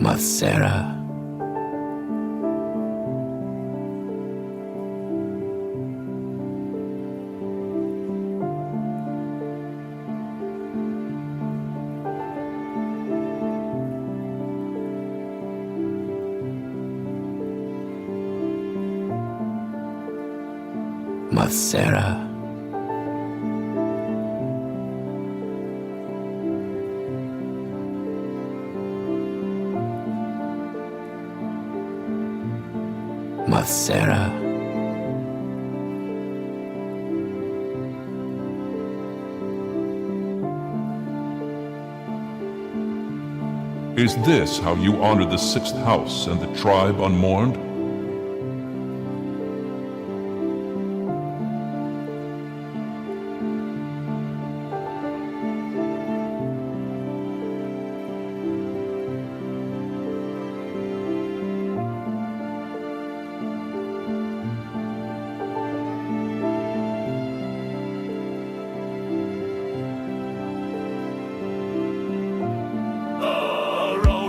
Masera, Masera, Masera, Is this how you honor the sixth house and the tribe unmourned?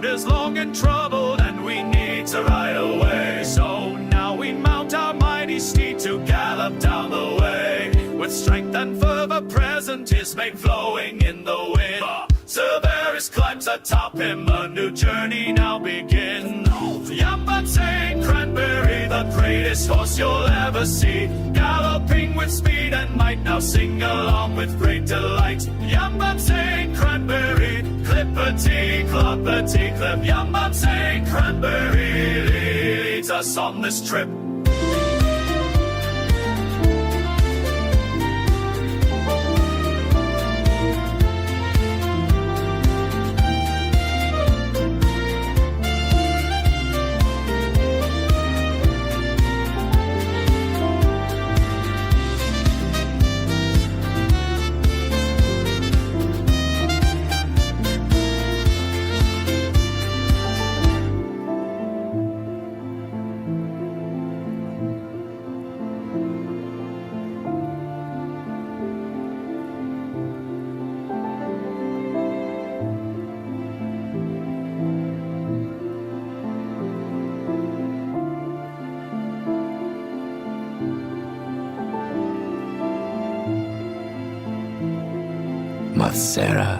Is long and troubled, and we need to ride away. So now we mount our mighty steed to gallop down the way. With strength and fervor present, his mane flowing in the wind. Cerberus climbs atop him, a new journey now begins. Yamba St. Cranberry, the greatest horse you'll ever see, galloping with speed and might, now sing along with great delight. Yamba St. Cranberry, clippity, cloppity, clip. Yamba St. Cranberry leads us on this trip. Masera,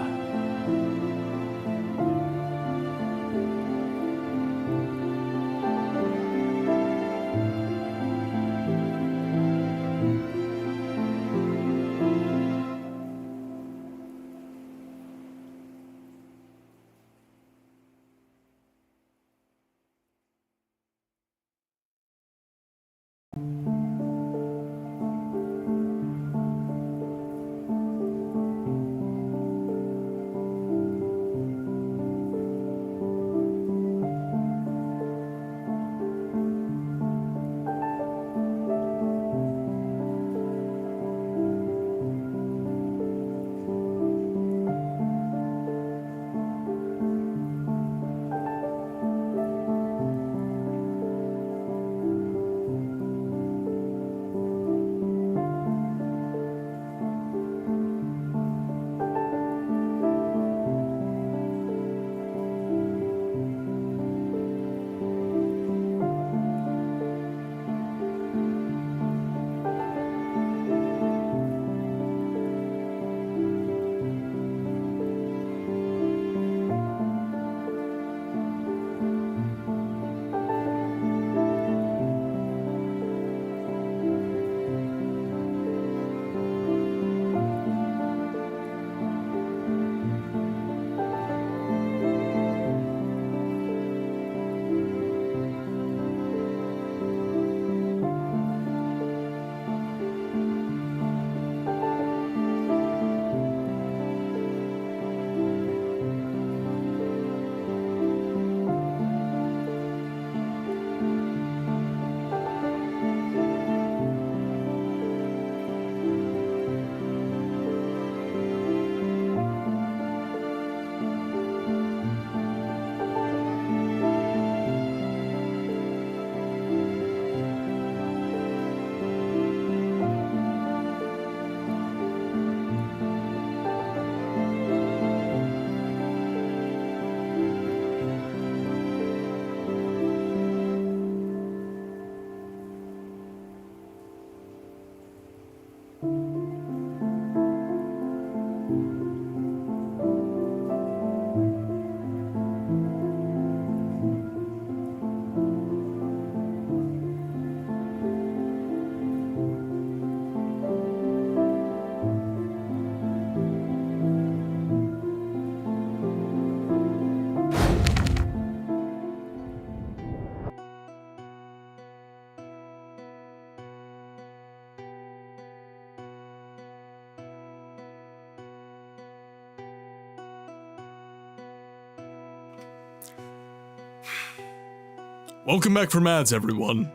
Welcome back from ads, everyone.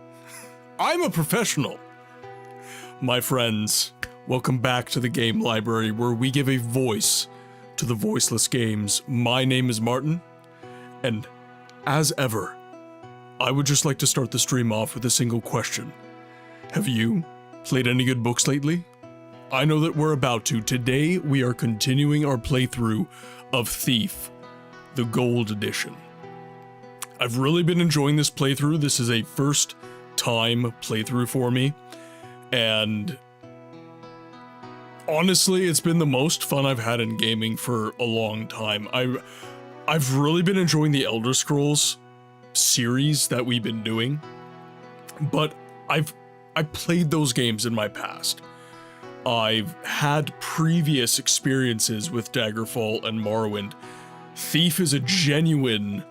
I'm a professional. My friends, welcome back to the game library where we give a voice to the voiceless games. My name is Martin, and as ever, I would just like to start the stream off with a single question. Have you played any good books lately? I know that we're about to. Today, we are continuing our playthrough of Thief, the Gold Edition. I've really been enjoying this playthrough. This is a first time playthrough for me, and honestly, it's been the most fun I've had in gaming for a long time. I've really been enjoying the Elder Scrolls series that we've been doing, but I played those games in my past. I've had previous experiences with Daggerfall and Morrowind. Thief is a genuine...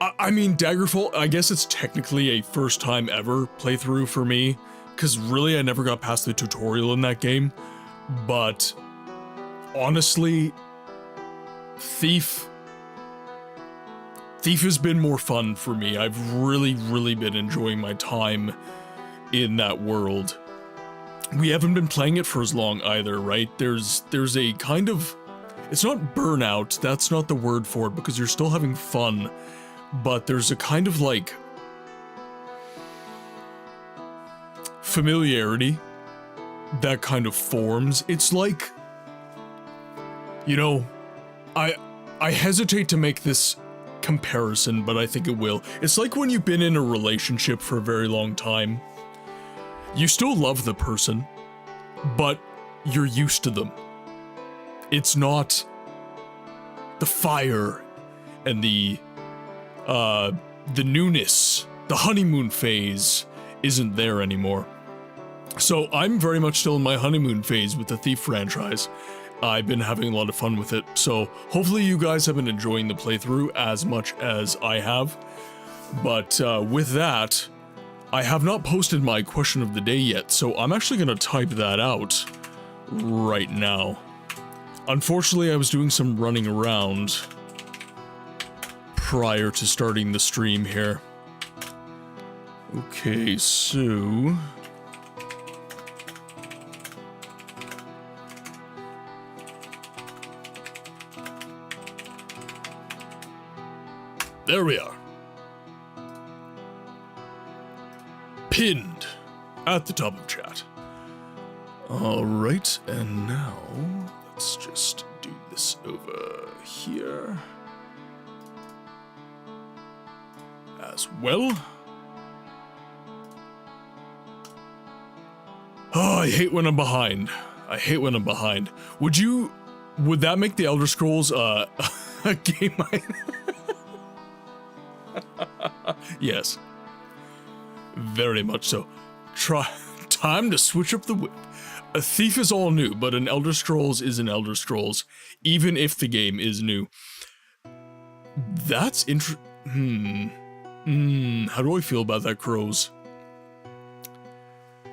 I mean, Daggerfall, I guess it's technically a first time ever playthrough for me, because really I never got past the tutorial in that game, but honestly, Thief has been more fun for me. I've really been enjoying my time in that world. We haven't been playing it for as long either, right? There's a kind of... It's not burnout, that's not the word for it, because you're still having fun, but there's a kind of, like, familiarity that kind of forms. It's like, you know, I hesitate to make this comparison, but I think it will. It's like when you've been in a relationship for a very long time. You still love the person, but you're used to them. It's not the fire and the newness, the honeymoon phase isn't there anymore. So I'm very much still in my honeymoon phase with the Thief franchise. I've been having a lot of fun with it, so hopefully you guys have been enjoying the playthrough as much as I have. But with that, I have not posted my question of the day yet, so I'm actually going to type that out right now. Unfortunately, I was doing some running around prior to starting the stream here. Okay, so... there we are. Pinned at the top of chat. Alright, and now let's just do this over here as well. Oh, I hate when I'm behind. I hate when I'm behind. Would that make the Elder Scrolls a game Yes. Very much so. Time to switch up the whip. A Thief is all new, but an Elder Scrolls is an Elder Scrolls, even if the game is new. That's how do I feel about that, Crows?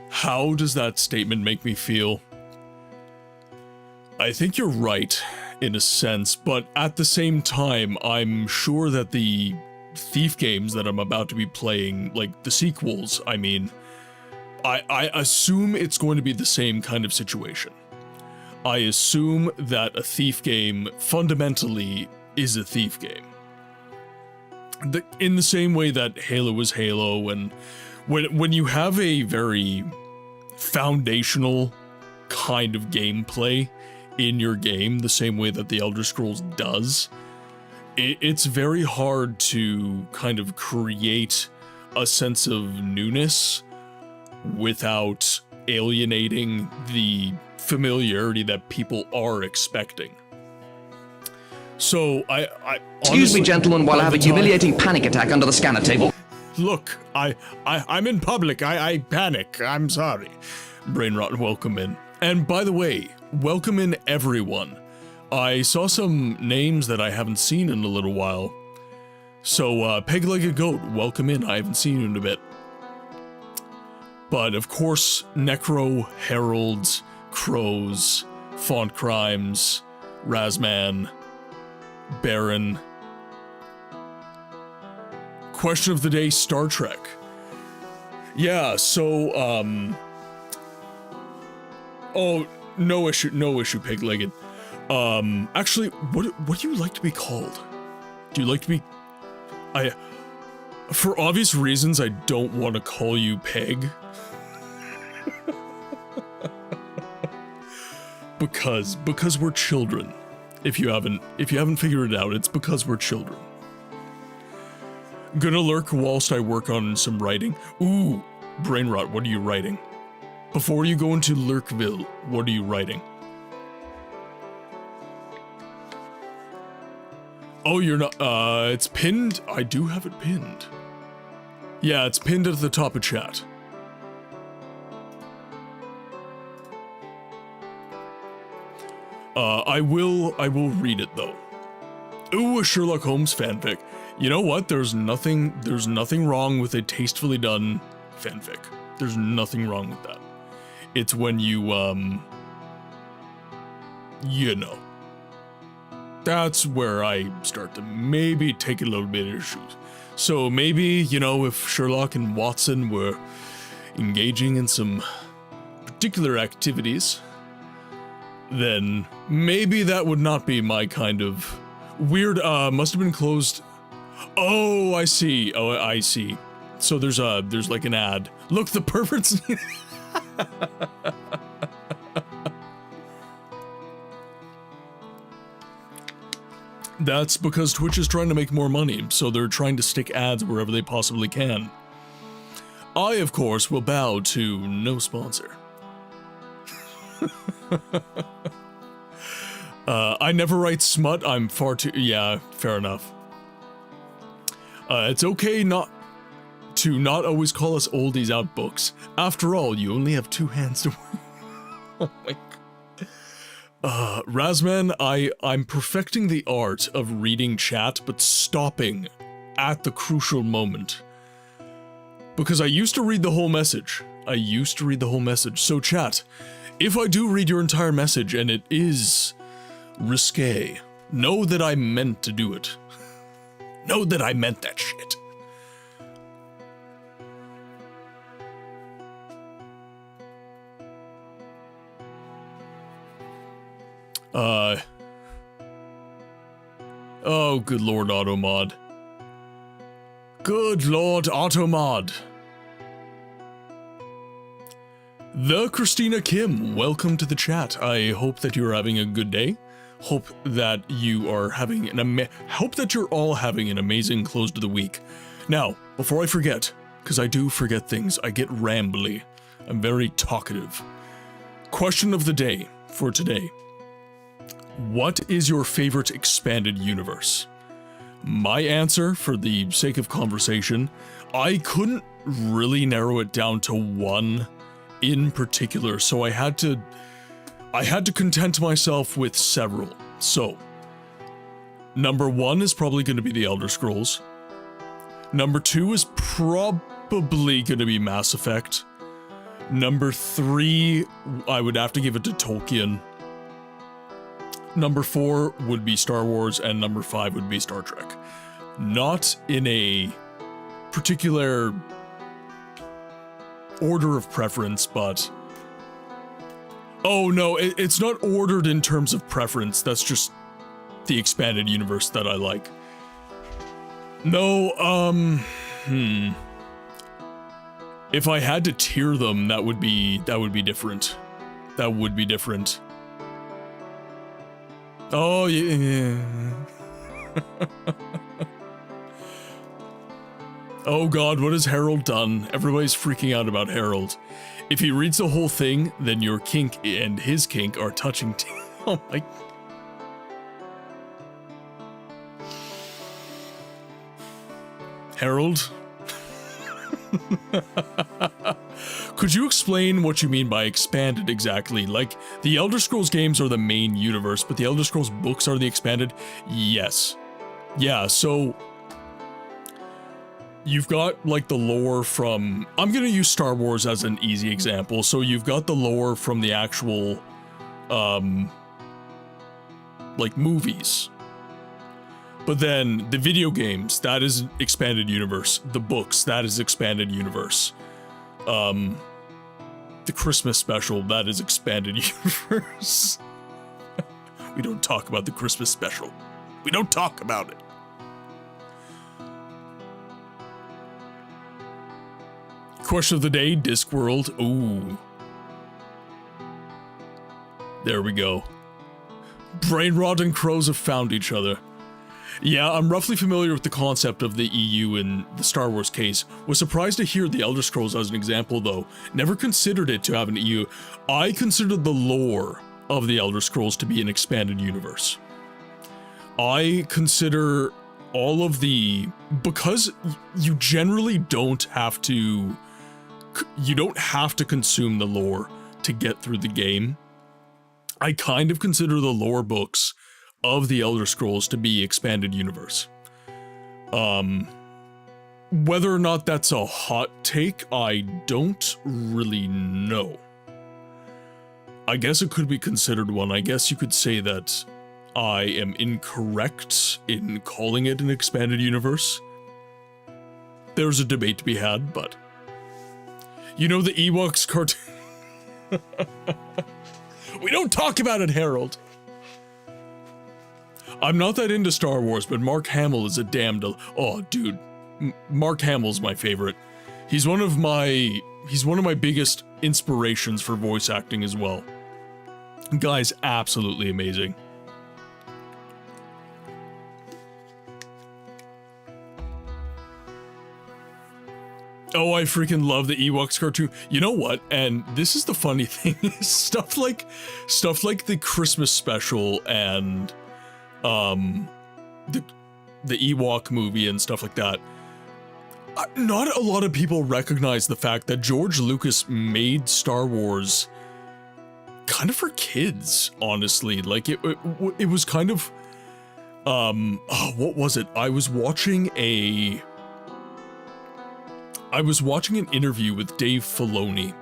How does that statement make me feel? I think you're right, in a sense, but at the same time, I'm sure that the Thief games that I'm about to be playing, like the sequels, I mean, I assume it's going to be the same kind of situation. I assume that a Thief game fundamentally is a Thief game. In the same way that Halo is Halo, and when you have a very foundational kind of gameplay in your game, the same way that the Elder Scrolls does, it's very hard to kind of create a sense of newness without alienating the familiarity that people are expecting. So I excuse me, gentlemen, while I have a humiliating panic attack under the scanner table. Look, I'm in public. I panic. I'm sorry. Brainrot, welcome in. And by the way, welcome in everyone. I saw some names that I haven't seen in a little while. So, Peg-Legged Goat, welcome in. I haven't seen you in a bit. But, of course, Necro, Heralds, Crows, Font Crimes, Razman, Baron, question of the day, Star Trek. Yeah, so, oh, no issue, Pig-Legged. Actually, what do you like to be called? Do you like to be... For obvious reasons, I don't want to call you Peg. because we're children. If you haven't figured it out, it's because we're children. Gonna lurk whilst I work on some writing. Ooh, brain rot, what are you writing? Before you go into Lurkville, what are you writing? Oh, you're not, it's pinned? I do have it pinned. Yeah, it's pinned at the top of chat. I will read it though. Ooh, a Sherlock Holmes fanfic. You know what? There's nothing wrong with a tastefully done fanfic. There's nothing wrong with that. It's when you know. That's where I start to maybe take a little bit of issues. So maybe, you know, if Sherlock and Watson were engaging in some particular activities, then maybe that would not be my kind of weird, must have been closed. Oh, I see. Oh, I see. So there's like an ad. Look, the perverts. That's because Twitch is trying to make more money, so they're trying to stick ads wherever they possibly can. I, of course, will bow to no sponsor. I never write smut, I'm far too... Yeah, fair enough. It's okay not always call us oldies out books. After all, you only have two hands to work. Oh my god. Razman, I'm perfecting the art of reading chat, but stopping at the crucial moment. Because I used to read the whole message. So chat, if I do read your entire message and it is risque, know that I meant to do it. Know that I meant that shit. Oh, good lord, Automod. Good lord, Automod. The Christina Kim, welcome to the chat. I hope that you're having a good day. Hope that you are having hope that you're all having an amazing close to the week. Now, before I forget, because I do forget things, I get rambly. I'm very talkative. Question of the day for today. What is your favorite expanded universe? My answer, for the sake of conversation, I couldn't really narrow it down to one in particular, so I had to content myself with several. So, number one is probably going to be the Elder Scrolls. Number two is probably going to be Mass Effect. Number three, I would have to give it to Tolkien. Number four would be Star Wars, and number five would be Star Trek. Not in a particular order of preference, but... Oh no, it's not ordered in terms of preference, that's just the expanded universe that I like. No, If I had to tier them, that would be different. That would be different. Oh, yeah. Oh god, what has Harold done? Everybody's freaking out about Harold. If he reads the whole thing, then your kink and his kink are touching. Oh my... Harold? Could you explain what you mean by expanded exactly? Like, the Elder Scrolls games are the main universe, but the Elder Scrolls books are the expanded? Yes. Yeah, so... You've got, like, the lore from... I'm gonna use Star Wars as an easy example. So you've got the lore from the actual, like, movies. But then the video games, that is expanded universe. The books, that is expanded universe. The Christmas special, that is expanded universe. We don't talk about the Christmas special. We don't talk about it. Question of the day, Discworld. Ooh. There we go. Brainrot and crows have found each other. Yeah, I'm roughly familiar with the concept of the EU in the Star Wars case. Was surprised to hear the Elder Scrolls as an example, though. Never considered it to have an EU. I considered the lore of the Elder Scrolls to be an expanded universe. I consider all of the... Because you generally don't have to... You don't have to consume the lore to get through the game. I kind of consider the lore books of the Elder Scrolls to be expanded universe. Whether or not that's a hot take, I don't really know. I guess it could be considered one. I guess you could say that I am incorrect in calling it an expanded universe. There's a debate to be had, but... You know the Ewoks cartoon... We don't talk about it, Harold! I'm not that into Star Wars, but Mark Hamill is a damn oh, dude. Mark Hamill's my favorite. He's one of my biggest inspirations for voice acting as well. Guy's absolutely amazing. Oh, I freaking love the Ewoks cartoon. You know what? And this is the funny thing. stuff like the Christmas special and the Ewok movie and stuff like that. Not a lot of people recognize the fact that George Lucas made Star Wars kind of for kids, honestly. Like it was kind of what was it? I was watching an interview with Dave Filoni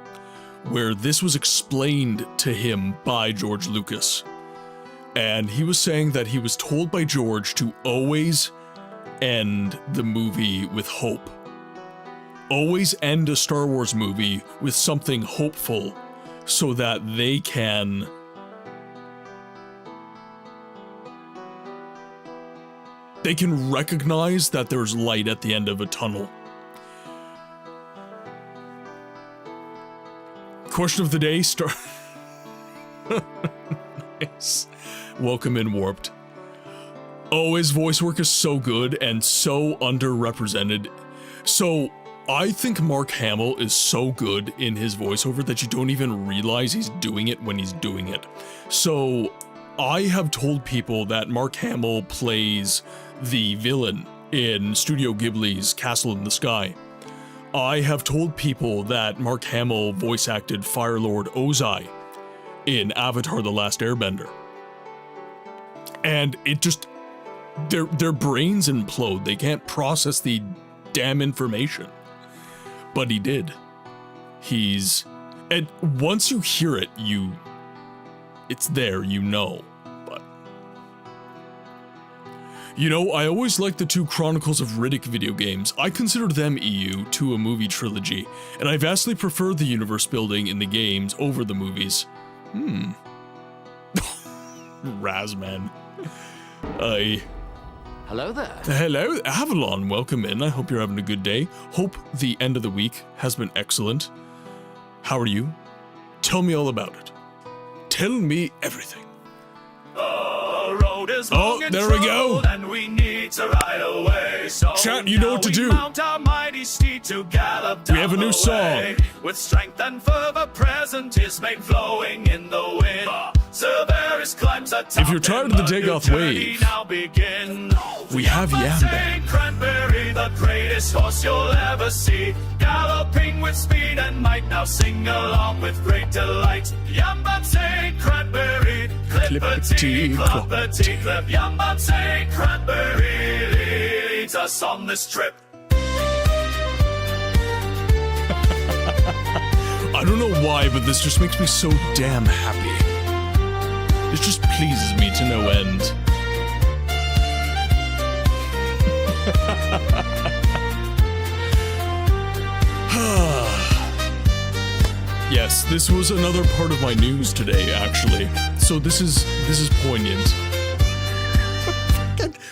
where this was explained to him by George Lucas. And he was saying that he was told by George to always end the movie with hope. Always end a Star Wars movie with something hopeful so that they can recognize that there's light at the end of a tunnel. Question of the day, Nice. Welcome in, Warped. Oh, his voice work is so good and so underrepresented. So, I think Mark Hamill is so good in his voiceover that you don't even realize he's doing it when he's doing it. So, I have told people that Mark Hamill plays the villain in Studio Ghibli's Castle in the Sky. I have told people that Mark Hamill voice acted Firelord Ozai in Avatar: The Last Airbender. And it just... Their brains implode. They can't process the damn information. But he did. And once you hear it, it's there, you know. You know, I always liked the two Chronicles of Riddick video games. I consider them EU to a movie trilogy, and I vastly prefer the universe building in the games over the movies. Razman. Hello there. Hello, Avalon, welcome in. I hope you're having a good day. Hope the end of the week has been excellent. How are you? Tell me all about it. Tell me everything. Oh, there we go. And we need to ride away. So Chat, you know what to do. Mount our mighty steed to gallop down We have a new the way. song. With strength and fervor present is made flowing in the wind. Cerberus climbs atop. If you're tired of the Dagoth wave, now begin. we have Yambang. Cranberry, the greatest horse you'll ever see. Galloping with speed and might, now sing along with great delight. Yambang Cranberry, clippity, cloppity, clip. Yambang Cranberry leads us on this trip. I don't know why, but this just makes me so damn happy. This just pleases me to no end. Yes, this was another part of my news today, actually. So this is poignant.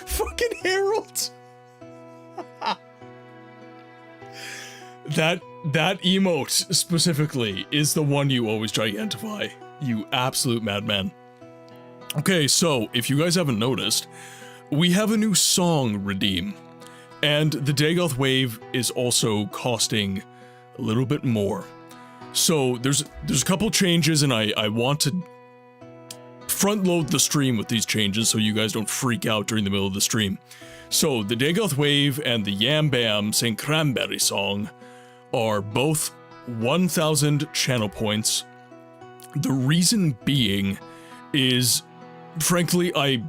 fucking Harold. That emote specifically is the one you always gigantify. You absolute madman. Okay, so if you guys haven't noticed, we have a new song redeem, and the Dagoth Wave is also costing a little bit more. So there's a couple changes, and I want to front load the stream with these changes so you guys don't freak out during the middle of the stream. So the Dagoth Wave and the Yam Bam St. Cranberry song are both 1,000 channel points. The reason being is, frankly, I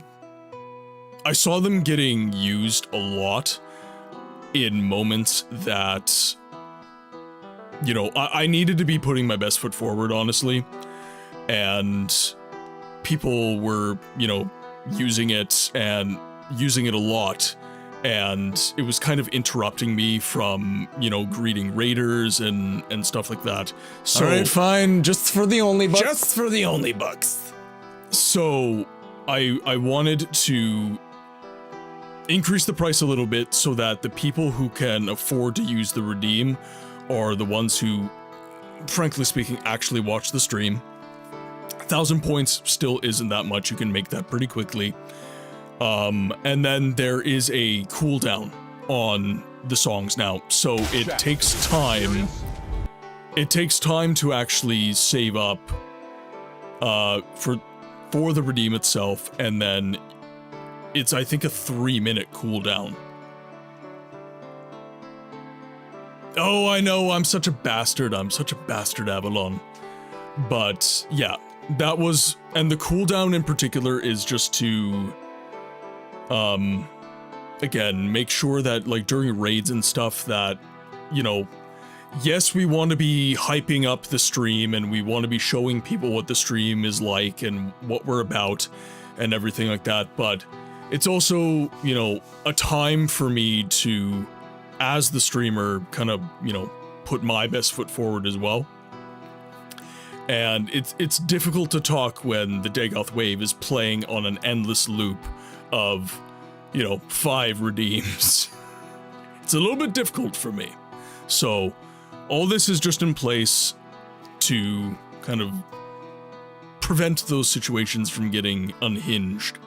saw them getting used a lot in moments that, you know, I needed to be putting my best foot forward, honestly, and people were, you know, using it a lot, and it was kind of interrupting me from, you know, greeting raiders and stuff like that. So, Alright, fine, just for the only bucks. Just for the only bucks. So, I wanted to increase the price a little bit so that the people who can afford to use the redeem are the ones who, frankly speaking, actually watch the stream. 1,000 points still isn't that much. You can make that pretty quickly. And then there is a cooldown on the songs now, so it takes time. It takes time to actually save up for the redeem itself, and then it's, I think, a 3-minute cooldown. Oh, I know, I'm such a bastard. I'm such a bastard, Avalon. But yeah, that was, and the cooldown in particular is just to again, make sure that, like, during raids and stuff that, you know, yes, we want to be hyping up the stream and we want to be showing people what the stream is like and what we're about and everything like that, but it's also, you know, a time for me to, as the streamer, kind of, you know, put my best foot forward as well. And it's difficult to talk when the Dagoth Wave is playing on an endless loop of, you know, 5 redeems. It's a little bit difficult for me. So, all this is just in place to kind of prevent those situations from getting unhinged.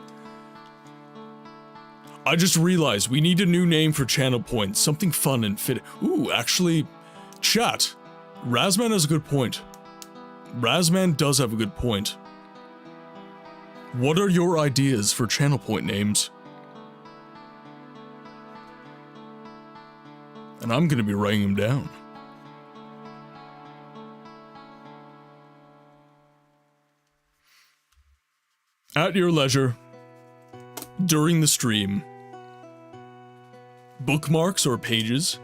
I just realized we need a new name for channel points, something fun and fit. Ooh, actually, chat, Razman has a good point. Razman does have a good point. What are your ideas for channel point names? And I'm gonna be writing them down. At your leisure, during the stream, bookmarks or pages.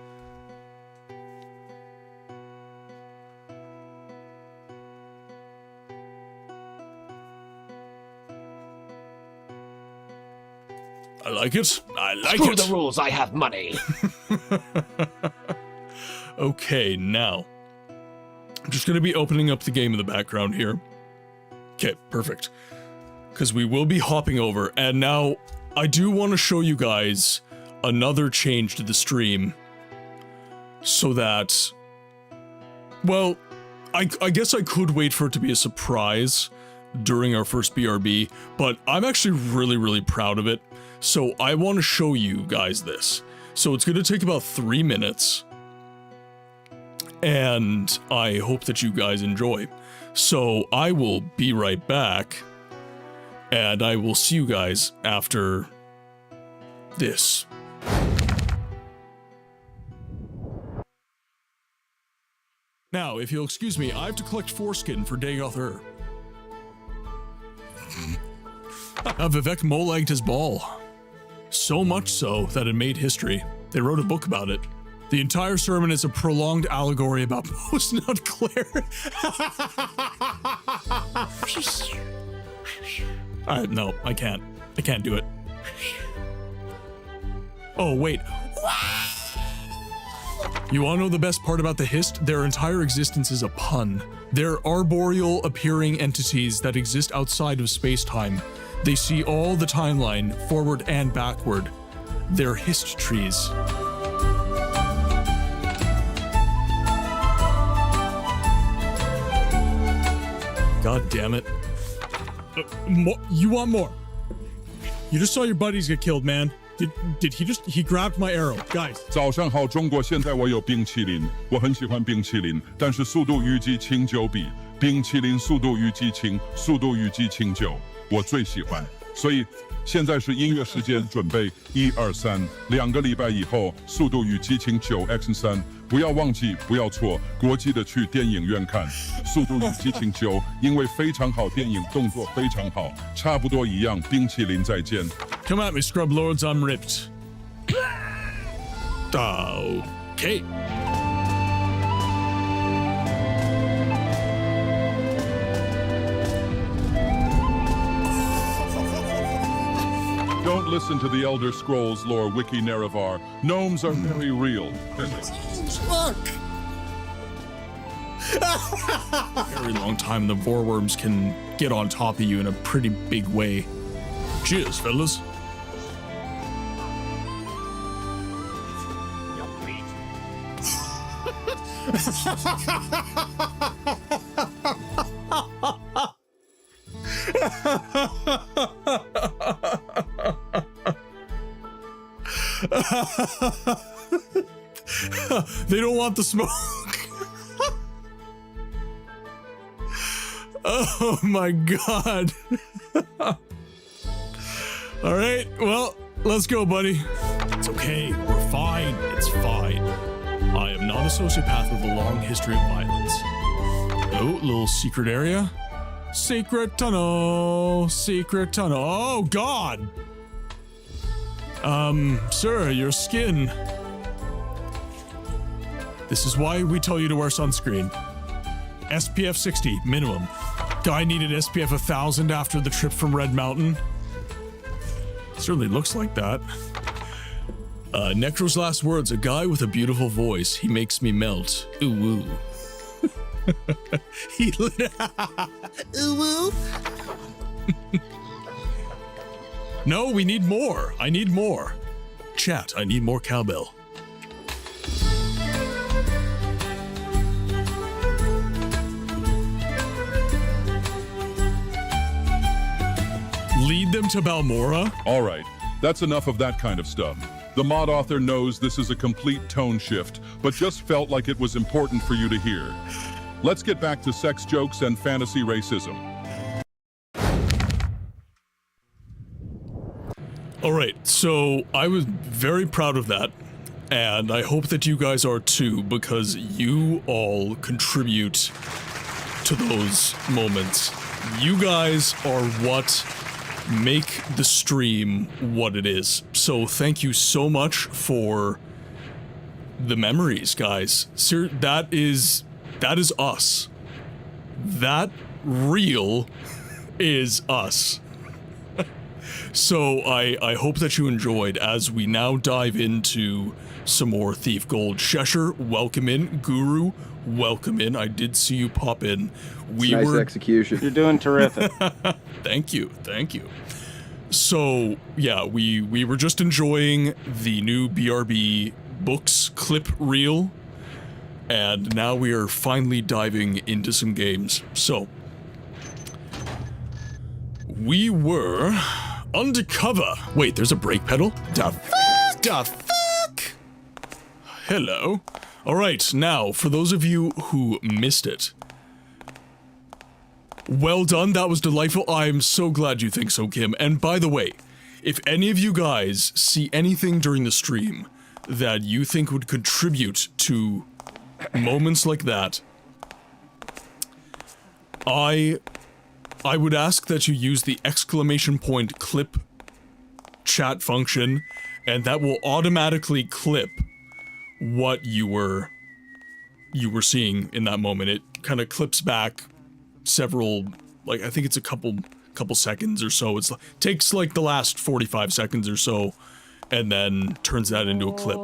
I like it. I like Screw it. the rules, I have money. Okay, now. I'm just going to be opening up the game in the background here. Okay, perfect. Because we will be hopping over. And now, I do want to show you guys another change to the stream. So that... Well, I guess I could wait for it to be a surprise during our first BRB, but I'm actually really, really proud of it. So I want to show you guys this. So it's going to take about 3 minutes, and I hope that you guys enjoy. So I will be right back, and I will see you guys after this. Now, if you'll excuse me, I have to collect foreskin for Dagoth. Vivek molagged his ball. So much so that it made history. They wrote a book about it. The entire sermon is a prolonged allegory about post-nut Claire. No, I can't. I can't do it. Oh, wait. You wanna know the best part about the Hist? Their entire existence is a pun. They're arboreal appearing entities that exist outside of space-time. They see all the timeline, forward and backward. They're Hist trees. God damn it. You want more? You just saw your buddies get killed, man. Did he grabbed my arrow. Guys. 早上好，中国！现在我有冰淇淋，我很喜欢冰淇淋，但是《速度与激情9》比冰淇淋《速度与激情》《速度与激情9》我最喜欢。所以现在是音乐时间，准备1、2、3。2个礼拜以后，《速度与激情9 X3》，不要忘记，不要错，国际的去电影院看《速度与激情9》，因为非常好，电影动作非常好，差不多一样。冰淇淋再见。Come at me, scrub lords, I'm ripped. Okay. Don't listen to the Elder Scrolls lore wiki Nerevar. Gnomes are very real. Look! Very long time, the Vorworms can get on top of you in a pretty big way. Cheers, fellas. They don't want the smoke. Oh my god. All right, well, let's go, buddy. It's okay, we're fine, it's fine. I am not a sociopath with a long history of violence. Oh, little secret area. Secret tunnel, secret tunnel. Oh god! Sir, your skin. This is why we tell you to wear sunscreen. SPF 60, minimum. Guy needed SPF 1000 after the trip from Red Mountain. Certainly looks like that. Necro's last words, a guy with a beautiful voice. He makes me melt. Ooh woo. Ooh woo. No, we need more. I need more. Chat, I need more cowbell. Lead them to Balmora? All right, that's enough of that kind of stuff. The mod author knows this is a complete tone shift, but just felt like it was important for you to hear. Let's get back to sex jokes and fantasy racism. All right, so I was very proud of that, and I hope that you guys are too, because you all contribute to those moments. You guys are what make the stream what it is. So thank you so much for the memories, guys. Sir, that is us. That real is us. So I hope that you enjoyed as we now dive into some more Thief Gold. Cheshire, welcome in. Guru, welcome in. I did see you pop in. Nice execution. You're doing terrific. Thank you, thank you. So yeah, we were just enjoying the new BRB books clip reel, and now we are finally diving into some games. So we were undercover. Wait, there's a brake pedal? Da fuck? Da fuck? Hello. All right, now for those of you who missed it, well done, that was delightful. I'm so glad you think so, Kim. And by the way, if any of you guys see anything during the stream that you think would contribute to moments like that, I would ask that you use the exclamation point clip chat function, and that will automatically clip what you were seeing in that moment. It kind of clips back several, like, I think it's a couple seconds or so. Takes like the last 45 seconds or so and then turns that into a clip.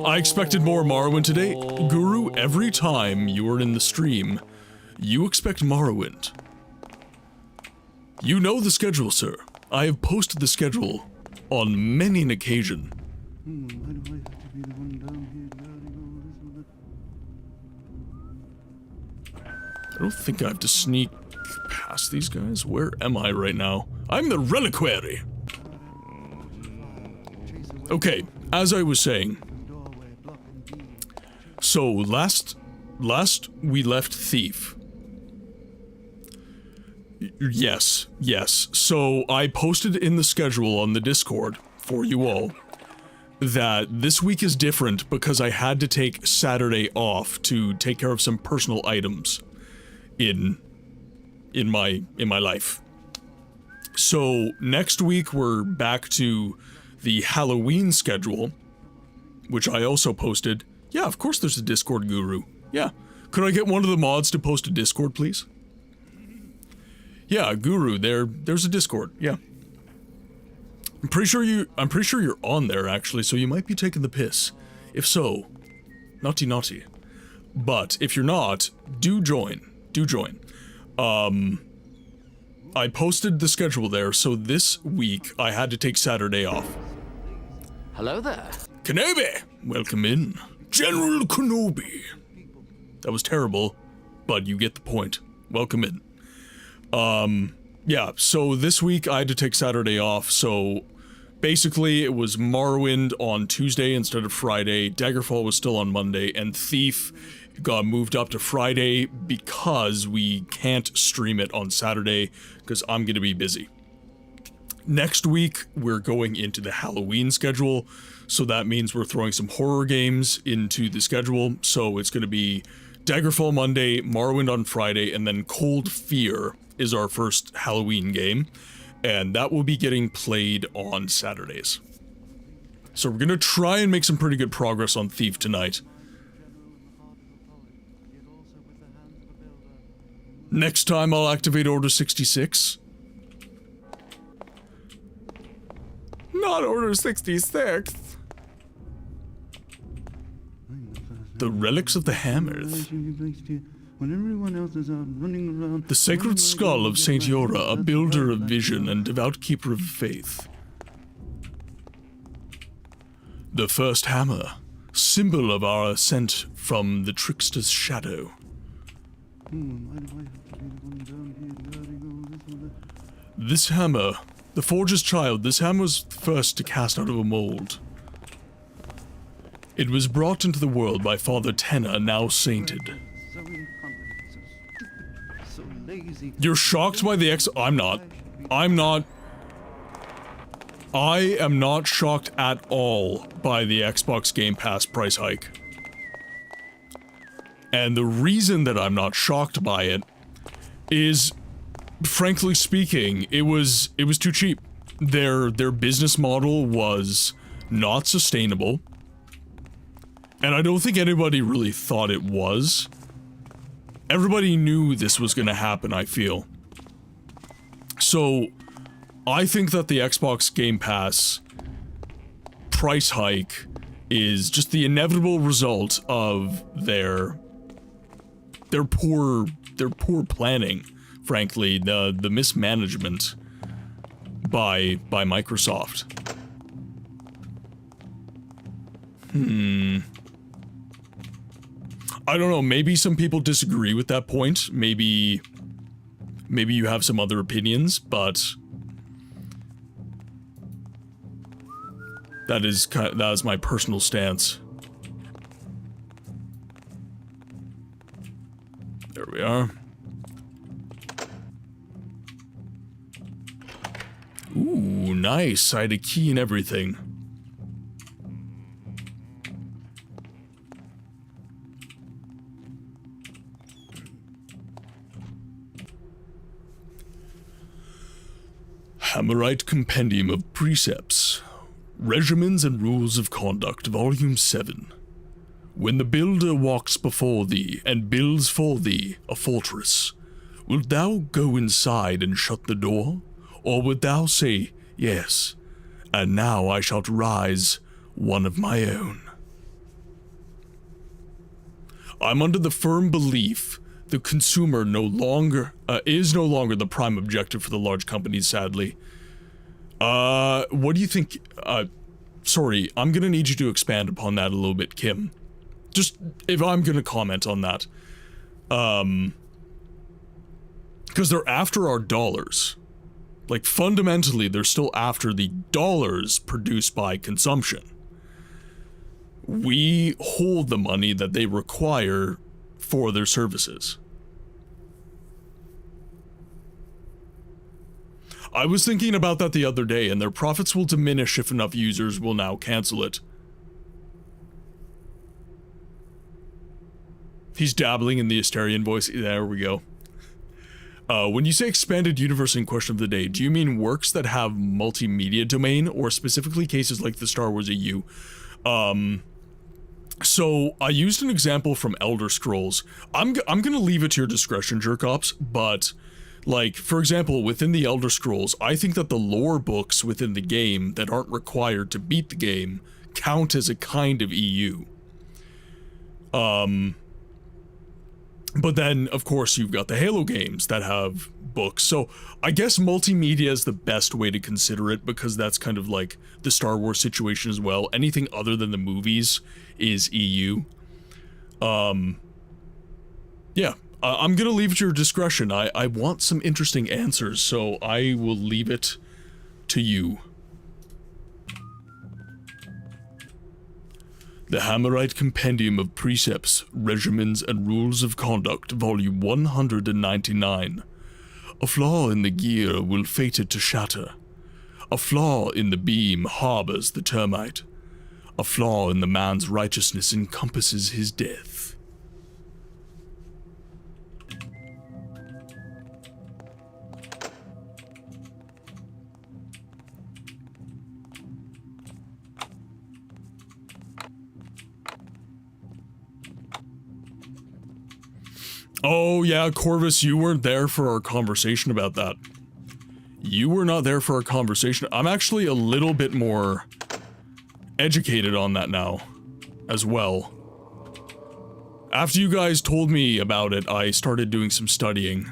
I expected more Morrowind today. Guru, every time you are in the stream, you expect Morrowind. You know the schedule, sir. I have posted the schedule on many an occasion. I don't think I have to sneak past these guys. Where am I right now? I'm the reliquary. Okay, as I was saying. So, last we left Thief. Yes. So, I posted in the schedule on the Discord for you all that this week is different because I had to take Saturday off to take care of some personal items in my life. So, next week we're back to the Halloween schedule, which I also posted. Yeah, of course there's a Discord guru. Yeah. Could I get one of the mods to post a Discord, please? Yeah, guru, there's a Discord. Yeah. I'm pretty sure you're on there actually, so you might be taking the piss. If so, naughty. But if you're not, do join. I posted the schedule there, so this week I had to take Saturday off. Hello there. Kenobi! Welcome in. General Kenobi. That was terrible, but you get the point. Welcome in. Yeah, so this week I had to take Saturday off, so basically it was Morrowind on Tuesday instead of Friday, Daggerfall was still on Monday, and Thief got moved up to Friday because we can't stream it on Saturday because I'm gonna be busy. Next week, we're going into the Halloween schedule, so that means we're throwing some horror games into the schedule, so it's gonna be Daggerfall Monday, Morrowind on Friday, and then Cold Fear is our first Halloween game, and that will be getting played on Saturdays. So we're gonna try and make some pretty good progress on Thief tonight. Next time I'll activate Order 66. Not Order 66. The relics of the Hammerth. The sacred skull of Saint Yora, a builder of vision and devout keeper of faith. The first hammer, symbol of our ascent from the trickster's shadow. This hammer, the forger's child, this hammer was first to cast out of a mold. It was brought into the world by Father Tenna, now sainted. You're shocked by the I'm not. I am not shocked at all by the Xbox Game Pass price hike. And the reason that I'm not shocked by it is, frankly speaking, it was too cheap. Their business model was not sustainable. And I don't think anybody really thought it was. Everybody knew this was gonna happen, I feel. So, I think that the Xbox Game Pass price hike is just the inevitable result of their poor planning, frankly, the mismanagement by Microsoft. I don't know, maybe some people disagree with that point. Maybe you have some other opinions, but that is my personal stance. There we are. Ooh, nice. I had a key and everything. Hammerite Compendium of Precepts, Regimens and Rules of Conduct, Volume 7. When the builder walks before thee, and builds for thee a fortress, wilt thou go inside and shut the door? Or wilt thou say, yes, and now I shall rise one of my own. I'm under the firm belief the consumer is no longer the prime objective for the large companies, sadly. What do you think? Sorry, I'm gonna need you to expand upon that a little bit, Kim. Just, if I'm gonna comment on that. Because they're after our dollars. Like, fundamentally, they're still after the dollars produced by consumption. We hold the money that they require for their services. I was thinking about that the other day, and their profits will diminish if enough users will now cancel it. He's dabbling in the Asterian voice. There we go. When you say expanded universe in question of the day, do you mean works that have multimedia domain, or specifically cases like the Star Wars EU? So I used an example from Elder Scrolls. I'm gonna leave it to your discretion, Jerkops, but like, for example, within the Elder Scrolls, I think that the lore books within the game that aren't required to beat the game count as a kind of EU. But then, of course, you've got the Halo games that have books, so I guess multimedia is the best way to consider it, because that's kind of like the Star Wars situation as well. Anything other than the movies is EU. Yeah, I'm gonna leave it to your discretion. I want some interesting answers, so I will leave it to you. The Hammerite Compendium of Precepts, Regimens, and Rules of Conduct, Volume 199. A flaw in the gear will fate it to shatter. A flaw in the beam harbors the termite. A flaw in the man's righteousness encompasses his death. Oh yeah, Corvus, you weren't there for our conversation about that. You were not there for our conversation. I'm actually a little bit more educated on that now, as well. After you guys told me about it, I started doing some studying.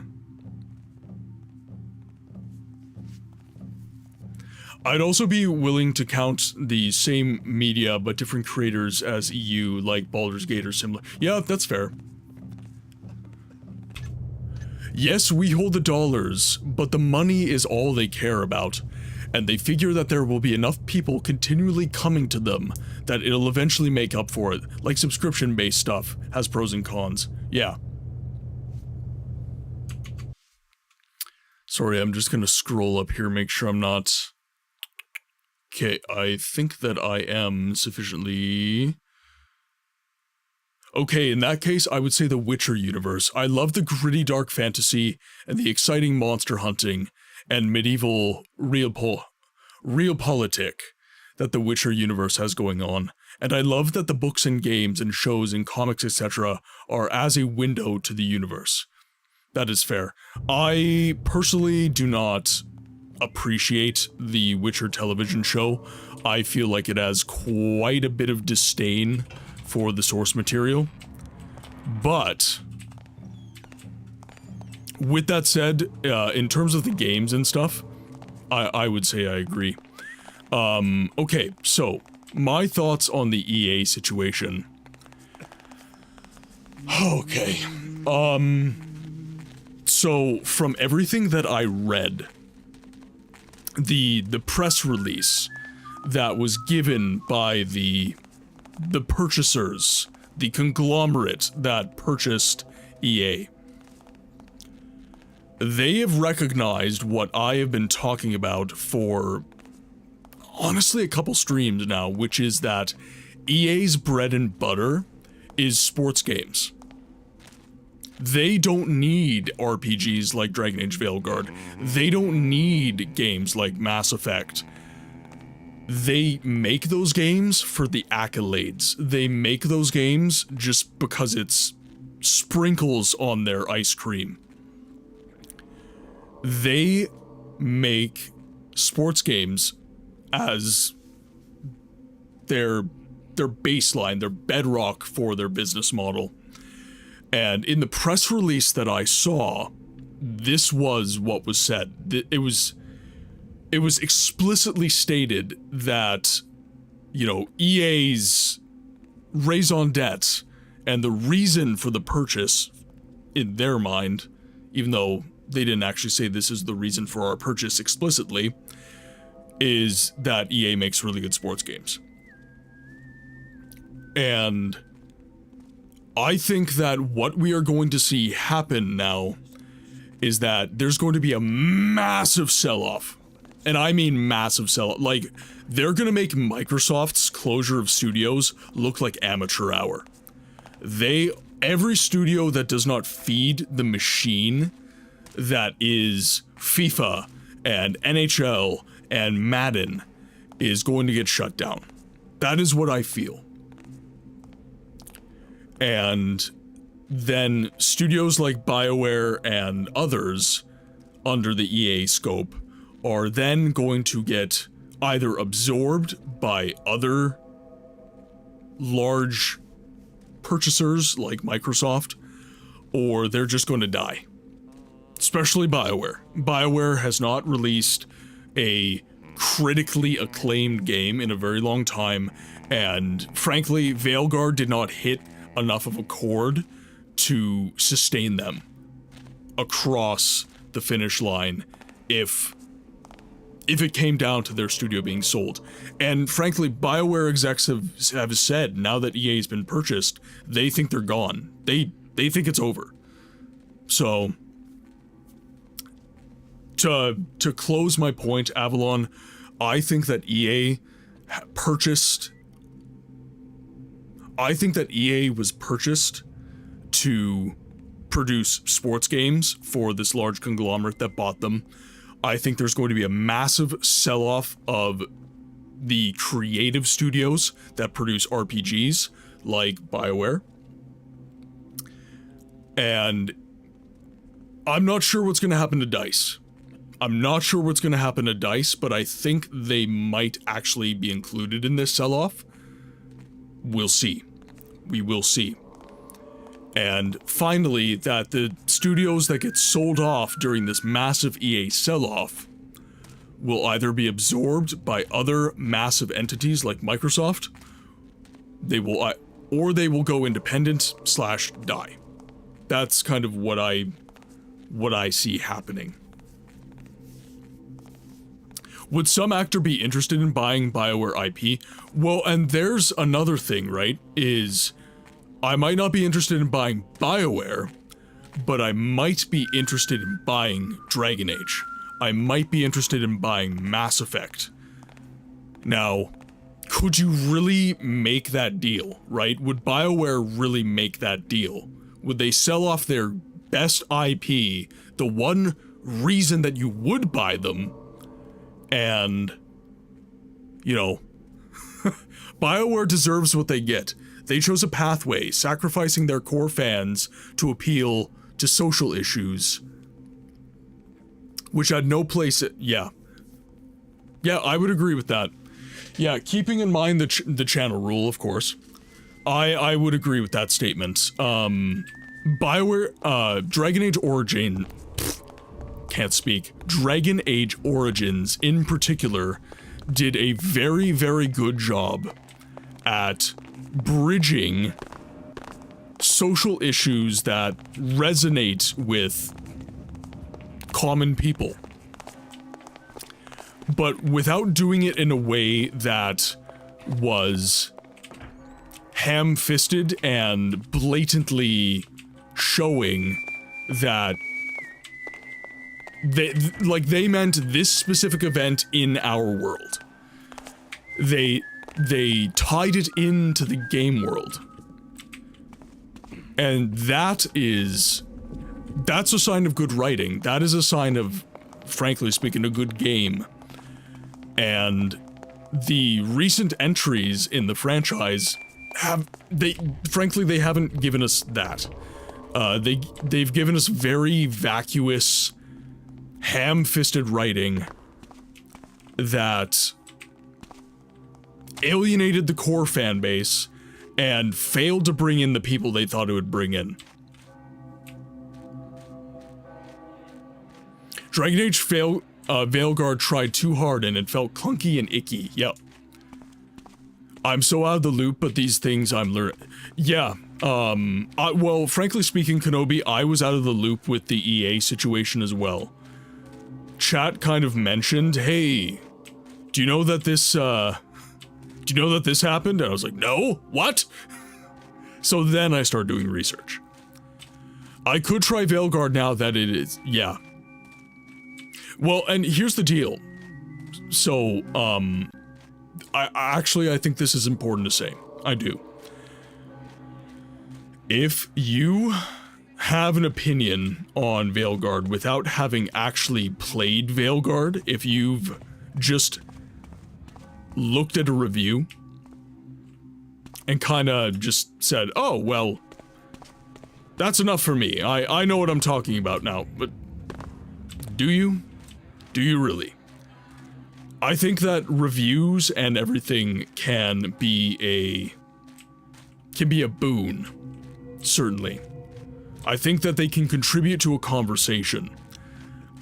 I'd also be willing to count the same media but different creators as EU, like Baldur's Gate or similar. Yeah, that's fair. Yes, we hold the dollars, but the money is all they care about, and they figure that there will be enough people continually coming to them that it'll eventually make up for it, like subscription-based stuff has pros and cons. Yeah. Sorry, I'm just gonna scroll up here, make sure I'm not... Okay, I think that I am sufficiently... Okay, in that case, I would say the Witcher universe. I love the gritty dark fantasy and the exciting monster hunting and medieval realpolitik that the Witcher universe has going on. And I love that the books and games and shows and comics, etc. are as a window to the universe. That is fair. I personally do not appreciate the Witcher television show. I feel like it has quite a bit of disdain for the source material, but with that said, in terms of the games and stuff, I would say I agree. Okay, so my thoughts on the EA situation. Okay, so from everything that I read, the press release that was given by the purchasers, the conglomerate that purchased EA, they have recognized what I have been talking about for, honestly, a couple streams now, which is that EA's bread and butter is sports games. They don't need RPGs like Dragon Age Veilguard. They don't need games like Mass Effect. They make those games for the accolades. They make those games just because it's sprinkles on their ice cream. They make sports games as their baseline, their bedrock for their business model. And in the press release that I saw, this was what was said. It was explicitly stated that, you know, EA's raison d'etre and the reason for the purchase, in their mind, even though they didn't actually say this is the reason for our purchase explicitly, is that EA makes really good sports games. And I think that what we are going to see happen now is that there's going to be a massive sell-off. And I mean massive sell-off. Like, they're going to make Microsoft's closure of studios look like amateur hour. Every studio that does not feed the machine that is FIFA and NHL and Madden is going to get shut down. That is what I feel. And then studios like BioWare and others under the EA scope are then going to get either absorbed by other large purchasers like Microsoft, or they're just going to die. Especially BioWare. BioWare has not released a critically acclaimed game in a very long time, and frankly, Veilguard did not hit enough of a chord to sustain them across the finish line if it came down to their studio being sold. And frankly, BioWare execs have said, now that EA has been purchased, they think they're gone. They think it's over. So, to close my point, Avalon, I think that EA was purchased to produce sports games for this large conglomerate that bought them. I think there's going to be a massive sell-off of the creative studios that produce RPGs, like BioWare. And I'm not sure what's going to happen to DICE. But I think they might actually be included in this sell-off. We'll see. We will see. And finally, that the studios that get sold off during this massive EA sell-off will either be absorbed by other massive entities like Microsoft, or they will go independent/die. That's kind of what I see happening. Would some actor be interested in buying BioWare IP? Well, and there's another thing, right? Is I might not be interested in buying BioWare, but I might be interested in buying Dragon Age. I might be interested in buying Mass Effect. Now, could you really make that deal, right? Would BioWare really make that deal? Would they sell off their best IP, the one reason that you would buy them, and, you know, BioWare deserves what they get. They chose a pathway, sacrificing their core fans to appeal to social issues, which had no place. Yeah, I would agree with that. Yeah, keeping in mind the channel rule, of course. I would agree with that statement. BioWare, Dragon Age Origin, can't speak. Dragon Age Origins, in particular, did a very, very good job at bridging social issues that resonate with common people, but without doing it in a way that was ham-fisted and blatantly showing that they meant this specific event in our world. They tied it into the game world. And that's a sign of good writing. That is a sign of, frankly speaking, a good game. And the recent entries in the franchise they haven't given us that. They've given us very vacuous, ham-fisted writing that alienated the core fan base, and failed to bring in the people they thought it would bring in. Dragon Age Veilguard tried too hard and it felt clunky and icky. Yep. I'm so out of the loop, but these things I'm learning. Yeah. Well, frankly speaking, Kenobi, I was out of the loop with the EA situation as well. Chat kind of mentioned, hey, do you know that this happened? And I was like, no, what? So then I started doing research. I could try Veilguard now that it is, yeah. Well, and here's the deal. So, I think this is important to say. I do. If you have an opinion on Veilguard without having actually played Veilguard, if you've just looked at a review and kind of just said, oh, well, that's enough for me. I know what I'm talking about now, but do you? Do you really? I think that reviews and everything can be a boon, certainly. I think that they can contribute to a conversation,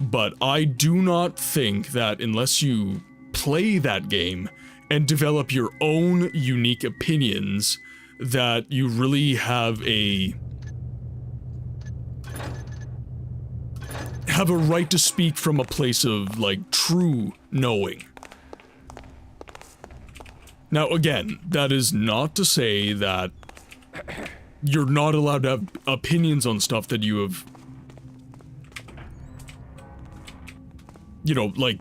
but I do not think that unless you play that game and develop your own unique opinions, that you really have a right to speak from a place of, like, true knowing. Now, again, that is not to say that you're not allowed to have opinions on stuff that you have, you know, like,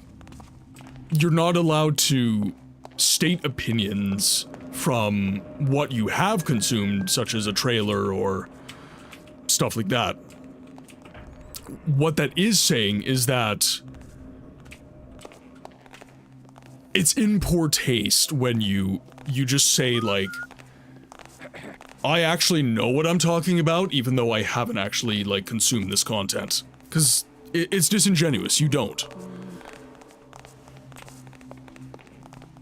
you're not allowed to state opinions from what you have consumed, such as a trailer or stuff like that. What that is saying is that it's in poor taste when you just say, like, I actually know what I'm talking about, even though I haven't actually, like, consumed this content. Because it's disingenuous, you don't.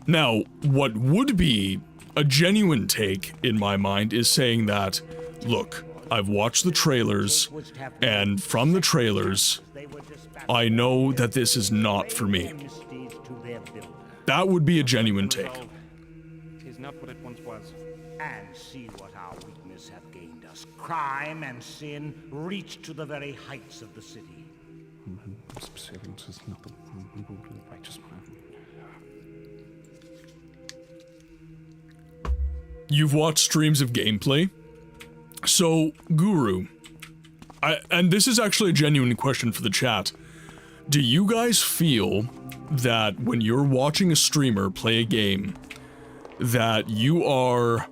Now, what would be a genuine take, in my mind, is saying that, look, I've watched the trailers, and from the trailers, I know that this is not for me. That would be a genuine take. Is not what it once was. And see what our weakness have gained us. Crime and sin reach to the very heights of the city. You've watched streams of gameplay? So, Guru, and this is actually a genuine question for the chat. Do you guys feel that when you're watching a streamer play a game, that you are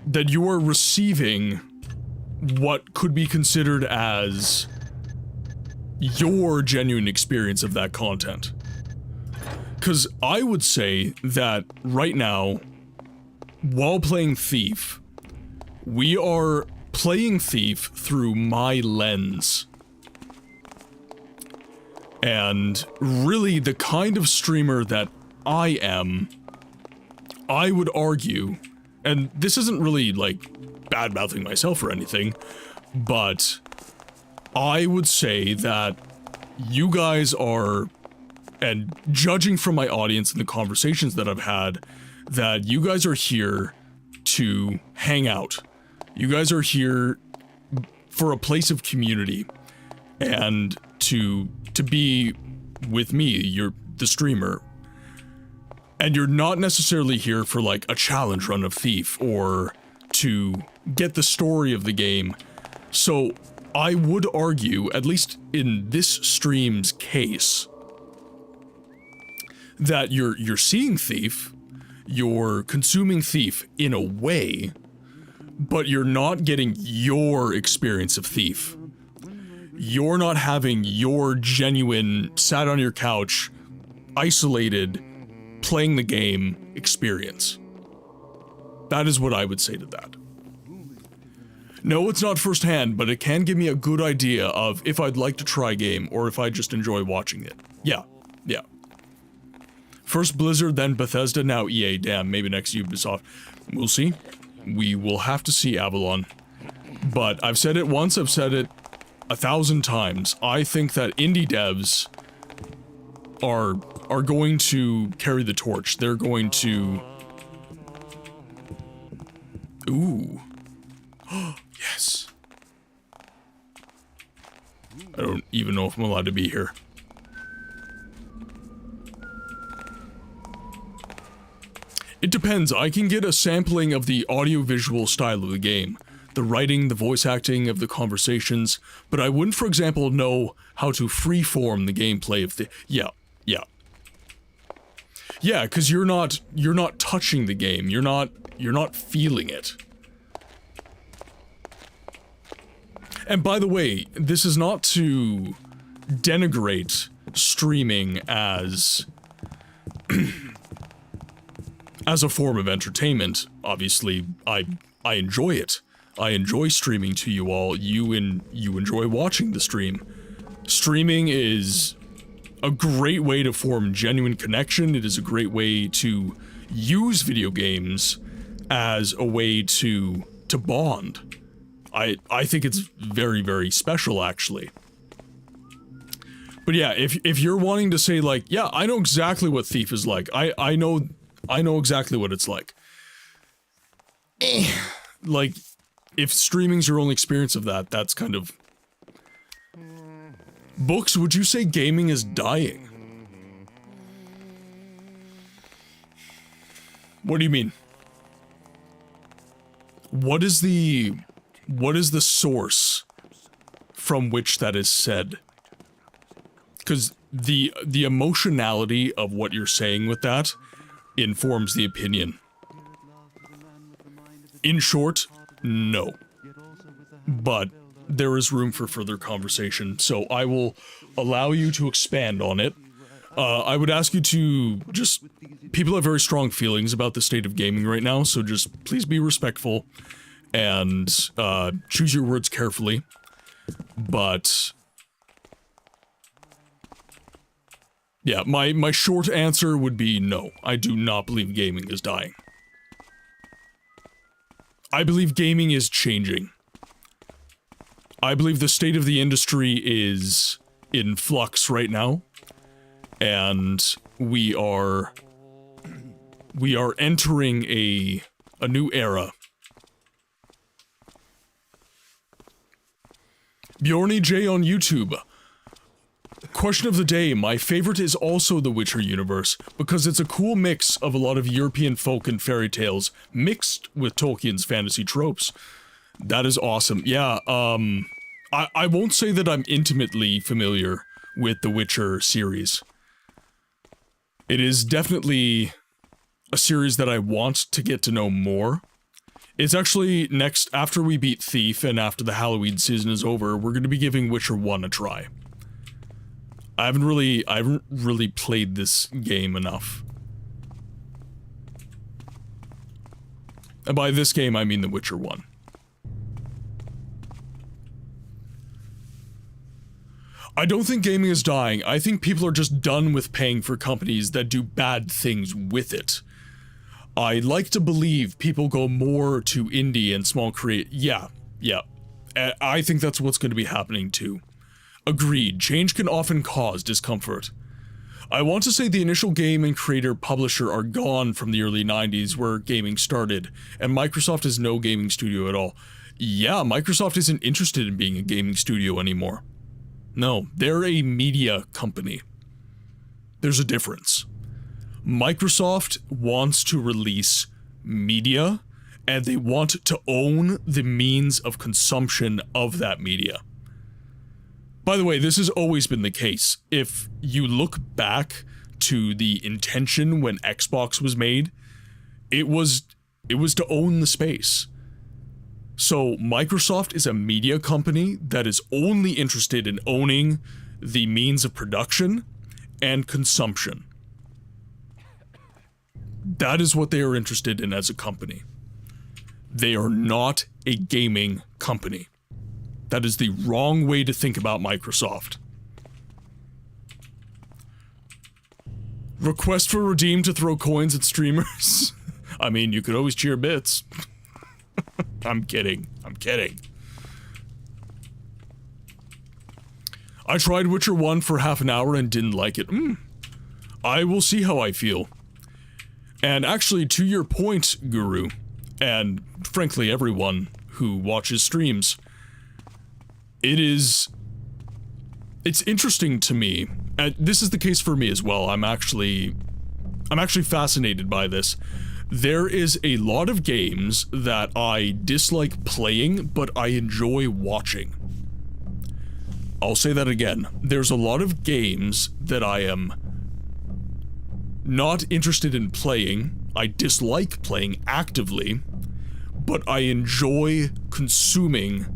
receiving what could be considered as your genuine experience of that content? Because I would say that right now, while playing Thief, we are playing Thief through my lens. And really, the kind of streamer that I am, I would argue, and this isn't really, like, bad-mouthing myself or anything, but I would say that you guys are, and judging from my audience and the conversations that I've had, that you guys are here to hang out. You guys are here for a place of community and to be with me, you're the streamer. And you're not necessarily here for, like, a challenge run of Thief or to get the story of the game. So I would argue, at least in this stream's case, that you're seeing Thief, you're consuming Thief in a way, but you're not getting your experience of Thief. You're not having your genuine, sat on your couch, isolated, playing the game experience. That is what I would say to that. No, it's not firsthand, but it can give me a good idea of if I'd like to try a game or if I just enjoy watching it. Yeah. First Blizzard, then Bethesda, now EA. Damn, maybe next Ubisoft. We'll see. We will have to see, Avalon. But I've said it once, I've said it 1,000 times. I think that indie devs are going to carry the torch. They're going to... Ooh. Yes. I don't even know if I'm allowed to be here. It depends. I can get a sampling of the audio-visual style of the game. The writing, the voice acting of the conversations, but I wouldn't, for example, know how to freeform the gameplay of the... Yeah, because you're not touching the game. You're not feeling it. And by the way, this is not to denigrate streaming as as a form of entertainment. Obviously, I enjoy it. I enjoy streaming to you all. You enjoy watching the stream. Streaming is a great way to form genuine connection. It is a great way to use video games as a way to bond. I think it's very, very special, actually. But yeah, if you're wanting to say, like, yeah, I know exactly what Thief is like. I know exactly what it's like. Like, if streaming's your only experience of that, that's kind of... Books, would you say gaming is dying? What do you mean? What is the source from which that is said? Because the emotionality of what you're saying with that informs the opinion. In short, no. But there is room for further conversation, so I will allow you to expand on it. I would ask you to just... People have very strong feelings about the state of gaming right now, so just please be respectful and choose your words carefully. But... yeah, my short answer would be no. I do not believe gaming is dying. I believe gaming is changing. I believe the state of the industry is in flux right now, and we are entering a new era. Bjorny J on YouTube. Question of the day. My favorite is also the Witcher universe, because it's a cool mix of a lot of European folk and fairy tales, mixed with Tolkien's fantasy tropes. That is awesome. Yeah, I won't say that I'm intimately familiar with the Witcher series. It is definitely a series that I want to get to know more. It's actually next, after we beat Thief and after the Halloween season is over, we're going to be giving Witcher 1 a try. I haven't really played this game enough. And by this game, I mean The Witcher 1. I don't think gaming is dying. I think people are just done with paying for companies that do bad things with it. I like to believe people go more to indie and small create. Yeah. I think that's what's going to be happening too. Agreed. Change can often cause discomfort. I want to say the initial game and creator publisher are gone from the early 90s where gaming started, and Microsoft is no gaming studio at all. Yeah, Microsoft isn't interested in being a gaming studio anymore. No, they're a media company. There's a difference. Microsoft wants to release media, and they want to own the means of consumption of that media. By the way, this has always been the case. If you look back to the intention when Xbox was made, it was to own the space. So Microsoft is a media company that is only interested in owning the means of production and consumption. That is what they are interested in as a company. They are not a gaming company. That is the wrong way to think about Microsoft. Request for redeem to throw coins at streamers. I mean, you could always cheer bits. I'm kidding. I'm kidding. I tried Witcher 1 for half an hour and didn't like it. I will see how I feel. And actually, to your point, Guru, and frankly everyone who watches streams, it's interesting to me, and this is the case for me as well. I'm actually fascinated by this. There is a lot of games that I dislike playing, but I enjoy watching. I'll say that again. There's a lot of games that I am not interested in playing. I dislike playing actively, but I enjoy consuming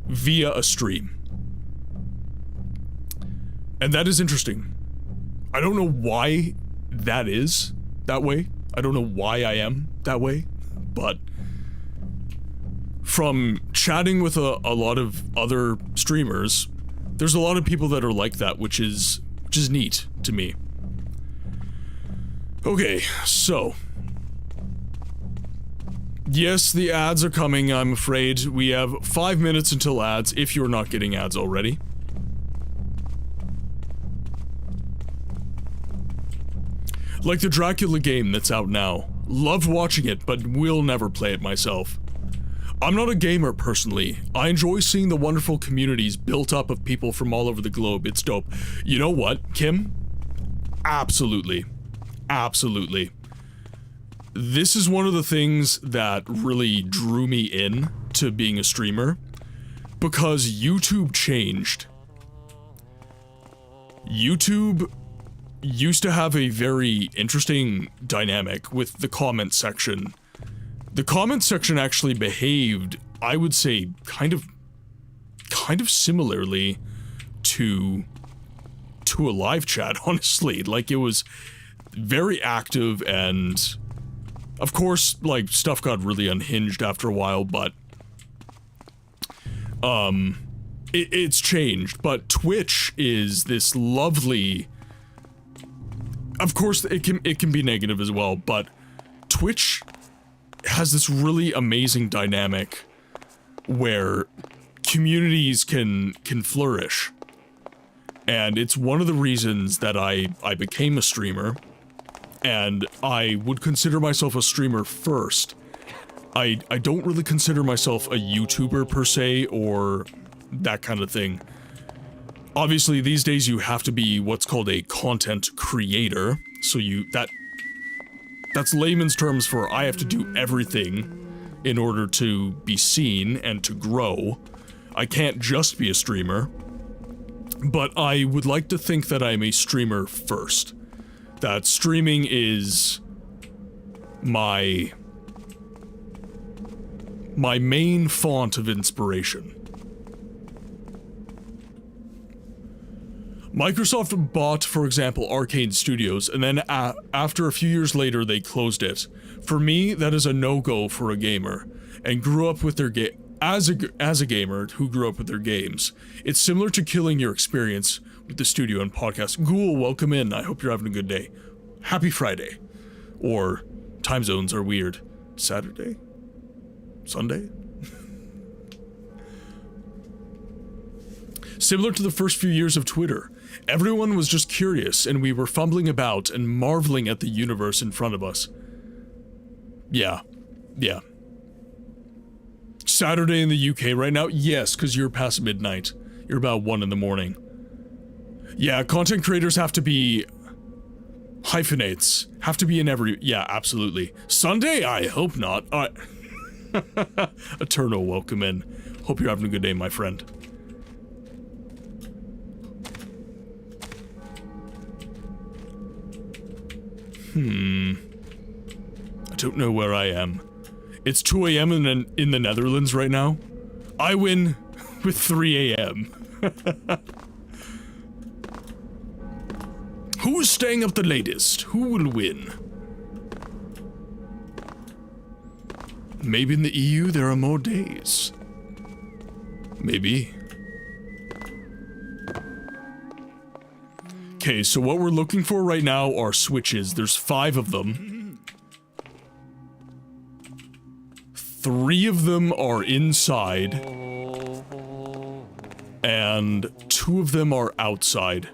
via a stream. And that is interesting. I don't know why that is that way. I don't know why I am that way, but from chatting with a lot of other streamers, there's a lot of people that are like that, which is neat to me. Okay, so yes, the ads are coming, I'm afraid. We have 5 minutes until ads, if you're not getting ads already. Like the Dracula game that's out now. Loved watching it, but will never play it myself. I'm not a gamer, personally. I enjoy seeing the wonderful communities built up of people from all over the globe. It's dope. You know what, Kim? Absolutely. Absolutely. This is one of the things that really drew me in to being a streamer, because YouTube changed. YouTube used to have a very interesting dynamic with the comment section. The comment section actually behaved, I would say, kind of similarly to a live chat, honestly. Like, it was very active, and of course, like, stuff got really unhinged after a while, but it's changed. But Twitch is this lovely, of course it can be negative as well, but Twitch has this really amazing dynamic where communities can flourish. And it's one of the reasons that I became a streamer, and I would consider myself a streamer first. I don't really consider myself a YouTuber per se, or that kind of thing. Obviously, these days you have to be what's called a content creator, so that's layman's terms for I have to do everything in order to be seen and to grow. I can't just be a streamer, but I would like to think that I'm a streamer first. That streaming is my main font of inspiration. Microsoft bought, for example, Arcane Studios, and then after a few years later, they closed it. For me, that is a no-go for a gamer, and grew up with their as a gamer who grew up with their games. It's similar to killing your experience with the studio and podcast. Ghoul, welcome in. I hope you're having a good day. Happy Friday. Or time zones are weird. Saturday? Sunday? Similar to the first few years of Twitter, everyone was just curious, and we were fumbling about and marveling at the universe in front of us. Yeah. Saturday in the UK right now? Yes, because you're past midnight. You're about 1 in the morning. Yeah, content creators have to be hyphenates. Have to be in every... Yeah, absolutely. Sunday? I hope not. Eternal, welcome in. Hope you're having a good day, my friend. I don't know where I am. It's 2 a.m. in the Netherlands right now. I win with 3 a.m. Who's staying up the latest? Who will win? Maybe in the EU there are more days. Maybe. Okay, so what we're looking for right now are switches. There's 5 of them. 3 of them are inside. And 2 of them are outside.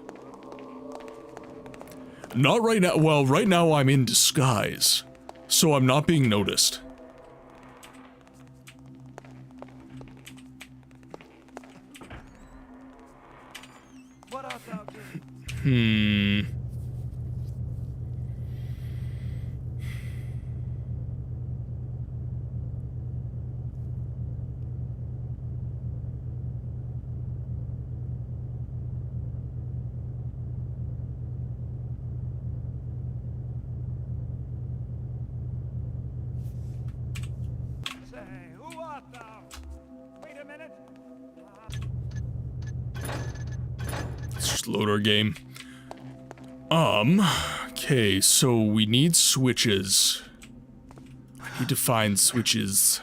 Not right now. Well, right now I'm in disguise. So I'm not being noticed. Say, who art thou? Wait a minute. Let's just load our game. Okay, so we need switches. I need to find switches.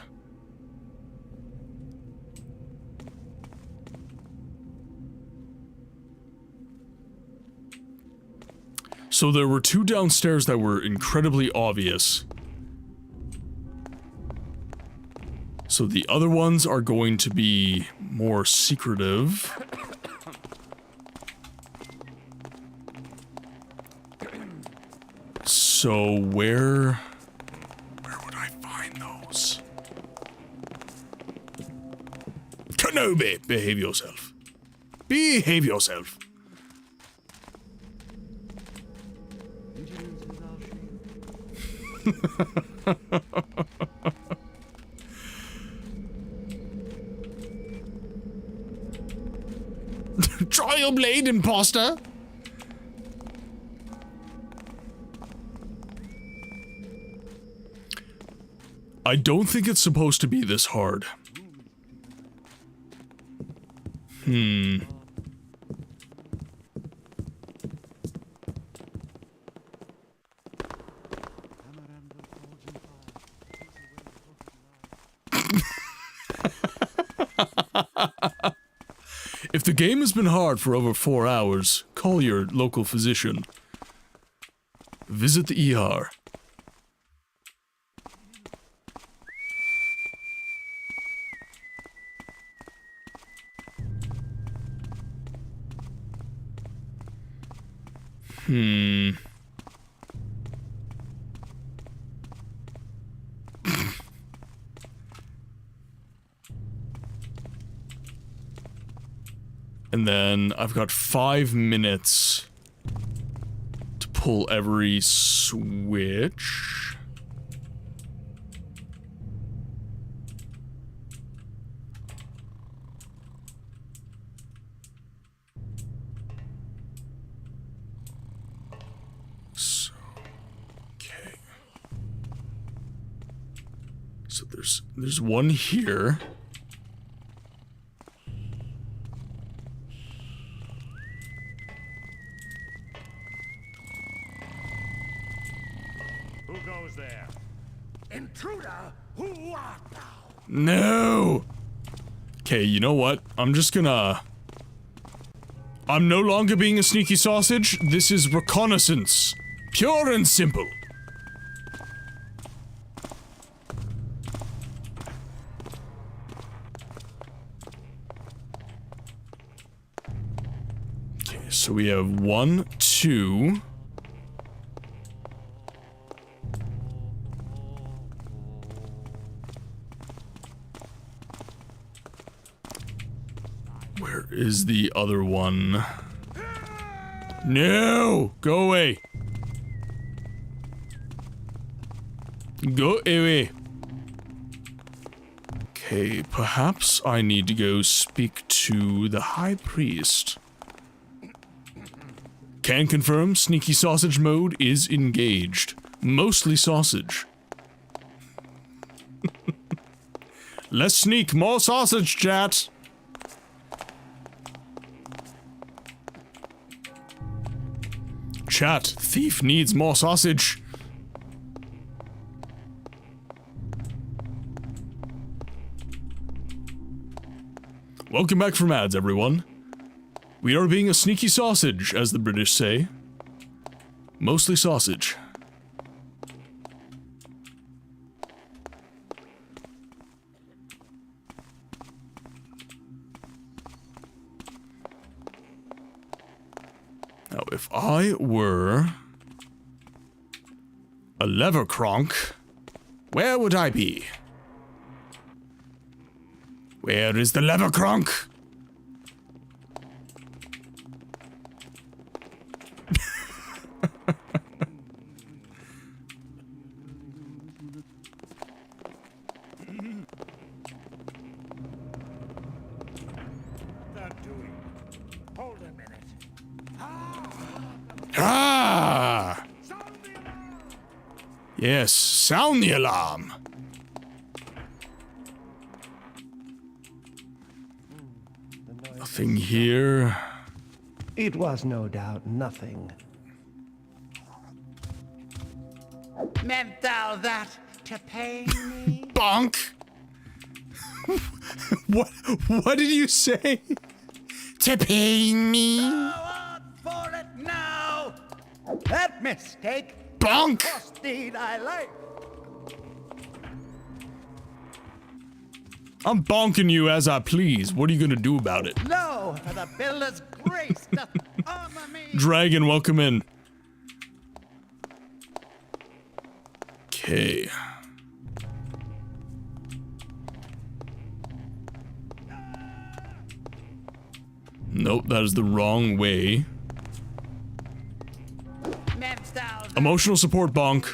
So there were 2 downstairs that were incredibly obvious. So the other ones are going to be more secretive. So where would I find those? Kenobi, behave yourself. Behave yourself. Try your blade, imposter. I don't think it's supposed to be this hard. If the game has been hard for over 4 hours, call your local physician. Visit the ER. And then I've got 5 minutes to pull every switch. So, okay. So there's one here. There. Intruder, who art thou? No! Okay, you know what? I'm no longer being a sneaky sausage. This is reconnaissance. Pure and simple. Okay, so we have 1, 2... Where is the other one? No! Go away! Go away! Okay, perhaps I need to go speak to the High Priest. Can confirm, sneaky sausage mode is engaged. Mostly sausage. Let's sneak more sausage, chat! Chat, thief needs more sausage. Welcome back from ads, everyone. We are being a sneaky sausage, as the British say. Mostly sausage. Now, if I were a lever cronk, where would I be? Where is the lever cronk? Hold a minute. Ah! Yes, sound the alarm. Nothing here. It was no doubt nothing. Meant thou that to pain me? Bonk. What did you say? To pain me? Go on for it now! That mistake Bonk. cost thee thy life. I'm bonking you as I please. What are you gonna do about it? Lo, for the builder's grace doth armor me. Dragon, welcome in. Okay. Nope, that is the wrong way. Meant thou that Emotional support, bonk.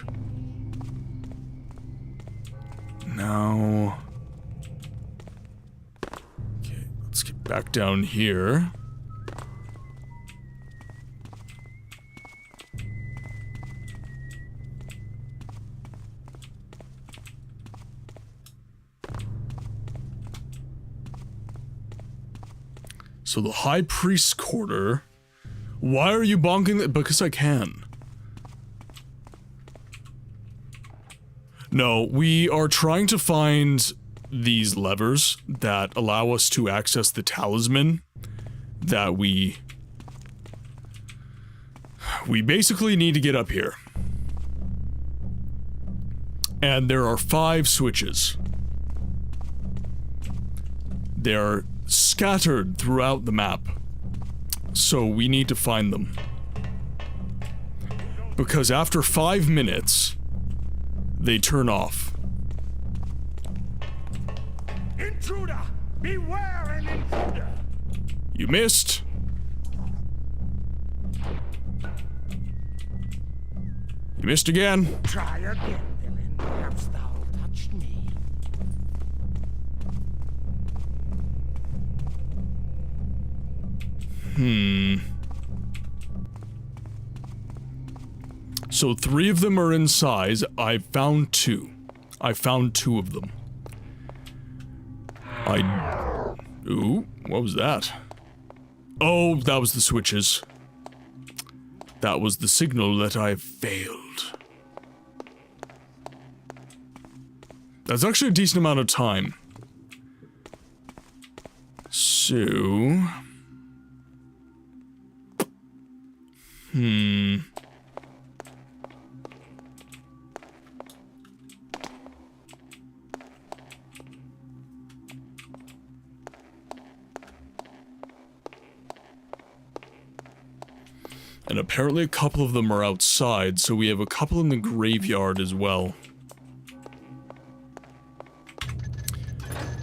Now. Okay, let's get back down here. So the High Priest's quarter. Why are you bonking it? Because I can. No, we are trying to find these levers that allow us to access the talisman that we basically need to get up here. And there are 5 switches. They're scattered throughout the map. So we need to find them. Because after 5 minutes, they turn off. intruder! Beware an intruder! You missed. You missed again. Try again, villain. Perhaps thou touched me. So 3 of them are in size. I found 2. I found 2 of them. Ooh, what was that? Oh, that was the switches. That was the signal that I failed. That's actually a decent amount of time. So... And apparently a couple of them are outside, so we have a couple in the graveyard as well.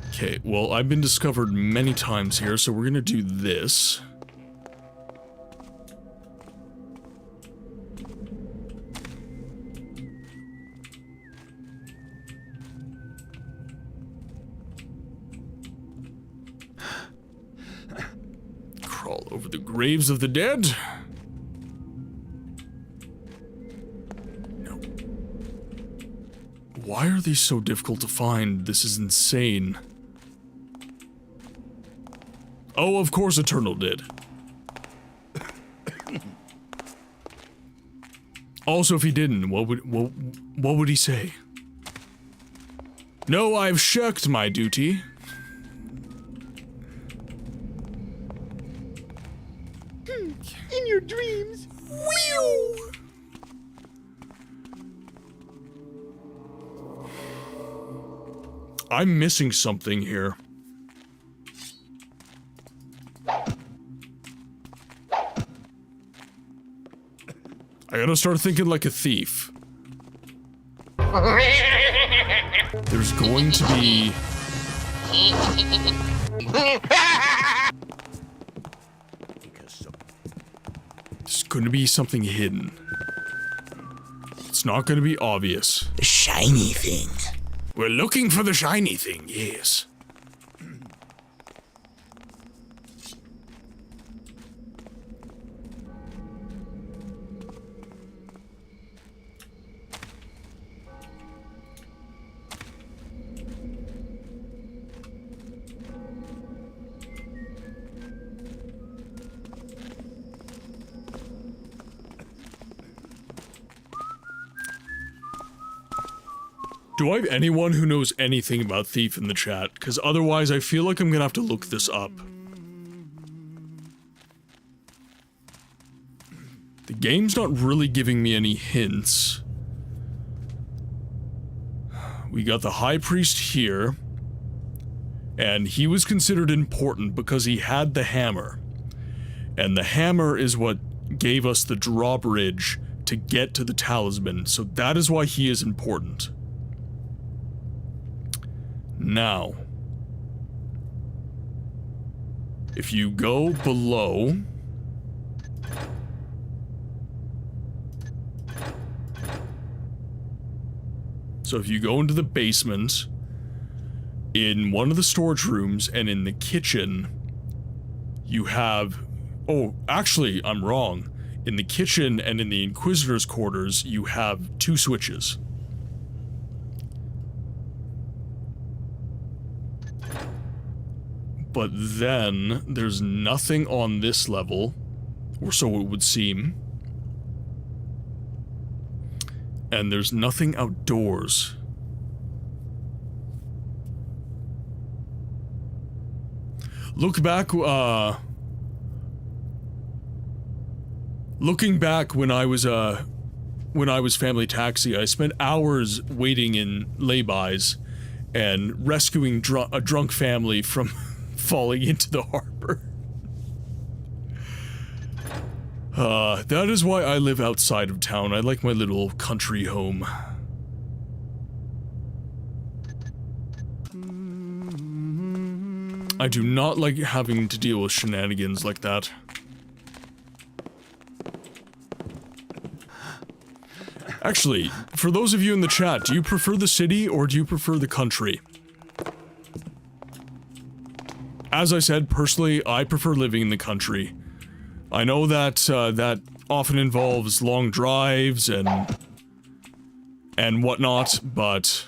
Okay, well, I've been discovered many times here, so we're gonna do this. Crawl over the graves of the dead. Why are these so difficult to find? This is insane. Oh, of course Eternal did. Also, if he didn't, what would he say? No, I've shirked my duty. your dreams. Whew. I'm missing something here. I gotta start thinking like a thief. There's going to be... There's going to be something hidden. It's not going to be obvious. The shiny thing. We're looking for the shiny thing, yes. Do I have anyone who knows anything about Thief in the chat? Because otherwise I feel like I'm gonna have to look this up. The game's not really giving me any hints. We got the High Priest here. And he was considered important because he had the hammer. And the hammer is what gave us the drawbridge to get to the talisman, so that is why he is important. Now, if you go below, so if you go into the basement, in one of the storage rooms and in the kitchen, you have, oh, actually, I'm wrong. In the kitchen and in the Inquisitor's quarters, you have 2 switches. But then, there's nothing on this level, or so it would seem. And there's nothing outdoors. Looking back when I was family taxi, I spent hours waiting in laybys and rescuing a drunk family from falling into the harbor. That is why I live outside of town. I like my little country home. I do not like having to deal with shenanigans like that. Actually, for those of you in the chat, do you prefer the city or do you prefer the country? As I said, personally, I prefer living in the country. I know that that often involves long drives and whatnot, but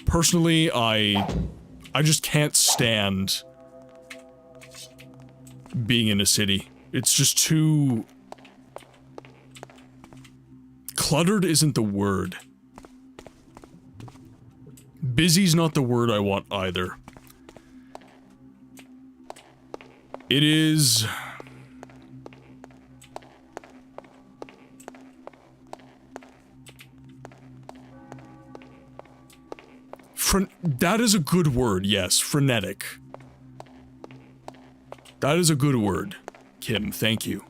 personally, I just can't stand being in a city. It's just too... Cluttered isn't the word. Busy's not the word I want either. It is... That is a good word, yes. Frenetic. That is a good word, Kim, thank you.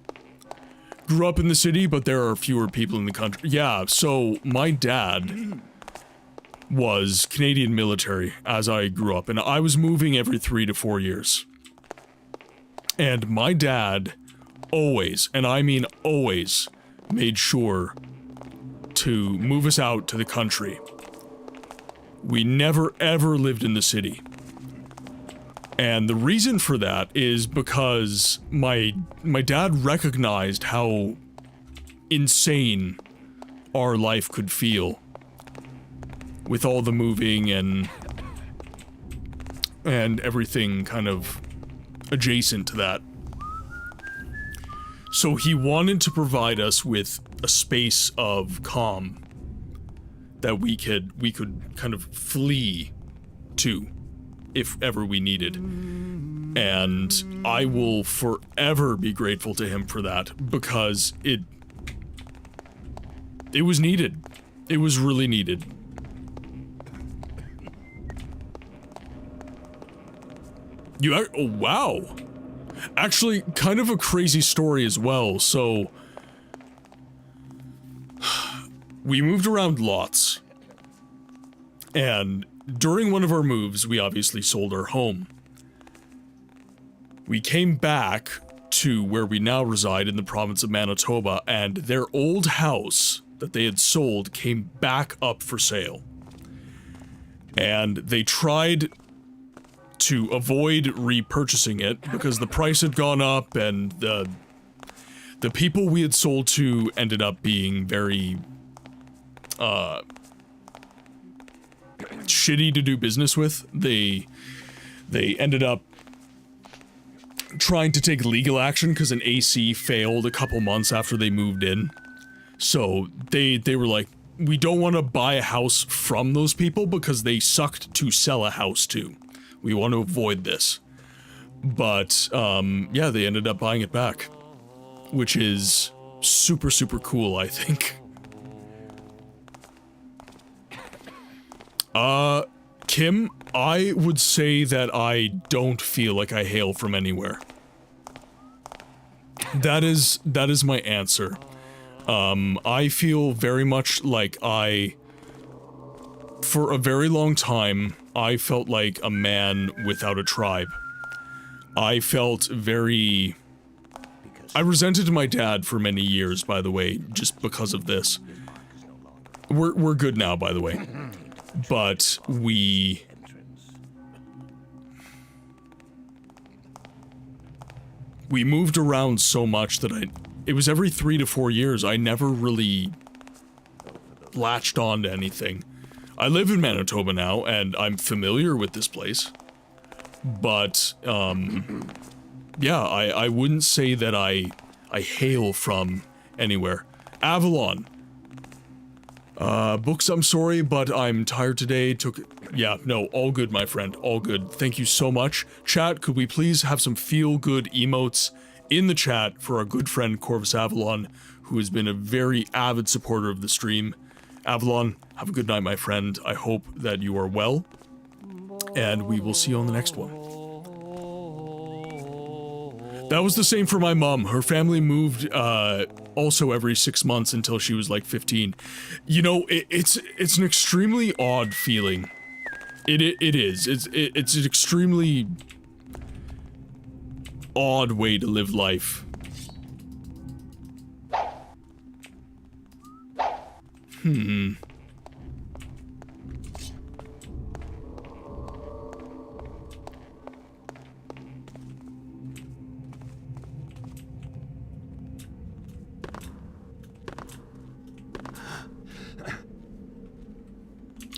Grew up in the city, but there are fewer people in the country. Yeah, so my dad was Canadian military as I grew up, and I was moving every 3 to 4 years. And my dad always, and I mean always, made sure to move us out to the country. We never ever lived in the city. And the reason for that is because my dad recognized how insane our life could feel with all the moving and everything kind of adjacent to that. So he wanted to provide us with a space of calm that we could kind of flee to if ever we needed. And I will forever be grateful to him for that, because it was needed. It was really needed. Oh, wow. Actually, kind of a crazy story as well. So, we moved around lots. And during one of our moves, we obviously sold our home. We came back to where we now reside in the province of Manitoba, and their old house that they had sold came back up for sale. And they tried to avoid repurchasing it because the price had gone up, and the people we had sold to ended up being very shitty to do business with. They ended up trying to take legal action because an AC failed a couple months after they moved in. So they were like, we don't want to buy a house from those people because they sucked to sell a house to. We want to avoid this. But, yeah, they ended up buying it back. Which is super, super cool, I think. Kim, I would say that I don't feel like I hail from anywhere. That is my answer. I feel very much like for a very long time, I felt like a man without a tribe. I felt I resented my dad for many years, by the way, just because of this. We're good now, by the way. But we moved around so much that it was every 3 to 4 years. I never really latched on to anything. I live in Manitoba now, and I'm familiar with this place. But, yeah, I wouldn't say that I hail from anywhere. Avalon. Books, I'm sorry, but I'm tired today. Yeah, no, all good, my friend, all good. Thank you so much. Chat, could we please have some feel-good emotes in the chat for our good friend Corvus Avalon, who has been a very avid supporter of the stream. Avalon, have a good night, my friend. I hope that you are well, and we will see you on the next one. That was the same for my mom. Her family moved, also every 6 months until she was like 15. You know, it's an extremely odd feeling. It is. It's an extremely odd way to live life.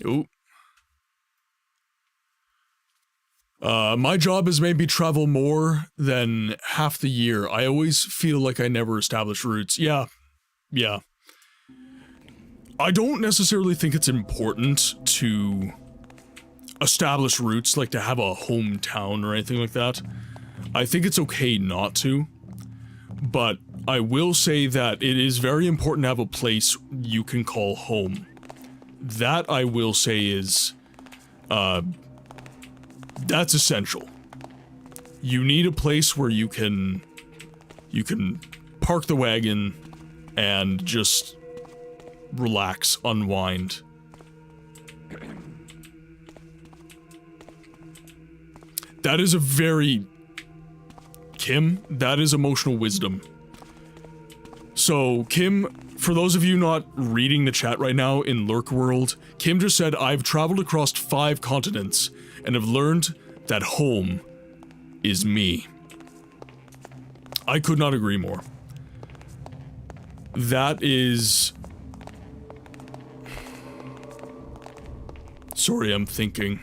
Ooh. My job is maybe travel more than half the year. I always feel like I never establish roots. Yeah. I don't necessarily think it's important to establish roots, like to have a hometown or anything like that. I think it's okay not to. But I will say that it is very important to have a place you can call home. That I will say is, that's essential. You need a place where you can park the wagon and just relax, unwind. That is a very... Kim, that is emotional wisdom. So, Kim, for those of you not reading the chat right now in Lurk World, Kim just said, I've traveled across 5 continents and have learned that home is me. I could not agree more. That is... Sorry, I'm thinking.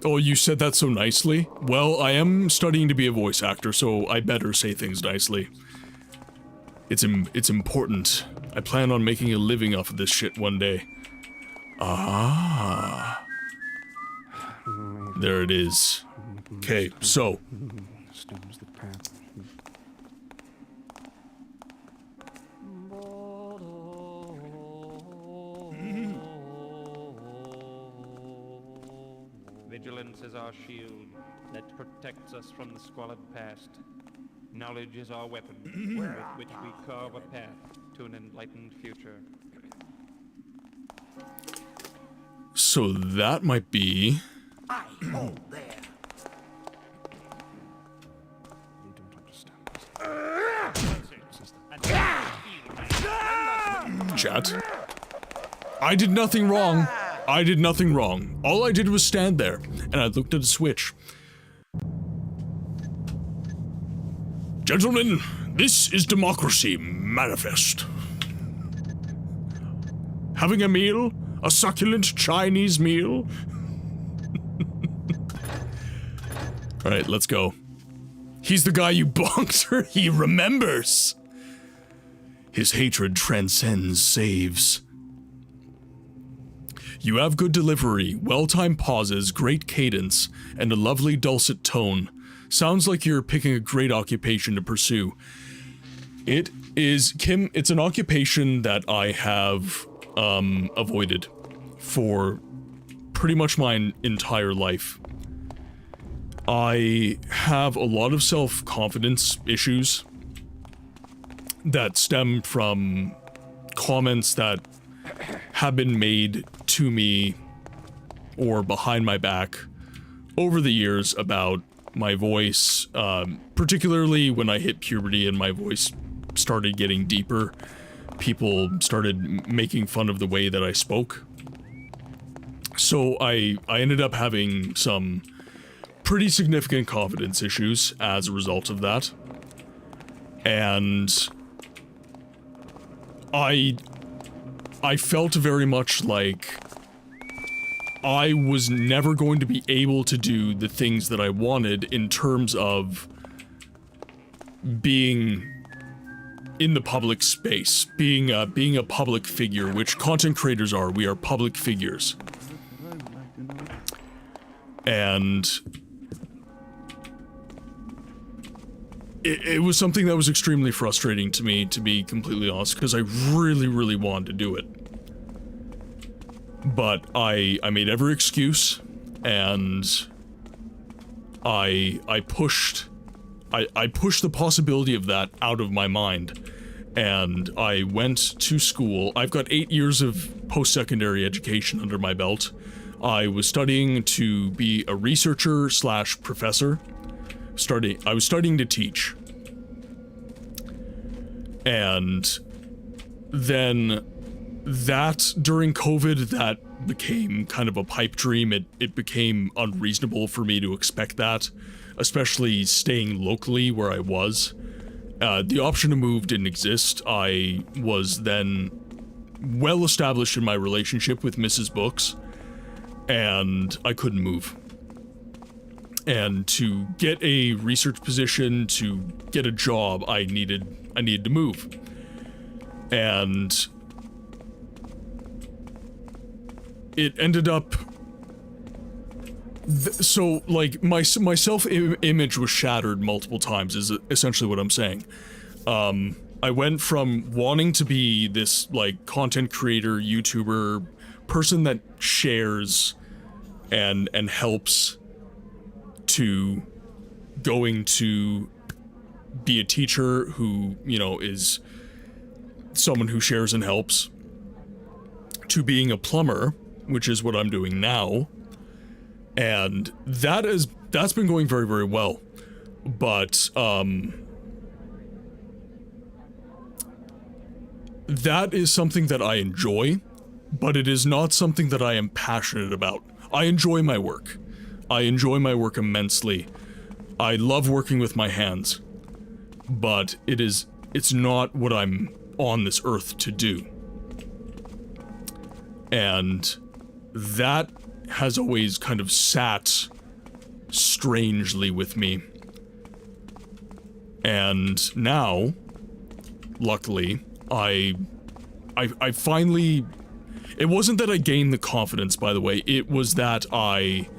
Oh, you said that so nicely? Well, I am studying to be a voice actor, so I better say things nicely. It's important. I plan on making a living off of this shit one day. Ah. There it is. Okay, so. Vigilance is our shield that protects us from the squalid past. Knowledge is our weapon, with which we carve a path to an enlightened future. So that might be... I hold there. You don't understand. Chat. I did nothing wrong. I did nothing wrong. All I did was stand there, and I looked at a switch. Gentlemen, this is democracy manifest. Having a meal? A succulent Chinese meal? Alright, let's go. He's the guy you bonked. He remembers. His hatred transcends saves. You have good delivery, well-timed pauses, great cadence, and a lovely dulcet tone. Sounds like you're picking a great occupation to pursue. It is, Kim, it's an occupation that I have, avoided for pretty much my entire life. I have a lot of self-confidence issues that stem from comments that have been made to me or behind my back over the years about my voice, particularly when I hit puberty and my voice started getting deeper. People started making fun of the way that I spoke. So I ended up having some pretty significant confidence issues as a result of that. And I felt very much like I was never going to be able to do the things that I wanted in terms of being in the public space, being a public figure, which content creators are. We are public figures. And it was something that was extremely frustrating to me, to be completely honest, because I really, really wanted to do it. But I made every excuse, and I pushed the possibility of that out of my mind, and I went to school. I've got 8 years of post-secondary education under my belt. I was studying to be a researcher slash professor. I was studying to teach. And then during COVID, that became kind of a pipe dream. It became unreasonable for me to expect that, especially staying locally where I was. The option to move didn't exist. I was then well established in my relationship with Mrs. Books, and I couldn't move. And to get a research position, to get a job, I needed to move. And it ended up so like my self-image was shattered multiple times is essentially what I'm saying. I went from wanting to be this like content creator, YouTuber, person that shares and helps, to going to be a teacher who, you know, is someone who shares and helps, to being a plumber, which is what I'm doing now. And that's been going very, very well. But that is something that I enjoy, but it is not something that I am passionate about. I enjoy my work. I enjoy my work immensely. I love working with my hands, but it's not what I'm on this earth to do. And that has always kind of sat strangely with me. And now, luckily, I finally... It wasn't that I gained the confidence, by the way. It was that I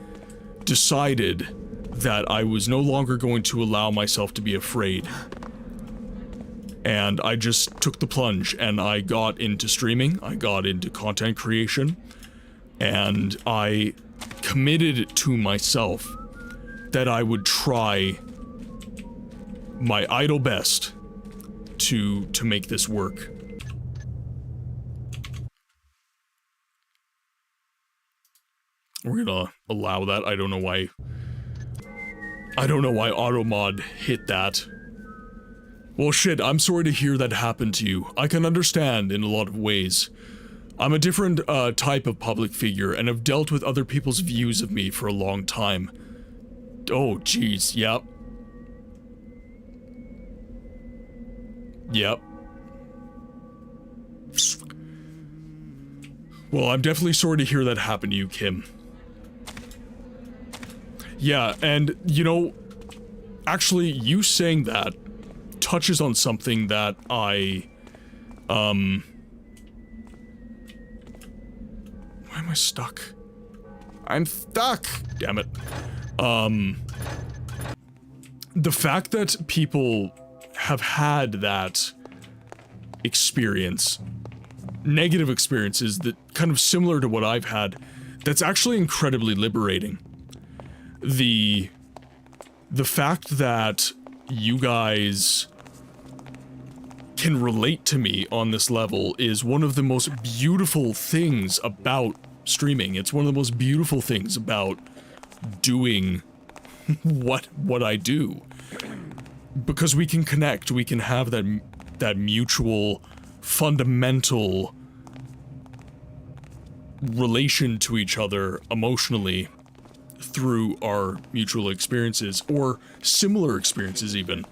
decided that I was no longer going to allow myself to be afraid. And I just took the plunge, and I got into streaming, I got into content creation, and I committed to myself that I would try my idle best to make this work. We're gonna allow that. I don't know why AutoMod hit that. Well, shit, I'm sorry to hear that happened to you. I can understand in a lot of ways. I'm a different type of public figure and have dealt with other people's views of me for a long time. Oh, jeez, yep. Yep. Well, I'm definitely sorry to hear that happen to you, Kim. Yeah, and, you know, actually, you saying that touches on something that I, why am I stuck? I'm stuck! Damn it. The fact that people have had that experience, negative experiences that kind of similar to what I've had, that's actually incredibly liberating. The fact that you guys can relate to me on this level is one of the most beautiful things about streaming. It's one of the most beautiful things about doing what I do. Because we can connect, we can have that mutual, fundamental relation to each other emotionally through our mutual experiences, or similar experiences even.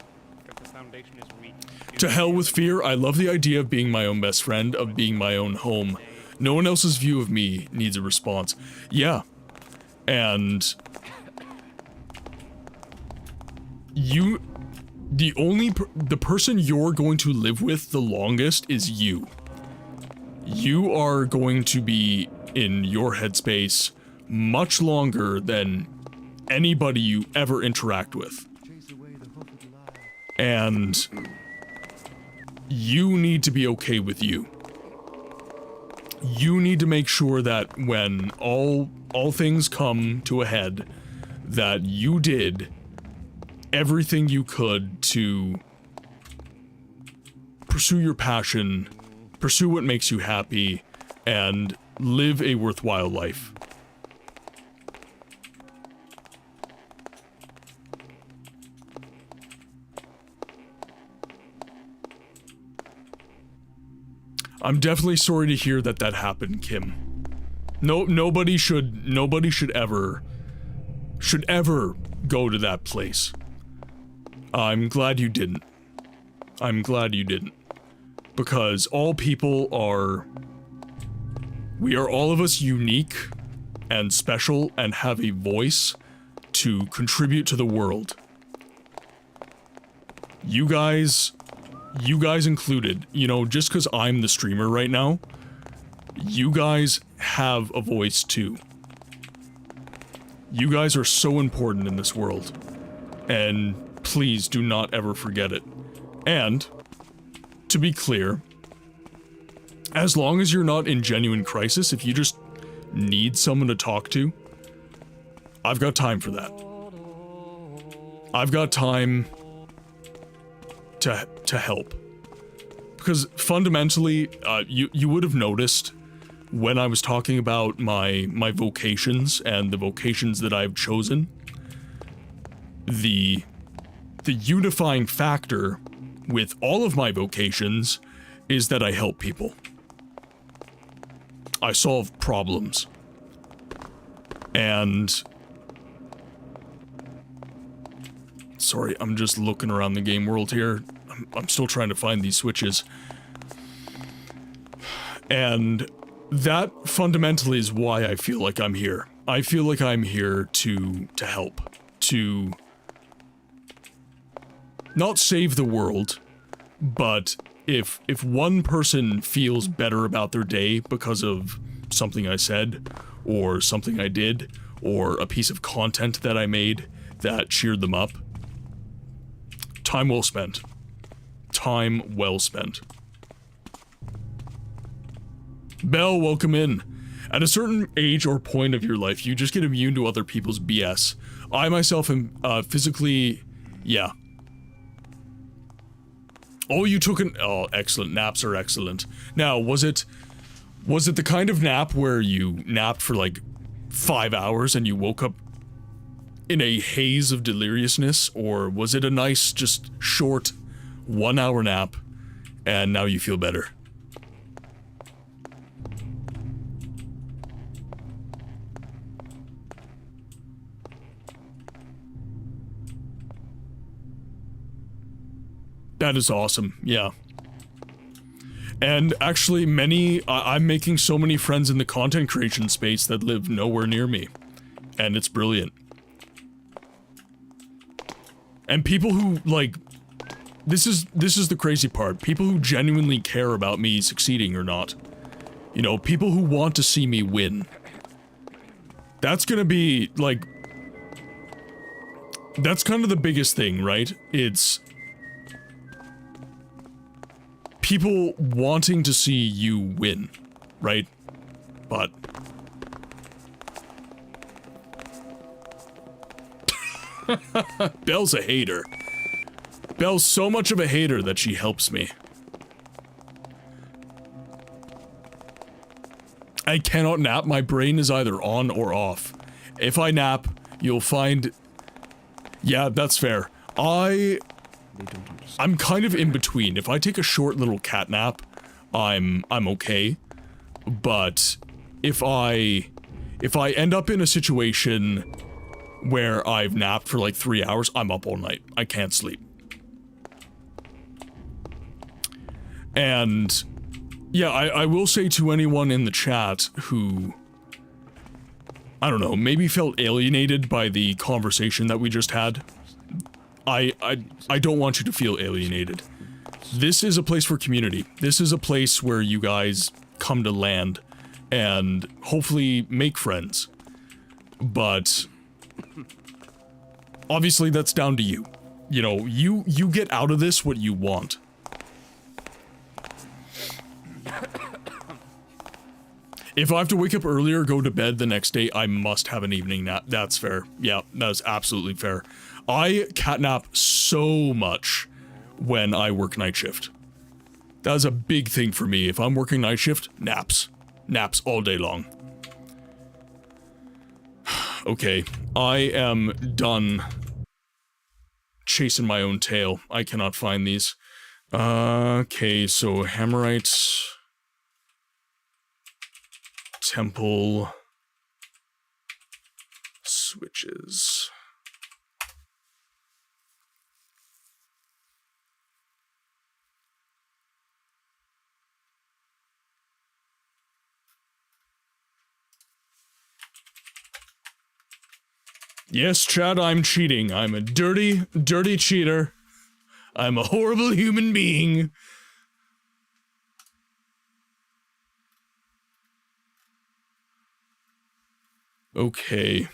To hell with fear, I love the idea of being my own best friend, of being my own home. No one else's view of me needs a response. Yeah. And the person you're going to live with the longest is you. You are going to be in your headspace much longer than anybody you ever interact with. And you need to be okay with you. You need to make sure that when all things come to a head, that you did everything you could to pursue your passion, pursue what makes you happy, and live a worthwhile life. I'm definitely sorry to hear that happened, Kim. Nobody should ever go to that place. I'm glad you didn't. I'm glad you didn't. Because all people we are all of us unique and special and have a voice to contribute to the world. You guys included, you know, just because I'm the streamer right now, you guys have a voice too. You guys are so important in this world, and please do not ever forget it. And, to be clear, as long as you're not in genuine crisis, if you just need someone to talk to, I've got time for that. I've got time to help. Because fundamentally, you would have noticed when I was talking about my vocations and the vocations that I've chosen, the unifying factor with all of my vocations is that I help people. I solve problems. And sorry, I'm just looking around the game world here. I'm still trying to find these switches. And that fundamentally is why I feel like I'm here. I feel like I'm here to help. To not save the world, but if one person feels better about their day because of something I said, or something I did, or a piece of content that I made that cheered them up, time well spent. Time well spent. Belle, welcome in. At a certain age or point of your life, you just get immune to other people's BS. I myself am physically... yeah. Oh, you took an... oh, excellent. Naps are excellent. Now, was it the kind of nap where you napped for like 5 hours and you woke up in a haze of deliriousness? Or was it a nice, just short 1 hour nap and now you feel better? That is awesome, yeah. And actually I'm making so many friends in the content creation space that live nowhere near me. And it's brilliant. And people who, like, this is the crazy part. People who genuinely care about me succeeding or not. You know, people who want to see me win. That's gonna be, like... that's kind of the biggest thing, right? It's... people wanting to see you win, right? But... Belle's a hater. Belle's so much of a hater that she helps me. I cannot nap. My brain is either on or off. If I nap, you'll find... yeah, that's fair. I'm kind of in between. If I take a short little cat nap, I'm okay. But if I end up in a situation where I've napped for like 3 hours, I'm up all night. I can't sleep. And yeah, I will say to anyone in the chat who, I don't know, maybe felt alienated by the conversation that we just had, I don't want you to feel alienated. This is a place for community. This is a place where you guys come to land and hopefully make friends. But obviously that's down to you. You know, you get out of this what you want. If I have to wake up earlier, go to bed the next day, I must have an evening nap. That's fair. Yeah, that's absolutely fair. I catnap so much when I work night shift. That is a big thing for me. If I'm working night shift, naps. Naps all day long. Okay, I am done chasing my own tail. I cannot find these. Okay, so Hammerite... Temple... Switches... Yes, Chad, I'm cheating. I'm a dirty, dirty cheater. I'm a horrible human being. Okay.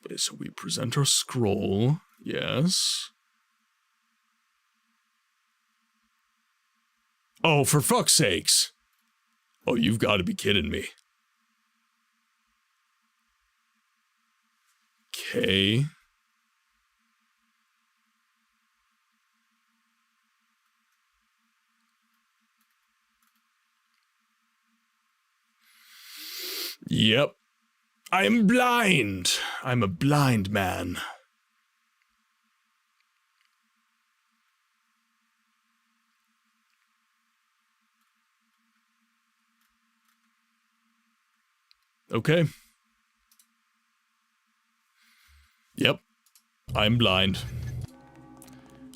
Okay, so we present our scroll. Yes. Oh, for fuck's sakes. Oh, you've got to be kidding me. Okay. Yep. I'm blind. I'm a blind man. Okay. Yep. I'm blind.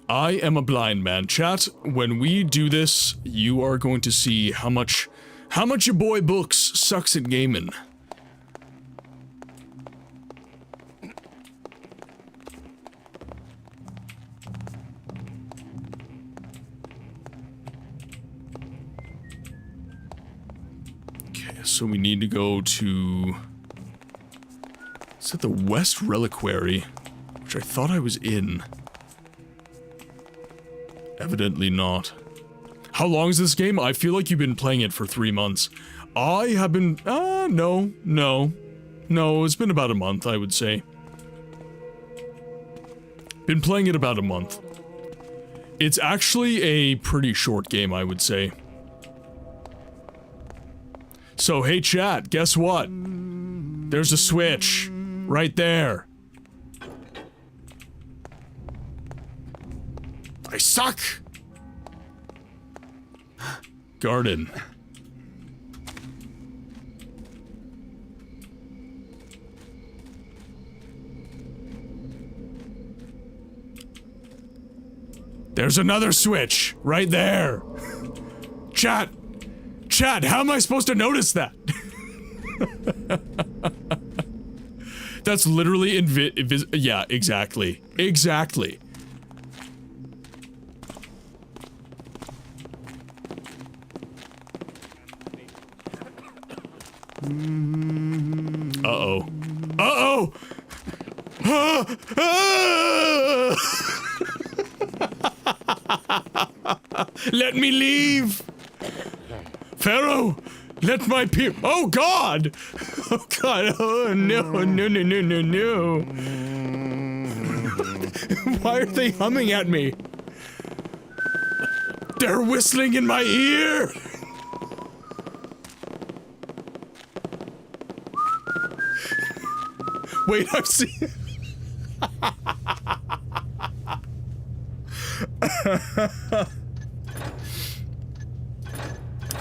I am a blind man. Chat, when we do this, you are going to see how much How much your boy Books sucks at gaming? Okay, so we need to go to... Is it the West Reliquary? Which I thought I was in. Evidently not. How long is this game? I feel like you've been playing it for 3 months. I have been... no. No, it's been about a month, I would say. Been playing it about a month. It's actually a pretty short game, I would say. So, hey chat, guess what? There's a switch. Right there. I suck! Garden. There's another switch right there. Chat, how am I supposed to notice that? That's literally yeah, exactly. Exactly. Uh-oh. Uh-oh! Let me leave! Pharaoh! Let my people— Oh God! Oh God! Oh no! No! Why are they humming at me? They're whistling in my ear! Wait, I've seen—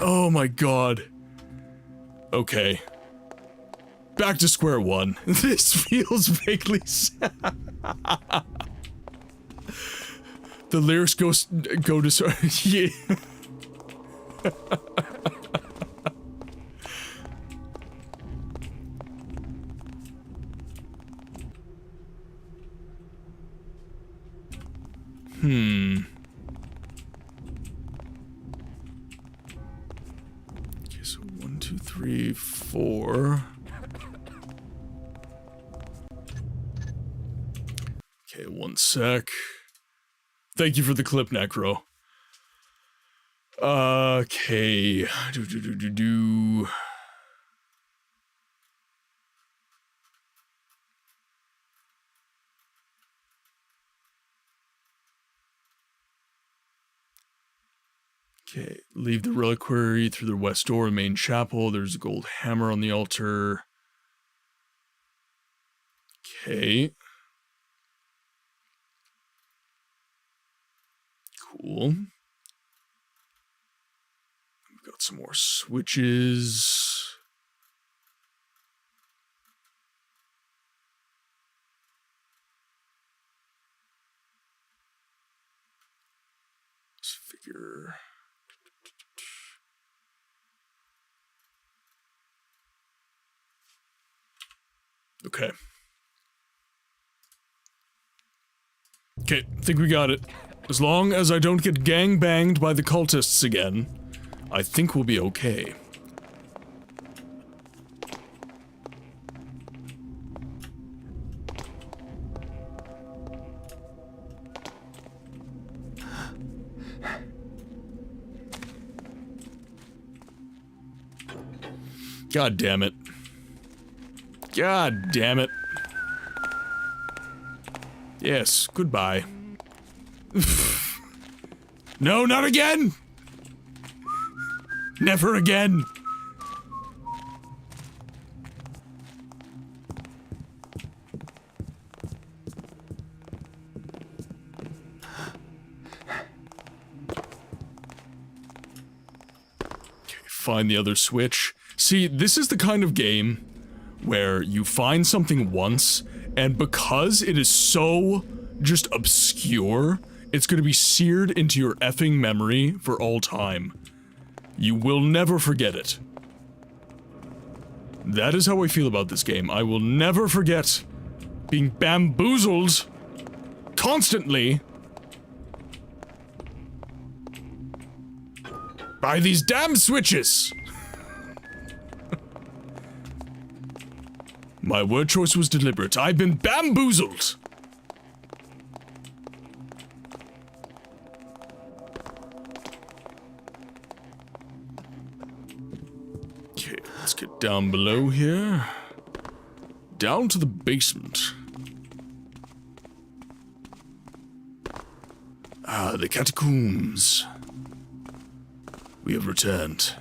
Oh my God. Okay. Back to square one. This feels vaguely sad. The lyrics go to— yeah. Okay, so 1, 2, 3, 4. Okay, 1 sec. Thank you for the clip, Necro. Okay. Okay, leave the reliquary through the west door and main chapel. There's a gold hammer on the altar. Okay. Cool. We've got some more switches. Let's figure... Okay. Okay, I think we got it. As long as I don't get gang-banged by the cultists again, I think we'll be okay. God damn it. God damn it. Yes, goodbye. No, not again! Never again! Okay, find the other switch. See, this is the kind of game where you find something once, and because it is so just obscure, it's gonna be seared into your effing memory for all time. You will never forget it. That is how I feel about this game. I will never forget being bamboozled constantly by these damn switches. My word choice was deliberate. I've been bamboozled. Okay, let's get down below here. Down to the basement. Ah, the catacombs. We have returned.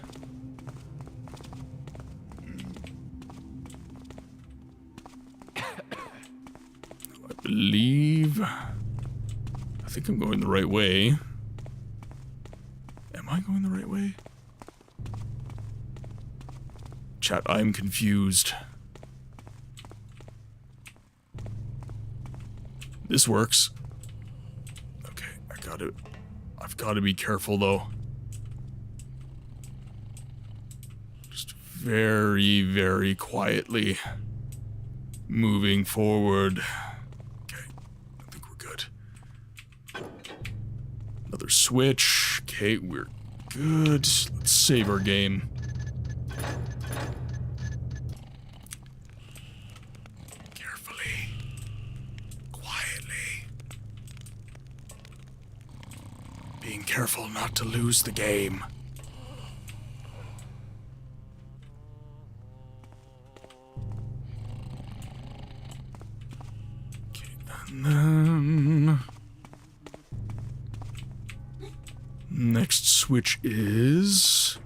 I think I'm going the right way. Am I going the right way? Chat, I'm confused. This works. Okay, I've got to be careful though. Just very, very quietly moving forward. Another switch. Okay, we're good. Let's save our game. Carefully. Quietly. Being careful not to lose the game. Okay, and then... next switch is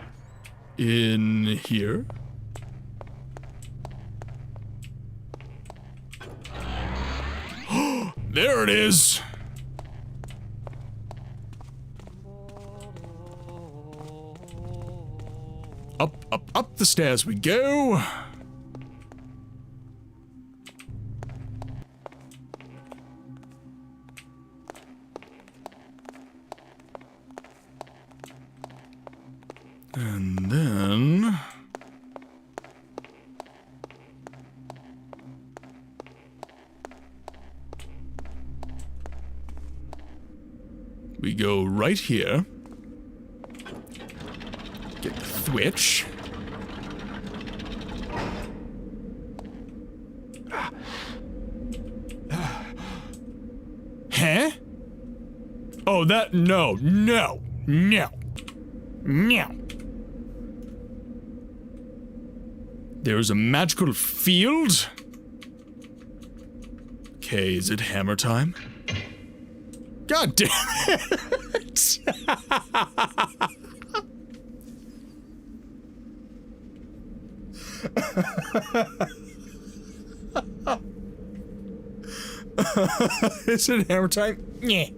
in here. There it is. Up the stairs we go. And then... we go right here. Get the switch. Huh? Oh, that... no. There's a magical field? Okay, is it hammer time? God damn it! Is it hammer time? Yeah.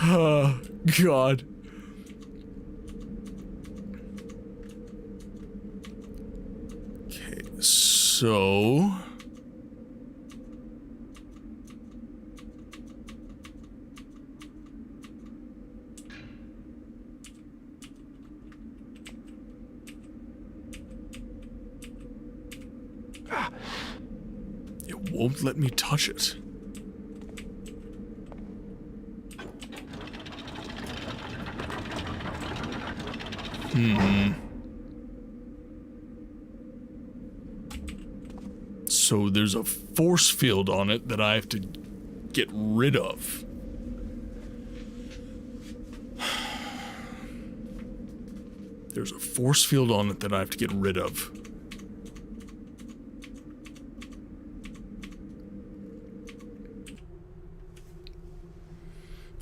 Oh, God. Okay, so... it won't let me touch it. So there's a force field on it that I have to get rid of. There's a force field on it that I have to get rid of.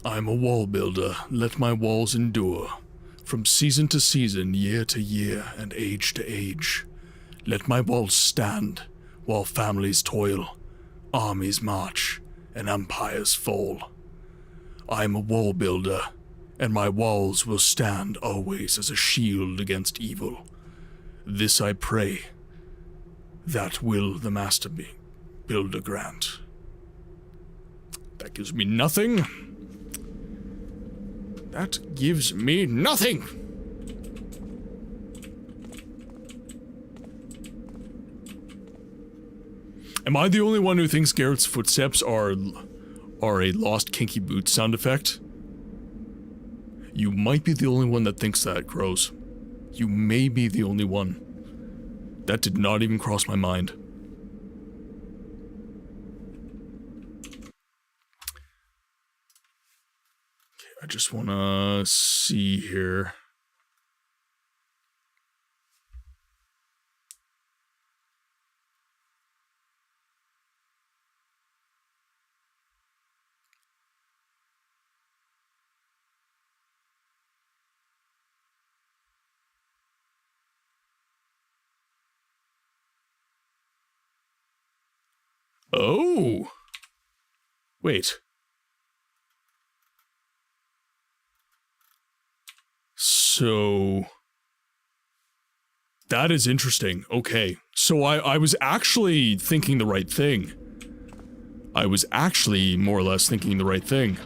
I'm a wall builder. Let my walls endure. From season to season, year to year, and age to age. Let my walls stand, while families toil, armies march, and empires fall. I am a wall builder, and my walls will stand always as a shield against evil. This I pray, that will the master builder grant. That gives me nothing. That gives me nothing! Am I the only one who thinks Garrett's footsteps are a Lost Kinky Boots sound effect? You might be the only one that thinks that, Crows. You may be the only one. That did not even cross my mind. Okay, I just wanna see here. Oh! Wait. So... that is interesting. Okay. So I was actually thinking the right thing. I was actually more or less thinking the right thing.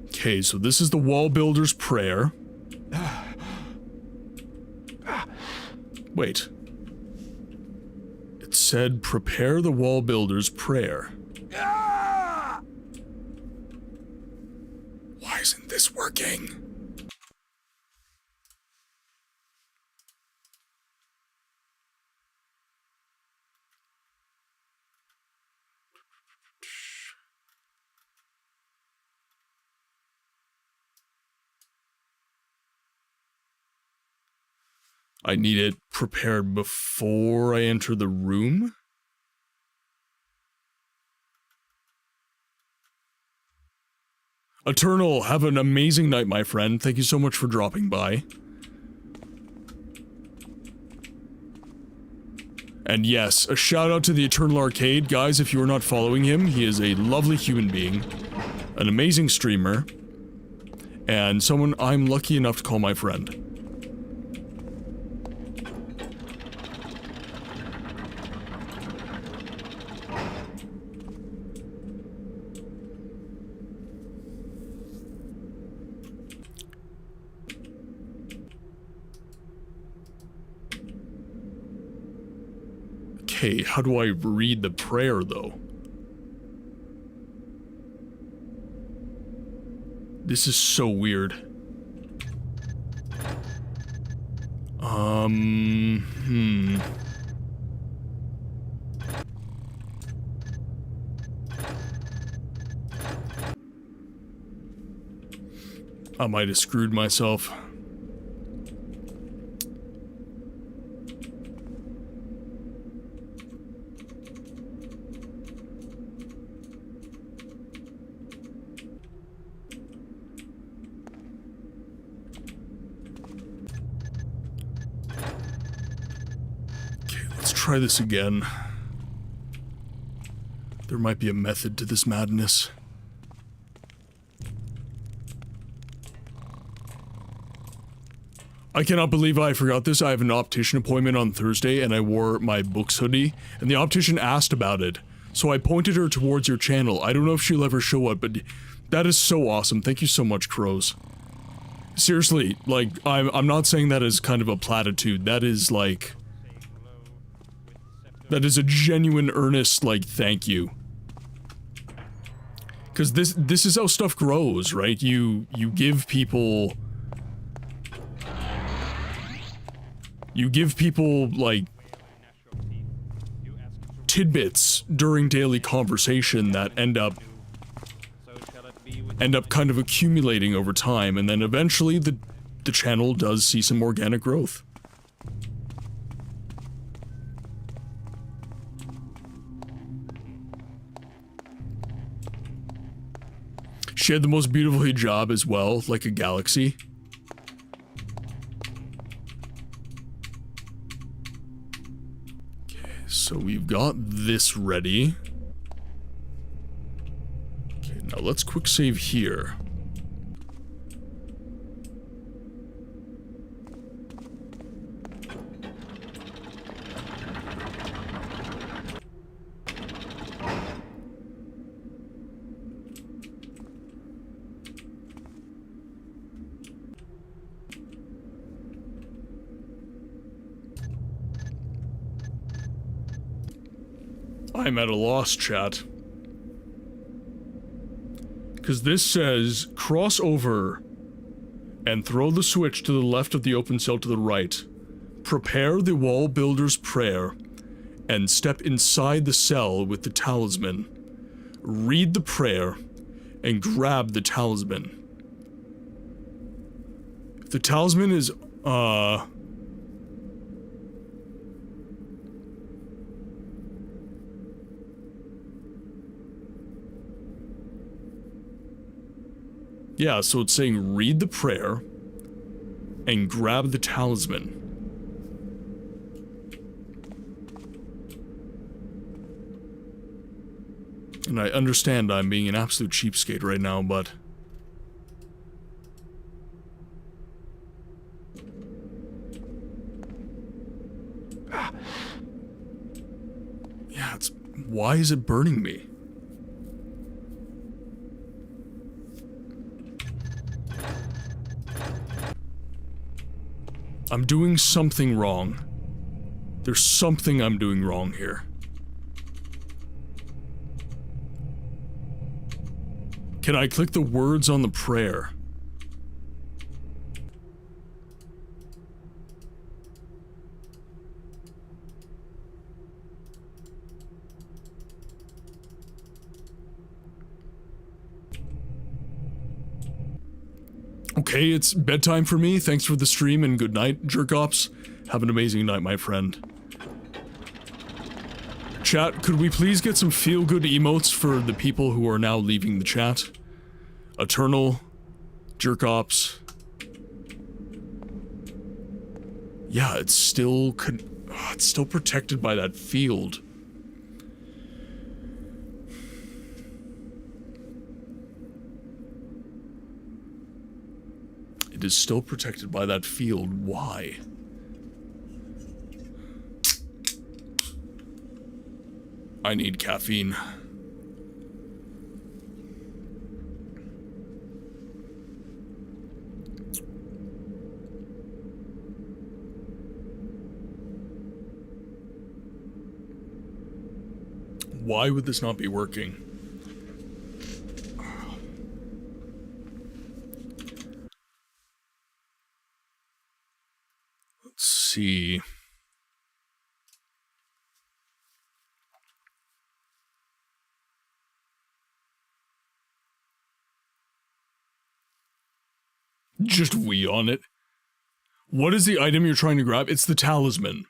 Okay, so this is the wall builder's prayer. Wait. It said, prepare the wall builder's prayer. Why isn't this working? I need it prepared before I enter the room? Eternal, have an amazing night, my friend. Thank you so much for dropping by. And yes, a shout out to the Eternal Arcade. Guys, if you are not following him, he is a lovely human being, an amazing streamer, and someone I'm lucky enough to call my friend. Okay, how do I read the prayer, though? This is so weird. I might have screwed myself. Try this again. There might be a method to this madness. I cannot believe I forgot this. I have an optician appointment on Thursday and I wore my books hoodie and the optician asked about it. So I pointed her towards your channel. I don't know if she'll ever show up, but that is so awesome. Thank you so much, Crows. Seriously, like, I'm not saying that as kind of a platitude. That is like... that is a genuine, earnest, like, thank you. Because this is how stuff grows, right? You give people... you give people, like... tidbits during daily conversation that end up kind of accumulating over time, and then eventually the channel does see some organic growth. She had the most beautiful hijab as well, like a galaxy. Okay, so we've got this ready. Okay, now let's quick save here. I'm at a loss, chat. Because this says, cross over and throw the switch to the left of the open cell to the right. Prepare the wall builder's prayer and step inside the cell with the talisman. Read the prayer and grab the talisman. If the talisman is, yeah, so it's saying read the prayer and grab the talisman. And I understand I'm being an absolute cheapskate right now, but... yeah, it's... why is it burning me? I'm doing something wrong. There's something I'm doing wrong here. Can I click the words on the prayer? Okay, it's bedtime for me. Thanks for the stream and good night, jerk-ops. Have an amazing night, my friend. Chat, could we please get some feel-good emotes for the people who are now leaving the chat? Eternal, jerk-ops. Yeah, it's still protected by that field. It is still protected by that field. Why? I need caffeine. Why would this not be working? Let's see. Just we on it. What is the item you're trying to grab? It's the talisman.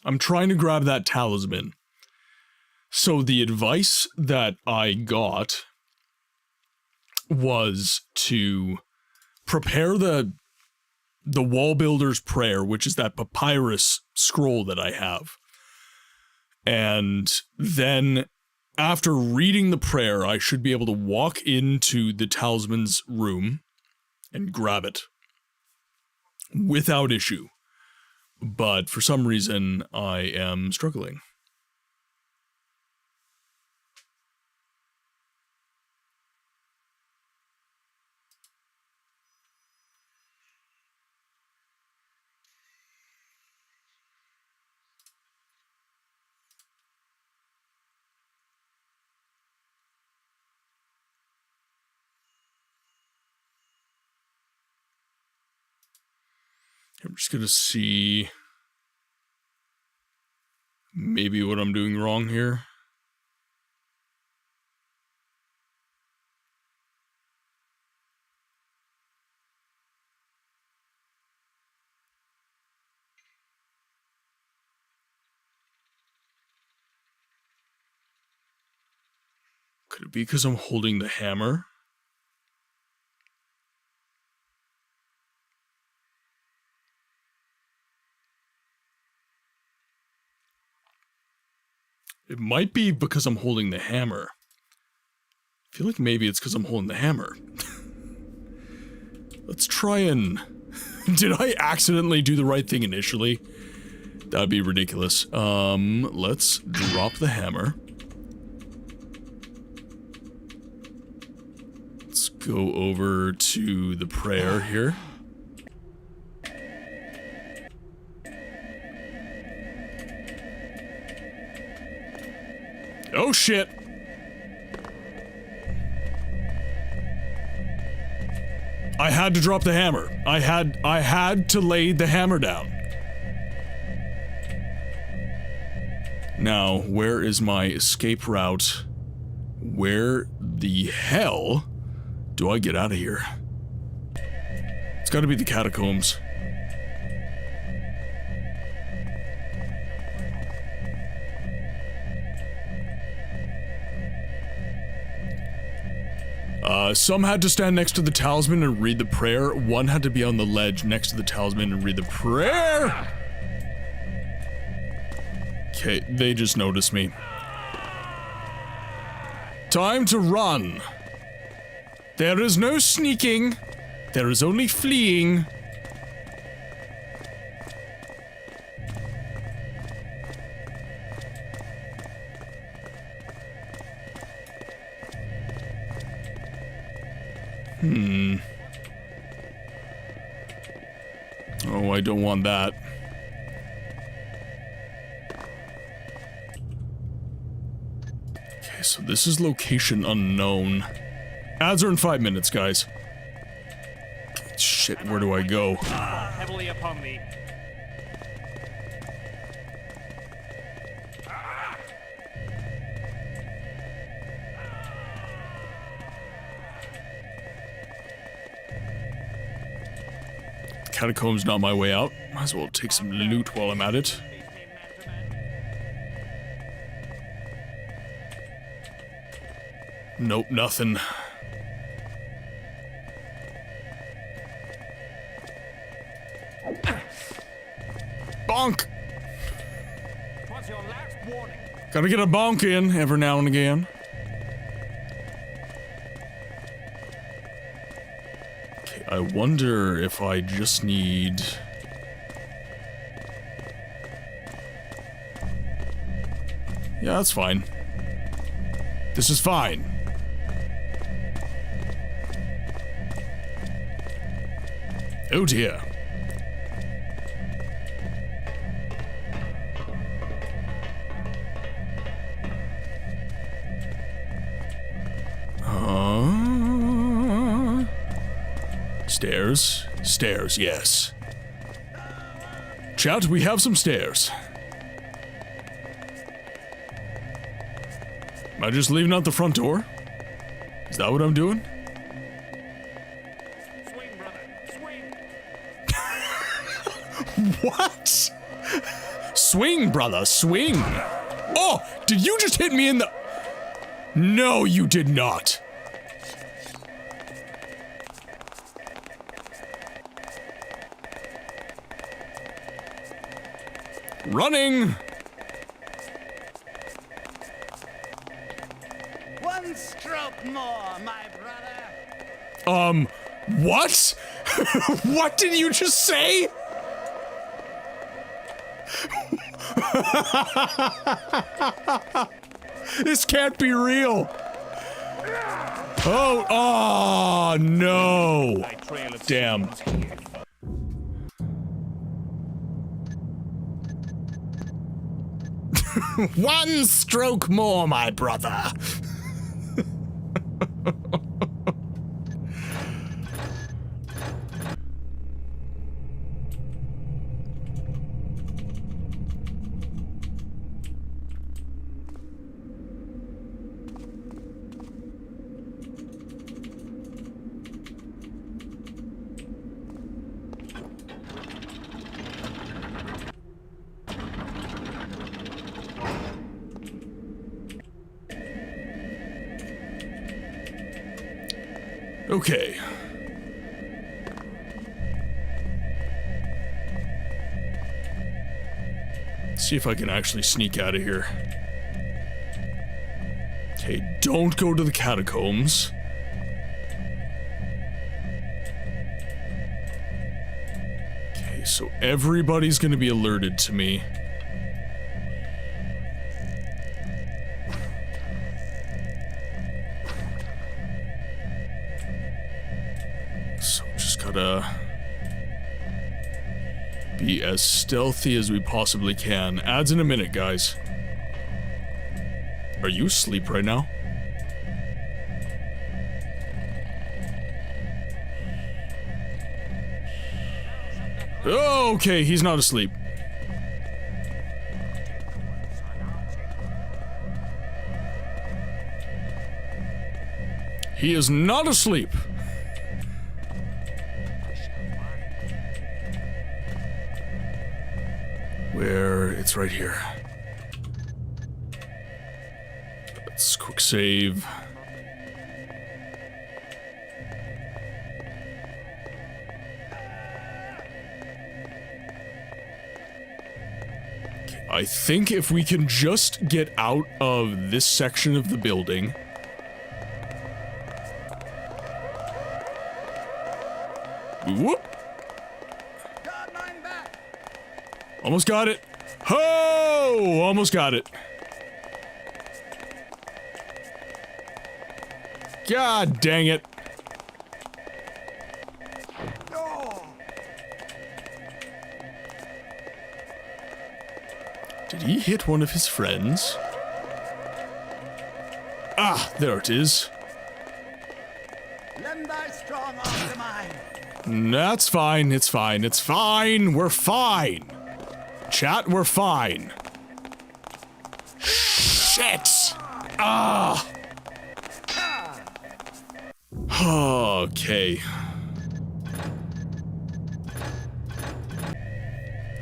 I'm trying to grab that talisman. So the advice that I got was to prepare the wall builder's prayer, which is that papyrus scroll that I have. And then after reading the prayer, I should be able to walk into the talisman's room and grab it without issue. But for some reason, I am struggling. I'm just gonna see maybe what I'm doing wrong here. Could it be because I'm holding the hammer? It might be because I'm holding the hammer. I feel like maybe it's because I'm holding the hammer. Let's try and... Did I accidentally do the right thing initially? That'd be ridiculous. Let's drop the hammer. Let's go over to the prayer here. Oh shit! I had to drop the hammer. I had to lay the hammer down. Now, where is my escape route? Where the hell do I get out of here? It's gotta be the catacombs. Some had to stand next to the talisman and read the prayer. One had to be on the ledge next to the talisman and read the prayer. Okay, they just noticed me. Time to run. There is no sneaking. There is only fleeing. Oh, I don't want that. Okay, so this is location unknown. Ads are in 5 minutes, guys. Shit, where do I go? Heavily upon me. Catacombs not my way out. Might as well take some loot while I'm at it. Nope, nothing. Bonk! What's your last warning? Gotta get a bonk in every now and again. Okay, I wonder if I just need... Yeah, that's fine. This is fine. Oh dear. Stairs. Stairs, yes. Chat, we have some stairs. Am I just leaving out the front door? Is that what I'm doing? Swing, brother. Swing. What? Swing, brother, swing. Oh, did you just hit me in the... No, you did not. Running. One stroke more, my brother. What? What did you just say? This can't be real. Oh, no. Damn. One stroke more, my brother. Okay. Let's see if I can actually sneak out of here. Okay, don't go to the catacombs. Okay, so everybody's gonna be alerted to me. Be as stealthy as we possibly can. Ads in a minute, guys. Are you asleep right now? Oh, okay, he's not asleep. He is not asleep. Where? It's right here. Let's quick save. Okay, I think if we can just get out of this section of the building. Whoop. Almost got it. Ho! Almost got it. God dang it. Did he hit one of his friends? Ah, there it is. Lend thy strong arm to mine. That's fine, it's fine, it's fine, we're fine. Chat, we're fine. Shit! Ah! Okay.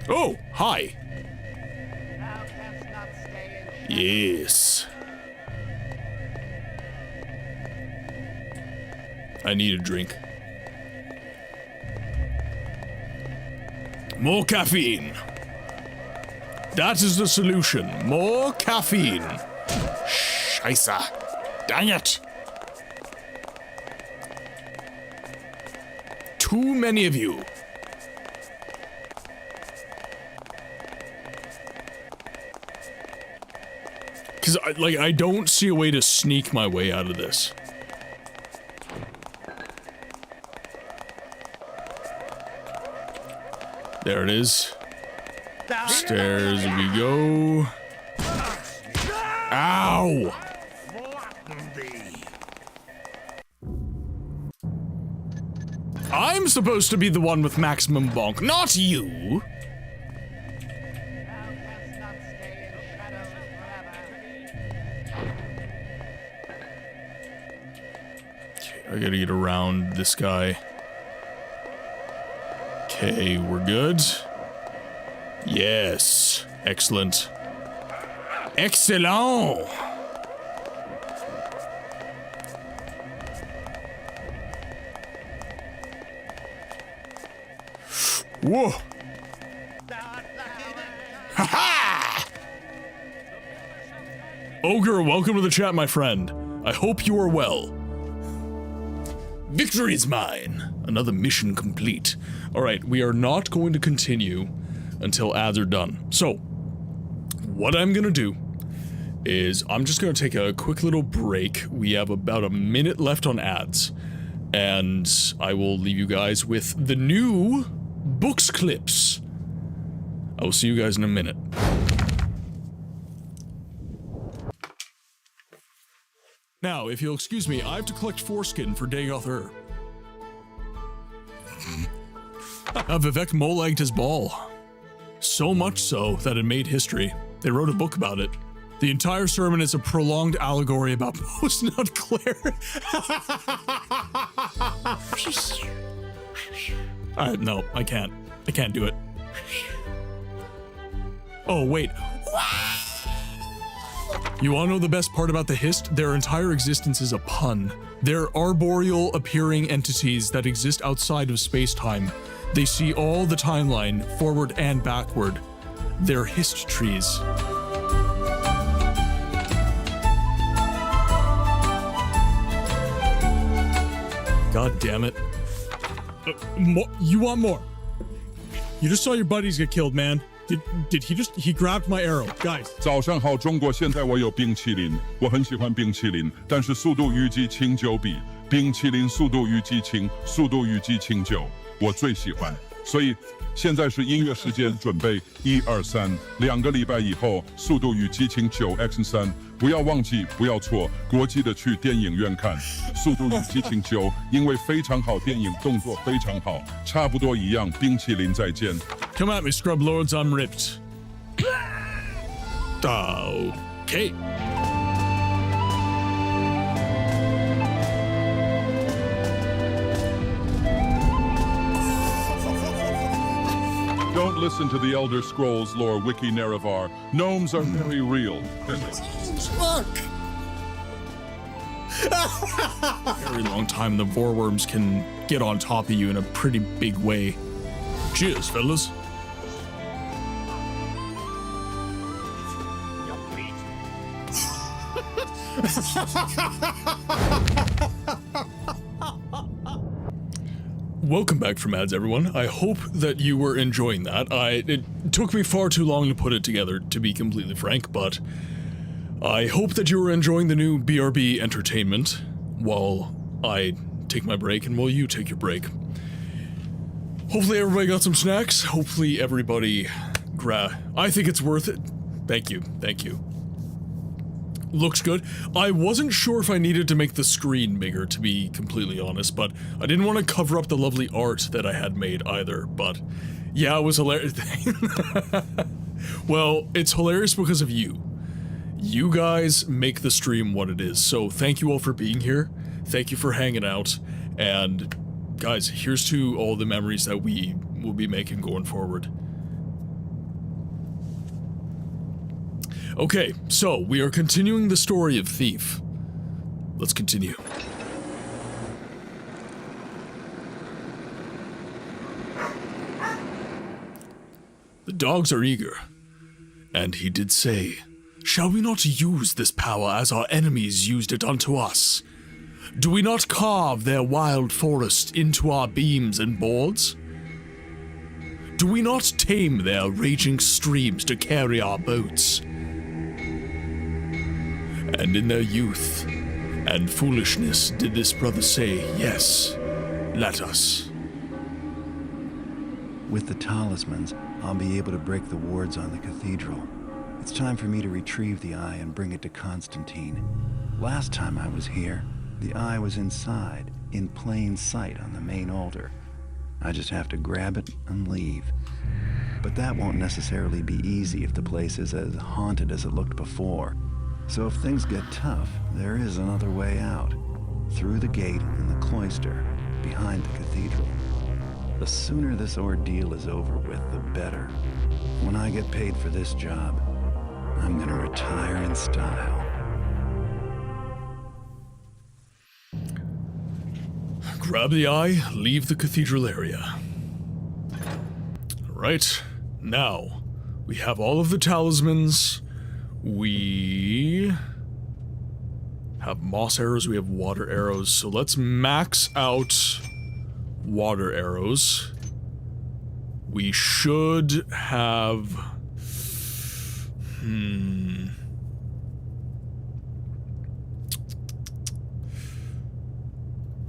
Oh, hi. Thou canst not stay in Yes. I need a drink. More caffeine. That is the solution. More caffeine. Scheiße. Dang it. Too many of you. Because, I don't see a way to sneak my way out of this. There it is. Stairs we go. Ow! I'm supposed to be the one with maximum bonk, not you! Thou canst not stay in shadows forever. Okay, I gotta get around this guy. Okay, we're good. Yes. Excellent. Excellent! Whoa! Ha-ha! Ogre, welcome to the chat, my friend. I hope you are well. Victory is mine. Another mission complete. Alright, we are not going to continue until ads are done. So, what I'm gonna do is I'm just gonna take a quick little break. We have about a minute left on ads. And I will leave you guys with the new books clips. I will see you guys in a minute. Now, if you'll excuse me, I have to collect foreskin for Dagoth. Vivek mole-egged his ball. So much so that it made history. They wrote a book about it. The entire sermon is a prolonged allegory about post-nut Claire. No, I can't. I can't do it. Oh, wait. You wanna know the best part about the Hist? Their entire existence is a pun. They're arboreal appearing entities that exist outside of space-time. They see all the timeline, forward and backward. They're Hist trees. God damn it. You want more? You just saw your buddies get killed, man. Did he grabbed my arrow. Guys. 早上好，中国！现在我有冰淇淋，我很喜欢冰淇淋，但是速度与激情9比。冰淇淋速度与激情，速度与激情9，我最喜欢。所以现在是音乐时间，准备1、2、3。2个礼拜以后，《速度与激情9 Action 3》，不要忘记，不要错，国际的去电影院看《速度与激情9》，因为非常好，电影动作非常好，差不多一样。冰淇淋再见。Come at me, scrub lords, I'm ripped. Okay. Don't listen to the Elder Scrolls lore wiki Nerevar. Gnomes are very real. Fuck! Very long time, the Vorworms can get on top of you in a pretty big way. Cheers, fellas. Welcome back from ads, everyone. I hope that you were enjoying that. It took me far too long to put it together, to be completely frank, but I hope that you were enjoying the new BRB entertainment while I take my break and while you take your break. Hopefully everybody got some snacks. Hopefully everybody I think it's worth it. Thank you. Thank you. Looks good. I wasn't sure if I needed to make the screen bigger, to be completely honest, but I didn't want to cover up the lovely art that I had made either, but yeah, it was hilarious. Well, it's hilarious because of you. You guys make the stream what it is, so thank you all for being here. Thank you for hanging out, and guys, here's to all the memories that we will be making going forward. Okay, so we are continuing the story of Thief. Let's continue. The dogs are eager, and he did say, "Shall we not use this power as our enemies used it unto us? Do we not carve their wild forest into our beams and boards? Do we not tame their raging streams to carry our boats? And in their youth and foolishness did this brother say, yes, let us." With the talismans, I'll be able to break the wards on the cathedral. It's time for me to retrieve the eye and bring it to Constantine. Last time I was here, the eye was inside, in plain sight on the main altar. I just have to grab it and leave. But that won't necessarily be easy if the place is as haunted as it looked before. So if things get tough, there is another way out. Through the gate in the cloister, behind the cathedral. The sooner this ordeal is over with, the better. When I get paid for this job, I'm gonna retire in style. Grab the eye, leave the cathedral area. Alright, now we have all of the talismans. We have moss arrows, we have water arrows, so let's max out water arrows. We should have...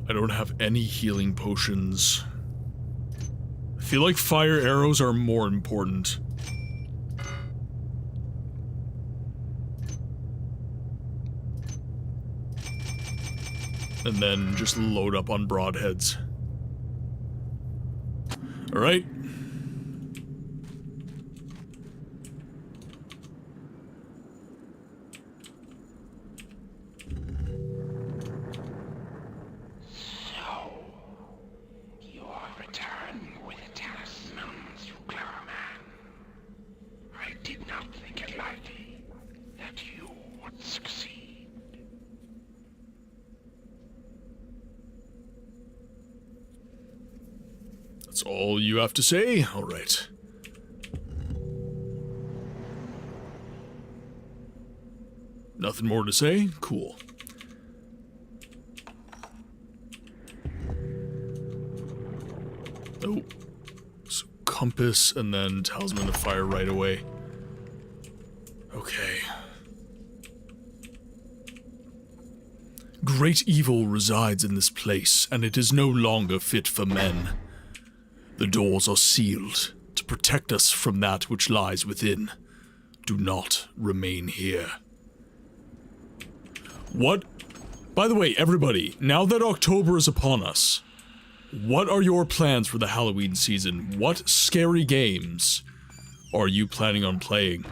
I don't have any healing potions. I feel like fire arrows are more important. And then just load up on broadheads. Alright. So, you are returned with the talismans, you clever man. I did not think it likely that you would succeed. That's all you have to say? Alright. Nothing more to say? Cool. Oh. So compass and then talisman of fire right away. Okay. Great evil resides in this place, and it is no longer fit for men. The doors are sealed to protect us from that which lies within. Do not remain here. What? By the way, everybody, now that October is upon us, what are your plans for the Halloween season? What scary games are you planning on playing?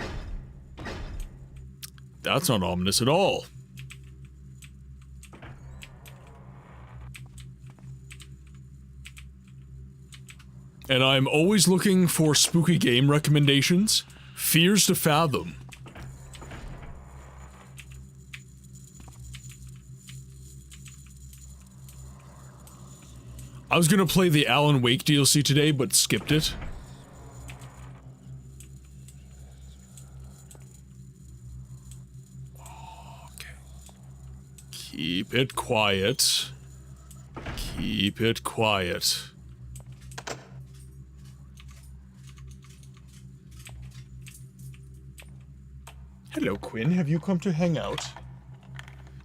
That's not ominous at all. And I'm always looking for spooky game recommendations. Fears to fathom. I was gonna play the Alan Wake DLC today, but skipped it. Okay. Keep it quiet. Keep it quiet. Hello, Quinn. Have you come to hang out?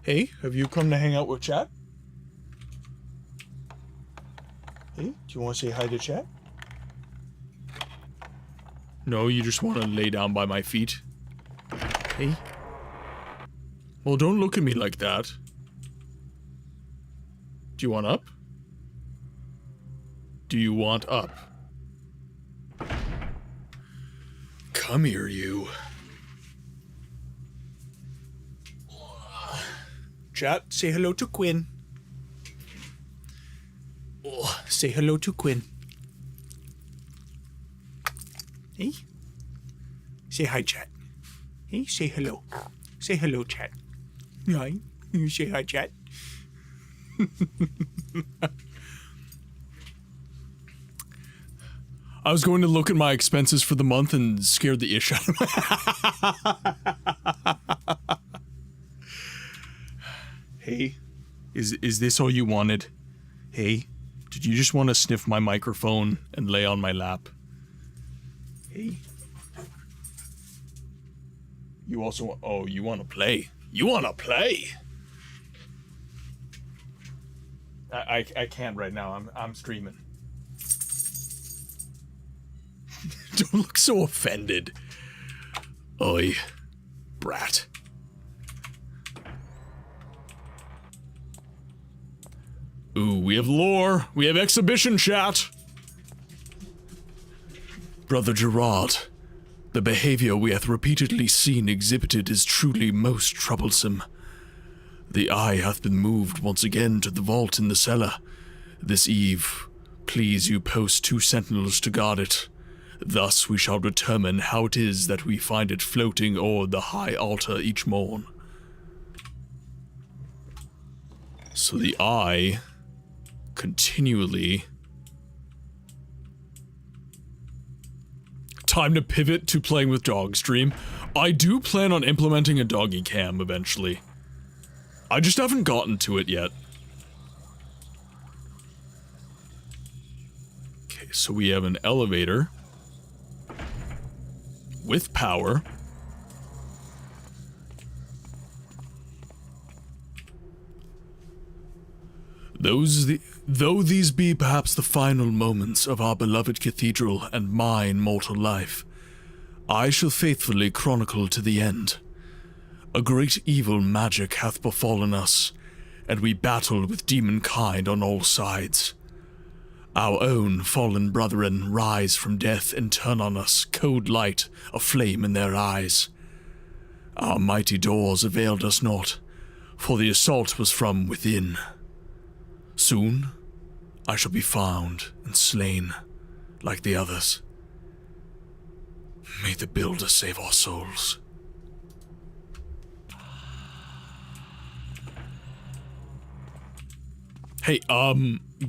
Hey, have you come to hang out with chat? Hey, do you want to say hi to chat? No, you just want to lay down by my feet? Hey? Well, don't look at me like that. Do you want up? Do you want up? Come here, you. Chat, say hello to Quinn. Oh, say hello to Quinn. Hey? Say hi, chat. Hey, say hello. Say hello, chat. Hi. You say hi, chat. I was going to look at my expenses for the month and scared the ish out of me. Hey, is this all you wanted? Hey, did you just want to sniff my microphone and lay on my lap? Hey. You also want, oh, you want to play? You want to play? I can't right now. I'm streaming. Don't look so offended. Oi, brat. Ooh, we have lore. We have exhibition chat. Brother Gerard, the behavior we hath repeatedly seen exhibited is truly most troublesome. The eye hath been moved once again to the vault in the cellar. This eve, please you post 2 sentinels to guard it. Thus we shall determine how it is that we find it floating o'er the high altar each morn. So the eye continually... Time to pivot to playing with dog stream. I do plan on implementing a doggy cam eventually. I just haven't gotten to it yet. Okay, so we have an elevator with power. Though these be perhaps the final moments of our beloved cathedral and mine mortal life, I shall faithfully chronicle to the end. A great evil magic hath befallen us, and we battle with demon kind on all sides. Our own fallen brethren rise from death and turn on us cold light, a flame in their eyes. Our mighty doors availed us not, for the assault was from within. Soon, I shall be found and slain, like the others. May the Builder save our souls. Hey,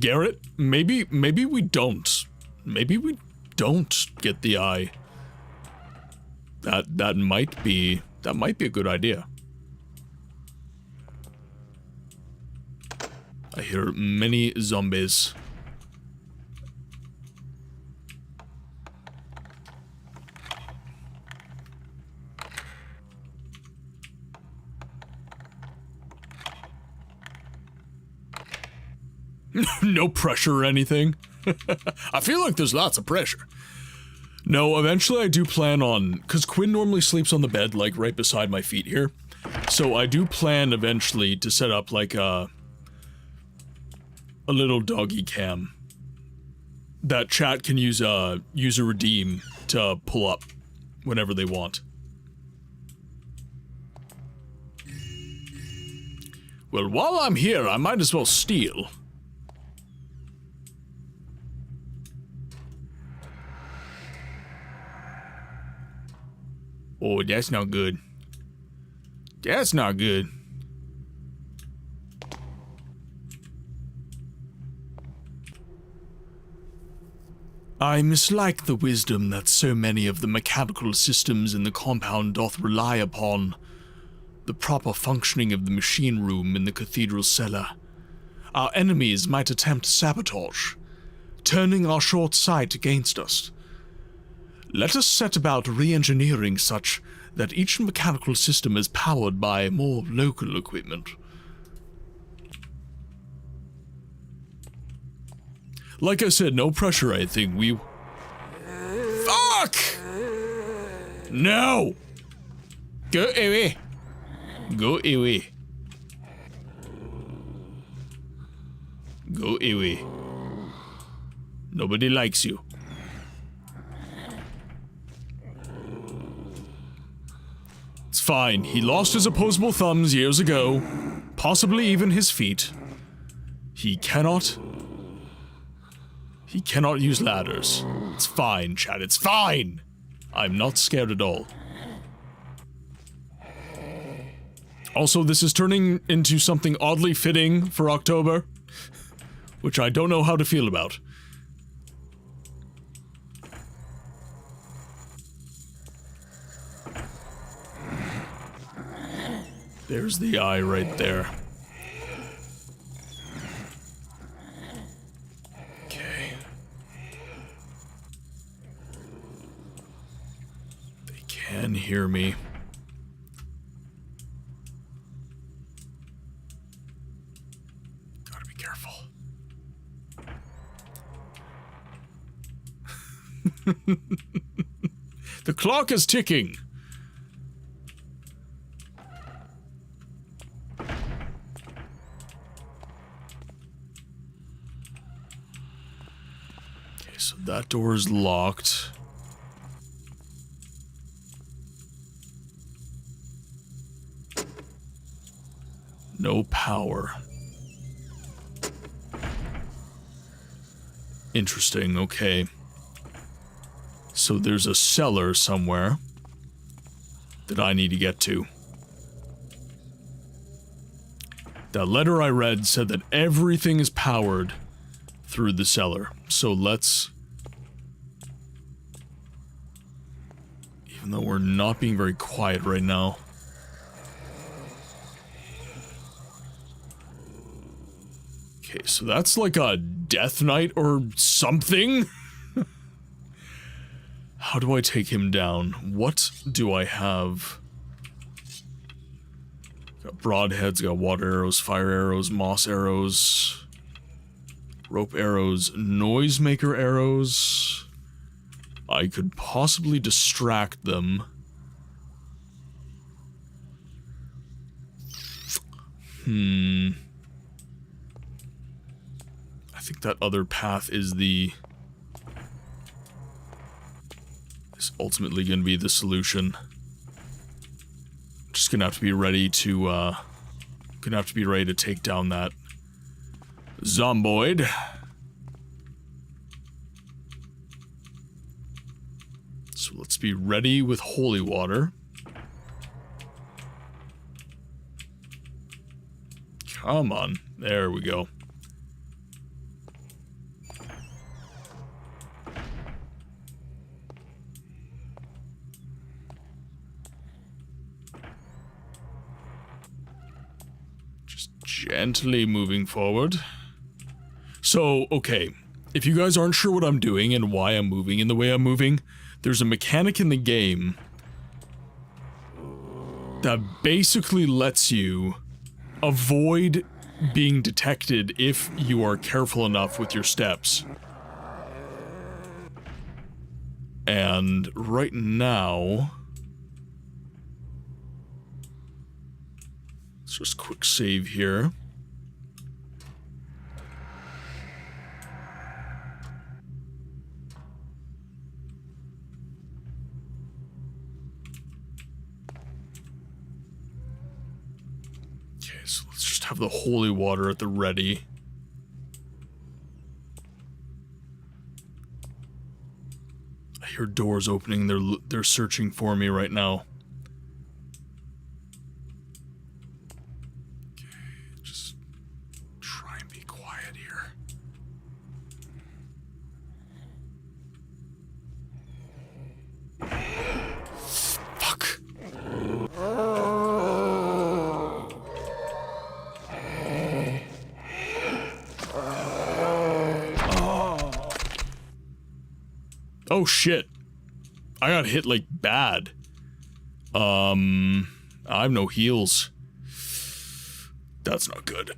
Garrett, maybe we don't. Maybe we don't get the eye. That might be a good idea. I hear many zombies. No pressure or anything. I feel like there's lots of pressure. No, eventually I do plan on, because Quinn normally sleeps on the bed, like, right beside my feet here. So I do plan eventually to set up, like, a little doggy cam that chat can use a redeem to pull up whenever they want. Well, while I'm here, I might as well steal. Oh, that's not good. That's not good. I mislike the wisdom that so many of the mechanical systems in the compound doth rely upon. The proper functioning of the machine room in the cathedral cellar. Our enemies might attempt sabotage, turning our short sight against us. Let us set about re-engineering such that each mechanical system is powered by more local equipment. Like I said, no pressure, I think. Fuck! No! Go away! Go away. Go away. Nobody likes you. It's fine. He lost his opposable thumbs years ago. Possibly even his feet. He cannot use ladders. It's fine, Chad. It's fine! I'm not scared at all. Also, this is turning into something oddly fitting for October, which I don't know how to feel about. There's the eye right there. Okay. They can hear me. Gotta be careful. The clock is ticking. So that door is locked. No power. Interesting, okay. So there's a cellar somewhere that I need to get to. That letter I read said that everything is powered through the cellar. So let's... Even though we're not being very quiet right now. Okay, so that's like a death knight or something? How do I take him down? What do I have? Got broadheads, got water arrows, fire arrows, moss arrows, rope arrows, noisemaker arrows. I could possibly distract them. I think that other path is ultimately going to be the solution. Just gonna have to be ready to take down that zomboid. So let's be ready with holy water. Come on. There we go. Just gently moving forward. So, okay. If you guys aren't sure what I'm doing and why I'm moving in the way I'm moving, there's a mechanic in the game that basically lets you avoid being detected if you are careful enough with your steps. And right now, let's just quick save here. Okay, so let's just have the holy water at the ready. I hear doors opening. They're searching for me right now. Okay, just try and be quiet here. Fuck. Oh shit. I got hit like bad. I have no heals. That's not good.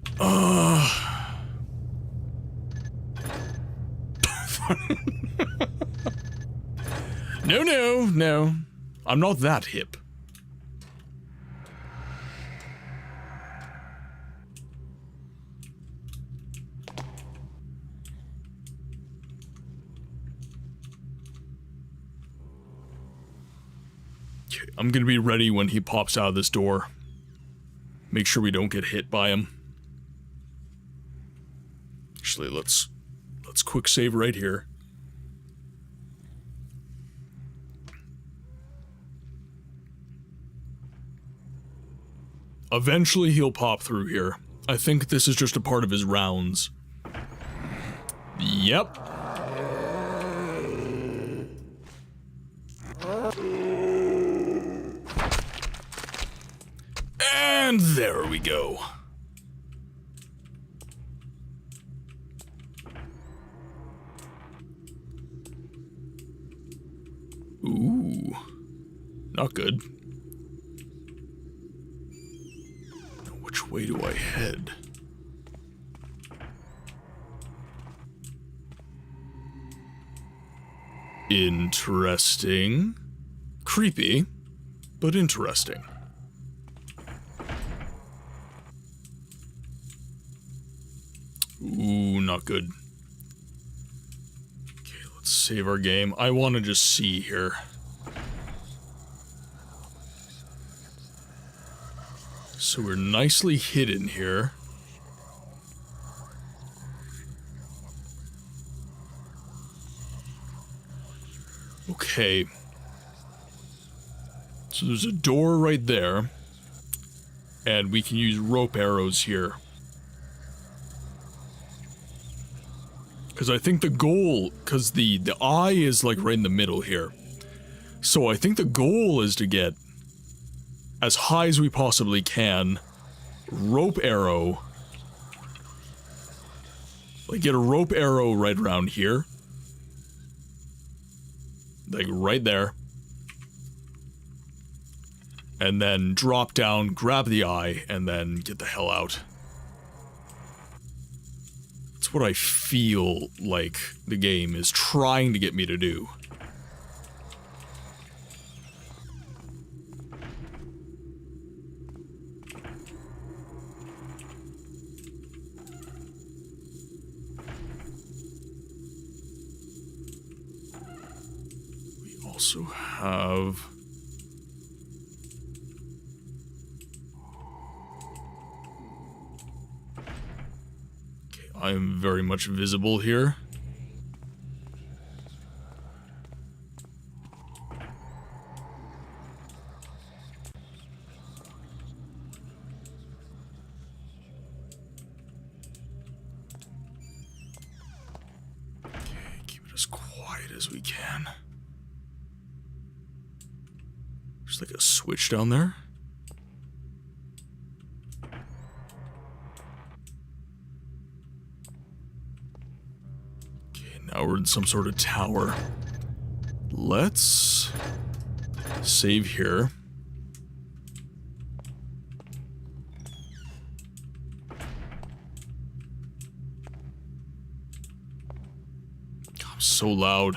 No. I'm not that hip. I'm gonna be ready when he pops out of this door. Make sure we don't get hit by him. Actually, let's quick save right here. Eventually he'll pop through here. I think this is just a part of his rounds. Yep. And there we go. Ooh. Not good. Now, which way do I head? Interesting. Creepy, but interesting. Ooh, not good. Okay, let's save our game. I want to just see here. So we're nicely hidden here. Okay. So there's a door right there. And we can use rope arrows here. Because I think the goal, because the eye is like right in the middle here. So I think the goal is to get as high as we possibly can, rope arrow, like get a rope arrow right around here. Like right there. And then drop down, grab the eye, and then get the hell out. That's what I feel like the game is trying to get me to do. We also have... I am very much visible here. Okay, keep it as quiet as we can. There's like a switch down there. Now we're in some sort of tower. Let's save here. So loud.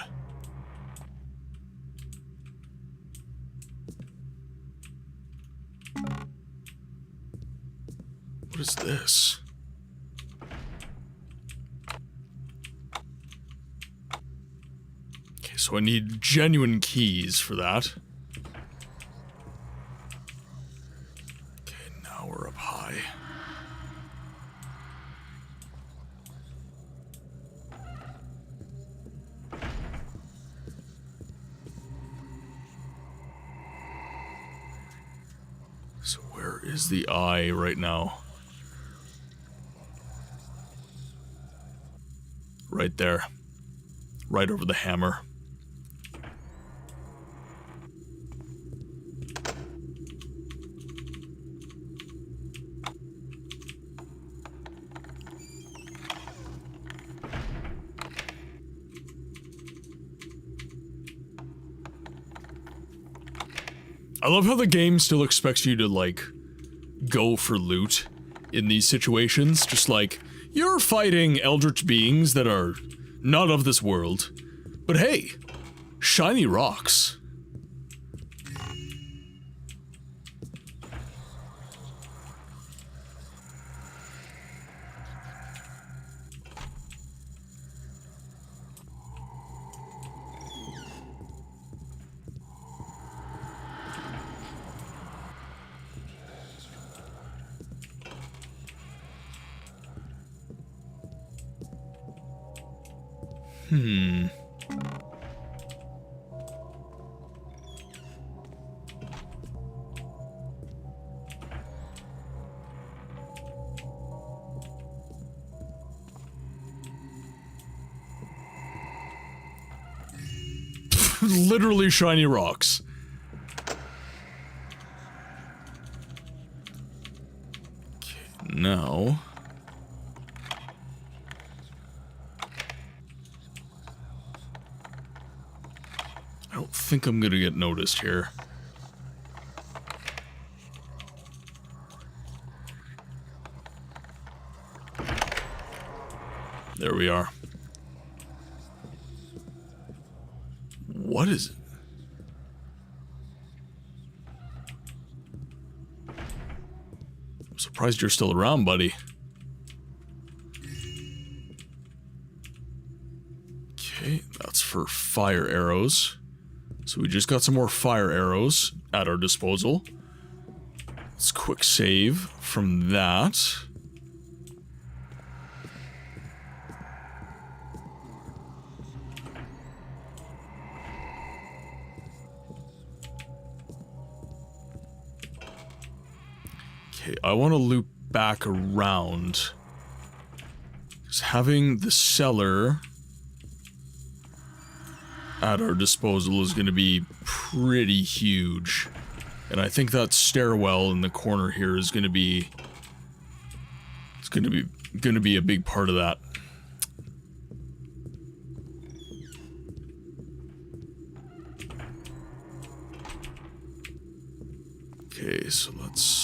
What is this? Okay, so I need genuine keys for that. Okay, now we're up high. So where is the eye right now? Right there. Right over the hammer. I love how the game still expects you to, like, go for loot in these situations. Just like, you're fighting eldritch beings that are not of this world. But hey, shiny rocks. Literally shiny rocks. Okay, now... I don't think I'm gonna get noticed here. There we are. What is it? I'm surprised you're still around, buddy. Okay, that's for fire arrows. So we just got some more fire arrows at our disposal. Let's quick save from that. Okay, I want to loop back around. Because having the cellar at our disposal is going to be pretty huge. And I think that stairwell in the corner here is going to be... It's going to be a big part of that. Okay, so let's...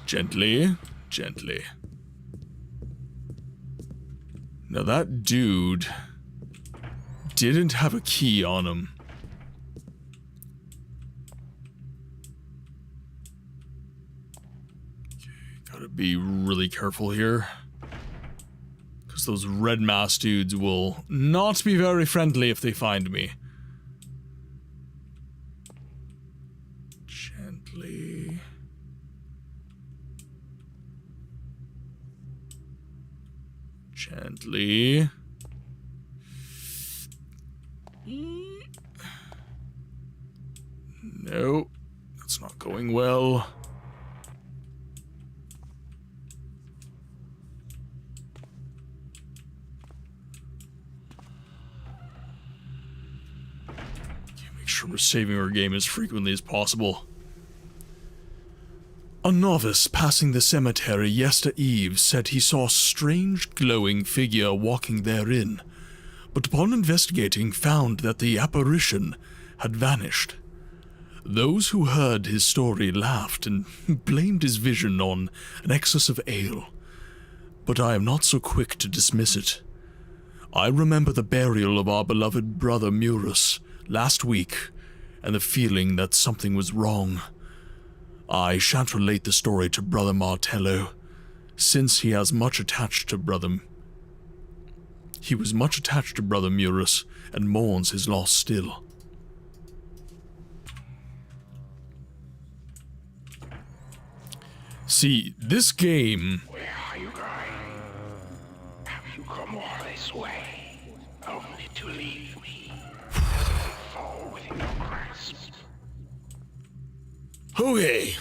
Gently, gently. Now that dude didn't have a key on him. Okay, gotta be really careful here. Because those red mask dudes will not be very friendly if they find me. Gently. Gently. No, that's not going well. Make sure we're saving our game as frequently as possible. A novice passing the cemetery yestereve said he saw a strange glowing figure walking therein, but upon investigating found that the apparition had vanished. Those who heard his story laughed and blamed his vision on an excess of ale. but I am not so quick to dismiss it. I remember the burial of our beloved brother Murus last week, and the feeling that something was wrong. I shan't relate the story to Brother Martello, since he was much attached to Brother Murus, and mourns his loss still. See, this game... Where are you going? Have you come all this way, only to leave me as I fall within your grasp? Okay.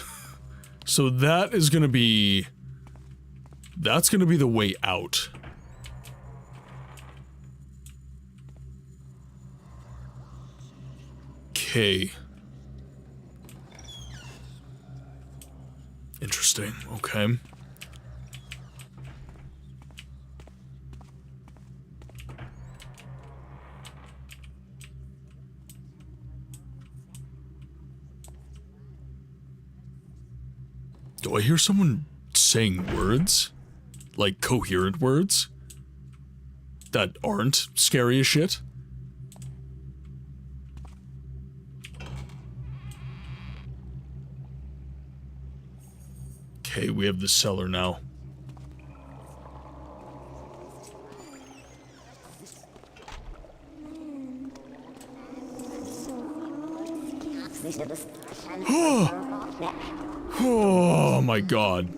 So that is gonna be... That's gonna be the way out. Okay. Interesting, okay. Do I hear someone saying words? Like coherent words? That aren't scary as shit? Okay, we have the cellar now. Oh my god.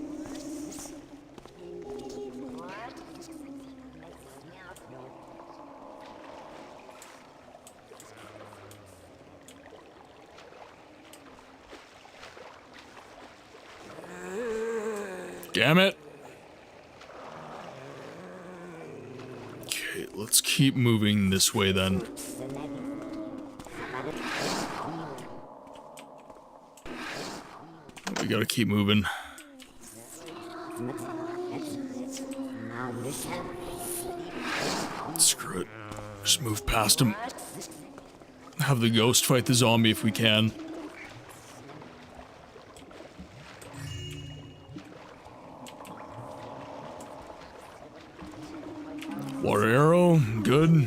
Damn it. Okay, let's keep moving this way then. We gotta keep moving. Screw it. Just move past him. Have the ghost fight the zombie if we can. Water arrow, good.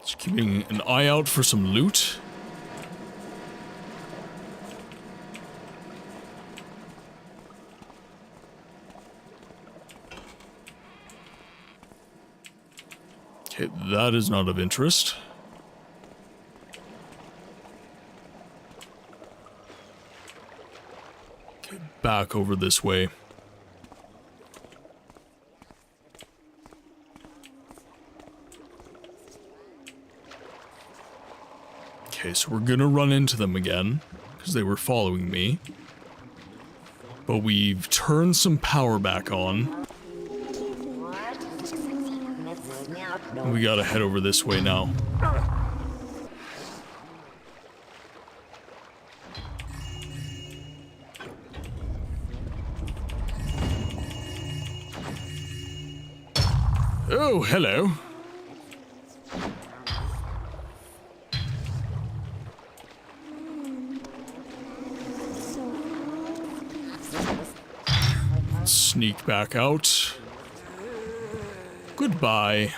Just keeping an eye out for some loot. Okay, that is not of interest. Back over this way. Okay, so we're gonna run into them again, because they were following me. But we've turned some power back on. We gotta head over this way now. Oh, hello. Sneak back out. Goodbye.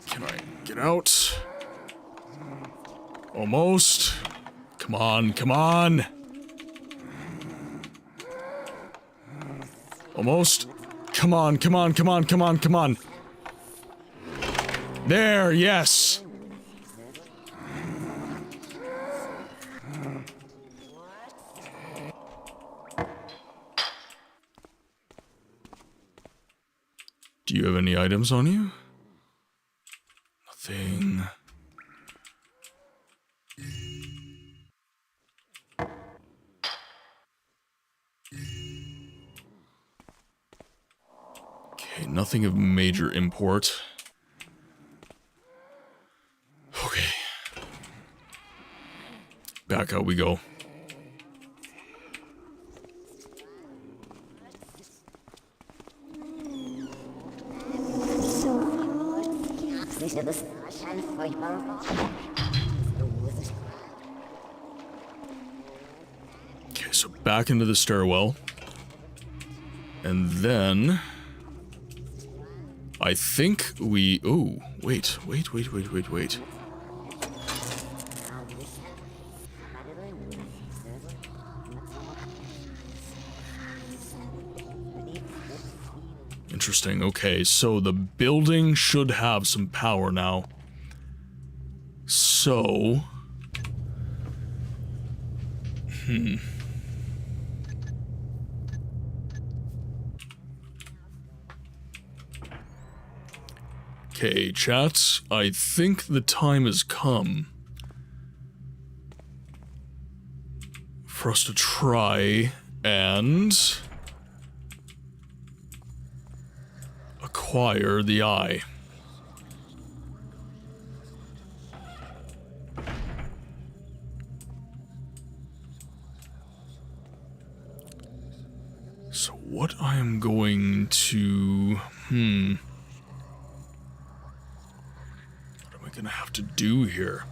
Can I get out? Almost. Come on, come on. Almost. Come on, come on, come on, come on, come on. There, yes. Do you have any items on you? Nothing. Okay, nothing of major import. back out we go. Okay, so back into the stairwell. And then I think we... Oh, wait. Interesting. Okay, so the building should have some power now. So... Okay, chat, I think the time has come for us to try and acquire the eye. So what I am going to... gonna have to do here.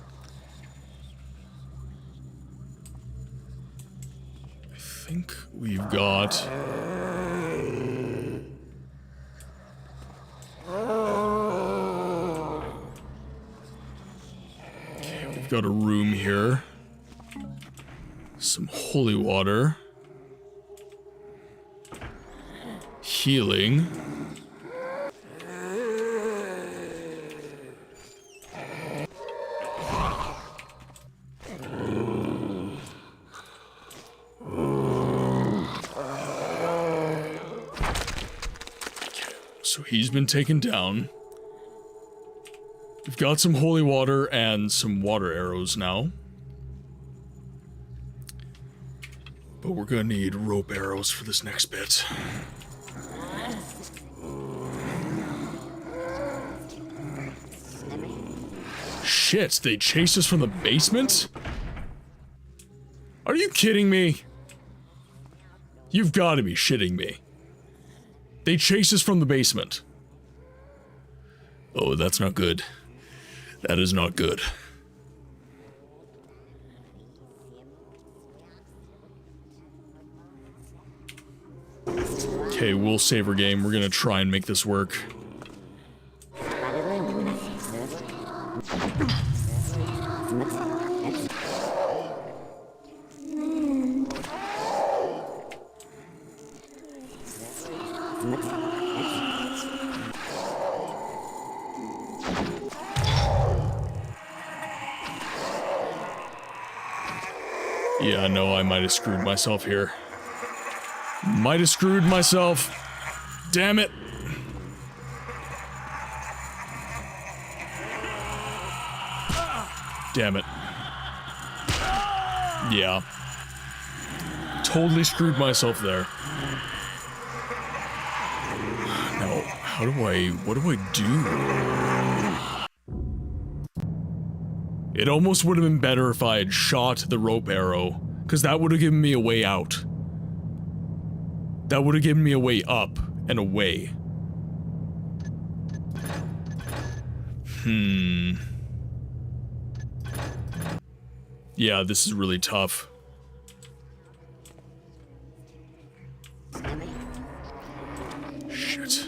I think we've got... Okay, we've got a room here. Some holy water. Healing. So he's been taken down. We've got some holy water and some water arrows now. But we're gonna need rope arrows for this next bit. Shit, they chased us from the basement? Are you kidding me? You've got to be shitting me. They chase us from the basement. Oh, that's not good. That is not good. Okay, we'll save our game. We're gonna try and make this work. Yeah, no, I might have screwed myself here. Might have screwed myself. Damn it. Damn it. Yeah. Totally screwed myself there. Now, what do I do? It almost would have been better if I had shot the rope arrow, because that would have given me a way out. That would have given me a way up and away. Yeah, this is really tough. Shit.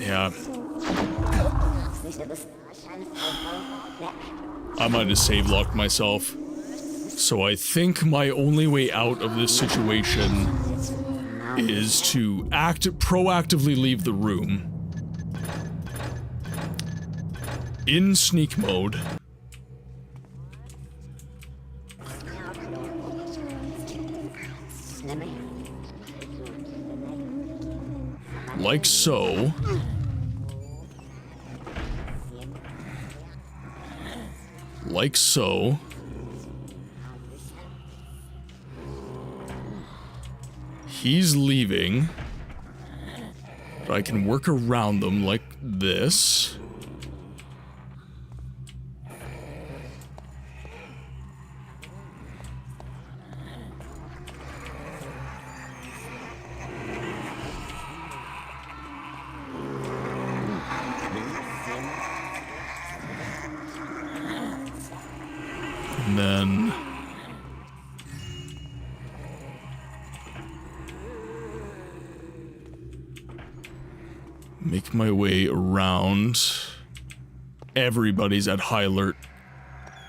Yeah. I might have save locked myself. So I think my only way out of this situation is to proactively leave the room. In sneak mode. Like so. Like so. He's leaving. But I can work around them like this. And then make my way around. Everybody's at high alert.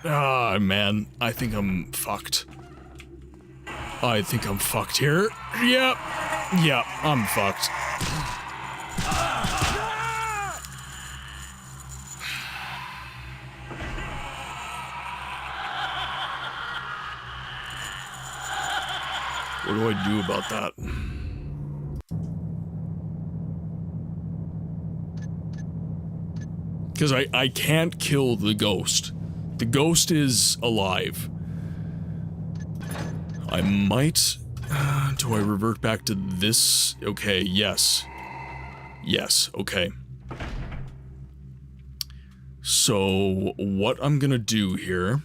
Ah, man, I think I'm fucked. I think I'm fucked here. Yep, I'm fucked. What do I do about that? Because I can't kill the ghost. The ghost is alive. I might... do I revert back to this? Okay, yes. Yes, okay. So, what I'm gonna do here...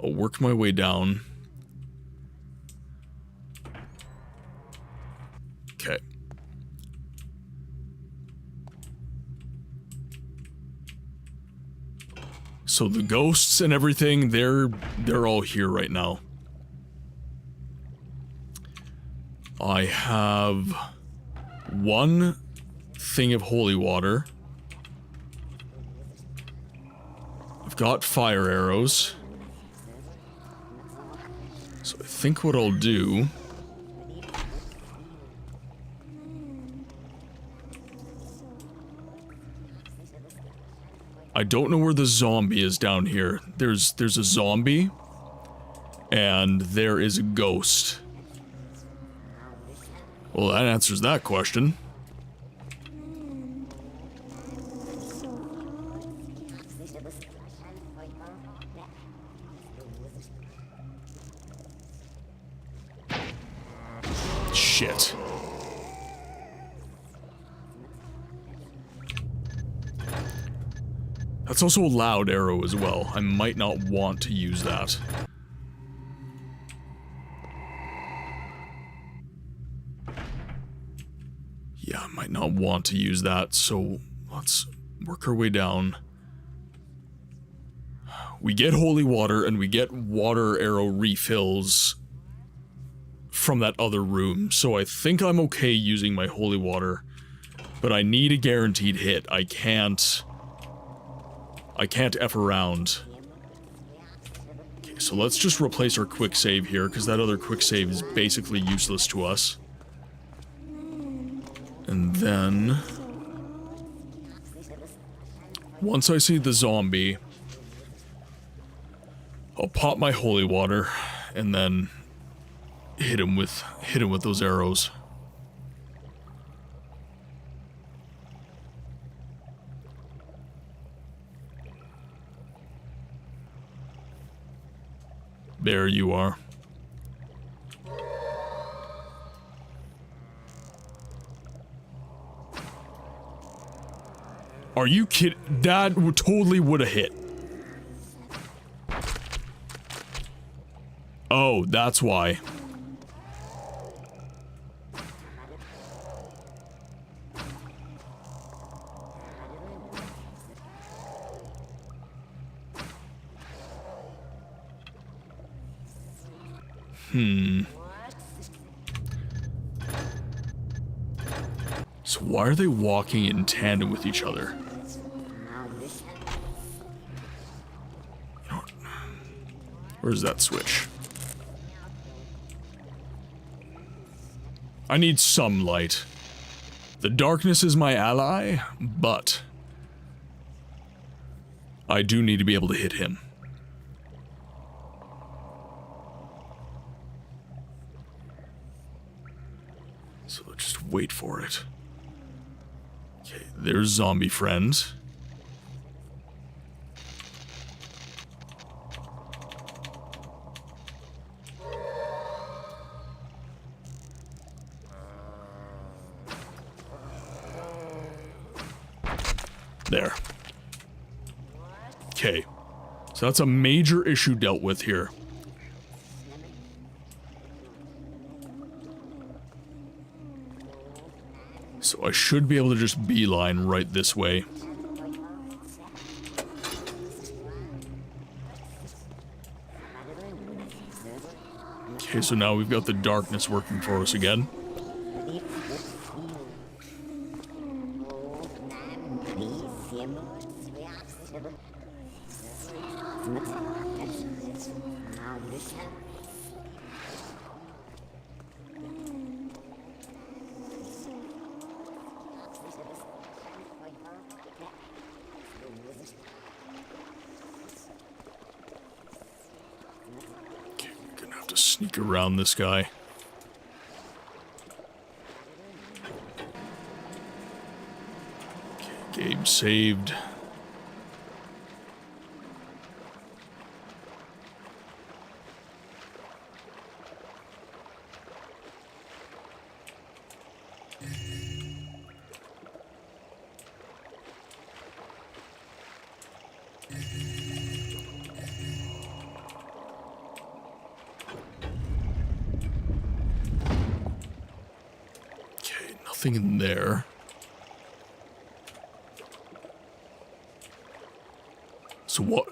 I'll work my way down. Okay. So the ghosts and everything, they're all here right now. I have one thing of holy water. I've got fire arrows. So I think what I'll do... I don't know where the zombie is down here. There's a zombie, and there is a ghost. Well, that answers that question. Shit. That's also a loud arrow as well. I might not want to use that. Yeah, I might not want to use that, so let's work our way down. We get holy water and we get water arrow refills from that other room, so I think I'm okay using my holy water, but I need a guaranteed hit. I can't F around. Okay, so let's just replace our quick save here, because that other quick save is basically useless to us. And then... once I see the zombie, I'll pop my holy water, and then hit him with those arrows. There you are. Are you kidding? That totally would have hit. Oh, that's why. So why are they walking in tandem with each other? Where's that switch? I need some light. The darkness is my ally, but I do need to be able to hit him. So let's just wait for it. Okay, there's zombie friend. There. Okay. So that's a major issue dealt with here. So I should be able to just beeline right this way. Okay, so now we've got the darkness working for us again. Sneak around this guy. Okay, game saved. Nothing in there. So what?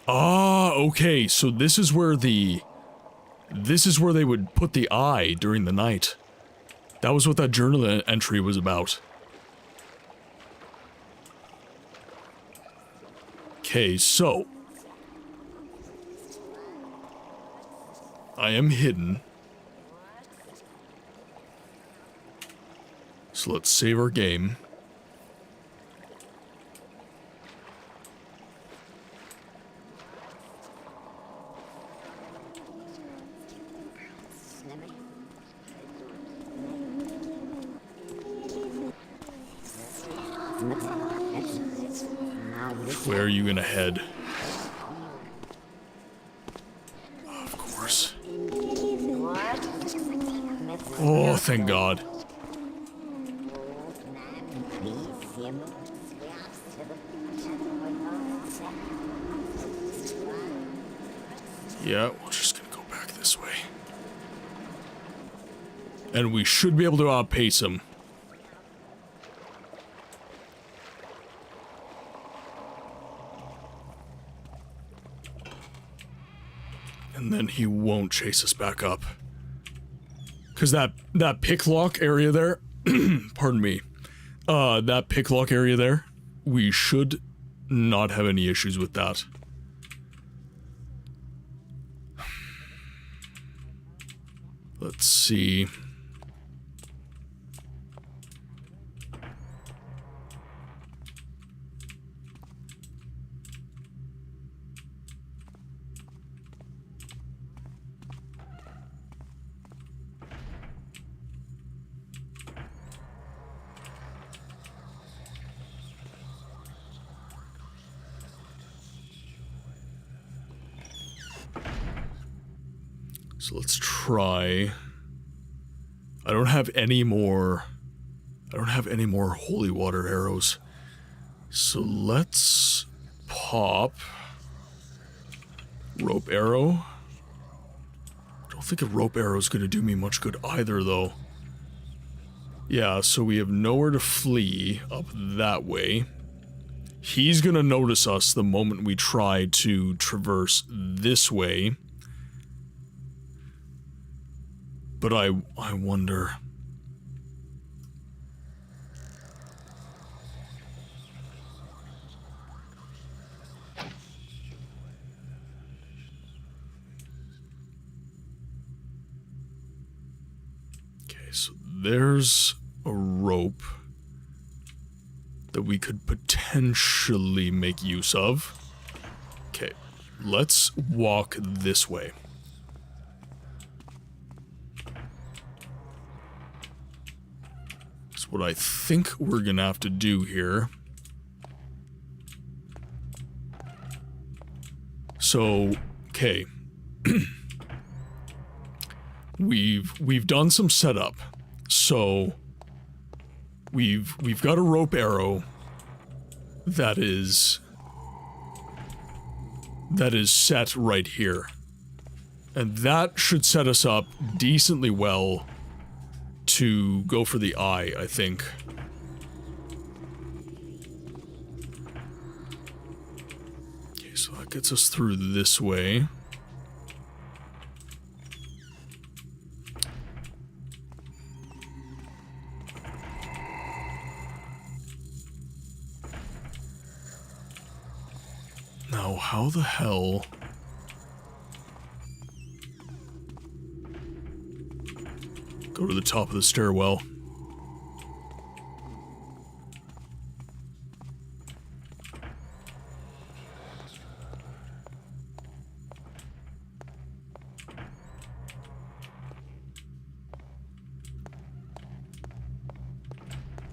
Ah, okay. So this is where they would put the eye during the night. That was what that journal entry was about. Okay, so I am hidden. So let's save our game. Where are you gonna head? Of course. Oh, thank God. Yeah, we're just gonna go back this way. And we should be able to outpace him. And then he won't chase us back up. Because that picklock area there, pardon me, that picklock area there, we should not have any issues with that. Let's see. So let's try. I don't have any more holy water arrows. So let's pop rope arrow. I don't think a rope arrow is going to do me much good either, though. Yeah, so we have nowhere to flee up that way. He's going to notice us the moment we try to traverse this way. But I wonder. Okay, so there's a rope that we could potentially make use of. Okay, let's walk this way. What I think we're gonna have to do here. So, okay. We've done some setup. So we've got a rope arrow that is set right here. And that should set us up decently well to go for the eye, I think. Okay, so that gets us through this way. Now, how the hell... Go to the top of the stairwell.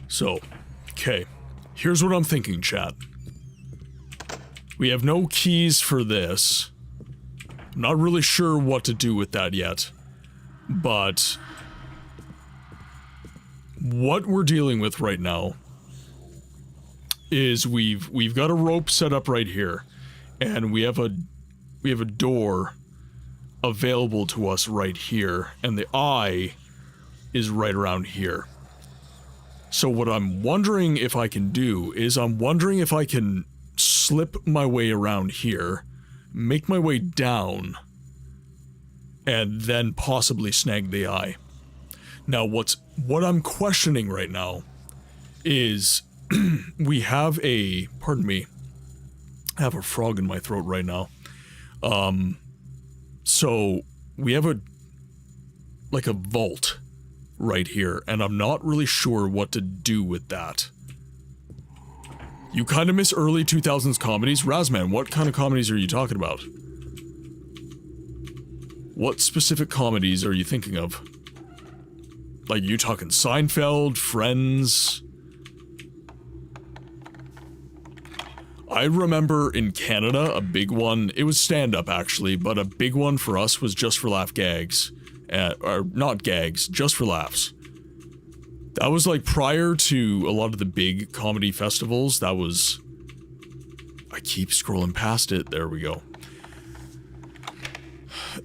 So, okay. Here's what I'm thinking, chat. We have no keys for this. I'm not really sure what to do with that yet. But... what we're dealing with right now is we've got a rope set up right here, and we have a door available to us right here, and the eye is right around here. So what I'm wondering if I can do is I'm wondering if I can slip my way around here, make my way down, and then possibly snag the eye. Now, what I'm questioning right now is we have a, pardon me, I have a frog in my throat right now. So we have a vault right here, and I'm not really sure what to do with that. You kind of miss early 2000s comedies? Razman, what kind of comedies are you talking about? What specific comedies are you thinking of? Like, you talking Seinfeld, Friends? I remember in Canada, a big one, it was stand-up actually, but a big one for us was Just for Laugh Gags. Or not gags, Just for Laughs. That was like prior to a lot of the big comedy festivals. That was... I keep scrolling past it, there we go.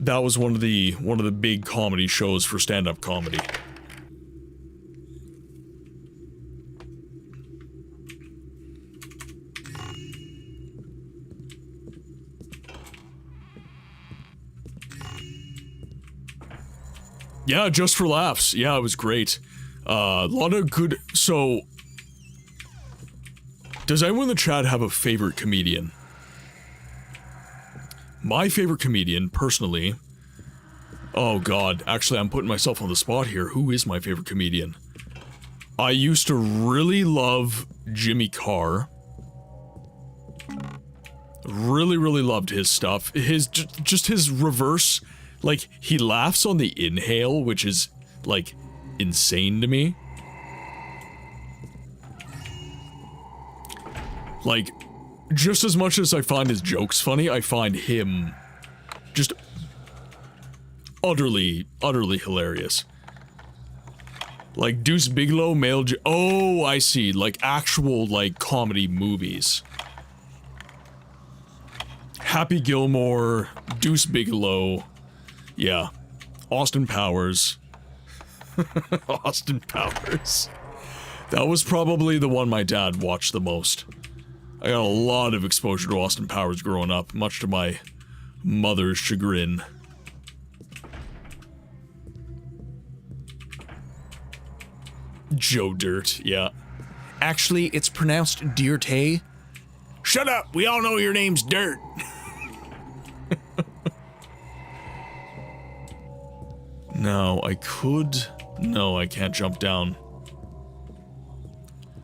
That was one of the big comedy shows for stand-up comedy. Yeah, Just for Laughs. Yeah, it was great. A lot of good... So... Does anyone in the chat have a favorite comedian? My favorite comedian, personally... Oh god, actually I'm putting myself on the spot here. Who is my favorite comedian? I used to really love Jimmy Carr. Really, really loved his stuff. Just his reverse... Like, he laughs on the inhale, which is, like, insane to me. Like, just as much as I find his jokes funny, I find him just utterly, utterly hilarious. Like, Deuce Bigalow, oh, I see. Like, actual, like, comedy movies. Happy Gilmore, Deuce Bigalow... Yeah. Austin Powers. Austin Powers. That was probably the one my dad watched the most. I got a lot of exposure to Austin Powers growing up, much to my mother's chagrin. Joe Dirt, yeah. Actually, it's pronounced Dirte. Shut up! We all know your name's Dirt! No, I could... No, I can't jump down.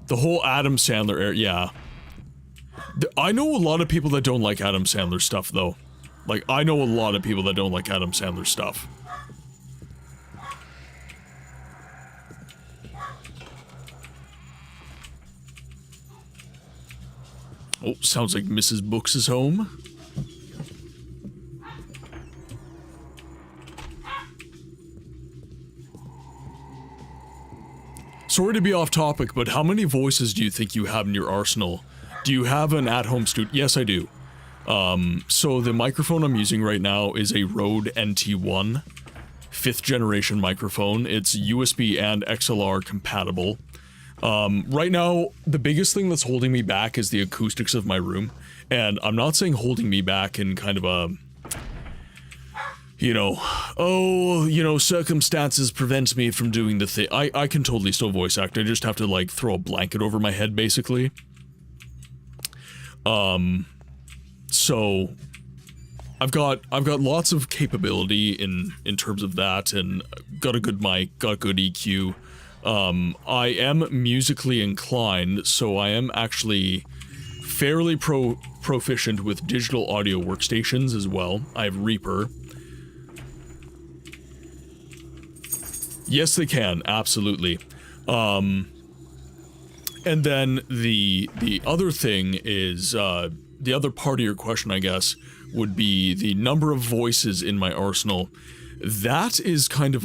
The whole Adam Sandler era, yeah. I know a lot of people that don't like Adam Sandler stuff, though. Like, I know a lot of people that don't like Adam Sandler stuff. Oh, sounds like Mrs. Books is home. Sorry to be off topic, but how many voices do you think you have in your arsenal? Do you have an at-home studio? Yes, I do. So the microphone I'm using right now is a Rode NT1, 5th generation microphone. It's USB and XLR compatible. Right now, the biggest thing that's holding me back is the acoustics of my room. And I'm not saying holding me back in kind of a, circumstances prevent me from doing the thing. I can totally still voice act. I just have to, like, throw a blanket over my head, basically. So I've got lots of capability in terms of that, and got a good mic, got good EQ. I am musically inclined, so I am actually fairly proficient with digital audio workstations as well. I have Reaper. Yes, they can, absolutely. And then the other thing is, the other part of your question, I guess, would be the number of voices in my arsenal. That is kind of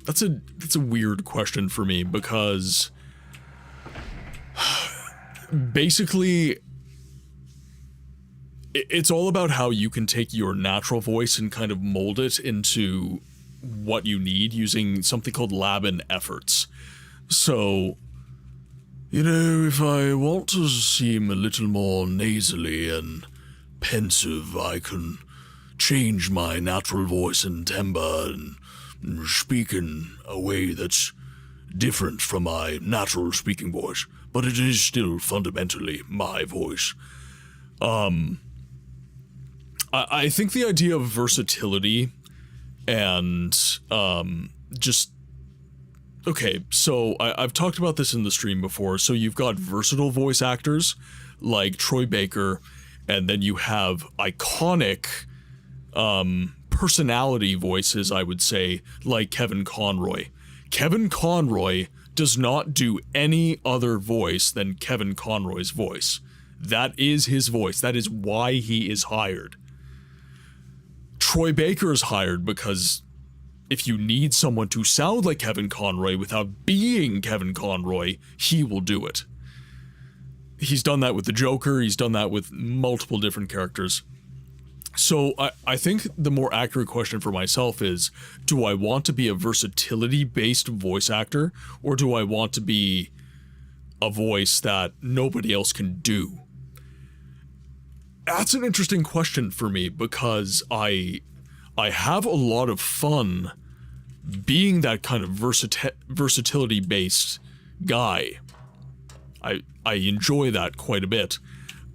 that's a weird question for me, because basically it's all about how you can take your natural voice and kind of mold it into what you need using something called lab and efforts. So, if I want to seem a little more nasally and pensive, I can change my natural voice and timbre and speak in a way that's different from my natural speaking voice, but it is still fundamentally my voice. I think the idea of versatility and just... Okay, so I've talked about this in the stream before. So you've got versatile voice actors like Troy Baker, and then you have iconic personality voices, I would say, like Kevin Conroy. Kevin Conroy does not do any other voice than Kevin Conroy's voice. That is his voice. That is why he is hired. Troy Baker is hired because if you need someone to sound like Kevin Conroy without being Kevin Conroy, he will do it. He's done that with the Joker, he's done that with multiple different characters. So I think the more accurate question for myself is, do I want to be a versatility-based voice actor, or do I want to be a voice that nobody else can do? That's an interesting question for me, because I have a lot of fun being that kind of versatility-based guy. I enjoy that quite a bit,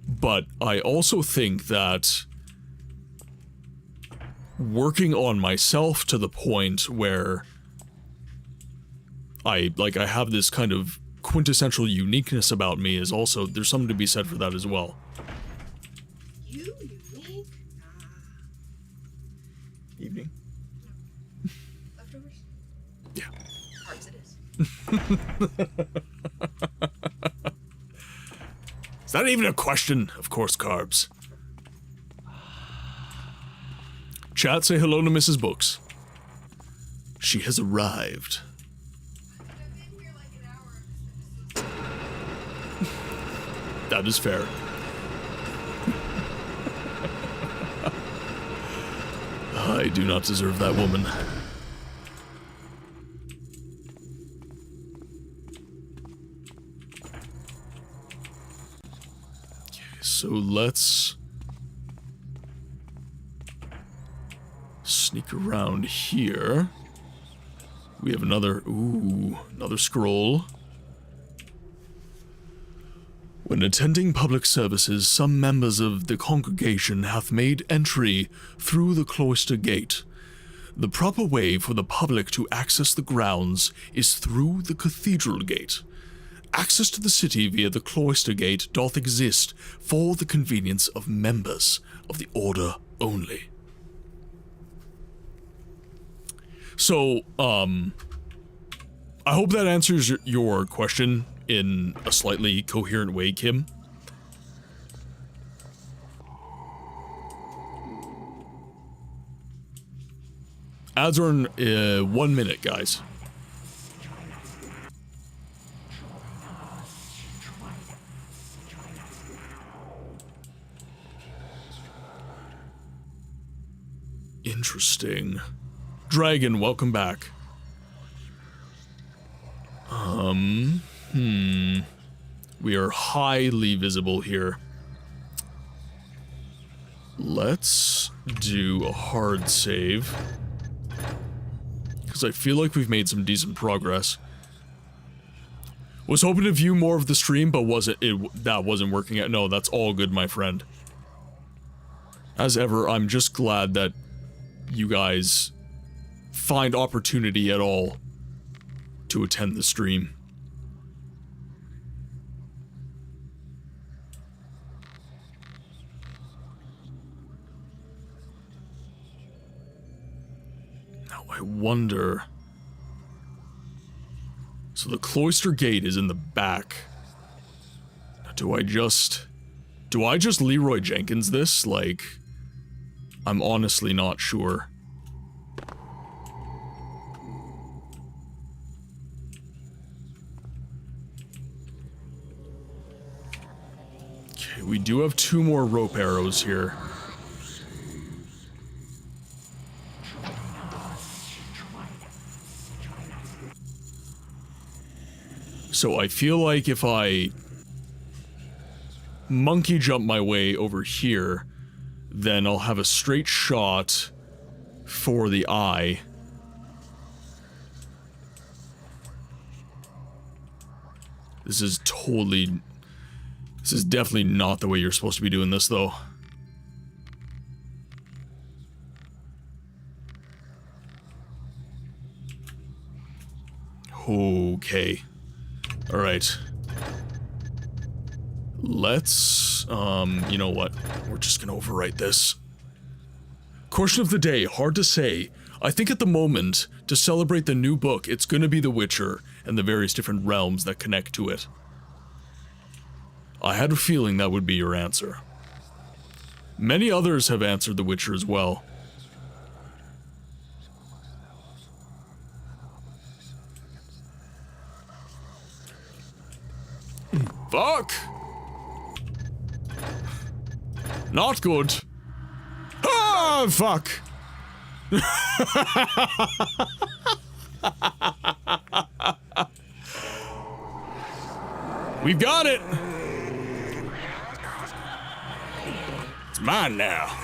but I also think that working on myself to the point where I have this kind of quintessential uniqueness about me is also, there's something to be said for that as well. You unique? Evening. Leftovers? Yeah. Carbs it is. Is that even a question? Of course, carbs. Chat, say hello to Mrs. Books. She has arrived. That is fair. I do not deserve that woman. Okay, so let's sneak around here. We have another scroll. When attending public services, some members of the congregation hath made entry through the cloister gate. The proper way for the public to access the grounds is through the cathedral gate. Access to the city via the cloister gate doth exist for the convenience of members of the order only. So, I hope that answers your question in a slightly coherent way, Kim. Ads are in 1 minute, guys. Interesting. Dragon, welcome back. We are highly visible here. Let's do a hard save. Because I feel like we've made some decent progress. Was hoping to view more of the stream, but that wasn't working out. No, that's all good, my friend. As ever, I'm just glad that you guys find opportunity at all to attend the stream. Now I wonder... So the cloister gate is in the back. Now do I just Leroy Jenkins this? Like, I'm honestly not sure. Okay, we do have 2 more rope arrows here. So I feel like if I monkey jump my way over here, then I'll have a straight shot for the eye. This is definitely not the way you're supposed to be doing this, though. Okay. Alright. Let's, you know what? We're just gonna overwrite this. Question of the day, hard to say. I think at the moment, to celebrate the new book, it's gonna be The Witcher and the various different realms that connect to it. I had a feeling that would be your answer. Many others have answered The Witcher as well. Fuck! Not good. Ah, fuck! We've got it! It's mine now.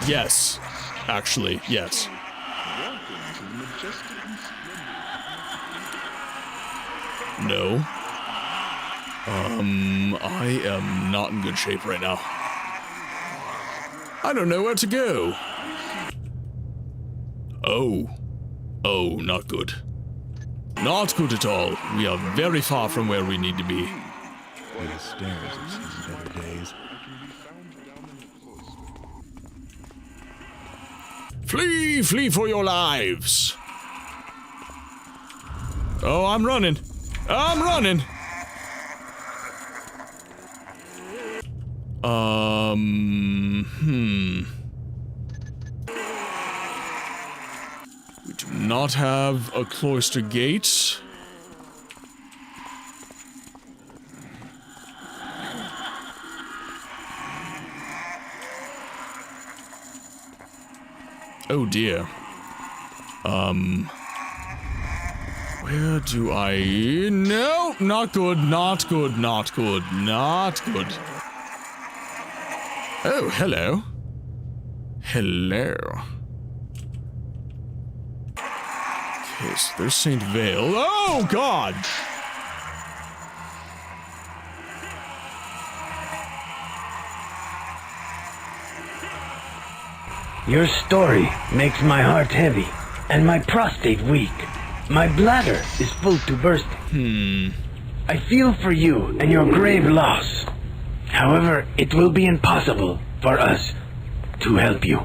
Yes. Actually, yes. No. I am not in good shape right now. I don't know where to go. Oh. Oh, not good. Not good at all. We are very far from where we need to be. The stairs have seen better days. Flee! Flee for your lives! Oh, I'm running. I'm running! We do not have a cloister gate. Oh dear. Where do I... No! Not good, not good, not good, not good. Oh, hello. Hello. Okay, so there's St. Vale. Oh, God! Your story makes my heart heavy, and my prostate weak. My bladder is full to bursting. I feel for you and your grave loss. However, it will be impossible for us to help you.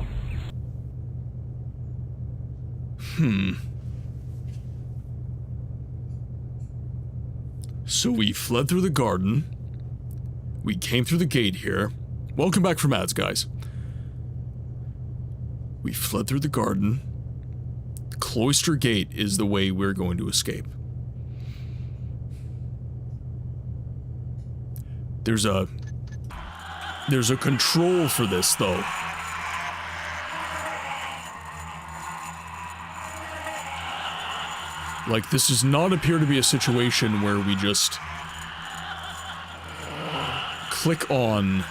So we fled through the garden. We came through the gate here. Welcome back from ads, guys. We fled through the garden. The cloister gate is the way we're going to escape. There's a There's a control for this, though. Like, this does not appear to be a situation where we just click on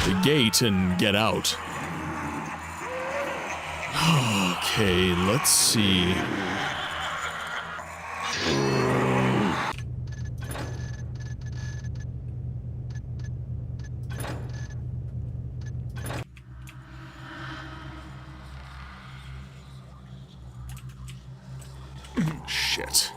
the gate and get out. Okay, let's see. Shit.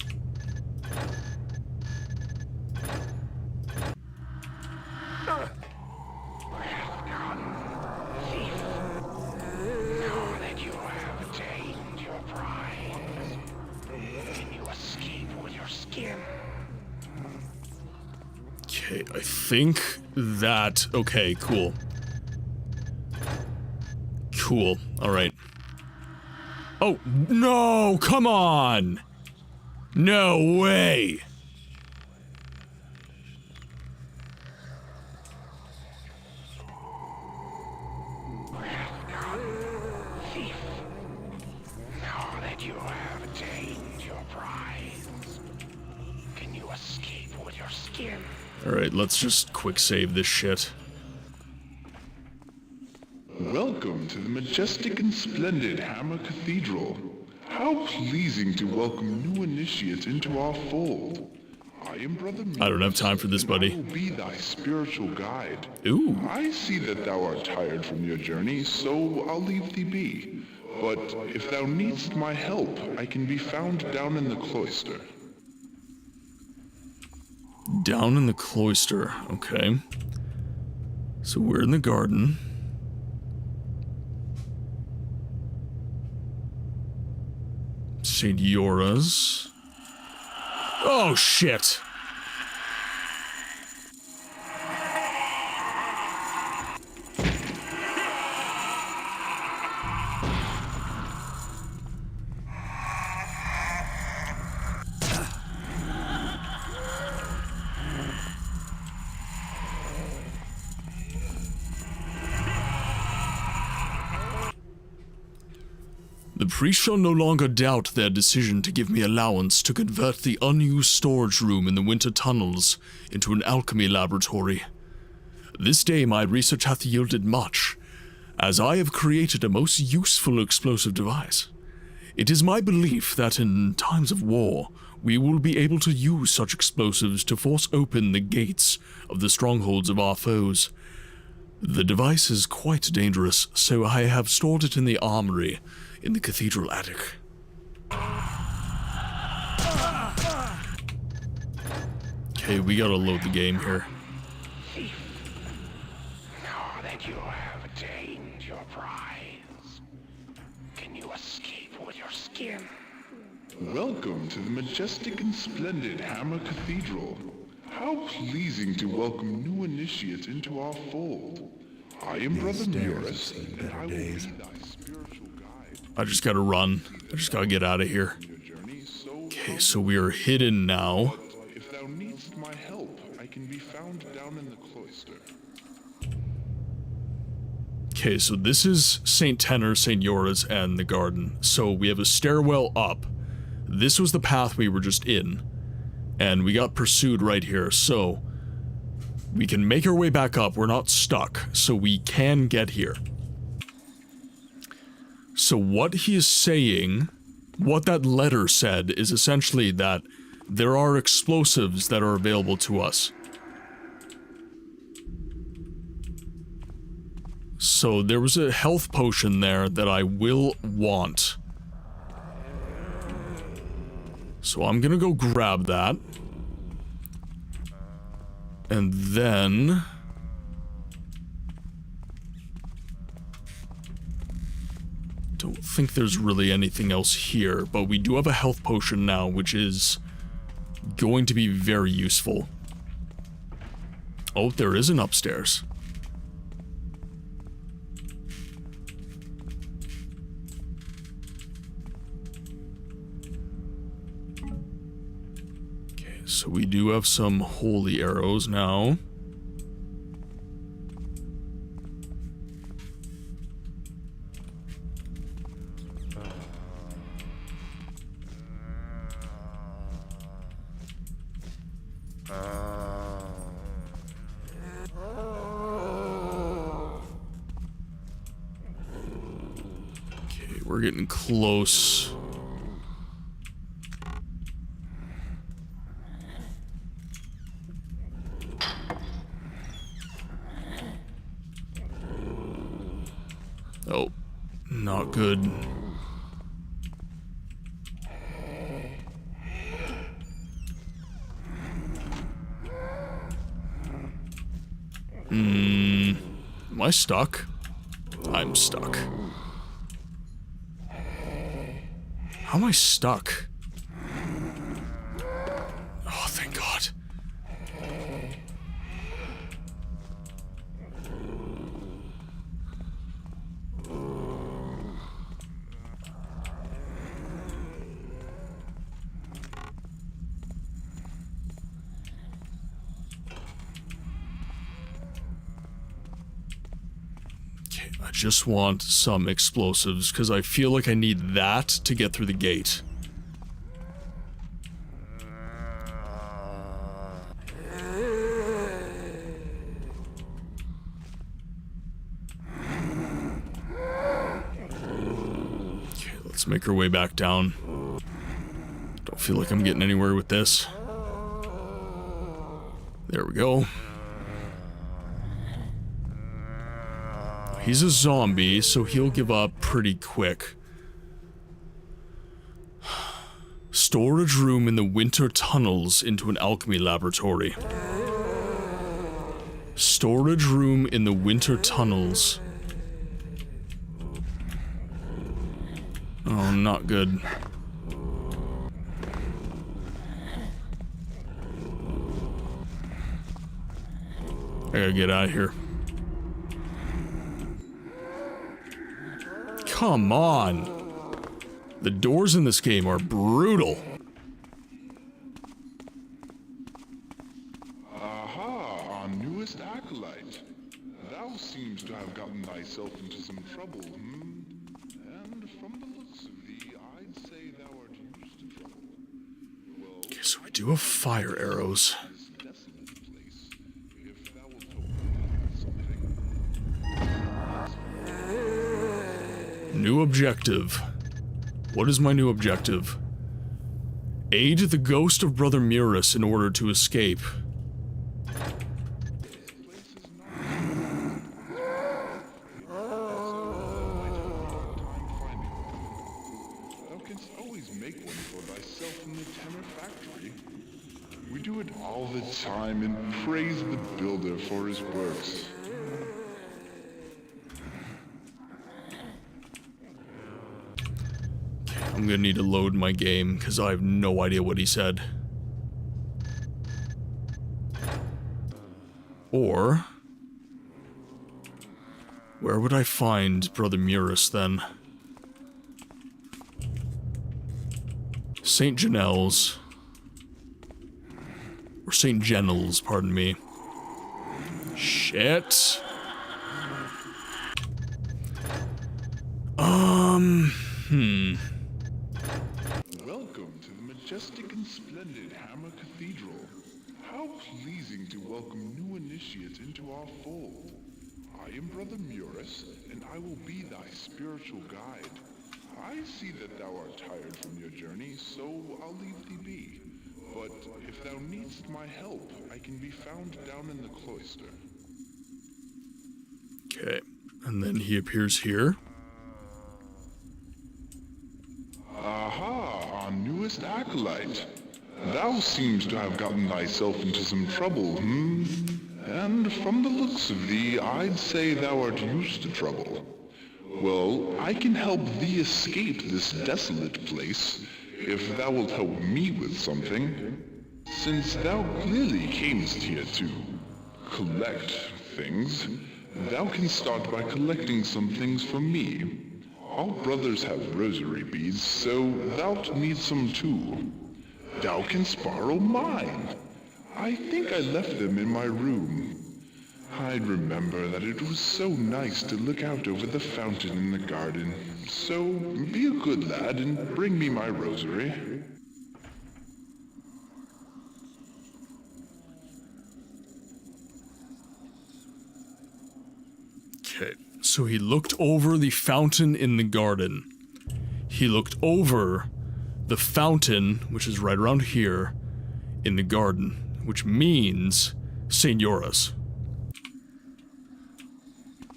Okay, I think that... Okay, cool. Cool, alright. Oh, no! Come on! No way! Now that you have attained your prize, can you escape with your skin? Alright, let's just quick save this shit. Welcome to the majestic and splendid Hammer Cathedral. How pleasing to welcome new initiates into our fold. I am Brother Muse, I don't have time for this, buddy. I will be thy spiritual guide. Ooh. I see that thou art tired from your journey, so I'll leave thee be. But if thou needst my help, I can be found down in the cloister. Down in the cloister, okay. So we're in the garden. St. Yora's. Oh, shit! The priest shall no longer doubt their decision to give me allowance to convert the unused storage room in the winter tunnels into an alchemy laboratory. This day my research hath yielded much, as I have created a most useful explosive device. It is my belief that in times of war, we will be able to use such explosives to force open the gates of the strongholds of our foes. The device is quite dangerous, so I have stored it in the armory in the cathedral attic. Okay, we gotta load the game here. Now that you have attained your prize, can you escape with your skin? Welcome to the majestic and splendid Hammer Cathedral. How pleasing to welcome new initiates into our fold. I am Brother Muse, and I will be thy spiritual guide. I just gotta run. I just gotta get out of here. Okay, so we are hidden now. If thou needst my help, I can be found down in the cloister. Okay, so this is St. Tenor, St. Yora's, and the garden. So we have a stairwell up. This was the path we were just in. And we got pursued right here, so we can make our way back up. We're not stuck, so we can get here. So what he is saying, what that letter said, is essentially that there are explosives that are available to us. So there was a health potion there that I will want. So I'm gonna go grab that. And then... don't think there's really anything else here, but we do have a health potion now, which is going to be very useful. Oh, there is an upstairs. Okay, so we do have some holy arrows now. Okay, we're getting close. Oh, not good. Am I stuck? I'm stuck. How am I stuck? Oh, thank God. I just want some explosives, because I feel like I need that to get through the gate. Okay, let's make our way back down. Don't feel like I'm getting anywhere with this. There we go. He's a zombie, so he'll give up pretty quick. Storage room in the winter tunnels into an alchemy laboratory. Storage room in the winter tunnels. Oh, not good. I gotta get out of here. Come on! The doors in this game are brutal. Aha, our newest acolyte. Thou seems to have gotten thyself into some trouble, And from the looks of thee, I'd say thou art used to trouble. Well, Okay, so we do have fire arrows. New objective. What is my new objective? Aid the ghost of Brother Murus in order to escape. Thou canst always make one for thyself in the Tenor Factory. We do it all the time and praise the builder for his works. I'm gonna need to load my game, because I have no idea what he said. Or... where would I find Brother Murus, then? St. Janelle's. Or St. Jennel's, pardon me. Shit. Welcome to the majestic and splendid Hammer Cathedral. How pleasing to welcome new initiates into our fold. I am Brother Murus, and I will be thy spiritual guide. I see that thou art tired from your journey, so I'll leave thee be. But if thou needst my help, I can be found down in the cloister. Okay, and then he appears here. Aha, our newest acolyte. Thou seems to have gotten thyself into some trouble, And from the looks of thee, I'd say thou art used to trouble. Well, I can help thee escape this desolate place, if thou wilt help me with something. Since thou clearly camest here to collect things, thou can start by collecting some things from me. All brothers have rosary beads, so thou'lt need some too. Thou canst borrow mine. I think I left them in my room. I'd remember that it was so nice to look out over the fountain in the garden. So be a good lad and bring me my rosary. Okay, so he looked over the fountain in the garden. He looked over the fountain, which is right around here, in the garden, which means Senoras.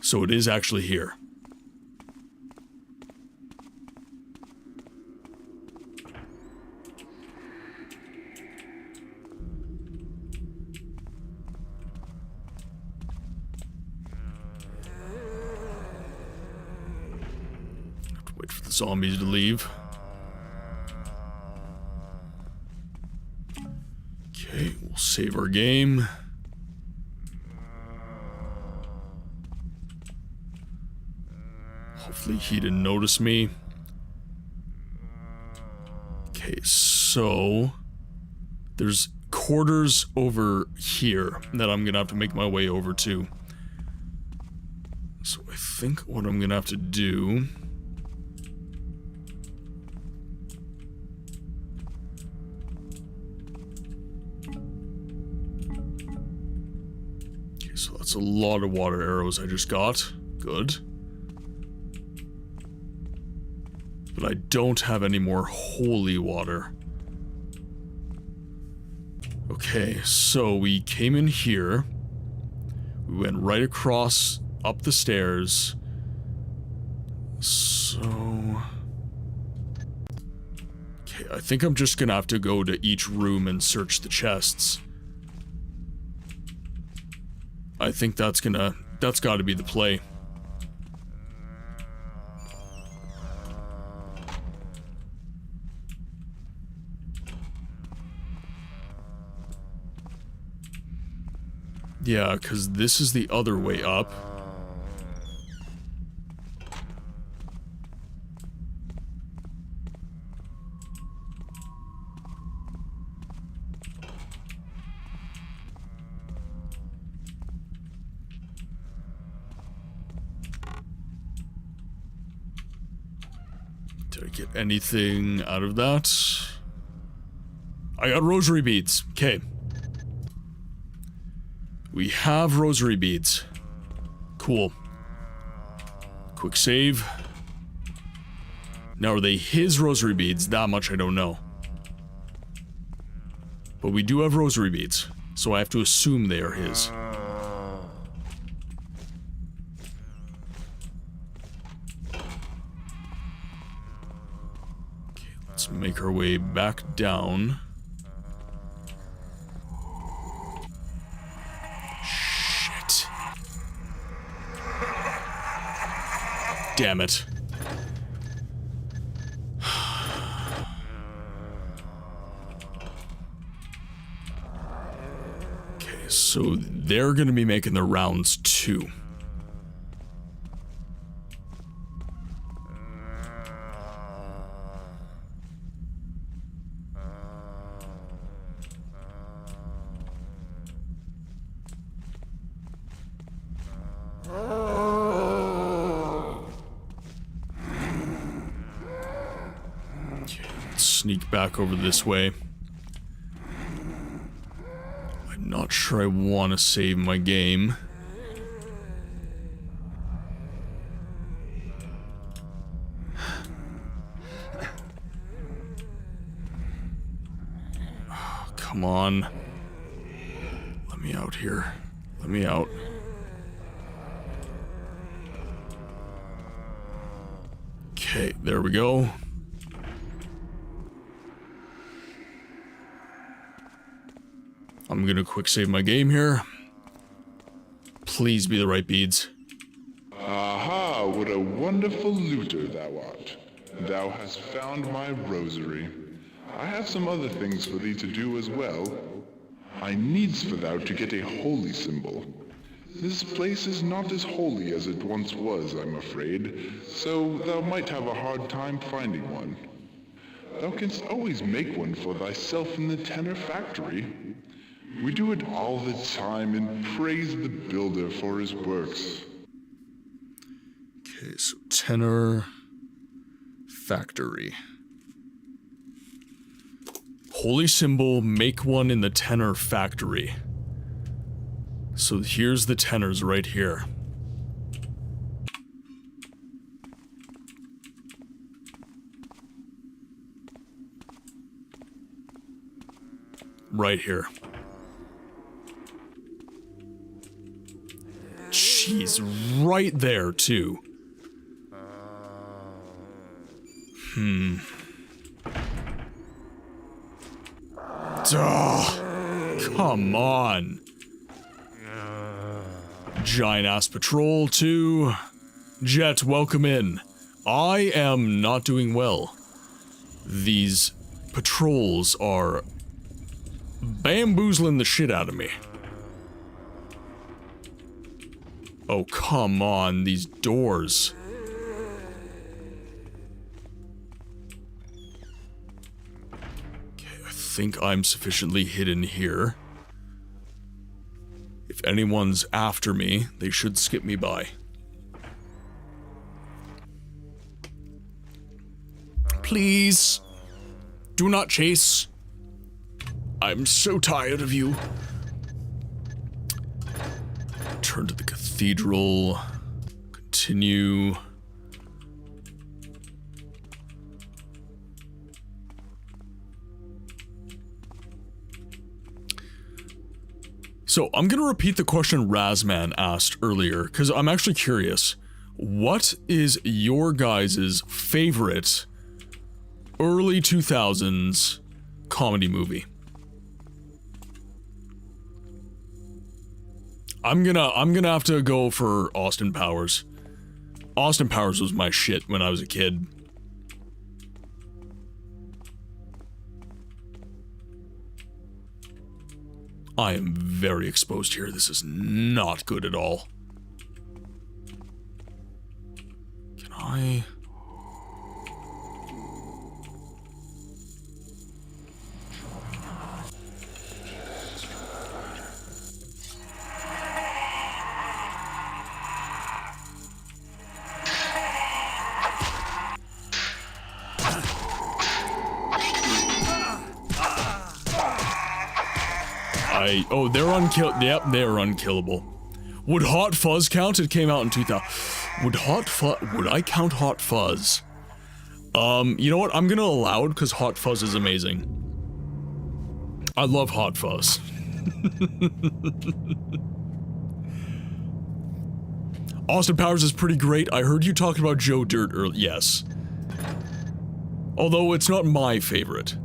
So it is actually here. Wait for the zombies to leave. Okay, we'll save our game. Hopefully he didn't notice me. Okay, so there's quarters over here that I'm gonna have to make my way over to. So I think what I'm gonna have to do... Okay, so that's a lot of water arrows I just got. Good. But I don't have any more holy water. Okay, so we came in here. We went right across, up the stairs. So... Okay, I think I'm just gonna have to go to each room and search the chests. I think that's gotta be the play. Yeah, because this is the other way up. Did I get anything out of that? I got rosary beads. Okay. We have rosary beads. Cool. Quick save. Now, are they his rosary beads? That much I don't know. But we do have rosary beads, so I have to assume they are his. Okay, let's make our way back down. Damn it. Okay, so they're gonna be making their rounds too. Sneak back over this way. I'm not sure I want to save my game. Oh, come on. Let me out here. Let me out. Okay, there we go. I'm gonna quick save my game here. Please be the right beads. Aha, what a wonderful looter thou art. Thou hast found my rosary. I have some other things for thee to do as well. I needs for thou to get a holy symbol. This place is not as holy as it once was, I'm afraid, so thou might have a hard time finding one. Thou canst always make one for thyself in the tenor factory. We do it all the time and praise the builder for his works. Okay, so tenor factory. Holy symbol, make one in the tenor factory. So here's the tenors right here. right here. Jeez, right there, too. Duh. Come on. Giant-ass patrol, too. Jet, welcome in. I am not doing well. These patrols are bamboozling the shit out of me. Oh, come on, these doors. Okay, I think I'm sufficiently hidden here. If anyone's after me, they should skip me by. Please, do not chase. I'm so tired of you. Turn to the cathedral. Continue. So, I'm gonna repeat the question Razman asked earlier, because I'm actually curious. What is your guys' favorite early 2000s comedy movie? I'm gonna have to go for Austin Powers. Austin Powers was my shit when I was a kid. I am very exposed here. This is not good at all. Can I... Oh, they're unkillable. Yep, they're unkillable. Would Hot Fuzz count? It came out in 2000. Would I count Hot Fuzz? You know what? I'm gonna allow it because Hot Fuzz is amazing. I love Hot Fuzz. Austin Powers is pretty great. I heard you talking about Joe Dirt earlier. Yes. Although it's not my favorite.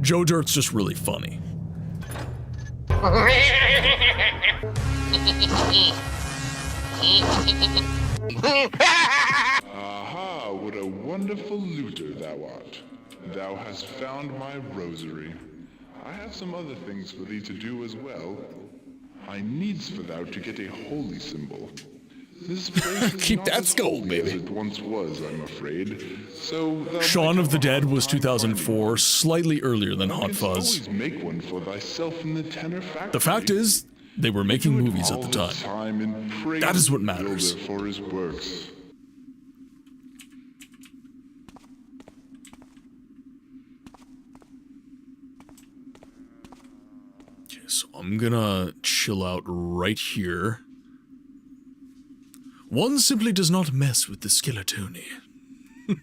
Joe Dirt's just really funny. Aha, what a wonderful looter thou art. Thou hast found my rosary. I have some other things for thee to do as well. I needs for thou to get a holy symbol. This place is keep not that as skull, holy baby. as it once was, I'm afraid. So thou Shaun might of the Dead was find 2004, slightly earlier than Thou Hot canst Fuzz. always make one for thyself in the tenor factory. The fact is, they were making movies at the time. That is what matters. For his works. Okay, so I'm gonna chill out right here. One simply does not mess with the Skeletoni. Okay,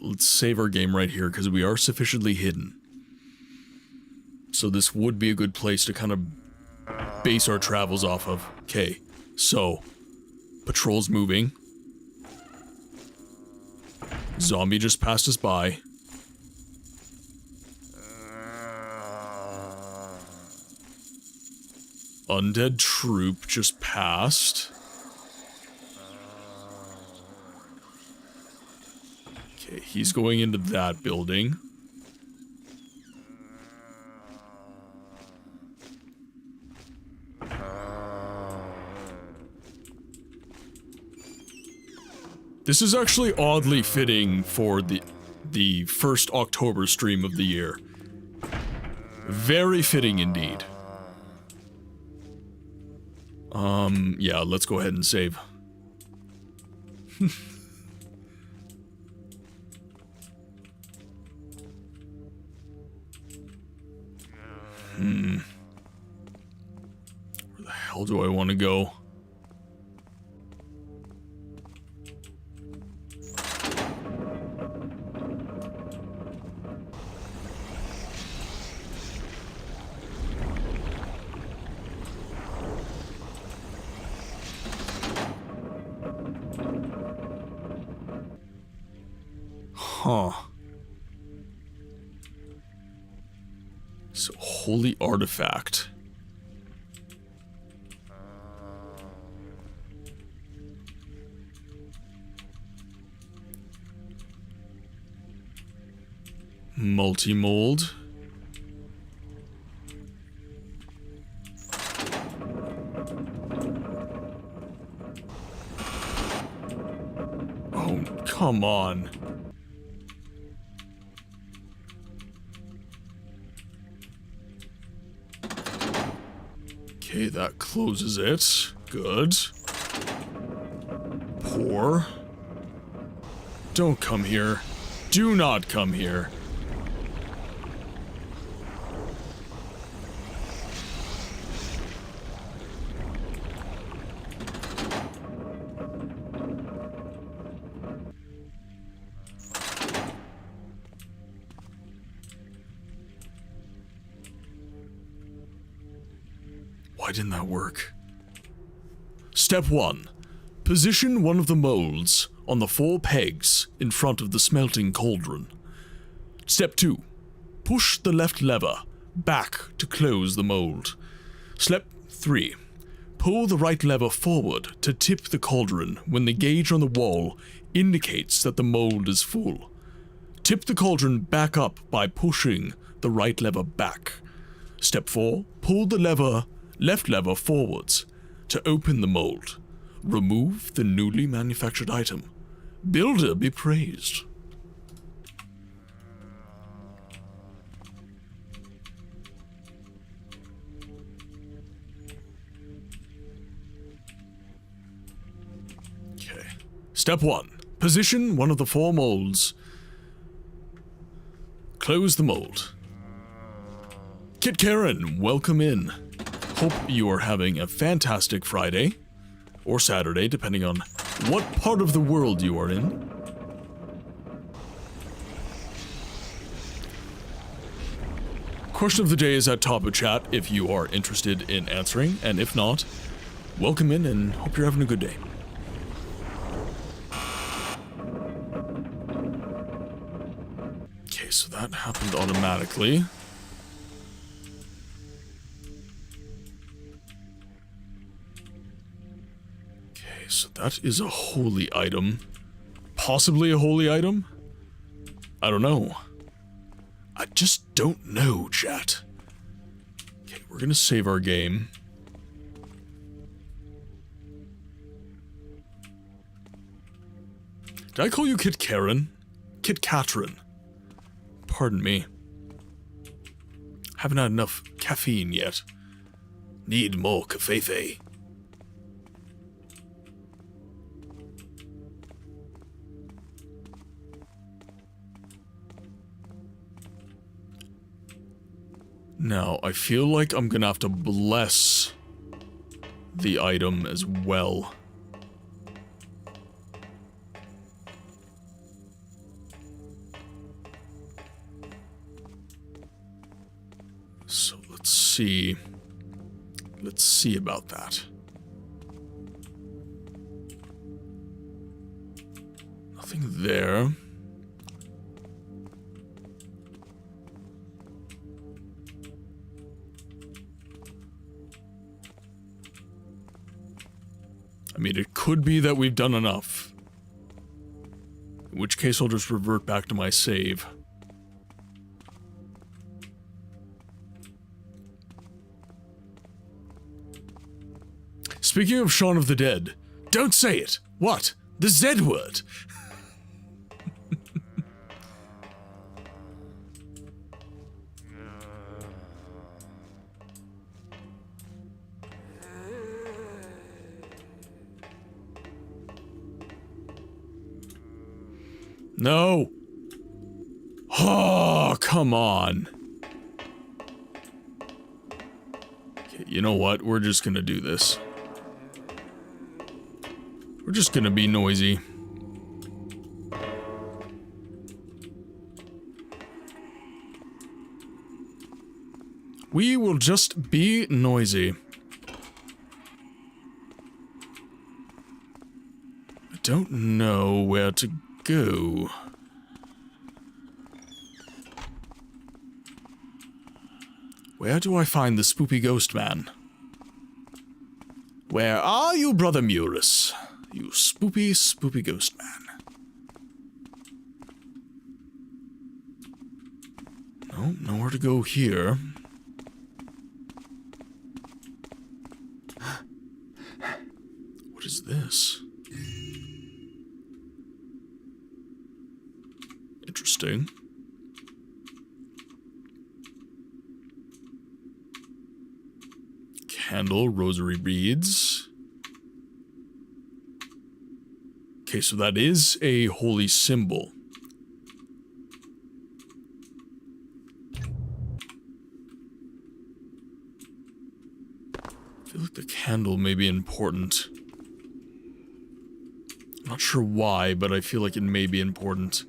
let's save our game right here because we are sufficiently hidden. So this would be a good place to kind of base our travels off of. Okay, so patrol's moving. Zombie just passed us by. Undead troop just passed. Okay, he's going into that building. This is actually oddly fitting for the first October stream of the year. Very fitting indeed. Yeah, let's go ahead and save. Where the hell do I want to go? Huh. So, holy artifact. Multi-mold. Oh, come on. Okay, that closes it. Good. Pour. Don't come here. Do not come here. Why didn't that work? Step 1. Position one of the molds on the 4 pegs in front of the smelting cauldron. Step 2. Push the left lever back to close the mold. Step 3. Pull the right lever forward to tip the cauldron when the gauge on the wall indicates that the mold is full. Tip the cauldron back up by pushing the right lever back. Step 4. Pull the left lever forwards to open the mold. Remove the newly manufactured item. Builder be praised. Okay. Step 1. Position one of the 4 molds. Close the mold. Kit Karen, welcome in. Hope you are having a fantastic Friday, or Saturday, depending on what part of the world you are in. Question of the day is at top of chat if you are interested in answering, and if not, welcome in and hope you're having a good day. Okay, so that happened automatically. So that is a holy item. Possibly a holy item? I don't know. I just don't know, chat. Okay, we're gonna save our game. Did I call you Kit Karen? Kit Katrin. Pardon me. Haven't had enough caffeine yet. Need more cafefe. Now, I feel like I'm gonna have to bless the item as well. So let's see. Let's see about that. Nothing there. I mean, it could be that we've done enough. In which case, I'll just revert back to my save. Speaking of Shaun of the Dead, don't say it! What? The Z word! No! Oh, come on. Okay, you know what? We're just gonna do this. We're just gonna be noisy. We will just be noisy. I don't know where to go. Where do I find the spoopy ghost man? Where are you, Brother Murus? You spoopy, spoopy ghost man. No, nowhere to go here. What is this? Interesting. Candle, rosary beads. Okay, so that is a holy symbol. I feel like the candle may be important. I'm not sure why, but I feel like it may be important.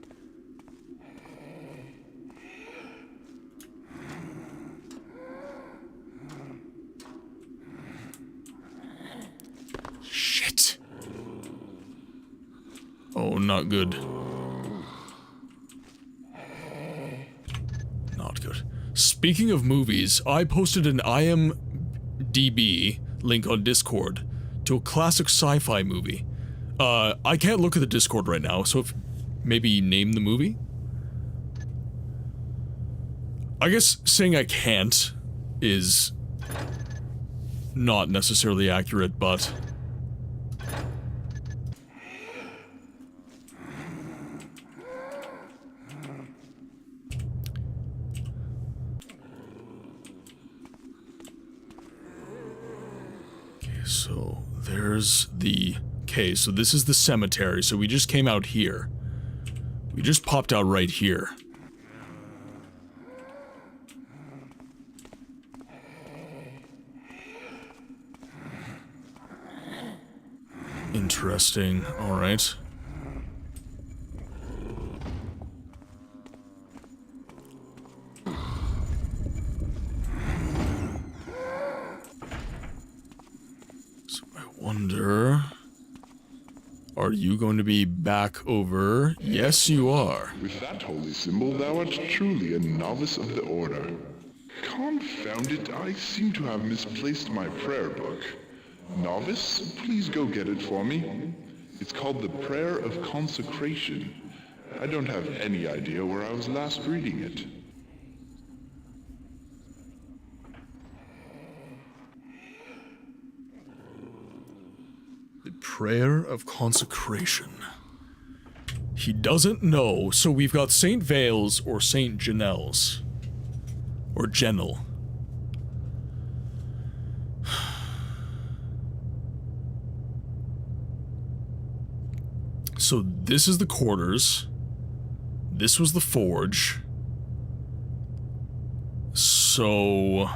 Shit. Oh, not good. Not good. Speaking of movies, I posted an IMDb link on Discord to a classic sci-fi movie. I can't look at the Discord right now, so if maybe name the movie? I guess saying I can't is not necessarily accurate, but okay, so there's the... Okay, so this is the cemetery, so we just came out here. We just popped out right here. Interesting, alright. So I wonder... Are you going to be back over? Yes, you are. With that holy symbol, thou art truly a novice of the order. Confound it, I seem to have misplaced my prayer book. Novice, please go get it for me. It's called the Prayer of Consecration. I don't have any idea where I was last reading it. The Prayer of Consecration. He doesn't know, so we've got St. Vale's or St. Janelle's. Or Genel. So this is the quarters. This was the forge. So...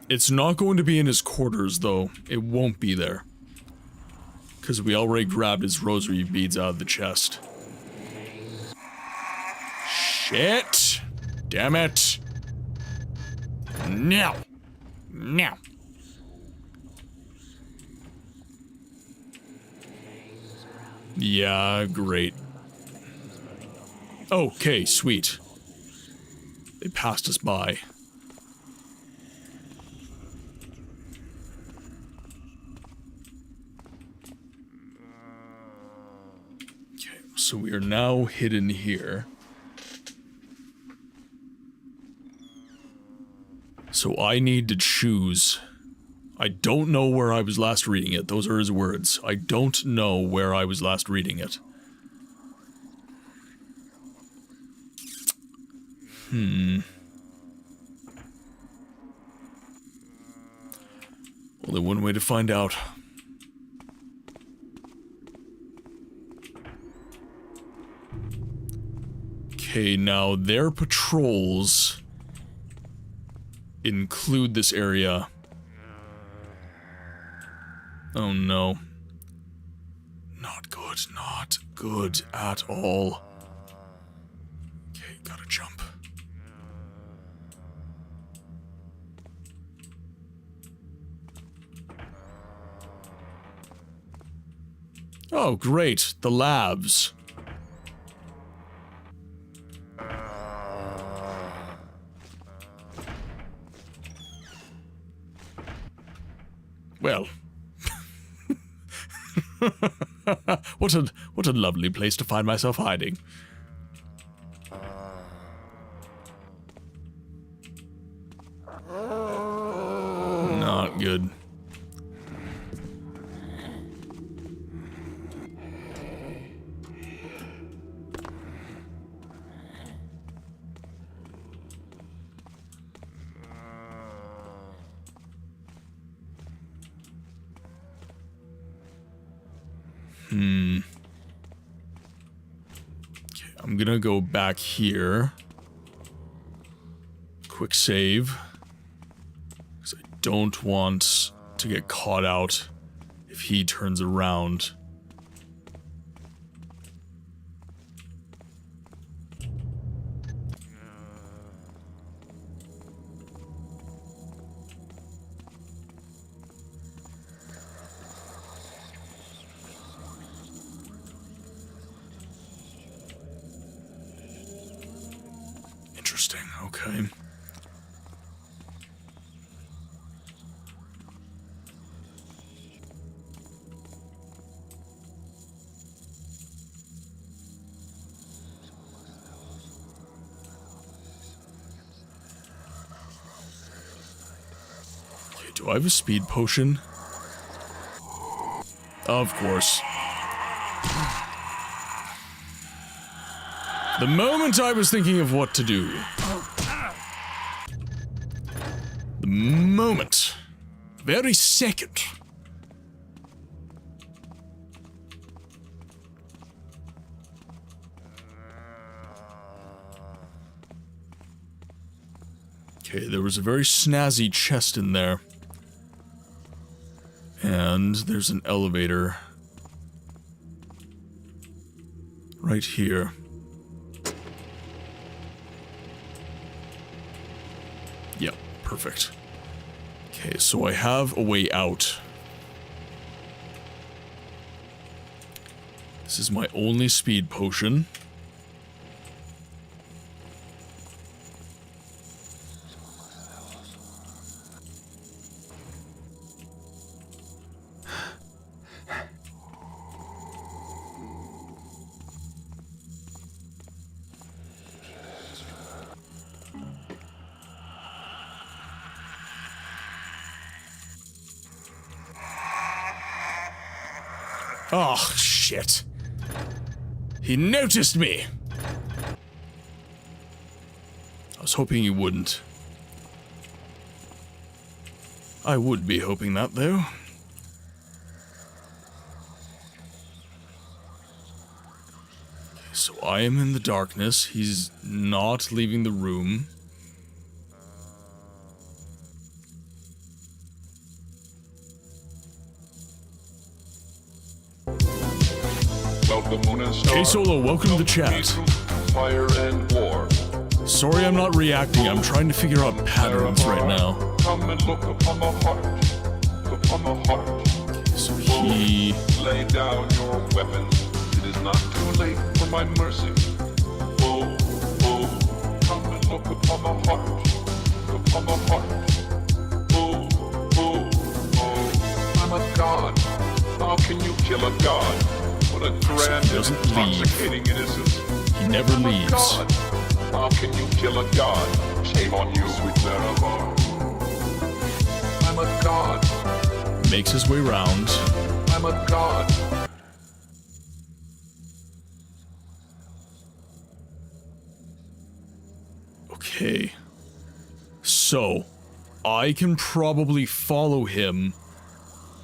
It's not going to be in his quarters, though. It won't be there. Because we already grabbed his rosary beads out of the chest. Shit! Damn it! No! No! Yeah, great. Okay, sweet. They passed us by. Okay, so we are now hidden here. So I need to choose. I don't know where I was last reading it. Those are his words. I don't know where I was last reading it. Only one way to find out. Okay, now their patrols include this area. Oh no. Not good, not good at all. Okay, gotta jump. Oh, great, the labs. Well. What a lovely place to find myself hiding. Not good. Okay, I'm gonna go back here. Quick save. Because I don't want to get caught out if he turns around. Interesting, okay. Okay, do I have a speed potion? Of course. The moment I was thinking of what to do. The moment. Very second. Okay, there was a very snazzy chest in there. And there's an elevator. Right here. Yep, perfect. Okay, so I have a way out. This is my only speed potion. Oh, shit. He noticed me! I was hoping he wouldn't. I would be hoping that, though. Okay, so I am in the darkness. He's not leaving the room. Hey Solo, welcome to the chat. Fire and war. Sorry I'm not reacting, I'm trying to figure out patterns right now. Come and look upon the heart. Upon the heart. So he... Lay down your weapons. It is not too late for my mercy. Oh, oh. Come and look upon the heart. Upon the heart. Oh, oh, oh. I'm a god. How can you kill a god? What a grand and intoxicating innocence. He never leaves. God. How can you kill a god? Shame on you, sweet Marabar. I'm a god. Makes his way round. I'm a god. Okay. So, I can probably follow him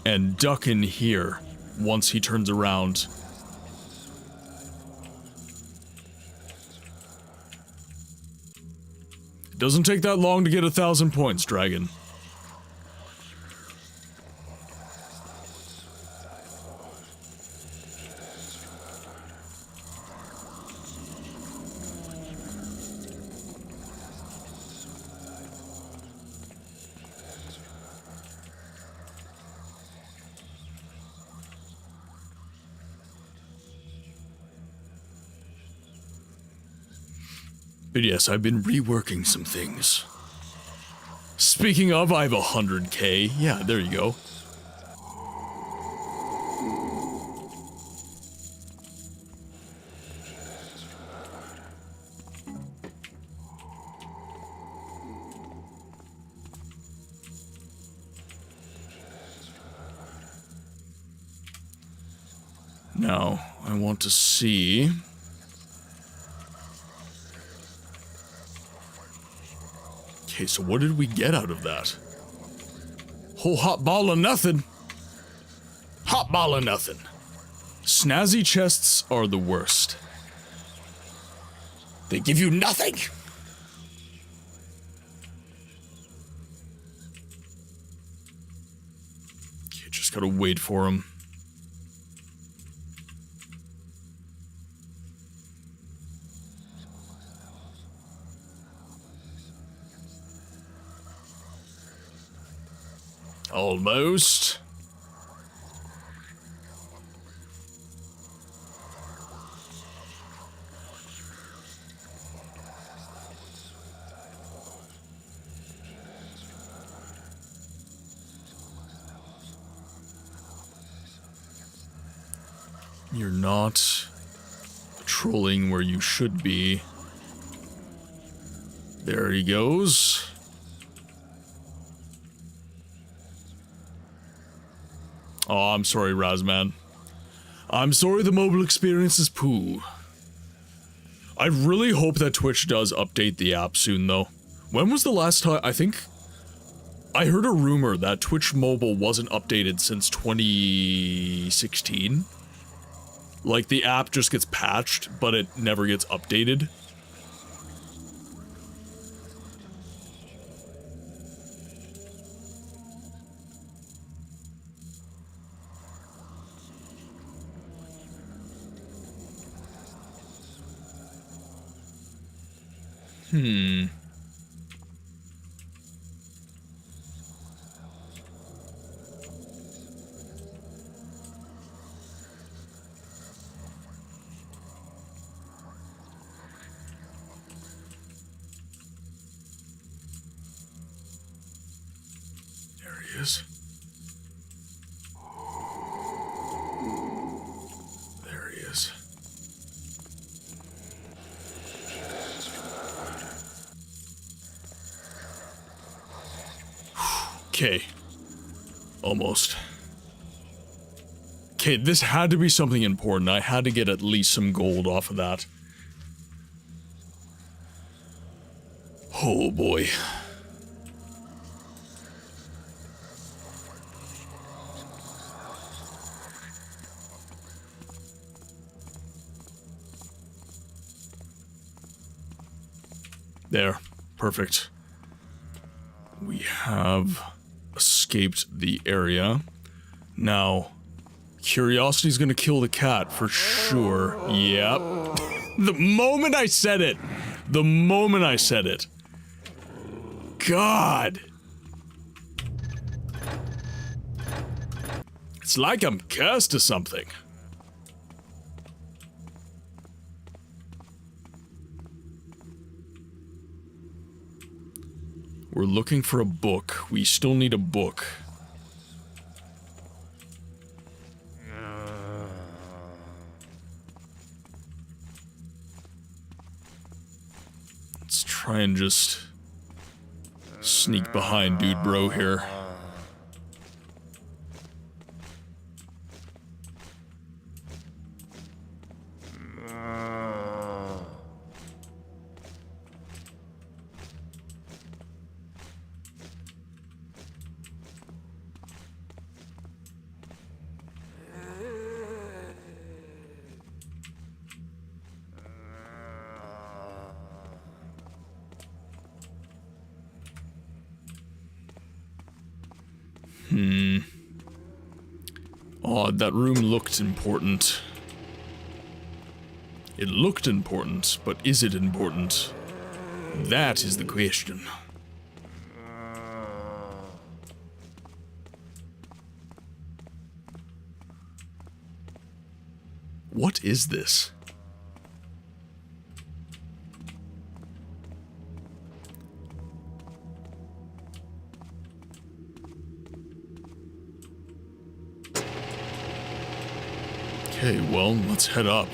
and duck in here once he turns around. It doesn't take that long to get 1,000 points, Dragon. But yes, I've been reworking some things. Speaking of, I have 100k. Yeah, there you go. Now, I want to see... Okay, so what did we get out of that? Whole hot ball of nothing. Hot ball of nothing. Snazzy chests are the worst. They give you nothing. Okay, just gotta wait for them. Almost. You're not patrolling where you should be. There he goes. Oh, I'm sorry, Razman. I'm sorry the mobile experience is poo. I really hope that Twitch does update the app soon, though. When was the last time? I think I heard a rumor that Twitch Mobile wasn't updated since 2016. Like, the app just gets patched, but it never gets updated. There he is. There he is. Okay. Almost. Okay, this had to be something important. I had to get at least some gold off of that. Oh boy. There. Perfect. We have escaped the area. Now, curiosity's gonna kill the cat for sure. Yep. The moment I said it. The moment I said it. God. It's like I'm cursed to something. We're looking for a book. We still need a book. Let's try and just sneak behind Dude Bro here. Oh, that room looked important. It looked important, but is it important? That is the question. What is this? Okay, well, let's head up.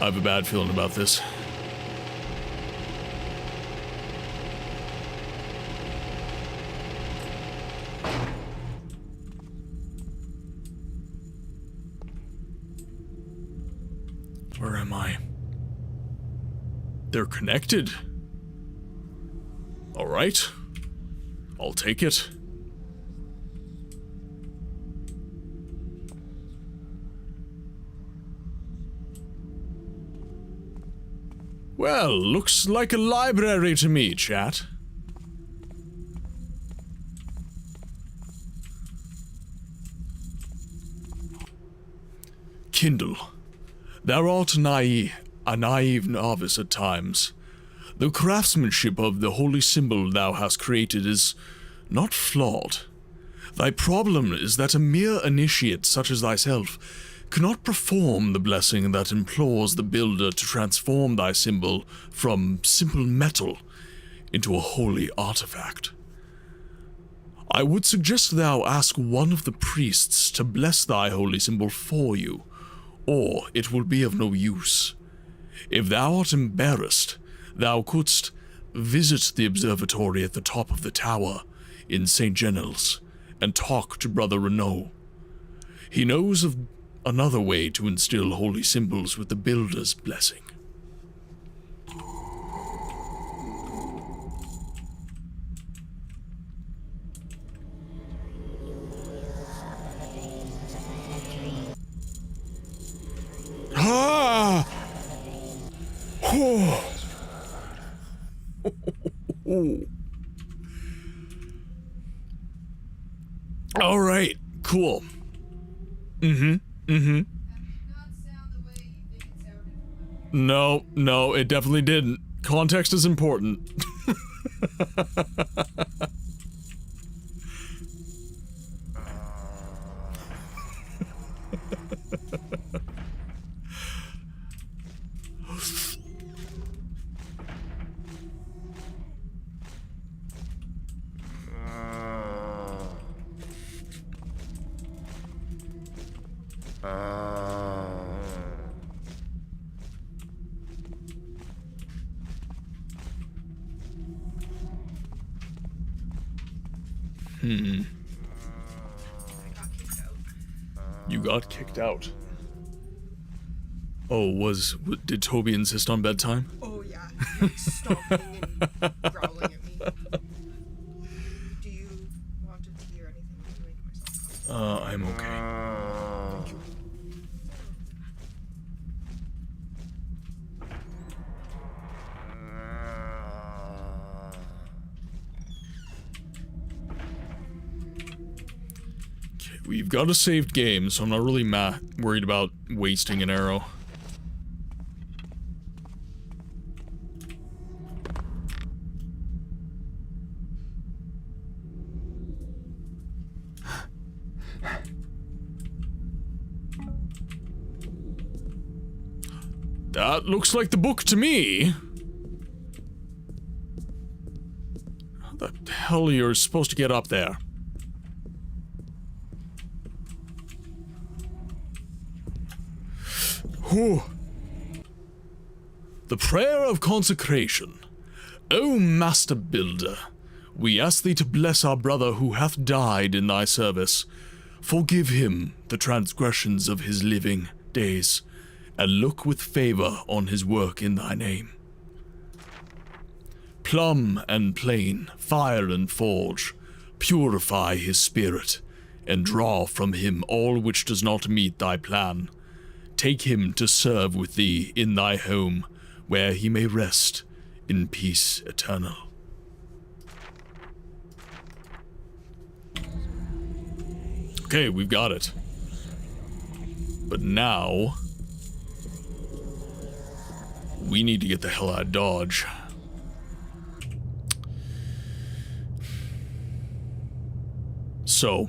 I have a bad feeling about this. Where am I? They're connected. Alright. I'll take it. Well, looks like a library to me, chat. Kindle. Thou art a naive novice at times. The craftsmanship of the holy symbol thou hast created is not flawed. Thy problem is that a mere initiate such as thyself cannot perform the blessing that implores the builder to transform thy symbol from simple metal into a holy artifact. I would suggest thou ask one of the priests to bless thy holy symbol for you, or it will be of no use. If thou art embarrassed, thou couldst visit the observatory at the top of the tower in St. Gennels and talk to Brother Renaud. He knows of another way to instill holy symbols with the builder's blessing. Ah! All right, cool. No, it definitely didn't. Context is important. You got kicked out. Oh, did Toby insist on bedtime? Oh yeah, he was stomping and growling at me. Do you want to hear anything to make myself? I'm okay. Thank you. We've got a saved game, so I'm not really worried about wasting an arrow. That looks like the book to me. How the hell are you supposed to get up there? Whew. The Prayer of Consecration. O Master Builder, we ask thee to bless our brother who hath died in thy service. Forgive him the transgressions of his living days, and look with favor on his work in thy name. Plumb and plane, fire and forge, purify his spirit, and draw from him all which does not meet thy plan. Take him to serve with thee in thy home, where he may rest in peace eternal. Okay, we've got it. But now, we need to get the hell out of Dodge. So,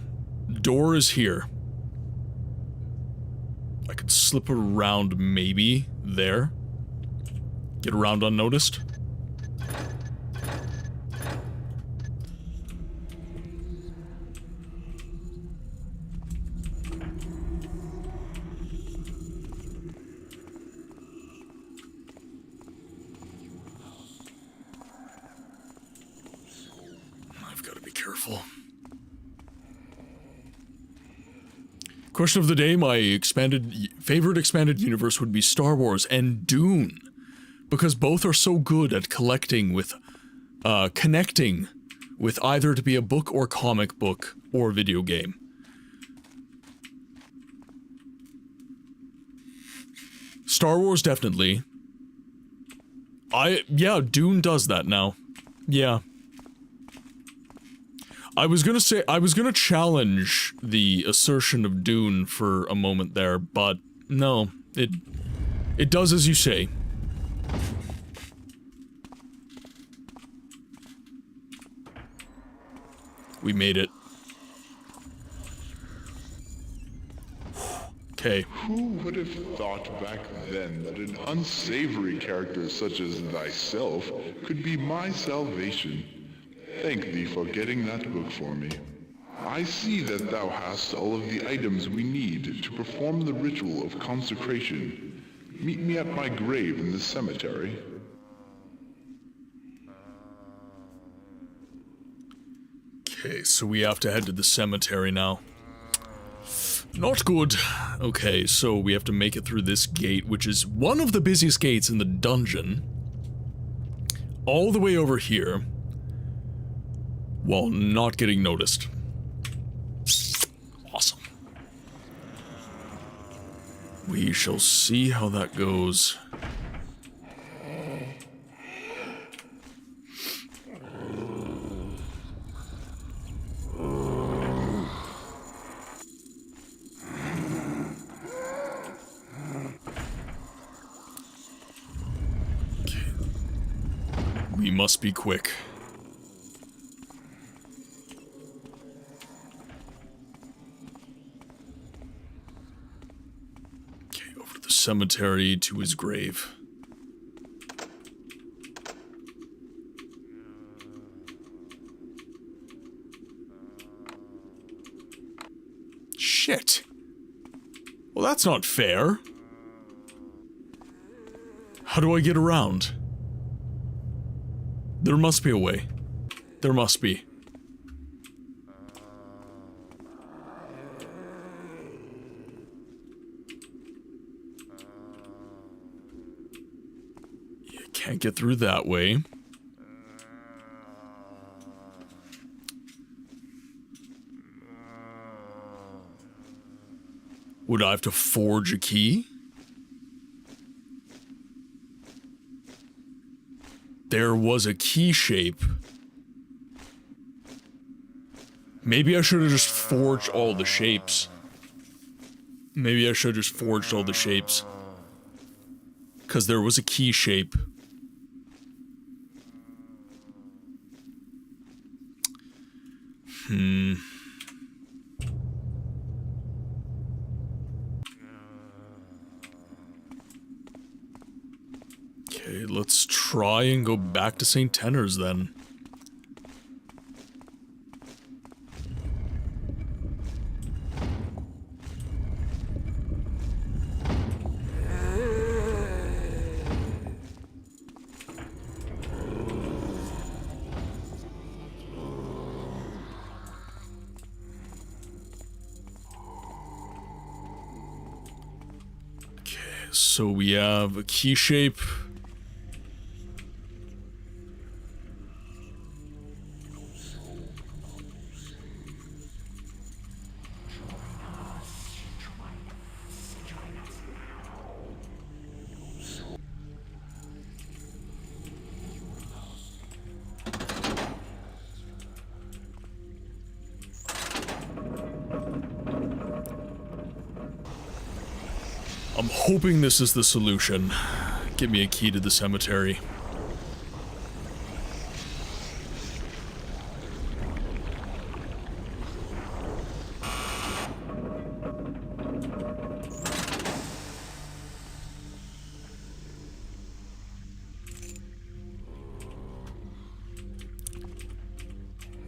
door is here. I could slip around maybe there. Get around unnoticed. I've got to be careful. Question of the day, my expanded favorite expanded universe would be Star Wars and Dune, because both are so good at connecting with either to be a book or comic book or video game. Star Wars definitely. Yeah, Dune does that now. Yeah. I was gonna challenge the assertion of Dune for a moment there, but no, it does as you say. We made it. Okay. Who would have thought back then that an unsavory character such as thyself could be my salvation? Thank thee for getting that book for me. I see that thou hast all of the items we need to perform the ritual of consecration. Meet me at my grave in the cemetery. Okay, so we have to head to the cemetery now. Not good. Okay, so we have to make it through this gate, which is one of the busiest gates in the dungeon. All the way over here. While not getting noticed. Awesome. We shall see how that goes. We must be quick. Okay, over to the cemetery, to his grave. Shit. Well, that's not fair. How do I get around? There must be a way. There must be. You can't get through that way. Would I have to forge a key? There was a key shape. Maybe I should have just forged all the shapes. Maybe I should have just forged all the shapes. Because there was a key shape. Okay, let's try and go back to St. Tenor's then. Okay, so we have a key shape. I'm hoping this is the solution. Give me a key to the cemetery.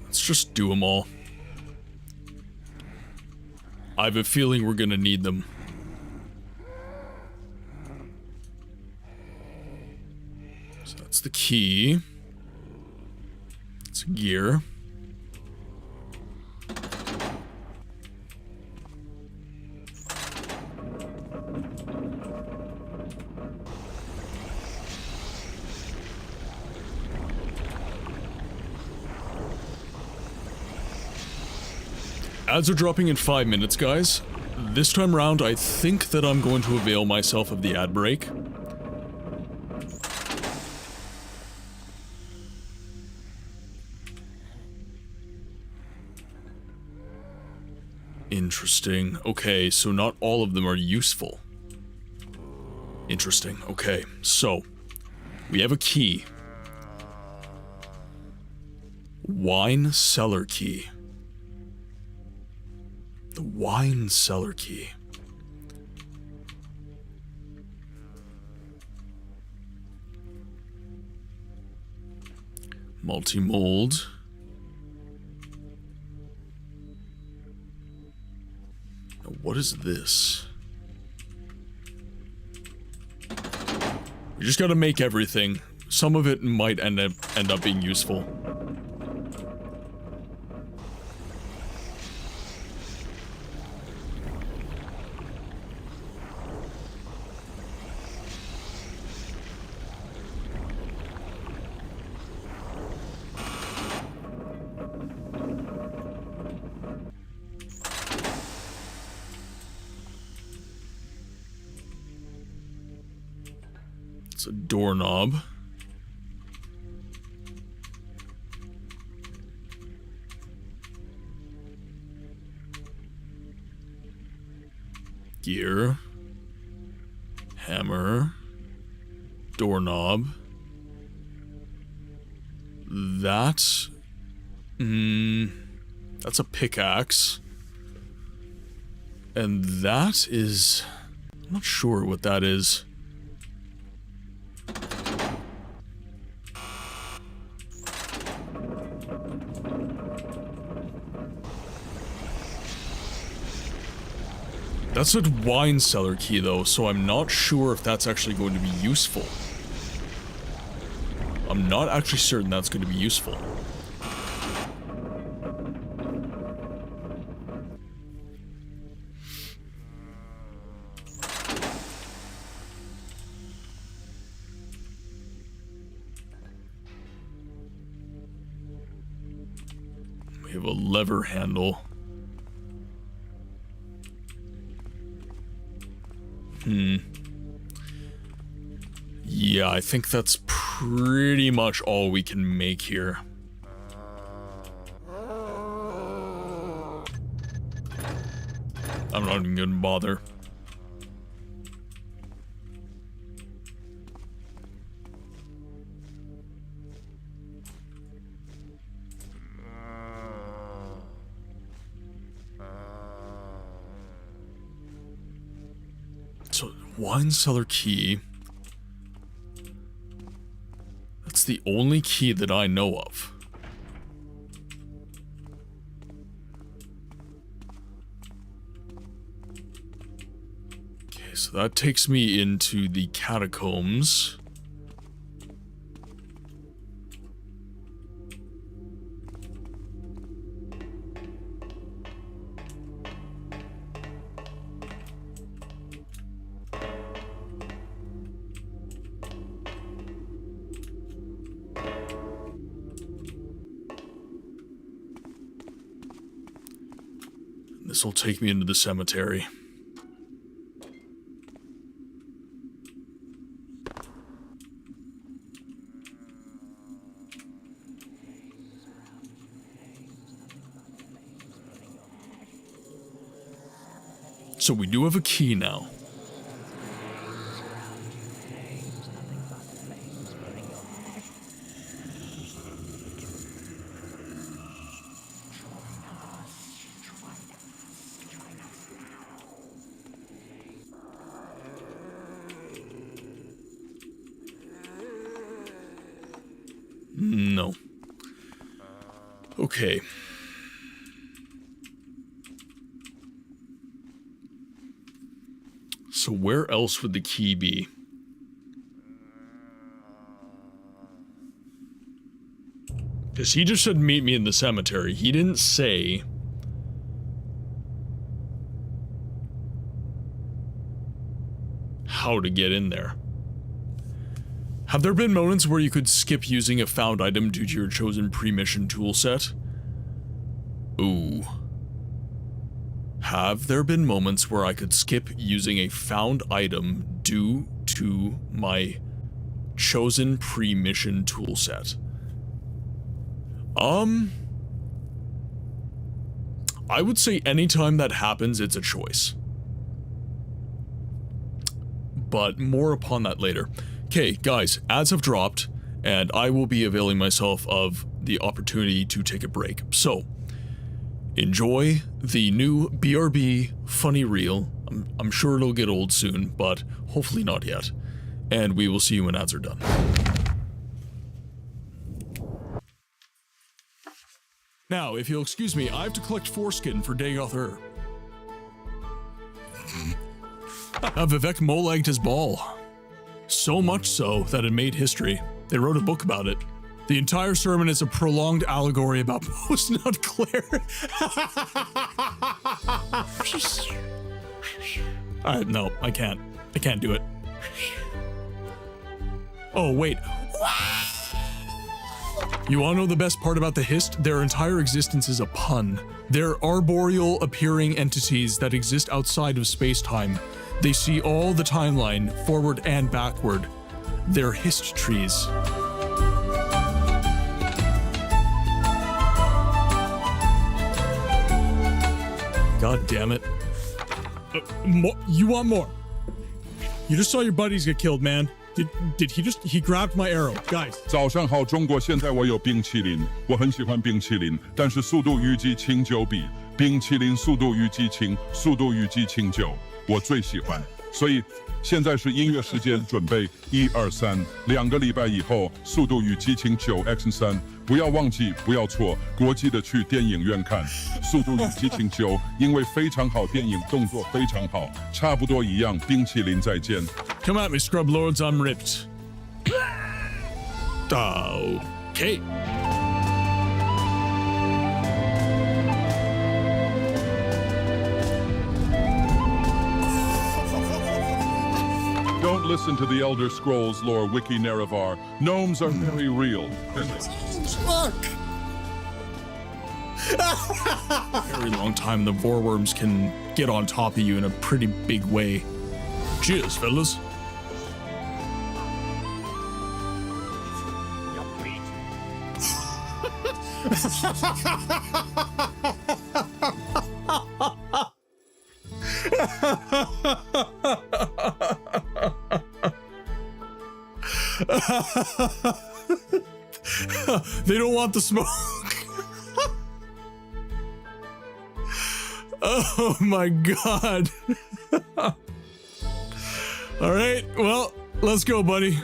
Let's just do them all. I have a feeling we're gonna need them. That's the key. It's a gear. Ads are dropping in 5 minutes, guys. This time around, I think that I'm going to avail myself of the ad break. Interesting. Okay, so not all of them are useful. Interesting. Okay, so we have a key. Wine cellar key. The wine cellar key. Multi-mold. Now, what is this? We just gotta make everything. Some of it might end up being useful. It's a doorknob. Gear. Hammer. Doorknob. That's a pickaxe. And that is... I'm not sure what that is. That's a wine cellar key though, so I'm not sure if that's actually going to be useful. I'm not actually certain that's going to be useful. We have a lever handle. Yeah, I think that's pretty much all we can make here. I'm not even gonna bother. So, wine cellar key. That's the only key that I know of. Okay, so that takes me into the catacombs. This will take me into the cemetery. So we do have a key now. No. Okay. So where else would the key be? Because he just said meet me in the cemetery. He didn't say how to get in there. Have there been moments where you could skip using a found item due to your chosen pre-mission toolset? Ooh. Have there been moments where I could skip using a found item due to my chosen pre-mission toolset? I would say anytime that happens, it's a choice. But more upon that later. Okay, guys, ads have dropped, and I will be availing myself of the opportunity to take a break. So, enjoy the new BRB funny reel. I'm sure it'll get old soon, but hopefully not yet. And we will see you when ads are done. Now, if you'll excuse me, I have to collect foreskin for Dagoth Ur. Vivek mole-egged his ball. So much so that it made history. They wrote a book about it. The entire sermon is a prolonged allegory about post-nut Claire. Alright, no, I can't. I can't do it. Oh, wait. You wanna know the best part about the Hist? Their entire existence is a pun. They're arboreal appearing entities that exist outside of space-time. They see all the timeline, forward and backward. They're Hist trees. God damn it. You want more? You just saw your buddies get killed, man. Did he grabbed my arrow. Guys. 早上好，中国！现在我有冰淇淋，我很喜欢冰淇淋，但是《速度与激情9》比冰淇淋《速度与激情》《速度与激情9》我最喜欢。所以现在是音乐时间，准备1、2、3，2个礼拜以后，《速度与激情9 X3》，不要忘记，不要错，国际的去电影院看《速度与激情9》，因为非常好，电影动作非常好，差不多一样。冰淇淋再见。Come at me, scrub lords, I'm ripped. Okay. Don't listen to the Elder Scrolls lore wiki Nerevar. Gnomes are very real. Fuck! Very long time, the Vorworms can get on top of you in a pretty big way. Cheers, fellas. They don't want the smoke. Oh my god. All right, well, let's go, buddy.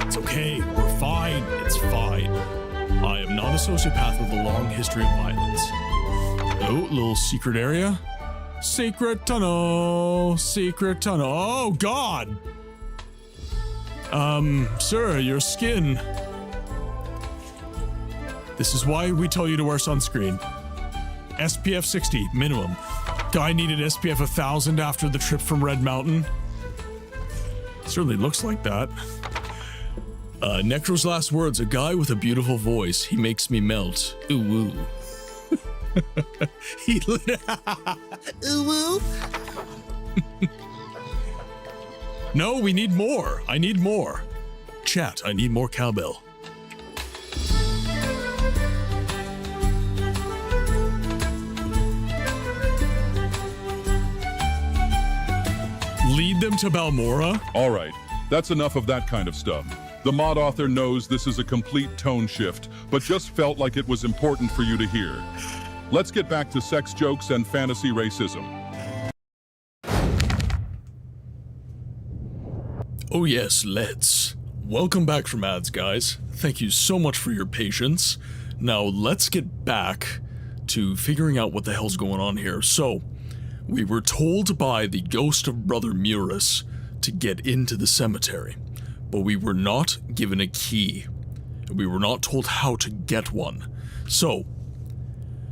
It's okay, we're fine, it's fine. I am not a sociopath with a long history of violence. Oh, little secret area. Secret tunnel, secret tunnel. Oh, God. Sir, your skin. This is why we tell you to wear sunscreen. SPF 60, minimum. Guy needed SPF 1000 after the trip from Red Mountain. Certainly looks like that. Necro's last words, a guy with a beautiful voice. He makes me melt. Ooh woo. Ooh woo. No, we need more. I need more. Chat, I need more cowbell. Lead them to Balmora? All right, that's enough of that kind of stuff. The mod author knows this is a complete tone shift, but just felt like it was important for you to hear. Let's get back to sex jokes and fantasy racism. Oh yes, let's. Welcome back from ads, guys. Thank you so much for your patience. Now let's get back to figuring out what the hell's going on here. So, we were told by the ghost of Brother Murus to get into the cemetery, but we were not given a key. We were not told how to get one. So,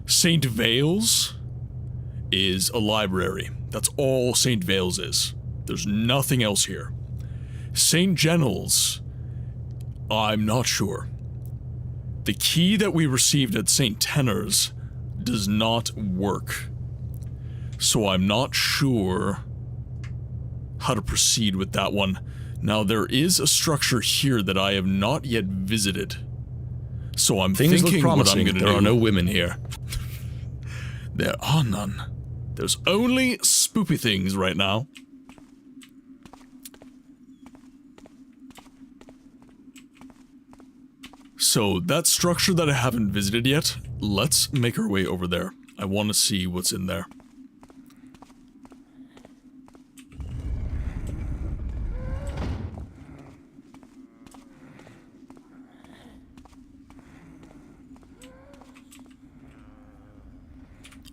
St. Vale's is a library. That's all St. Vale's is. There's nothing else here. St. Genel's, I'm not sure. The key that we received at St. Tenor's does not work. So I'm not sure how to proceed with that one. Now, there is a structure here that I have not yet visited. So I'm thinking what I'm gonna do. There are no women here. There are none. There's only spoopy things right now. So, that structure that I haven't visited yet, let's make our way over there. I want to see what's in there.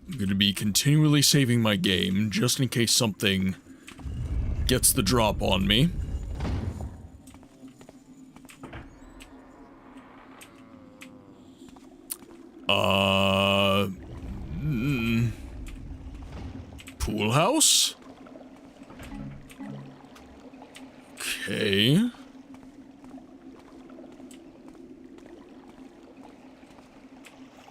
I'm going to be continually saving my game, just in case something gets the drop on me. Pool house? Okay.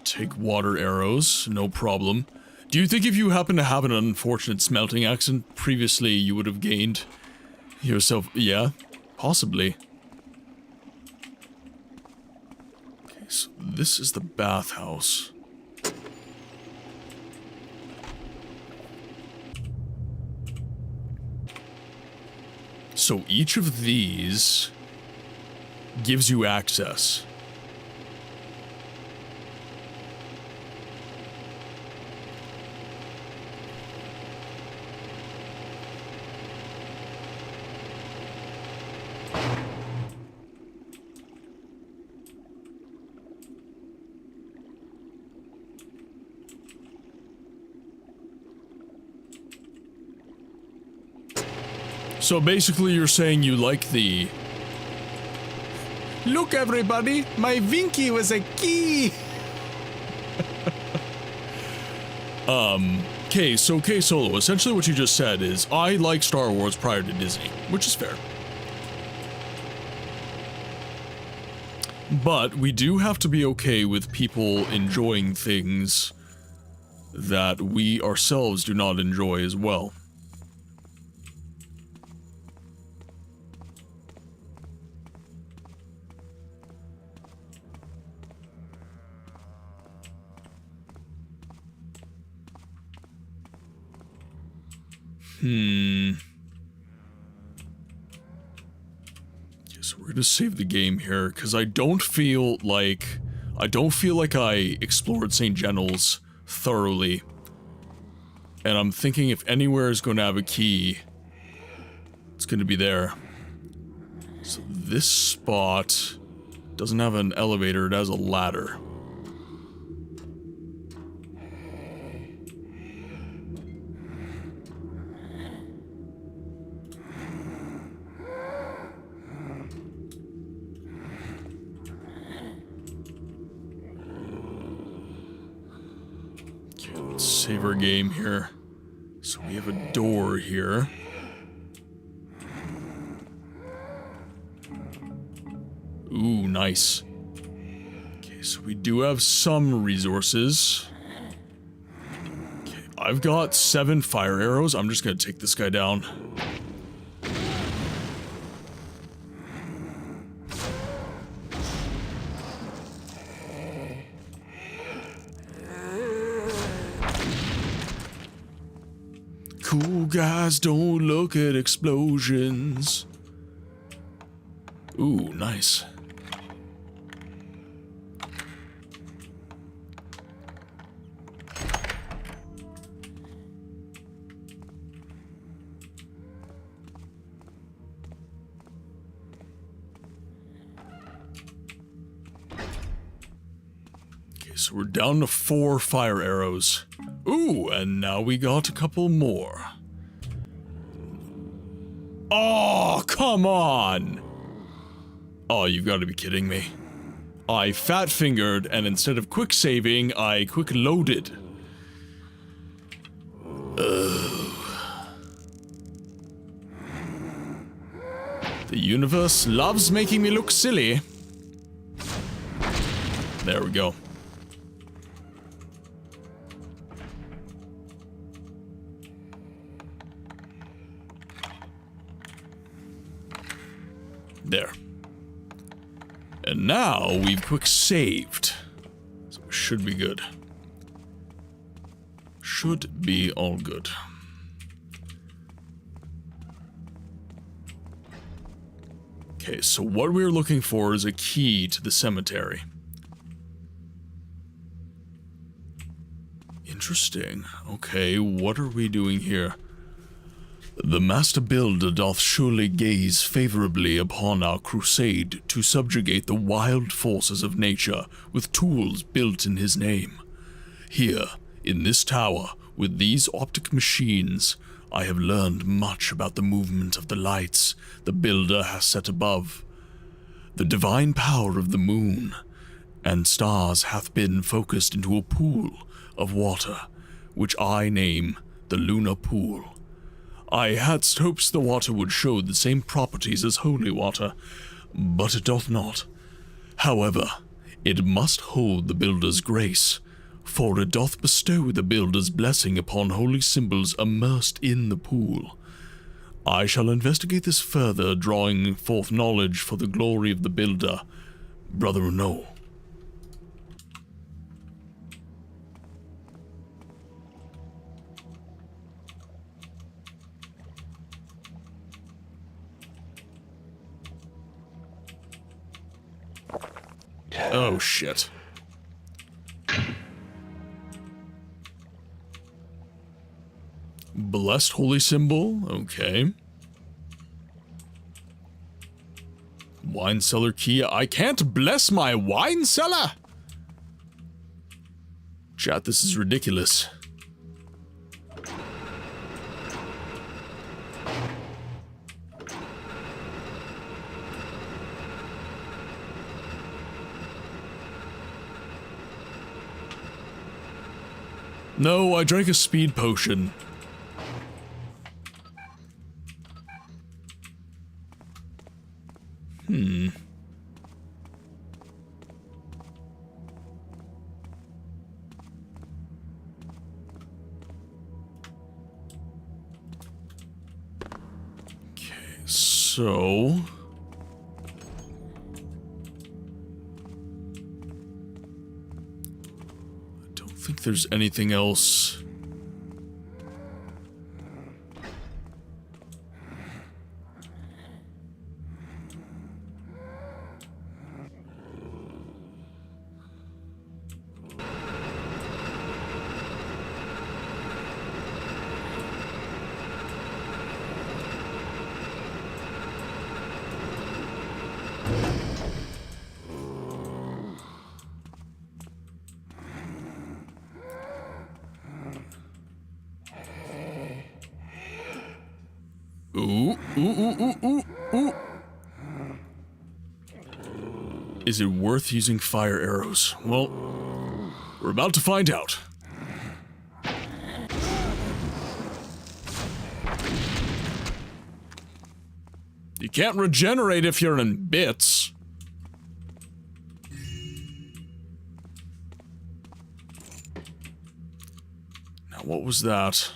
Take water arrows, no problem. Do you think if you happen to have an unfortunate smelting accident previously, you would have gained yourself? Yeah, possibly. Okay, so this is the bathhouse. So each of these gives you access. So basically you're saying you like the... Look everybody, my Vinky was a key! Okay, so K-Solo, essentially what you just said is, I like Star Wars prior to Disney, which is fair. But we do have to be okay with people enjoying things that we ourselves do not enjoy as well. Okay, so we're gonna save the game here, because I don't feel like I explored St. Gennell's thoroughly. And I'm thinking if anywhere is going to have a key, it's going to be there. So this spot doesn't have an elevator, it has a ladder. Save our game here. So we have a door here. Ooh, nice. Okay, so we do have some resources. Okay, I've got 7 fire arrows. I'm just gonna take this guy down. Cool guys don't look at explosions. Ooh, nice. Okay, so we're down to 4 fire arrows. Ooh, and now we got a couple more. Oh, come on! Oh, you've got to be kidding me. I fat-fingered, and instead of quick saving, I quick loaded. Ugh. The universe loves making me look silly. There we go. There. And now we've quick saved. So we should be good. Should be all good. Okay, so what we're looking for is a key to the cemetery. Interesting. Okay, what are we doing here? The Master Builder doth surely gaze favorably upon our crusade to subjugate the wild forces of nature with tools built in his name. Here, in this tower, with these optic machines, I have learned much about the movement of the lights the Builder has set above. The divine power of the moon and stars hath been focused into a pool of water, which I name the Lunar Pool. I hadst hopes the water would show the same properties as holy water, but it doth not. However, it must hold the Builder's grace, for it doth bestow the Builder's blessing upon holy symbols immersed in the pool. I shall investigate this further, drawing forth knowledge for the glory of the Builder, Brother No. Oh, shit. Blessed holy symbol, okay. Wine cellar key. I can't bless my wine cellar! Chat, this is ridiculous. No, I drank a speed potion. Okay, so... I don't think there's anything else. Ooh, ooh, ooh, ooh, ooh, ooh. Is it worth using fire arrows? Well, we're about to find out. You can't regenerate if you're in bits. Now, what was that?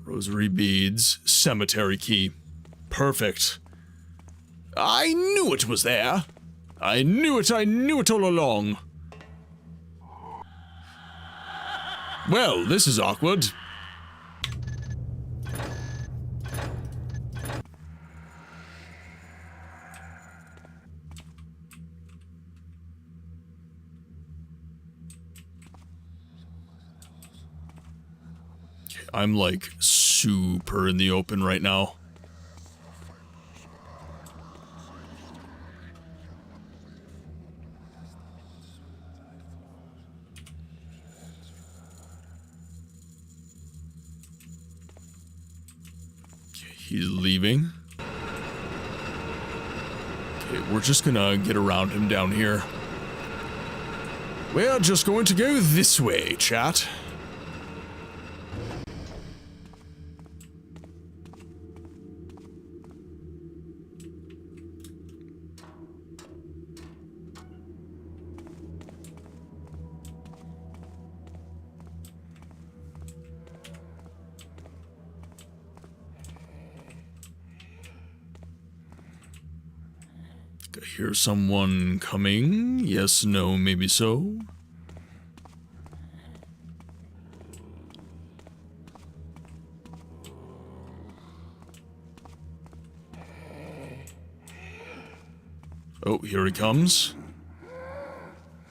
Rosary beads, cemetery key. Perfect. I knew it was there. I knew it all along. Well, this is awkward. I'm like super in the open right now. Okay, he's leaving. Okay, we're just gonna get around him down here. We're just going to go this way, chat. I hear someone coming. Yes, no, maybe so. Oh, here he comes.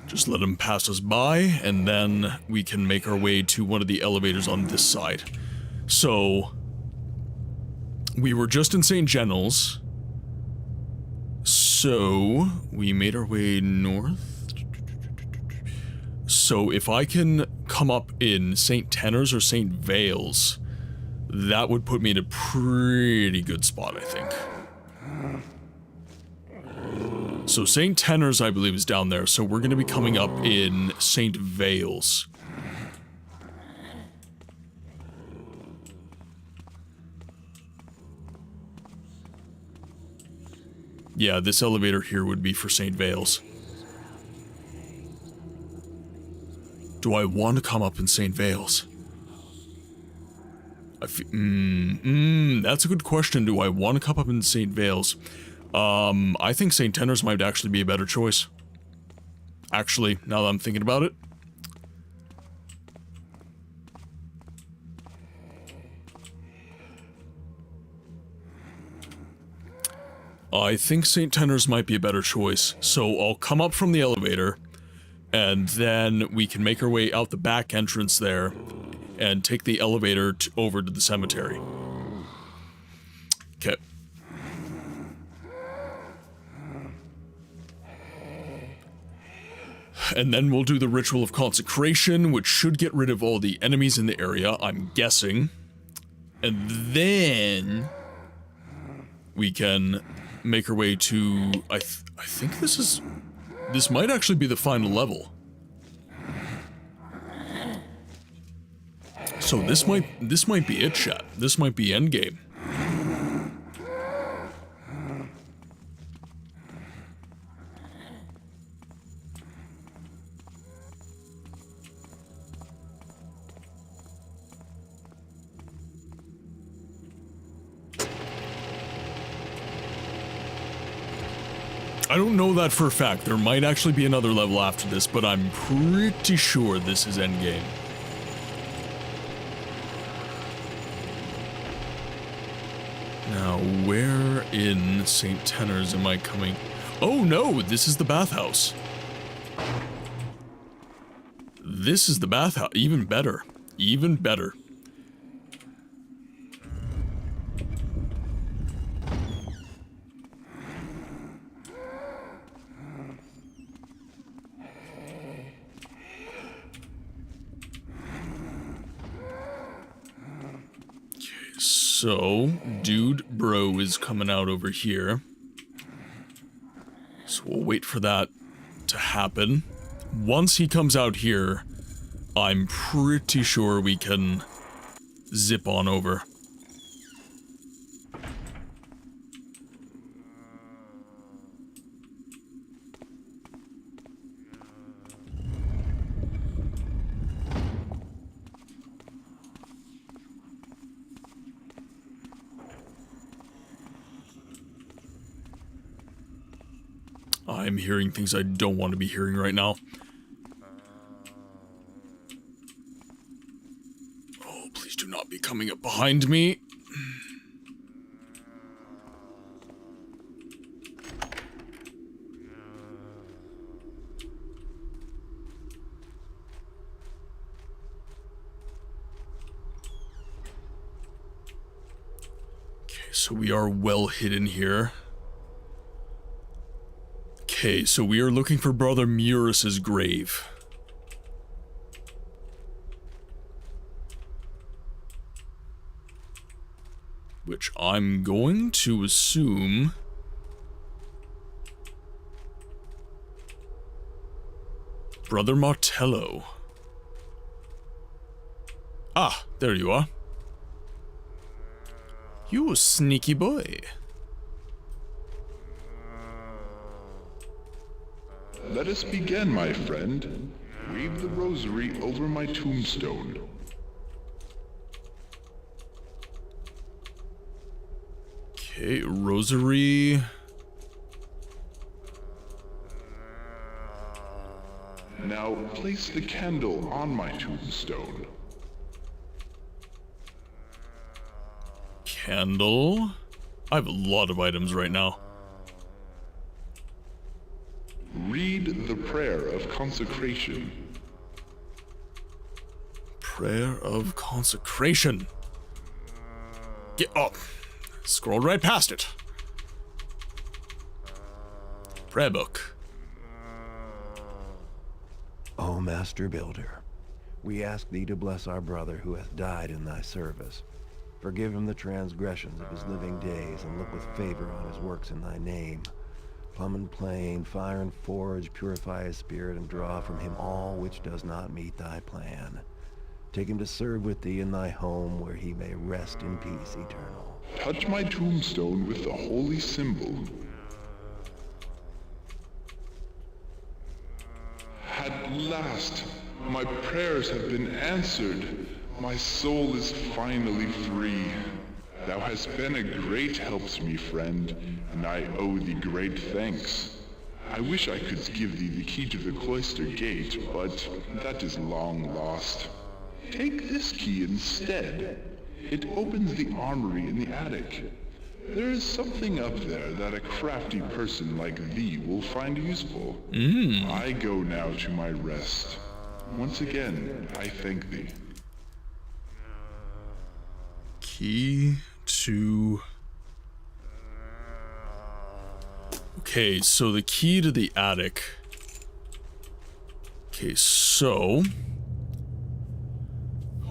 Just let him pass us by, and then we can make our way to one of the elevators on this side. So, we were just in St. Genel's. So, we made our way north. So, if I can come up in St. Tenor's or St. Vale's, that would put me in a pretty good spot, I think. So St. Tenor's, I believe, is down there, so we're going to be coming up in St. Vale's. Yeah, this elevator here would be for St. Vale's. Do I want to come up in St. Vale's? That's a good question. Do I want to come up in St. Vale's? I think St. Tenor's might actually be a better choice. Actually, now that I'm thinking about it. I think St. Tenor's might be a better choice. So I'll come up from the elevator, and then we can make our way out the back entrance there, and take the elevator over to the cemetery. Okay. And then we'll do the ritual of consecration, which should get rid of all the enemies in the area, I'm guessing. And then we can make our way to, I think this might actually be the final level. So this might be it, chat. This might be endgame. I don't know that for a fact. There might actually be another level after this, but I'm pretty sure this is endgame. Now, where in St. Tenor's am I coming? Oh no, this is the bathhouse. This is the bathhouse. Even better. Even better. So, dude bro is coming out over here. So we'll wait for that to happen. Once he comes out here, I'm pretty sure we can zip on over. I'm hearing things I don't want to be hearing right now. Oh, please do not be coming up behind me. Okay, so we are well hidden here. Okay, so we are looking for Brother Murus's grave. Which I'm going to assume... Brother Martello. Ah, there you are. You sneaky boy. Let us begin, my friend. Weave the rosary over my tombstone. Okay, rosary. Now place the candle on my tombstone. Candle? I have a lot of items right now. Read the prayer of consecration. Prayer of consecration. Get up. Scrolled right past it. Prayer book. O Master Builder, we ask thee to bless our brother who hath died in thy service. Forgive him the transgressions of his living days, and look with favor on his works in thy name. Plumb and plane, fire and forge, purify his spirit, and draw from him all which does not meet thy plan. Take him to serve with thee in thy home, where he may rest in peace eternal. Touch my tombstone with the holy symbol. At last, my prayers have been answered. My soul is finally free. Thou hast been a great help to me, friend, and I owe thee great thanks. I wish I could give thee the key to the cloister gate, but that is long lost. Take this key instead. It opens the armory in the attic. There is something up there that a crafty person like thee will find useful. I go now to my rest. Once again, I thank thee. Key to... Okay, so the key to the attic. Okay, so...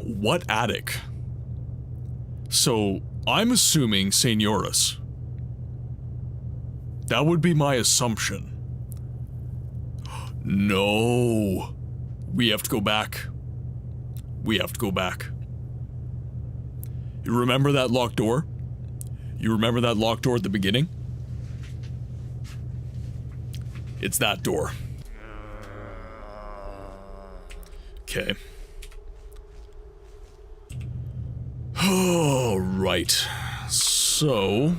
What attic? So, I'm assuming Seniora's. That would be my assumption. No. We have to go back. We have to go back. You remember that locked door? You remember that locked door at the beginning? It's that door. Okay. Oh, right. So...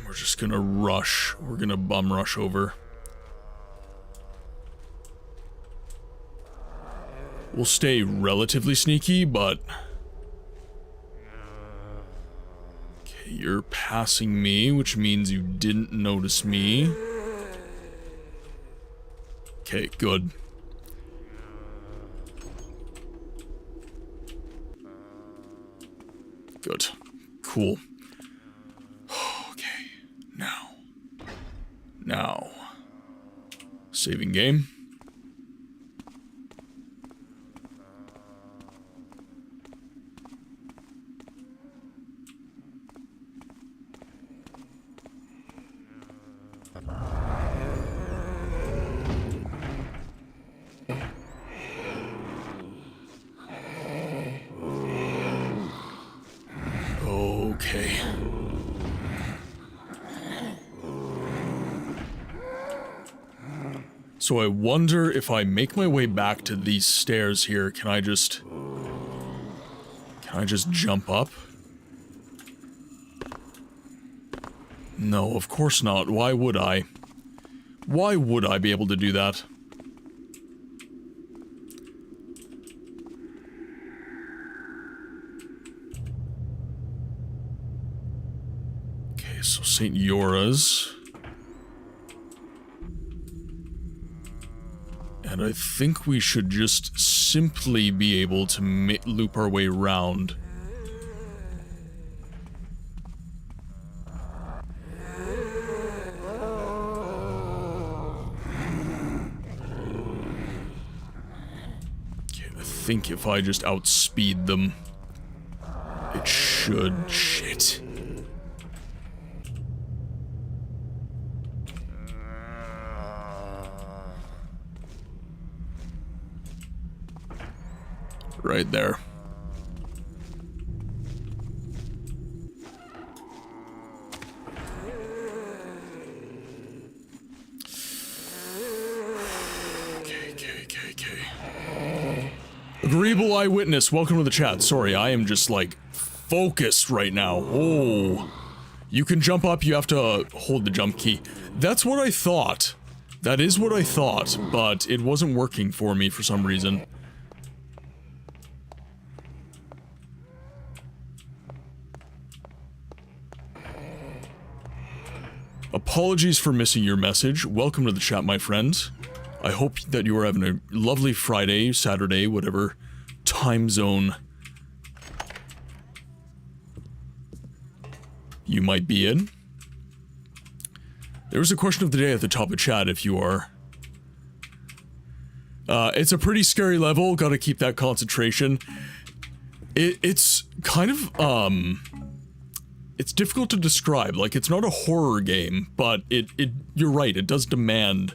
we're just gonna rush. We're gonna bum rush over. We'll stay relatively sneaky, but... Okay, you're passing me, which means you didn't notice me. Okay, good. Good. Cool. Okay, now. Saving game. Okay. So I wonder if I make my way back to these stairs here, can I just jump up? No, of course not. Why would I? Why would I be able to do that? Okay, so St. Yora's. And I think we should just simply be able to loop our way around. Okay, I think if I just outspeed them, it should... Shit. Right there. Okay. Agreeable eyewitness, welcome to the chat. Sorry, I am just, like, focused right now. Oh. You can jump up, you have to hold the jump key. That's what I thought. That is what I thought, but it wasn't working for me for some reason. Apologies for missing your message. Welcome to the chat, my friend. I hope that you are having a lovely Friday, Saturday, whatever time zone you might be in. There was a question of the day at the top of chat if you are. It's a pretty scary level, gotta keep that concentration. It's kind of, it's difficult to describe, like it's not a horror game, but you're right, it does demand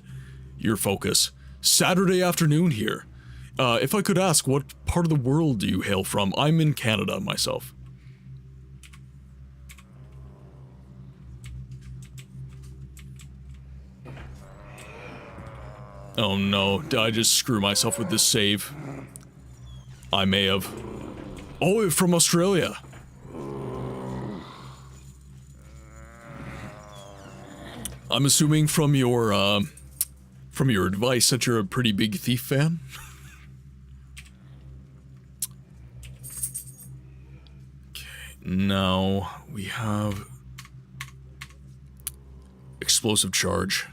your focus. Saturday afternoon here. If I could ask, what part of the world do you hail from? I'm in Canada myself. Oh no, did I just screw myself with this save? I may have. Oh, from Australia. I'm assuming from your advice that you're a pretty big Thief fan? Okay, now we have explosive charge.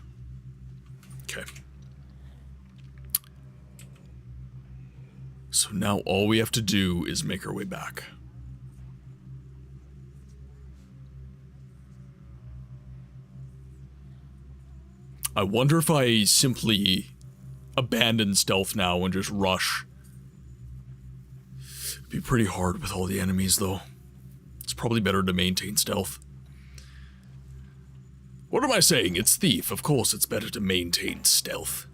Okay. So now all we have to do is make our way back. I wonder if I simply abandon stealth now and just rush. It'd be pretty hard with all the enemies, though. It's probably better to maintain stealth. What am I saying? It's Thief. Of course it's better to maintain stealth.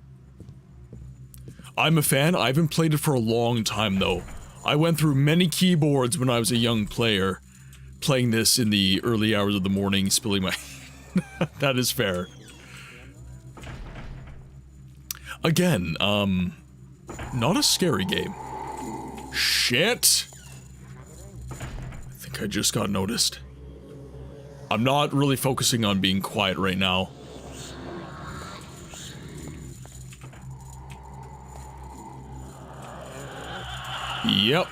I'm a fan. I haven't played it for a long time, though. I went through many keyboards when I was a young player, playing this in the early hours of the morning, spilling my... That is fair. Again, not a scary game. Shit! I think I just got noticed. I'm not really focusing on being quiet right now. Yep.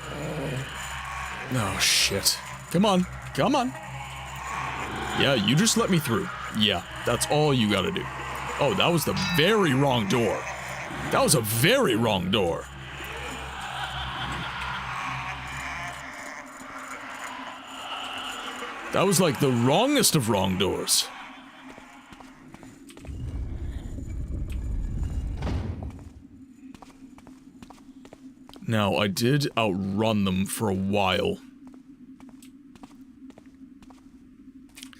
Oh, shit. Come on. Come on. Yeah, you just let me through. Yeah, that's all you gotta do. Oh, that was the very wrong door. That was a very wrong door. That was like the wrongest of wrong doors. Now, I did outrun them for a while.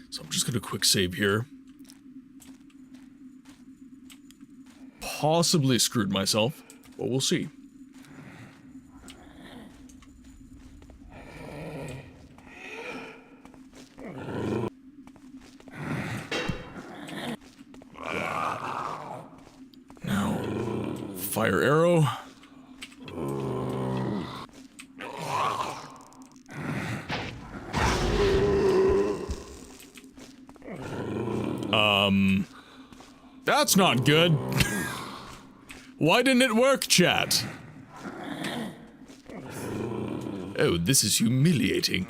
So I'm just gonna quick save here. Possibly screwed myself, but we'll see. Now, fire arrow. That's not good. Why didn't it work, chat? Oh, this is humiliating.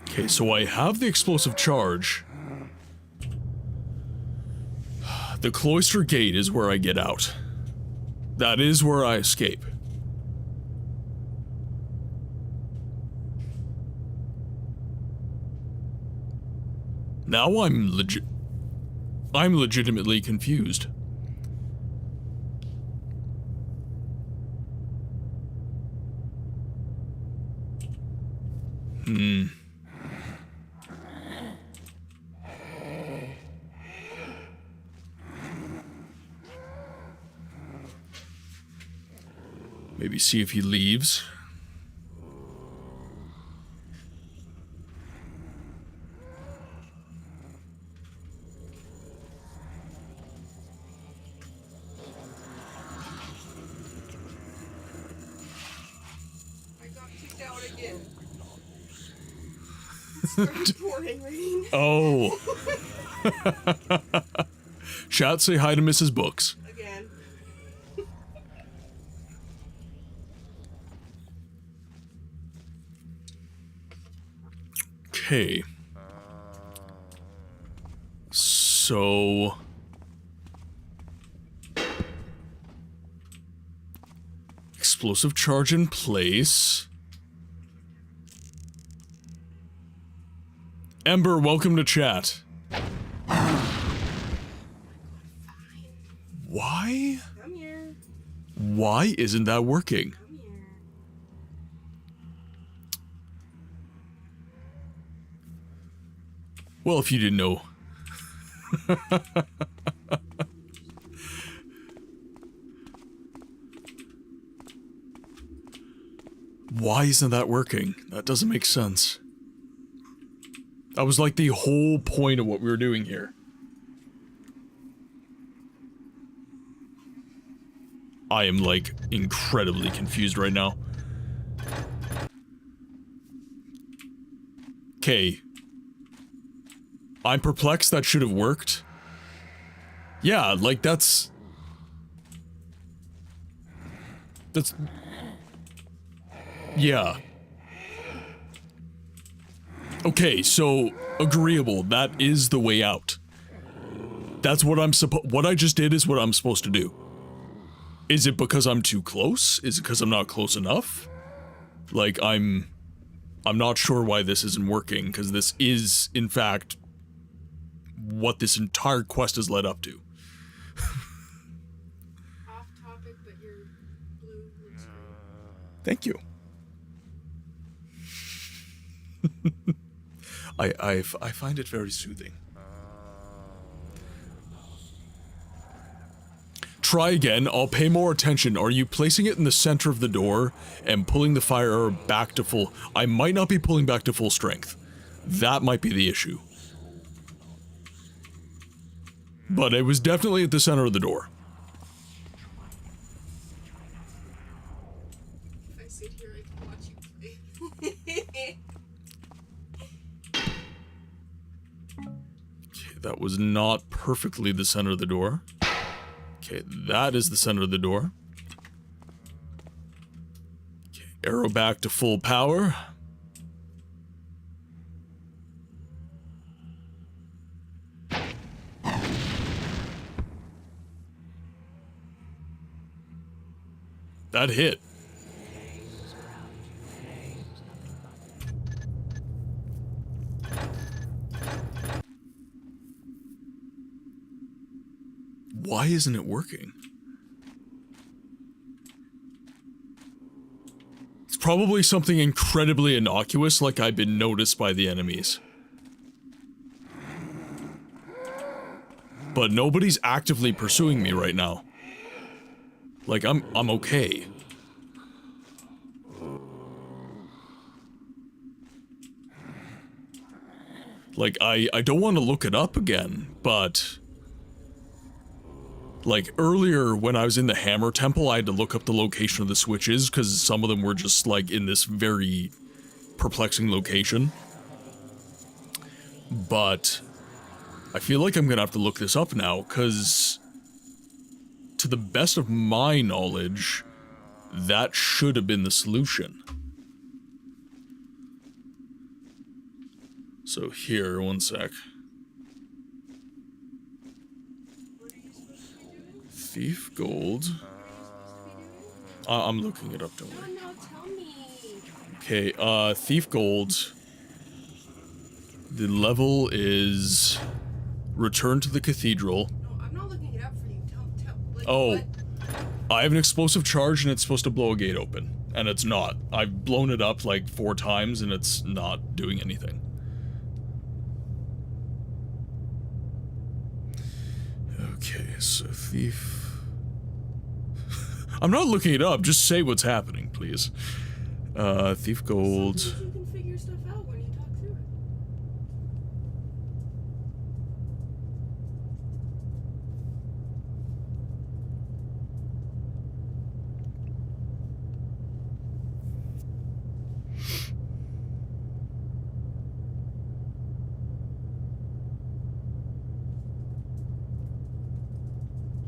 Okay, so I have the explosive charge. The cloister gate is where I get out. That is where I escape. Now I'm legitimately confused. Maybe see if he leaves. I got kicked out again. It started pouring rain. Oh. Chat, say hi to Mrs. Books. Again. Okay. So... explosive charge in place. Ember, welcome to chat. Why? Come here. Why isn't that working? Come here. Well, if you didn't know. Why isn't that working? That doesn't make sense. That was like the whole point of what we were doing here. I am like incredibly confused right now. Okay. I'm perplexed. That should have worked. Yeah, like that's... Yeah. Okay, so agreeable. That is the way out. That's what what I just did is what I'm supposed to do. Is it because I'm too close? Is it because I'm not close enough? Like, I'm not sure why this isn't working, because this is, in fact, what this entire quest has led up to. Off topic, but your blue looks great. Thank you. I find it very soothing. Try again. I'll pay more attention. Are you placing it in the center of the door and pulling the fire arrow back to full? I might not be pulling back to full strength. That might be the issue. But it was definitely at the center of the door. If I sit here, I can watch you play. Okay, that was not perfectly the center of the door. Okay, that is the center of the door. Okay, arrow back to full power. That hit. Why isn't it working? It's probably something incredibly innocuous, like I've been noticed by the enemies. But nobody's actively pursuing me right now. Like, I'm okay. Like, I don't want to look it up again, but... like, earlier when I was in the Hammer Temple, I had to look up the location of the switches, because some of them were just, like, in this very perplexing location. But I feel like I'm gonna have to look this up now, because to the best of my knowledge, that should have been the solution. So here, one sec. Thief gold. I'm looking it up, don't worry. No, tell me. Okay, thief gold. The level is return to the cathedral. No, I'm not looking it up for you. Tell. Like, Oh, what? I have an explosive charge and it's supposed to blow a gate open, and it's not. I've blown it up like 4 times and it's not doing anything. Okay, so thief. I'm not looking it up, just say what's happening, please. Thief gold. Sometimes you can figure stuff out when you talk through it.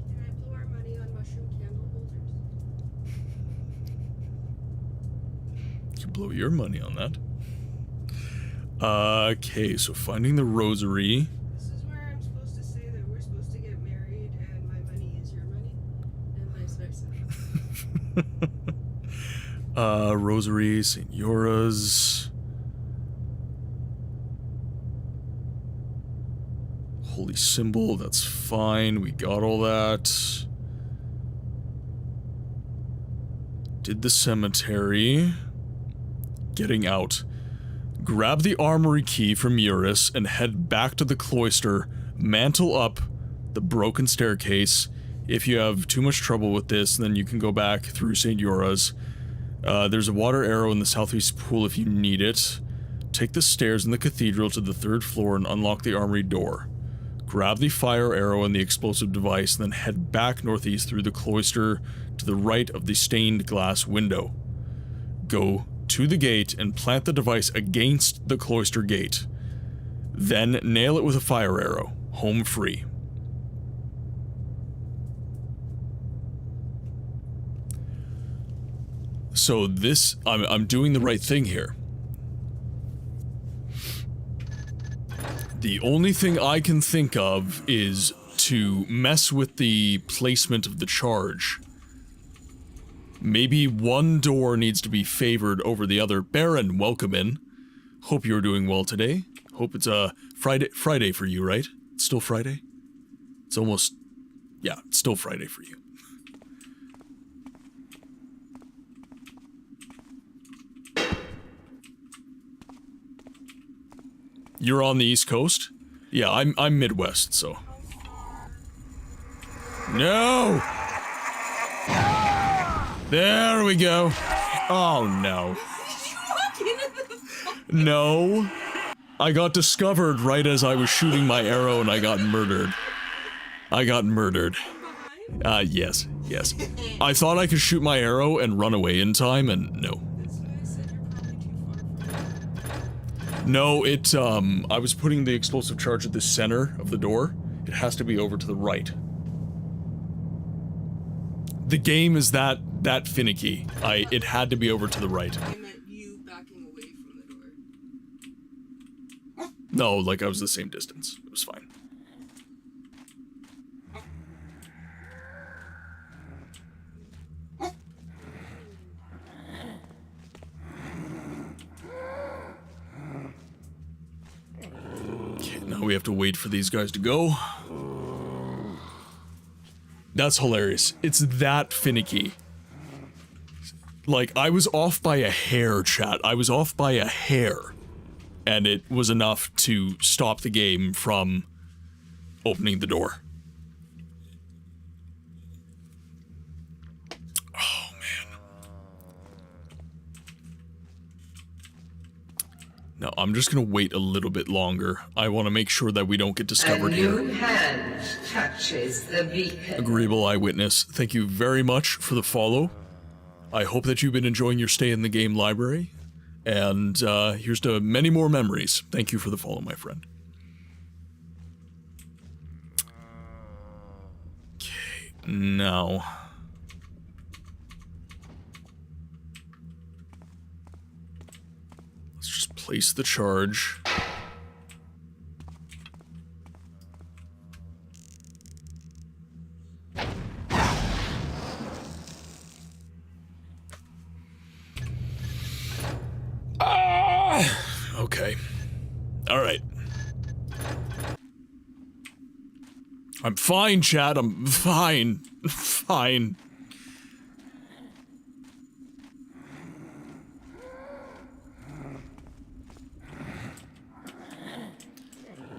Can I blow our money on mushroom candle holders? You blow your money on that. Okay, so finding the rosary. This is where I'm supposed to say that we're supposed to get married and my money is your money, and vice versa. Rosary, Senoras. Holy symbol, that's fine. We got all that. Did the cemetery. Getting out. Grab the armory key from Eurus and head back to the cloister. Mantle up the broken staircase. If you have too much trouble with this, then you can go back through St. Eura's. There's a water arrow in the southeast pool if you need it. Take the stairs in the cathedral to the 3rd floor and unlock the armory door. Grab the fire arrow and the explosive device, and then head back northeast through the cloister to the right of the stained glass window. Go to the gate and plant the device against the cloister gate. Then nail it with a fire arrow. Home free. So this, I'm doing the right thing here. The only thing I can think of is to mess with the placement of the charge. Maybe one door needs to be favored over the other. Baron, welcome in. Hope you're doing well today. Hope it's a Friday for you, right? It's still Friday? It's almost... yeah, it's still Friday for you. You're on the East Coast? Yeah, I'm Midwest, so... No! There we go. Oh, no. No. I got discovered right as I was shooting my arrow and I got murdered. Yes. I thought I could shoot my arrow and run away in time, and no. No, I was putting the explosive charge at the center of the door. It has to be over to the right. The game is that finicky. It had to be over to the right. I meant you backing away from the door. No, like I was the same distance. It was fine. Okay, now we have to wait for these guys to go. That's hilarious. It's that finicky. Like, I was off by a hair, chat. I was off by a hair. And it was enough to stop the game from opening the door. Oh, man. No, I'm just gonna wait a little bit longer. I want to make sure that we don't get discovered here. A new hand touches the beacon. Agreeable eyewitness, thank you very much for the follow. I hope that you've been enjoying your stay in the game library. And here's to many more memories. Thank you for the follow, my friend. Okay, now... let's just place the charge. Okay. Alright. I'm fine, chat. I'm fine. Fine.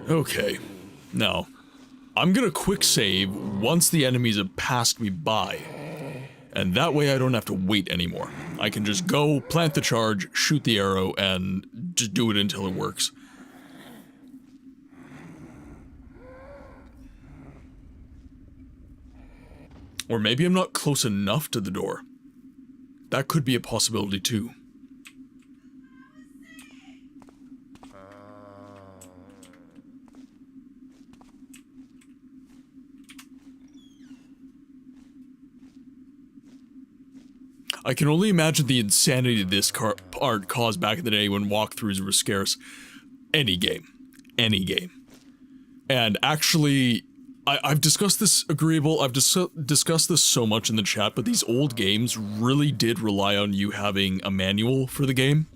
Okay. Now, I'm gonna quick save once the enemies have passed me by. And that way I don't have to wait anymore. I can just go, plant the charge, shoot the arrow, and just do it until it works. Or maybe I'm not close enough to the door. That could be a possibility too. I can only imagine the insanity this part caused back in the day when walkthroughs were scarce. Any game. Any game. And actually, I've discussed this, Agreeable, I've discussed this so much in the chat, but these old games really did rely on you having a manual for the game.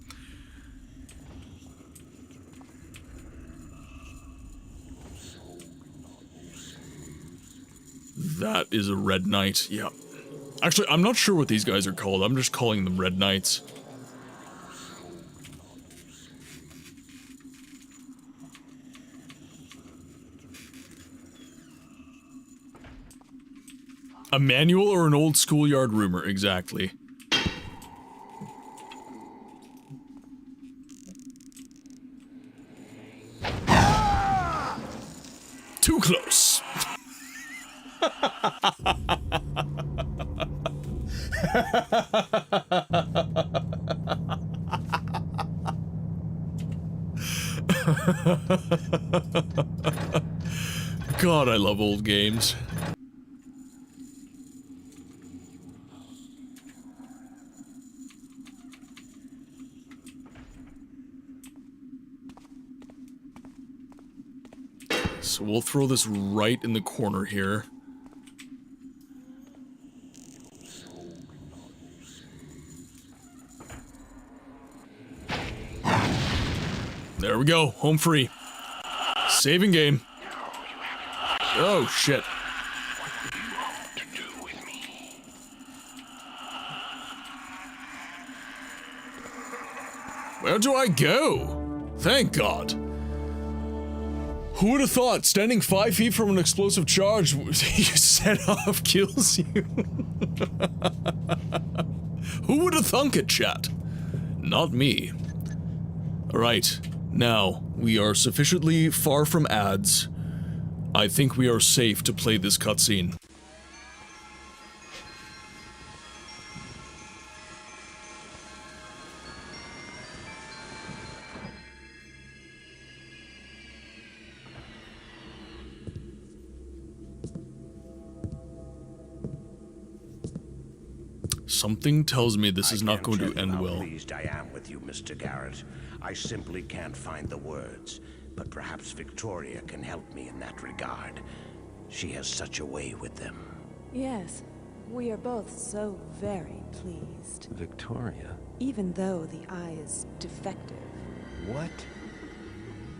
That is a Red Knight, yeah. Actually, I'm not sure what these guys are called. I'm just calling them Red Knights. A manual or an old schoolyard rumor, exactly. Too close. God, I love old games. So we'll throw this right in the corner here. There we go, home free. Saving game. Oh, shit. Where do I go? Thank God. Who would have thought standing 5 feet from an explosive charge you set off kills you? Who would have thunk it, chat? Not me. Alright, now, we are sufficiently far from ads. I think we are safe to play this cutscene. Something tells me this is not going to end well. How pleased I am with you, Mr. Garrett. I simply can't find the words, but perhaps Victoria can help me in that regard. She has such a way with them. Yes, we are both so very pleased. Victoria? Even though the eye is defective. What?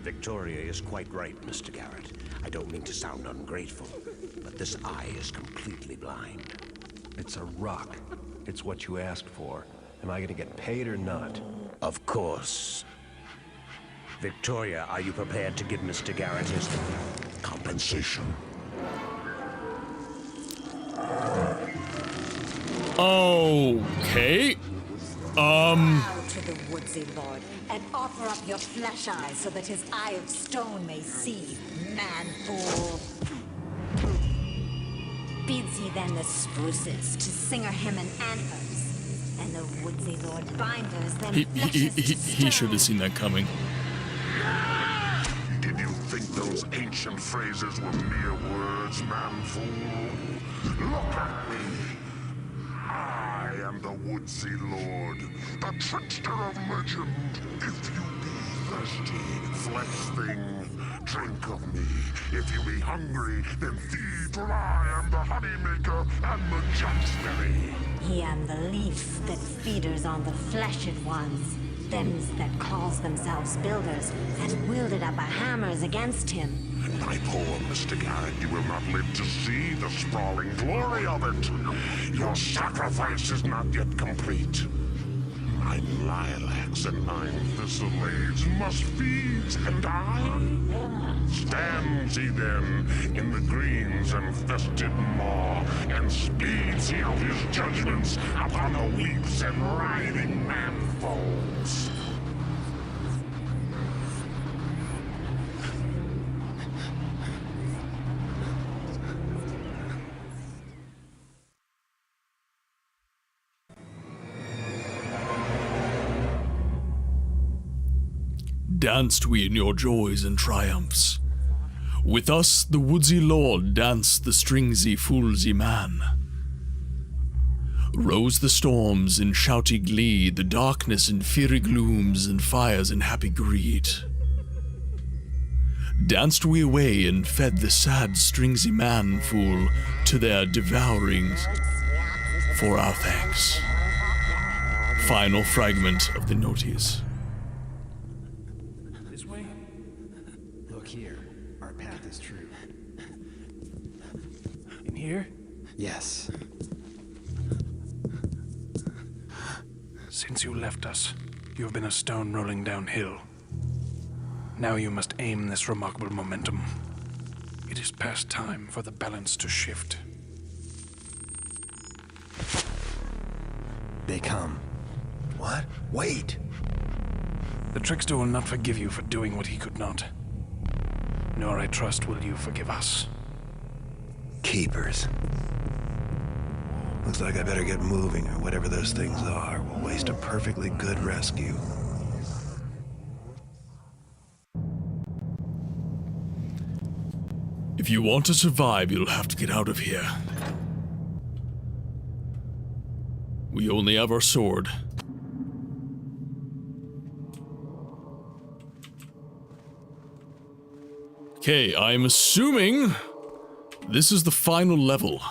Victoria is quite right, Mr. Garrett. I don't mean to sound ungrateful, but this eye is completely blind. It's a rock. It's what you asked for. Am I gonna get paid or not? Of course. Victoria, are you prepared to give Mr. Garrett his compensation? Okay. Bow to the woodsy lord and offer up your flesh eye so that his eye of stone may see, man fool. Bids he then the spruces to singer him in anthems, and the woodsy lord binders then he should have seen that coming. Did you think those ancient phrases were mere words, man fool? Look at me. I am the woodsy lord, the trickster of legend. If you be thirsty, flesh thing, drink of me. If you be hungry, then feed, for I am the honey maker and the jumpsberry. He am the leaf that feeders on the fleshed ones, thems that calls themselves builders, and wielded up a hammers against him. And my poor Mr. Garrett, you will not live to see the sprawling glory of it. Your sacrifice is not yet complete. 9 lilacs and 9 thistle-blades must feed and die. Stands he then in the greens and fested maw, and and speeds he out his judgments upon the weeps and writhing manfolds. Danced we in your joys and triumphs. With us the woodsy lord danced the stringsy foolsy man. Rose the storms in shouty glee, the darkness in fiery glooms, and fires in happy greed. Danced we away and fed the sad stringsy man fool to their devourings for our thanks. Final fragment of the notice. Here? Yes. Since you left us, you have been a stone rolling downhill. Now you must aim this remarkable momentum. It is past time for the balance to shift. They come. What? Wait! The trickster will not forgive you for doing what he could not. Nor, I trust, will you forgive us. Keepers. Looks like I better get moving, or whatever those things are will waste a perfectly good rescue. If you want to survive, you'll have to get out of here. We only have our sword. Okay, I'm assuming this is the final level.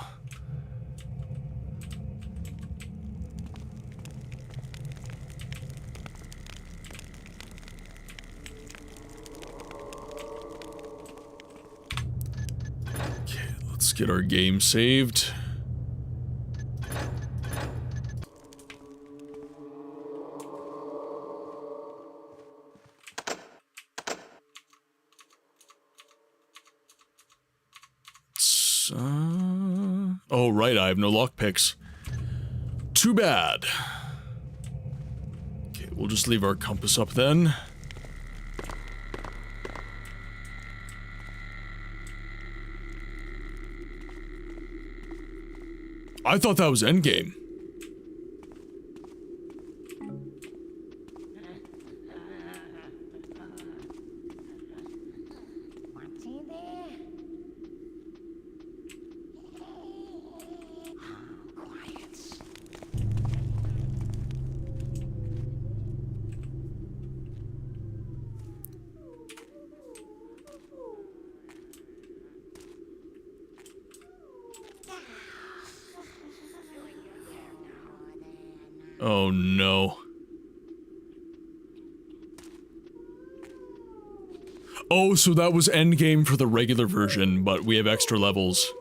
Okay, let's get our game saved. Oh, right, I have no lockpicks. Too bad. Okay, we'll just leave our compass up then. I thought that was endgame. Oh no. Oh, so that was endgame for the regular version, but we have extra levels.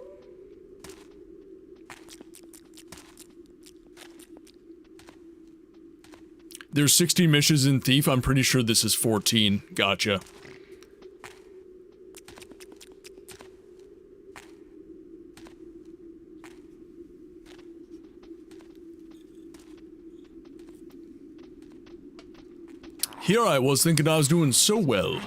There's 16 missions in Thief, I'm pretty sure this is 14. Gotcha. Here I was thinking I was doing so well.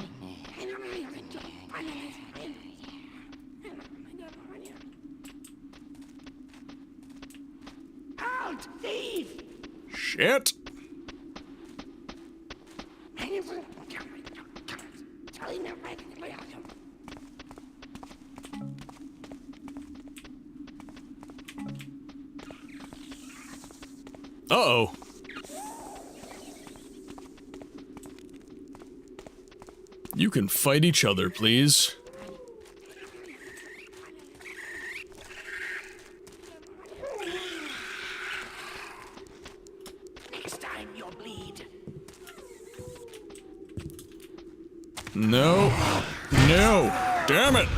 Out, thief! Shit. Uh-oh. You can fight each other, please. Next time you'll bleed. No. No. Damn it.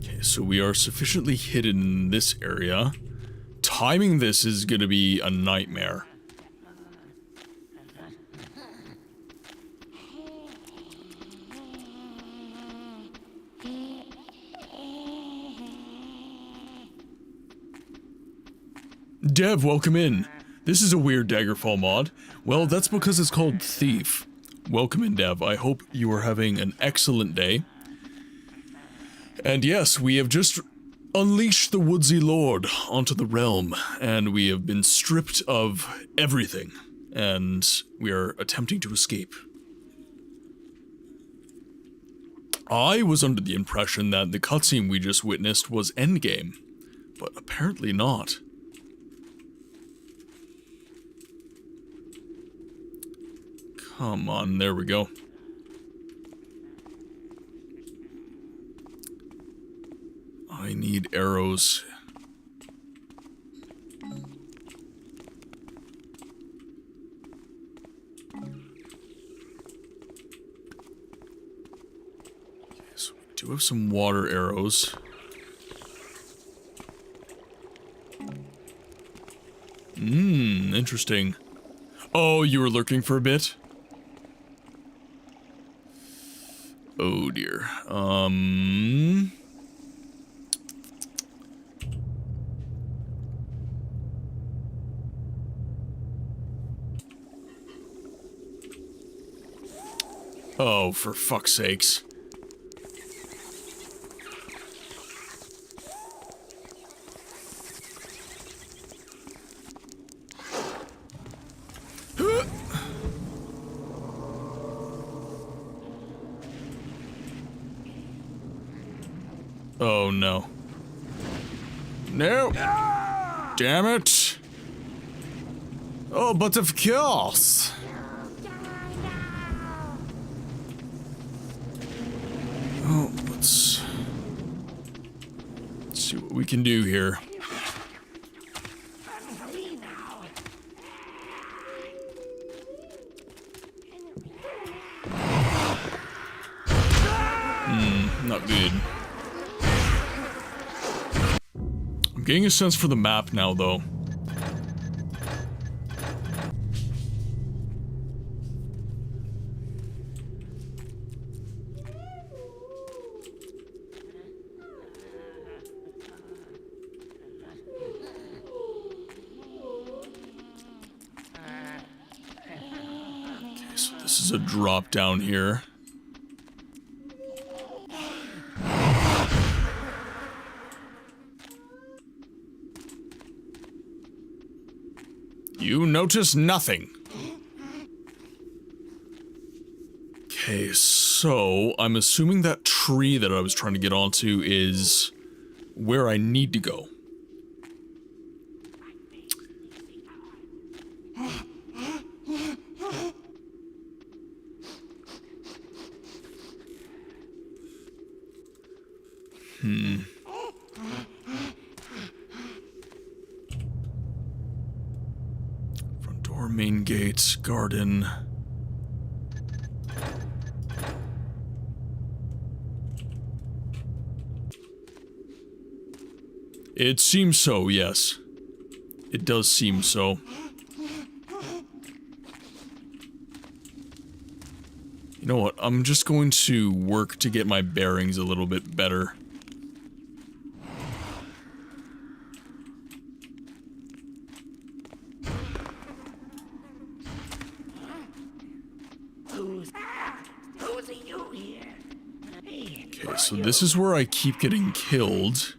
Okay, so we are sufficiently hidden in this area. Timing this is gonna be a nightmare. Dev, welcome in. This is a weird Daggerfall mod. Well, that's because it's called Thief. Welcome in, Dev. I hope you are having an excellent day. And yes, we have just unleashed the Woodsy Lord onto the realm, and we have been stripped of everything, and we are attempting to escape. I was under the impression that the cutscene we just witnessed was endgame, but apparently not. Come on, there we go. I need arrows. Okay, so we do have some water arrows. Interesting. Oh, you were lurking for a bit? Oh dear. Oh, for fuck's sakes. Oh no. No! Damn it! Oh, but of course! Oh, let's see what we can do here. Not good. I'm getting a sense for the map now, though. Okay, so this is a drop down here. You notice nothing. Okay, so I'm assuming that tree that I was trying to get onto is where I need to go. Front door, main gate, garden. It seems so, yes. It does seem so. You know what? I'm just going to work to get my bearings a little bit better. Okay, so this is where I keep getting killed.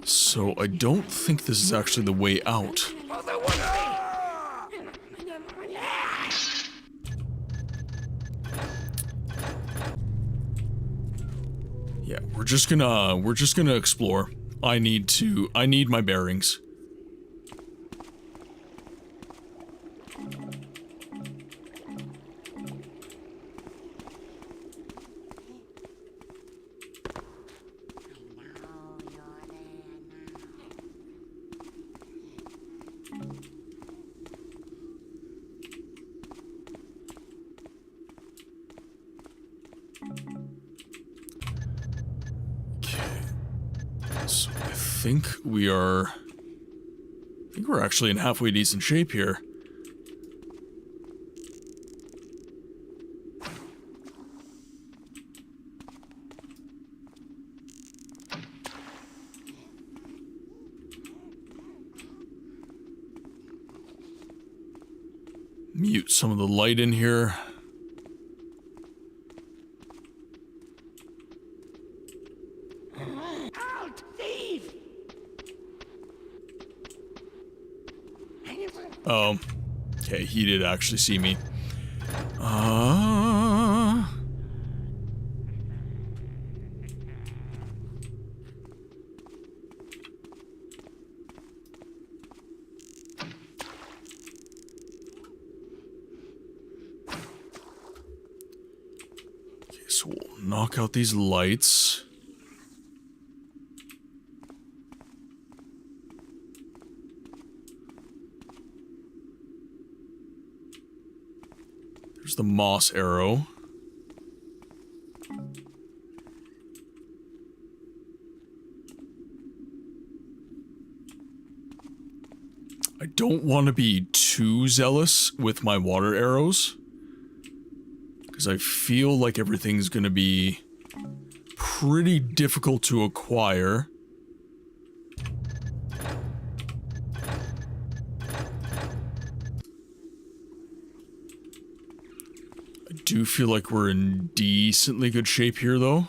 So I don't think this is actually the way out. Yeah, we're just gonna explore. I need my bearings. So I think we're actually in halfway decent shape here. Mute some of the light in here. Halt, thief! Oh. Okay, he did actually see me. Okay, so we'll knock out these lights. There's the moss arrow. I don't want to be too zealous with my water arrows, because I feel like everything's going to be pretty difficult to acquire. I do feel like we're in decently good shape here, though.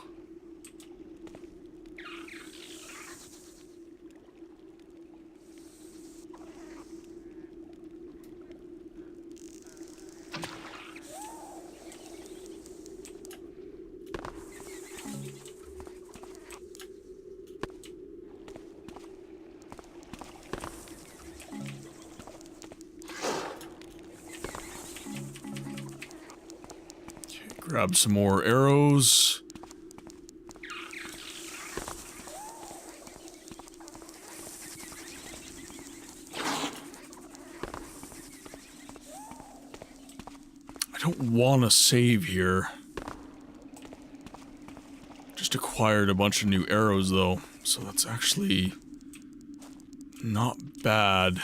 Grab some more arrows. I don't want to save here. Just acquired a bunch of new arrows though, so that's actually not bad.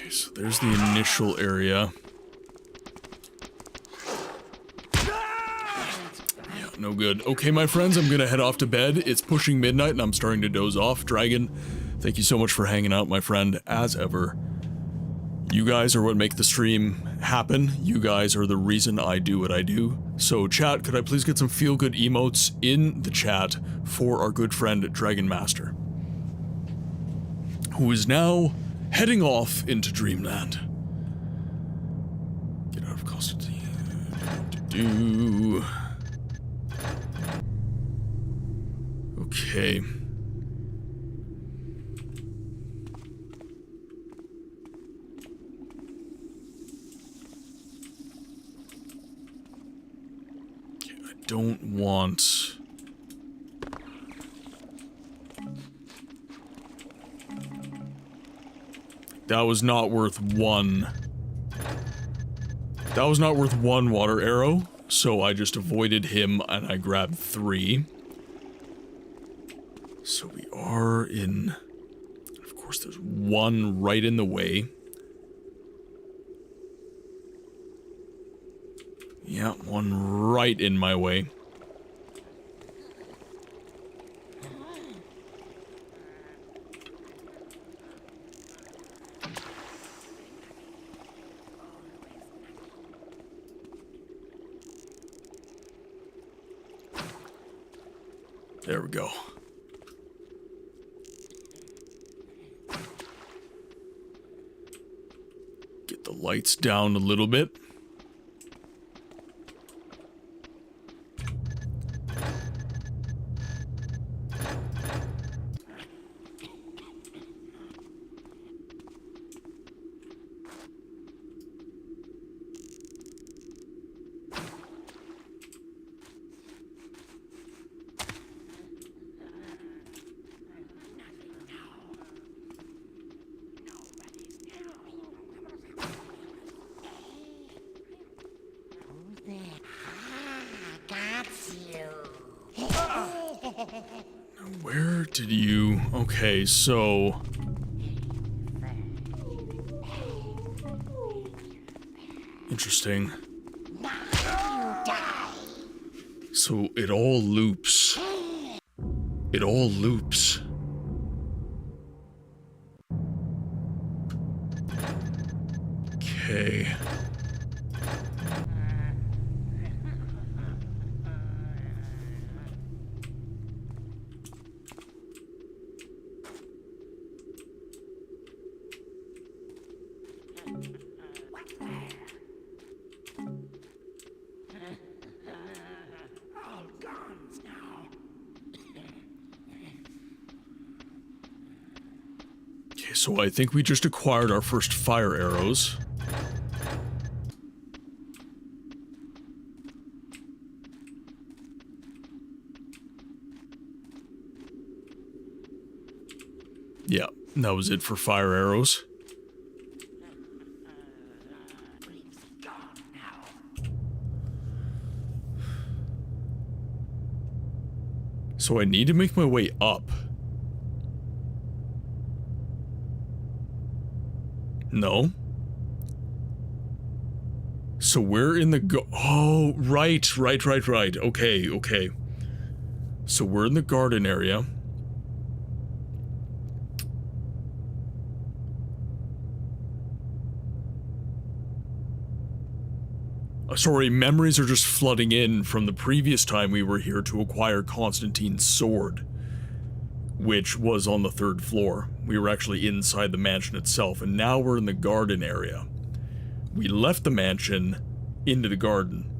So there's the initial area. Yeah, no good. Okay, my friends, I'm gonna head off to bed. It's pushing midnight and I'm starting to doze off. Dragon, thank you so much for hanging out, my friend, as ever. You guys are what make the stream happen. You guys are the reason I do what I do. So chat, could I please get some feel-good emotes in the chat for our good friend Dragon Master, who is now heading off into Dreamland. Get out of Constantine. Okay. I don't want... That was not worth one. That was not worth one water arrow, so I just avoided him and I grabbed 3. So we are in... Of course, there's one right in the way. Yeah, one right in my way. There we go. Get the lights down a little bit. Where did you... Okay, so... Interesting. So it all loops. It all loops. Okay. Okay, so I think we just acquired our first fire arrows. Yeah, that was it for fire arrows. So I need to make my way up. No. So we're in the oh, right. Okay. So we're in the garden area. Sorry, memories are just flooding in from the previous time we were here to acquire Constantine's sword, which was on the 3rd floor. We were actually inside the mansion itself, and now we're in the garden area. We left the mansion into the garden.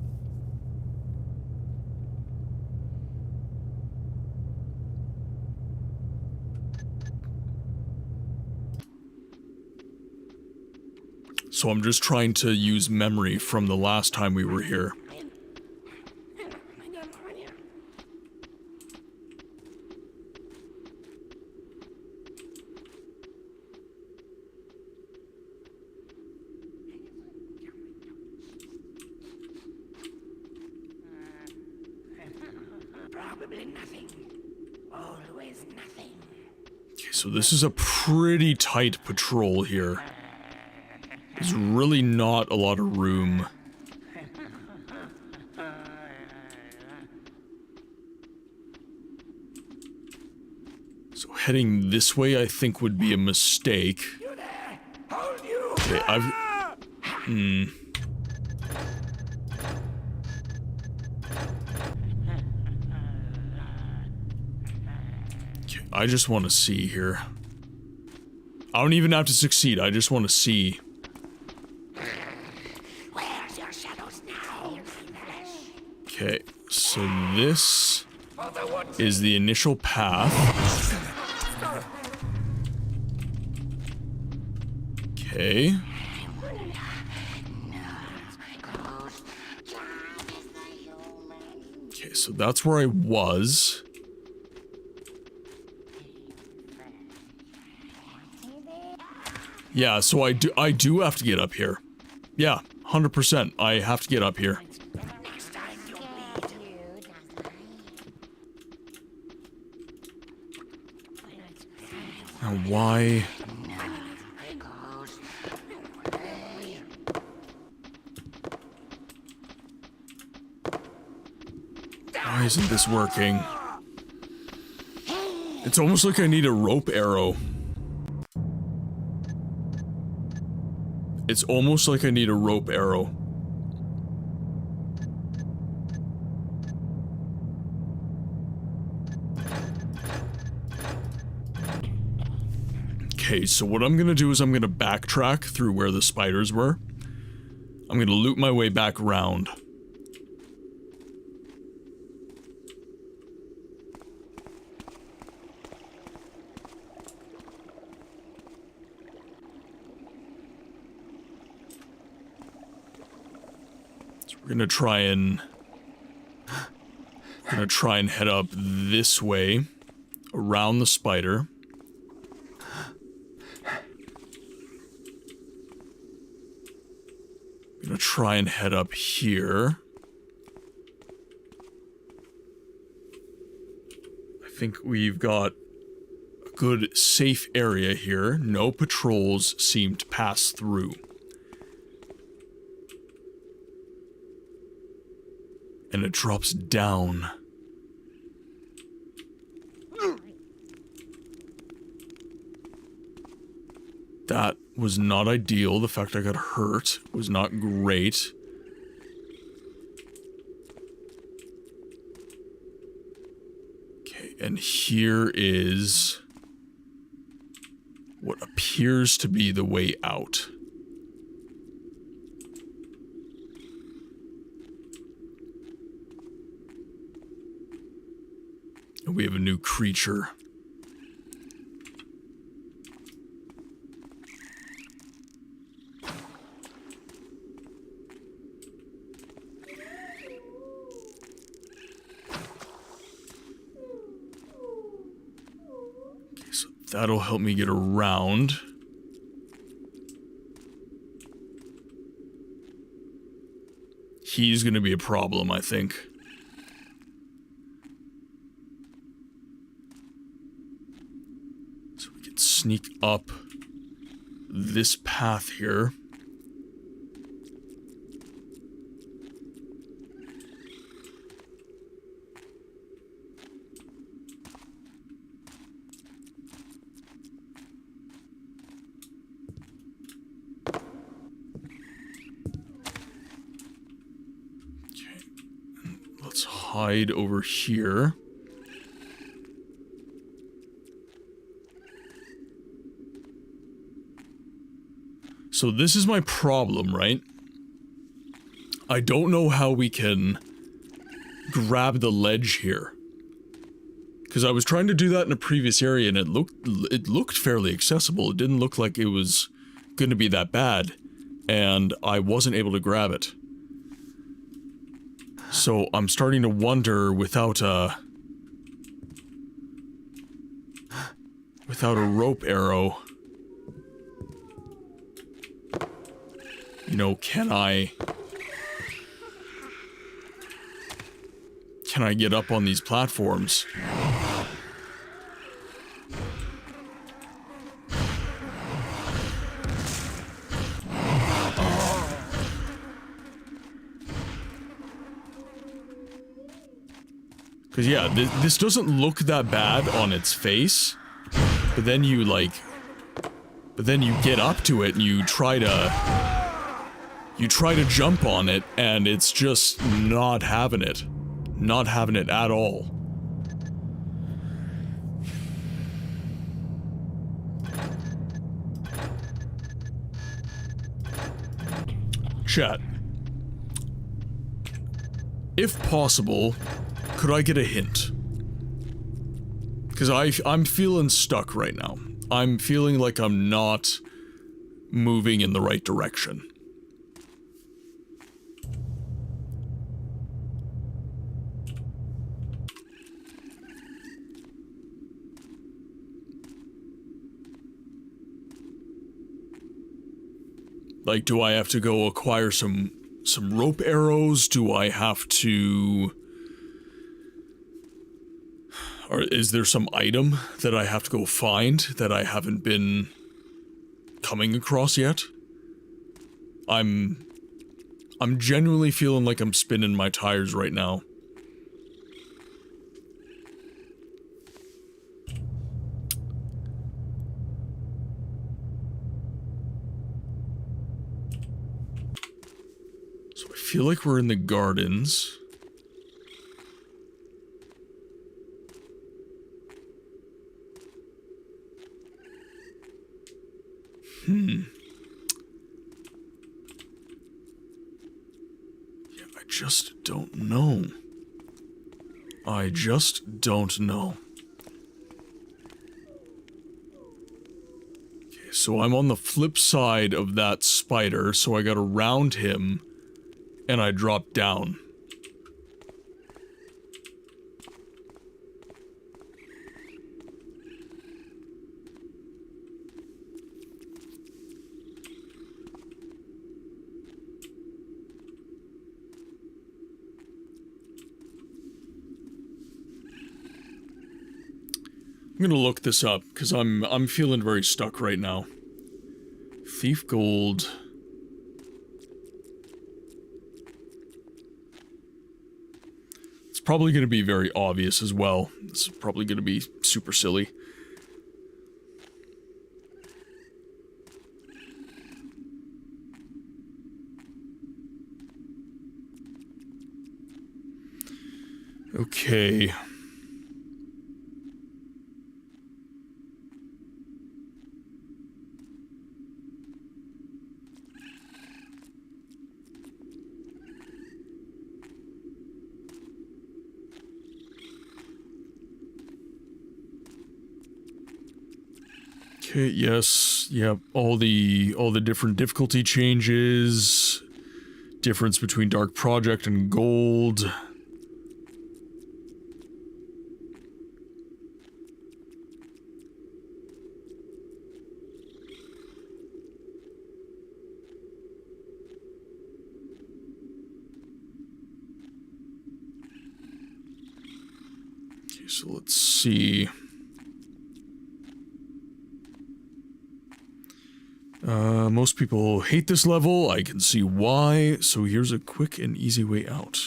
So I'm just trying to use memory from the last time we were here. Probably nothing. Always nothing. Okay, so this is a pretty tight patrol here. There's really not a lot of room. So heading this way, I think, would be a mistake. Okay, Okay, I just want to see here. I don't even have to succeed, I just want to see. Okay, so this is the initial path. Okay. Okay, so that's where I was. Yeah, so I do have to get up here. Yeah, 100%. I have to get up here. Now why? Why isn't this working? It's almost like I need a rope arrow. It's almost like I need a rope arrow. Okay, so what I'm gonna do is I'm gonna backtrack through where the spiders were. I'm gonna loop my way back around. So we're gonna try and head up this way around the spider. I'm gonna try and head up here. I think we've got a good safe area here. No patrols seem to pass through. And it drops down. That was not ideal. The fact I got hurt was not great. Okay, and here is what appears to be the way out. And we have a new creature. Okay, so that'll help me get around. He's gonna be a problem, I think. Sneak up this path here. Okay. Let's hide over here. So this is my problem, right? I don't know how we can grab the ledge here. Because I was trying to do that in a previous area and it looked fairly accessible. It didn't look like it was going to be that bad. And I wasn't able to grab it. So I'm starting to wonder without a rope arrow, you know, can I get up on these platforms? Because, yeah, this doesn't look that bad on its face, but then you, get up to it and you try to jump on it, and it's just not having it. Not having it at all. Chat. If possible, could I get a hint? Because I'm feeling stuck right now. I'm feeling like I'm not moving in the right direction. Like, do I have to go acquire some rope arrows? Do I have to... Or is there some item that I have to go find that I haven't been coming across yet? I'm genuinely feeling like I'm spinning my tires right now. So I feel like we're in the gardens. Yeah, I just don't know. I just don't know. Okay, so I'm on the flip side of that spider, so I gotta round him, and I drop down. I'm gonna look this up, because I'm feeling very stuck right now. Thief gold. probably going to be very obvious as well. This is probably going to be super silly. Okay. Okay, yes, yeah, all the different difficulty changes, difference between Dark Project and Gold. Okay, so let's see. Most people hate this level. I can see why. So here's a quick and easy way out.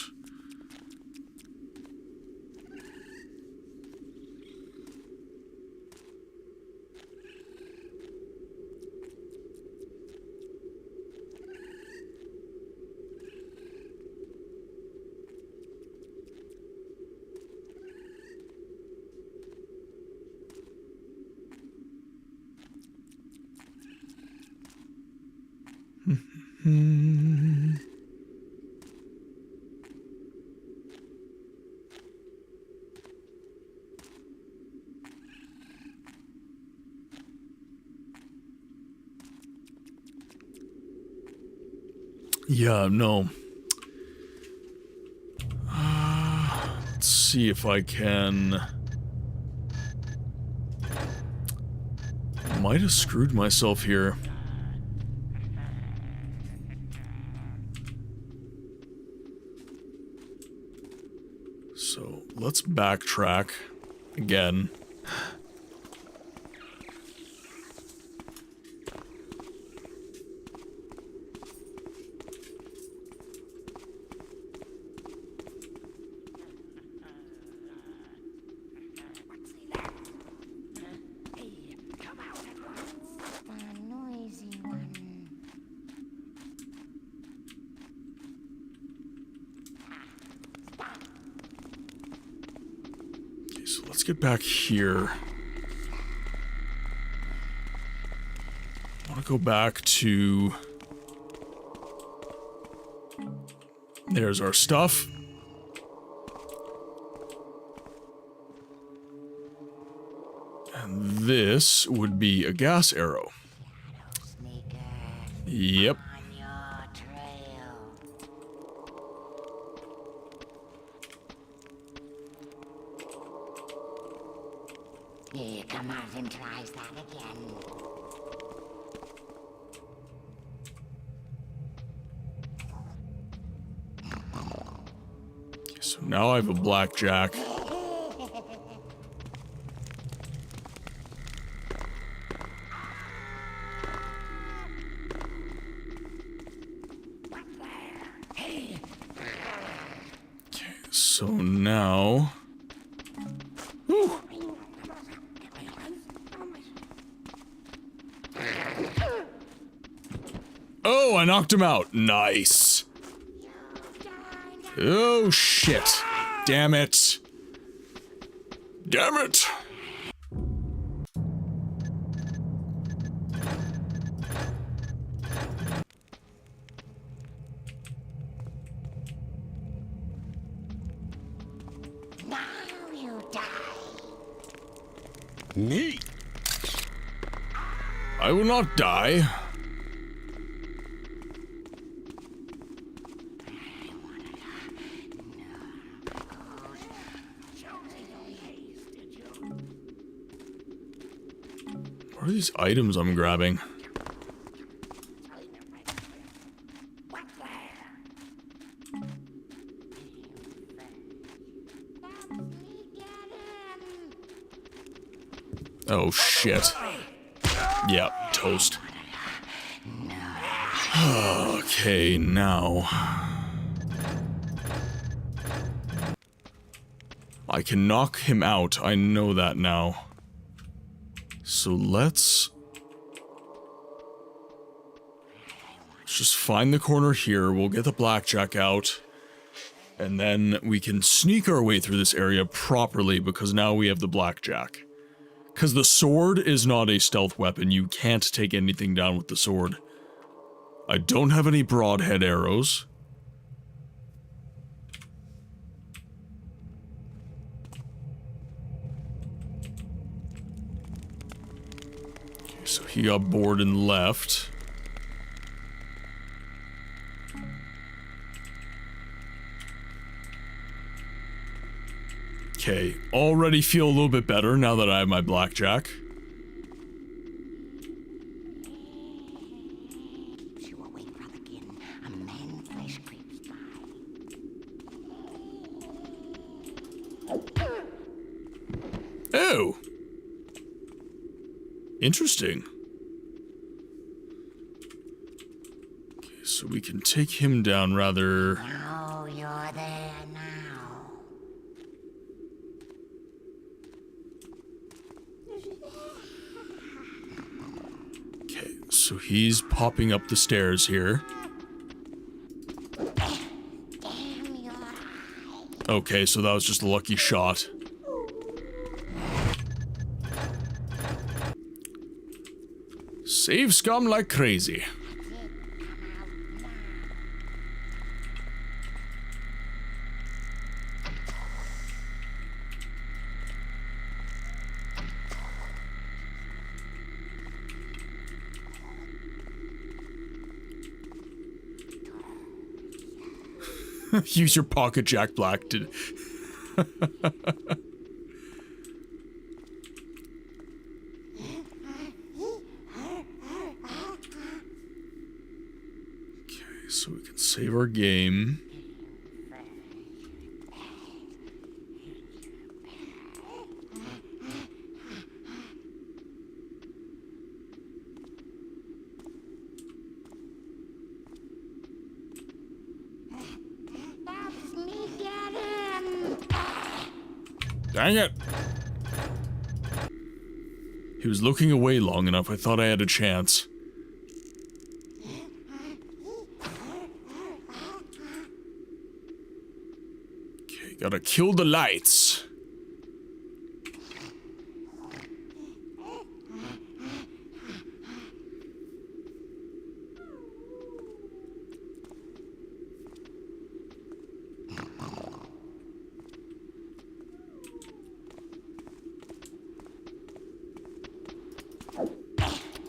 Yeah, no. Let's see if I can... Might have screwed myself here. So, let's backtrack again. Let's get back here. I want to go back to... There's our stuff. And this would be a gas arrow. Yep. Yeah, come out and try that again. Okay, so now I have a blackjack. Okay, so now... Whew. Oh, I knocked him out. Nice. Oh, shit. Damn it. Damn it. Now you die. Me? I will not die. What are these items I'm grabbing? Oh shit. Yep, toast. Okay, now. I can knock him out. I know that now. So let's just find the corner here. We'll get the blackjack out. And then we can sneak our way through this area properly because now we have the blackjack. Because the sword is not a stealth weapon. You can't take anything down with the sword. I don't have any broadhead arrows. Okay, so he got bored and left. Okay, already feel a little bit better now that I have my blackjack. Oh! Interesting. Okay, so we can take him down rather... Oh, you're there now. Okay, so he's popping up the stairs here. Okay, so that was just a lucky shot. Save scum like crazy. Use your pocket jack black to... Okay, so we can save our game. Dang it! He was looking away long enough, I thought I had a chance. Okay, gotta kill the lights.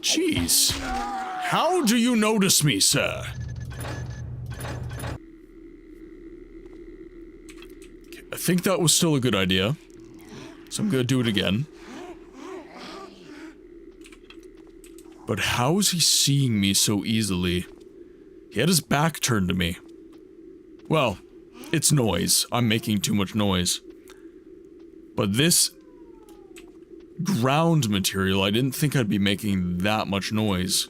Jeez. How do you notice me, sir? Okay, I think that was still a good idea. So I'm gonna do it again. But how is he seeing me so easily? He had his back turned to me. Well, it's noise. I'm making too much noise. But this ground material, I didn't think I'd be making that much noise.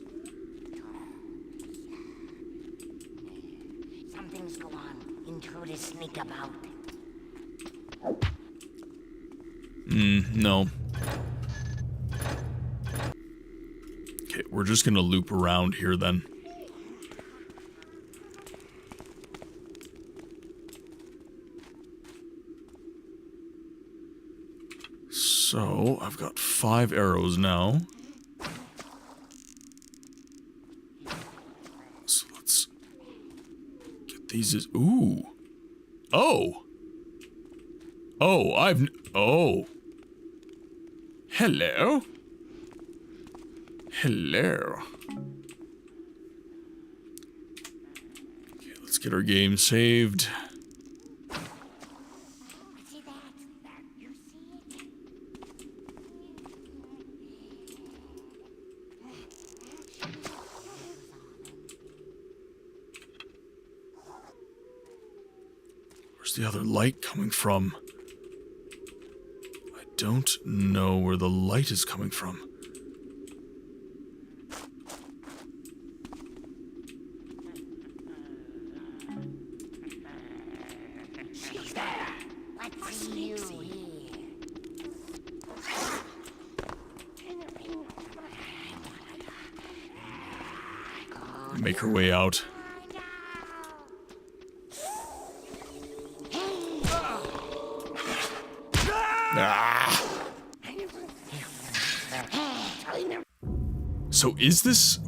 Something's go on. Intruders sneak about. No. Okay, we're just gonna loop around here then. So, I've got 5 arrows now. So let's get these as... Ooh. Oh. Oh, Oh. Hello. Hello. Okay, let's get our game saved. Where's the other light coming from? I don't know where the light is coming from. She's there. Let's see you. Make her way out. Ah. So is this...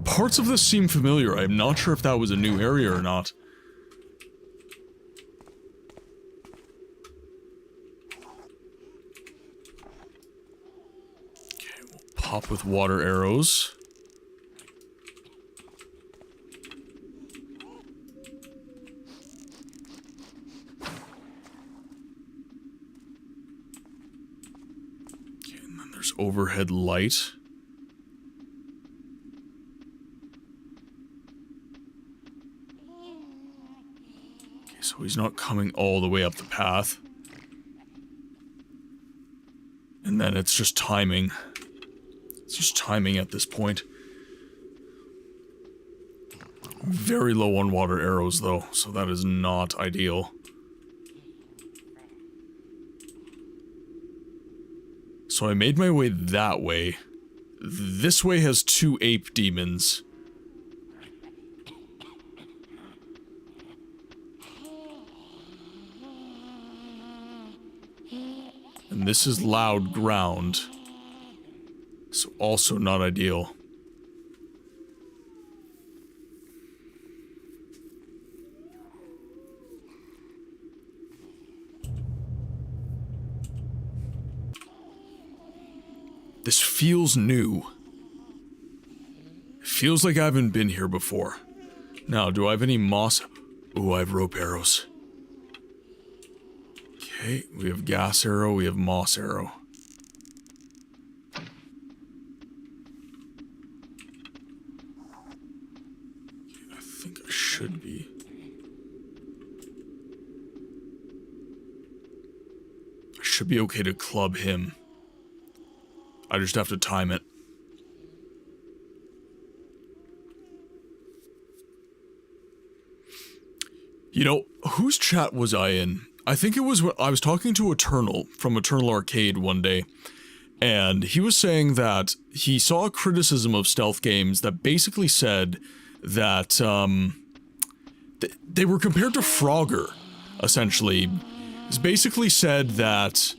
Parts of this seem familiar. I'm not sure if that was a new area or not. Okay, we'll pop with water arrows. Okay, and then there's overhead light. So he's not coming all the way up the path. And then it's just timing. It's just timing at this point. Very low on water arrows though, so that is not ideal. So I made my way that way. This way has 2 ape demons. And this is loud ground, so also not ideal. This feels new. It feels like I haven't been here before. Now, do I have any moss? Ooh, I have rope arrows. Okay, we have gas arrow, we have moss arrow. Okay, I think I should be. I should be okay to club him. I just have to time it. You know, whose chat was I in? I think it was when I was talking to Eternal from Eternal Arcade one day, and he was saying that he saw a criticism of stealth games that basically said that they were compared to Frogger, essentially. It's basically said that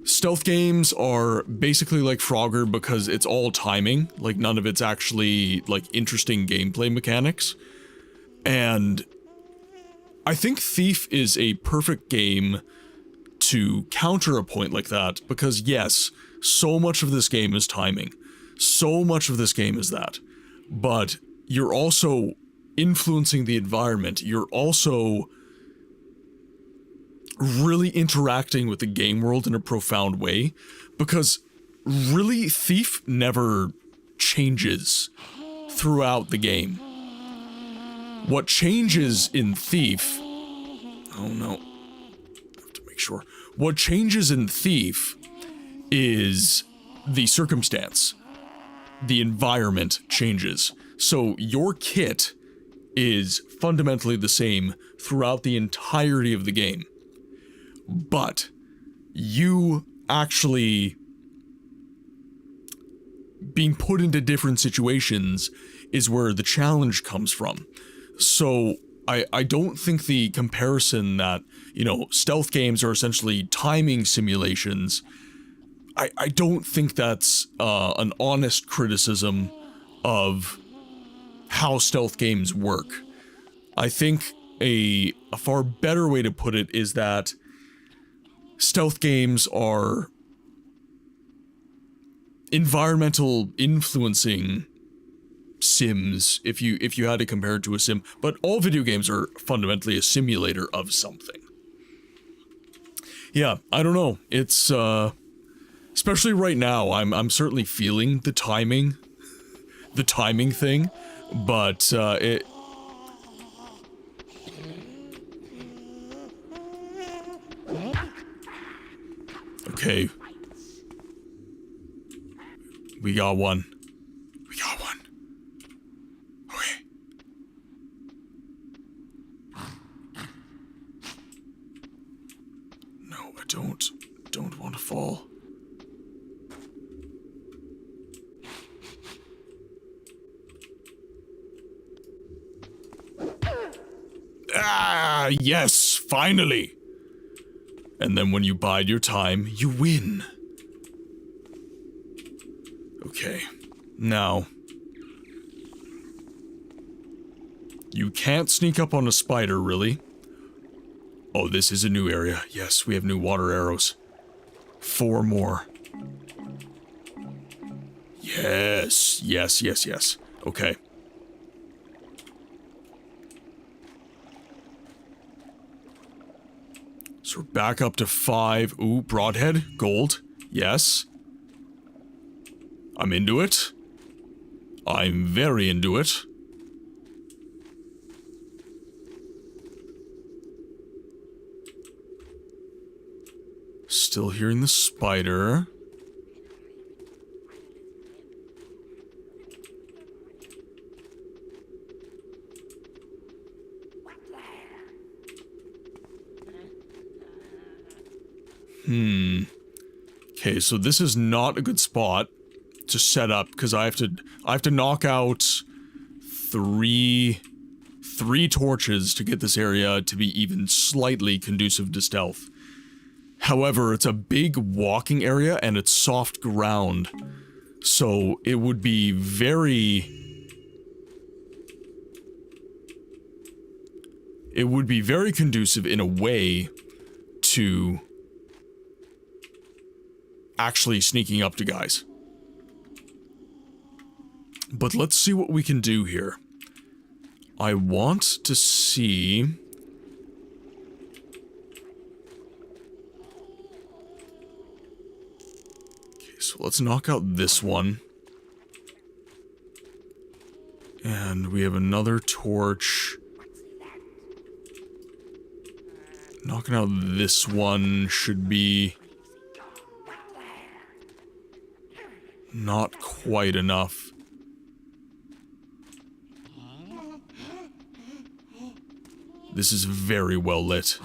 stealth games are basically like Frogger because it's all timing, like none of it's actually like interesting gameplay mechanics. And I think Thief is a perfect game to counter a point like that, because yes, so much of this game is timing. So much of this game is that. But you're also influencing the environment. You're also really interacting with the game world in a profound way, because really Thief never changes throughout the game. What changes in Thief... Oh no. I have to make sure. What changes in Thief is the circumstance. The environment changes. So your kit is fundamentally the same throughout the entirety of the game. But you actually being put into different situations is where the challenge comes from. So I don't think the comparison that, you know, stealth games are essentially timing simulations, I don't think that's an honest criticism of how stealth games work. I think a far better way to put it is that stealth games are environmental influencing sims, if you had to compare it to a sim, but all video games are fundamentally a simulator of something. Yeah, I don't know. It's especially right now, I'm certainly feeling the timing thing, but it. Okay. We got one. We got one. Okay. No, I don't want to fall. Yes, finally! And then when you bide your time, you win. Okay, now... You can't sneak up on a spider, really. Oh, this is a new area. Yes, we have new water arrows. 4 more. Yes, yes, yes, yes. Okay. So we're back up to 5. Ooh, broadhead, gold. Yes. I'm into it. I'm very into it. Still hearing the spider. Okay, so this is not a good spot to set up because I have to knock out three torches to get this area to be even slightly conducive to stealth. However, it's a big walking area and it's soft ground. So it would be very conducive in a way to actually sneaking up to guys. But let's see what we can do here. I want to see... Okay, so let's knock out this one. And we have another torch. Knocking out this one should be... not quite enough. This is very well lit.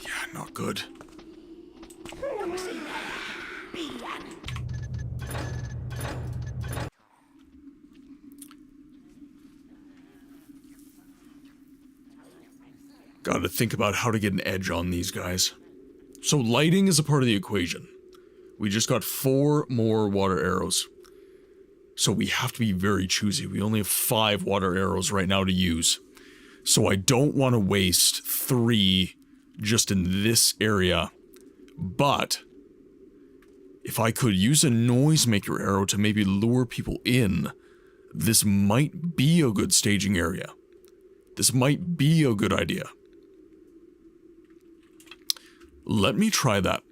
Yeah, not good. Gotta think about how to get an edge on these guys. So lighting is a part of the equation. We just got 4 more water arrows. So we have to be very choosy. We only have 5 water arrows right now to use. So I don't want to waste 3 just in this area. But if I could use a noisemaker arrow to maybe lure people in, this might be a good staging area. This might be a good idea. Let me try that.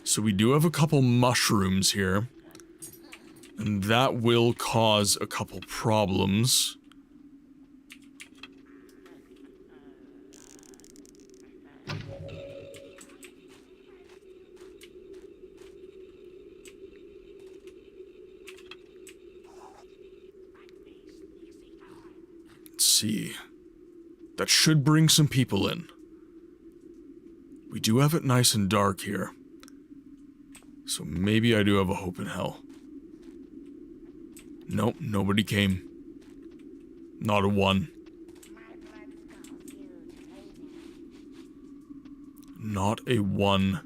So we do have a couple mushrooms here, and that will cause a couple problems. Let's see. That should bring some people in. We do have it nice and dark here. So maybe I do have a hope in hell. Nope, nobody came. Not a 1. Not a 1.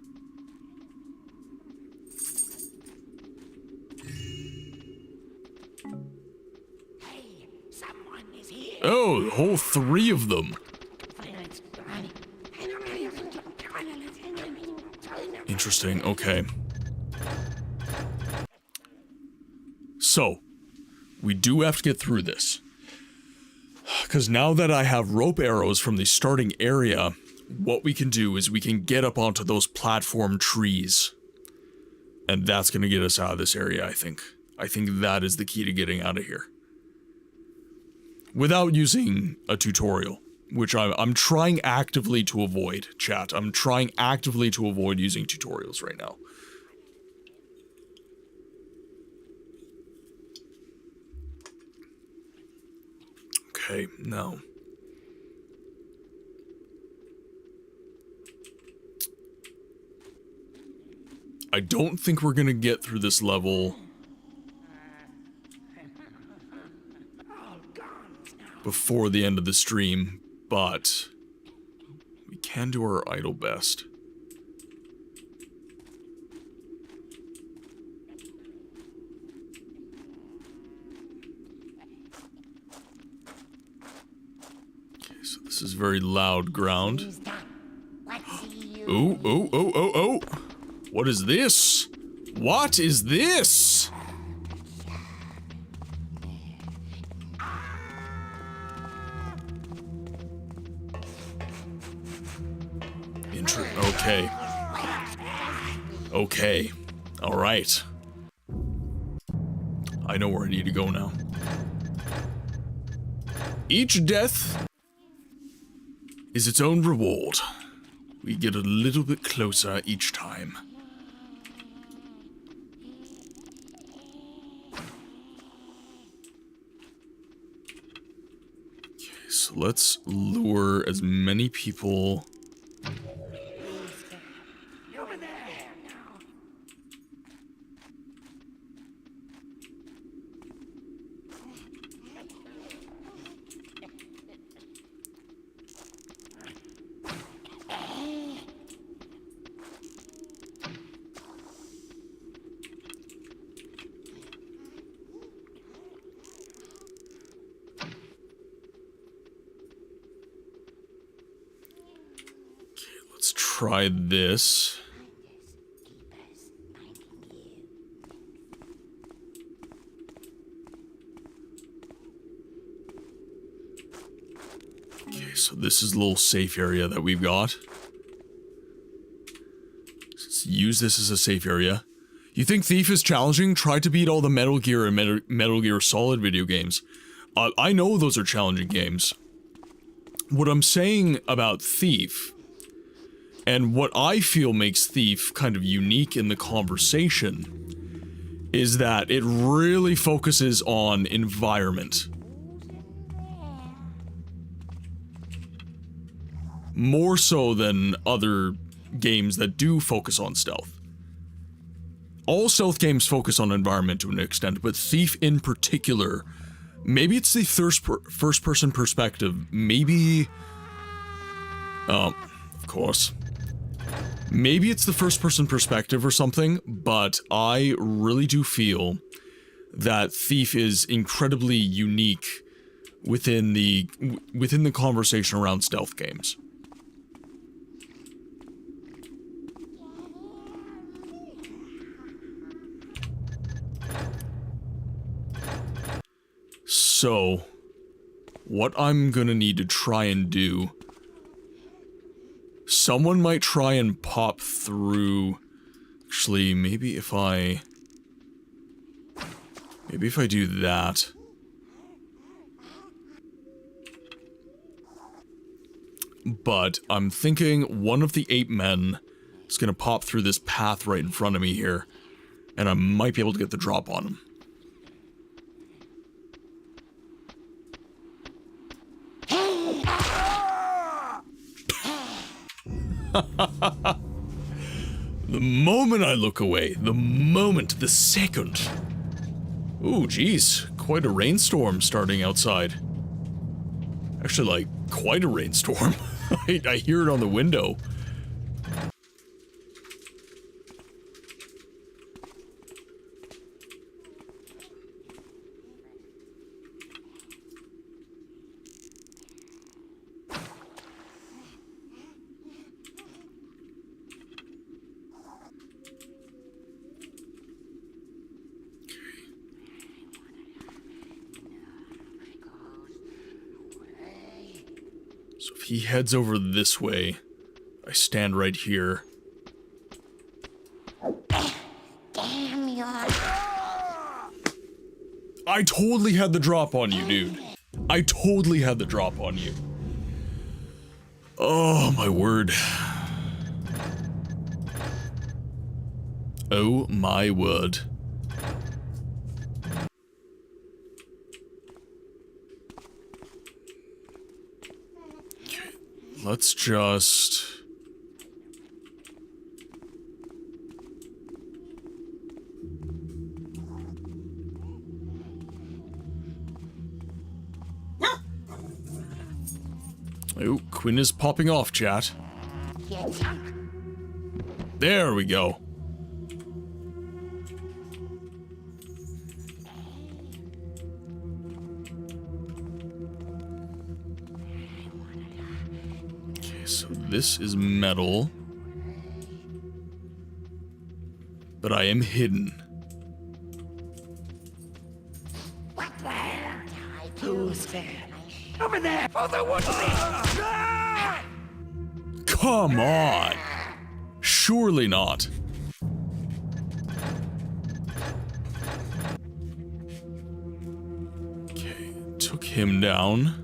Oh, the whole 3 of them. Interesting, okay. So, we do have to get through this. Because now that I have rope arrows from the starting area, what we can do is we can get up onto those platform trees. And that's going to get us out of this area, I think. I think that is the key to getting out of here. Without using a tutorial, which I'm trying actively to avoid, chat. I'm trying actively to avoid using tutorials right now. Okay, now. I don't think we're gonna get through this level before the end of the stream, but we can do our idle best. Okay, so this is very loud ground. Oh, oh, oh, oh, oh! What is this? What is this? Okay. Okay. Alright. I know where I need to go now. Each death is its own reward. We get a little bit closer each time. Okay, so let's lure as many people. Let's try this. Okay, so this is a little safe area that we've got. Let's use this as a safe area. You think Thief is challenging? Try to beat all the Metal Gear and Metal Gear Solid video games. I know those are challenging games. What I'm saying about Thief, and what I feel makes Thief kind of unique in the conversation, is that it really focuses on environment. More so than other games that do focus on stealth. All stealth games focus on environment to an extent, but Thief in particular, maybe it's the first-person perspective, maybe... of course. Maybe it's the first-person perspective or something, but I really do feel that Thief is incredibly unique within the conversation around stealth games. So, what I'm gonna need to try and do... Someone might try and pop through... Actually, maybe if I do that... But I'm thinking one of the 8 men is gonna pop through this path right in front of me here, and I might be able to get the drop on him. The moment I look away, the second. Ooh, geez, quite a rainstorm starting outside. Actually, like, quite a rainstorm. I hear it on the window. So if he heads over this way, I stand right here. Damn you. I totally had the drop on you, dude. I totally had the drop on you. Oh, my word. Oh, my word. Okay, let's just... Oh, Quinn is popping off, chat. There we go. Okay, so this is metal. But I am hidden. What there? Who's there? Over there! Father Woodley! Come on! Surely not. Okay, took him down.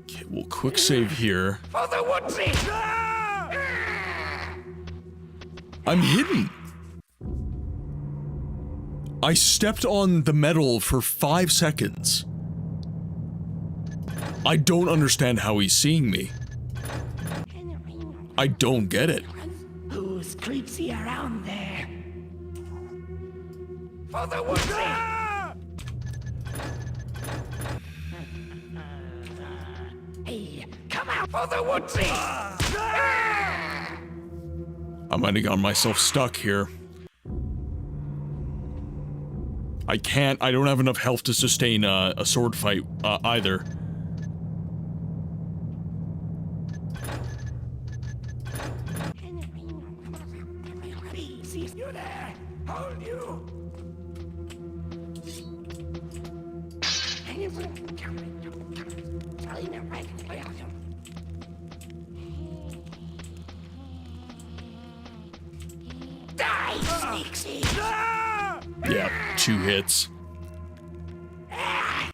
Okay, we'll quick save here. Father Woodley! I'm hidden. I stepped on the metal for 5 seconds. I don't understand how he's seeing me. I don't get it. Who's creepsy around there? Father Woodley! Hey, come out, Father Woodley! I might have got myself stuck here. I don't have enough health to sustain a sword fight either. You there? Hold you! Die, Sneaksy! Yeah, 2 hits. I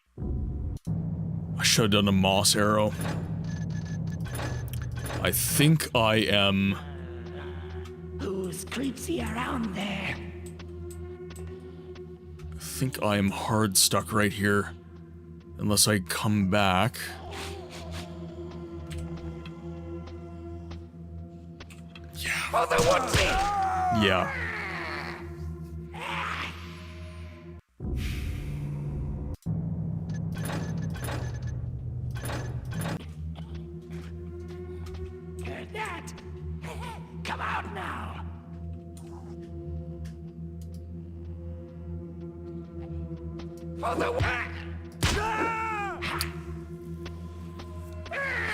should have done a moss arrow. I think I am... Who's creepsy around there? I think I am hard stuck right here. Unless I come back. Yeah. Father Woodley! Yeah. Heard that? Come out now! Father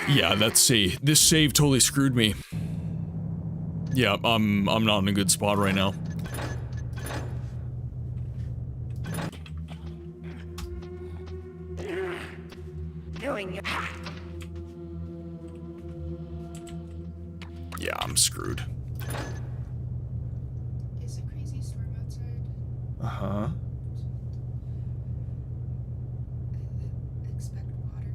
Yeah, that's see. This save totally screwed me. Yeah, I'm not in a good spot right now. Doing it. Yeah, I'm screwed. Is a crazy storm outside? Uh-huh. Expect water.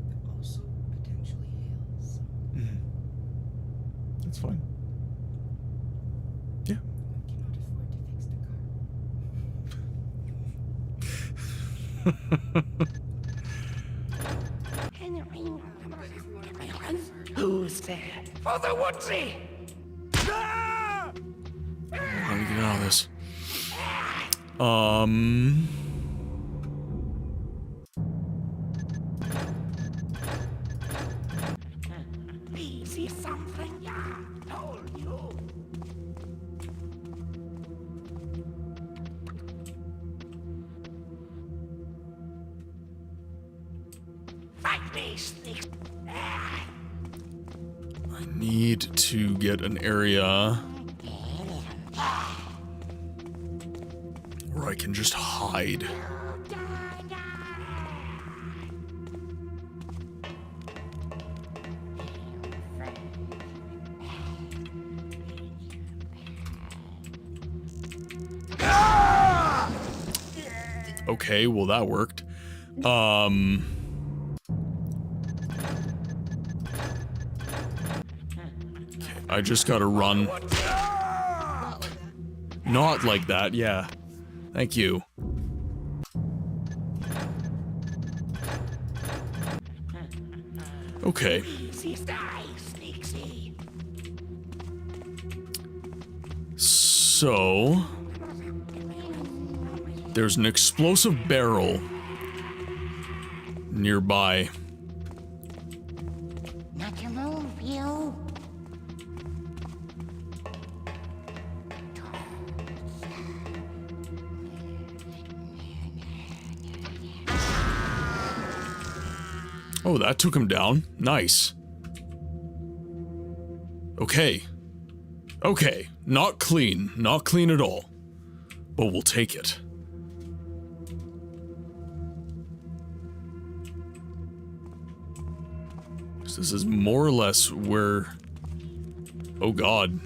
But also potentially hail. So. That's fine. Yeah. I cannot afford to fix the car. Who's there? Father Woodley! How do we get out of this? See something? Yeah, told you. Fight me, Sneak. I need to get an area where I can just hide. Okay, well that worked. Okay, I just gotta run. Not like that, yeah. Thank you. Okay. So... there's an explosive barrel nearby. Not to move, you. Oh, that took him down. Nice. Okay. Okay. Not clean. Not clean at all. But we'll take it. So this is more or less where... Oh god.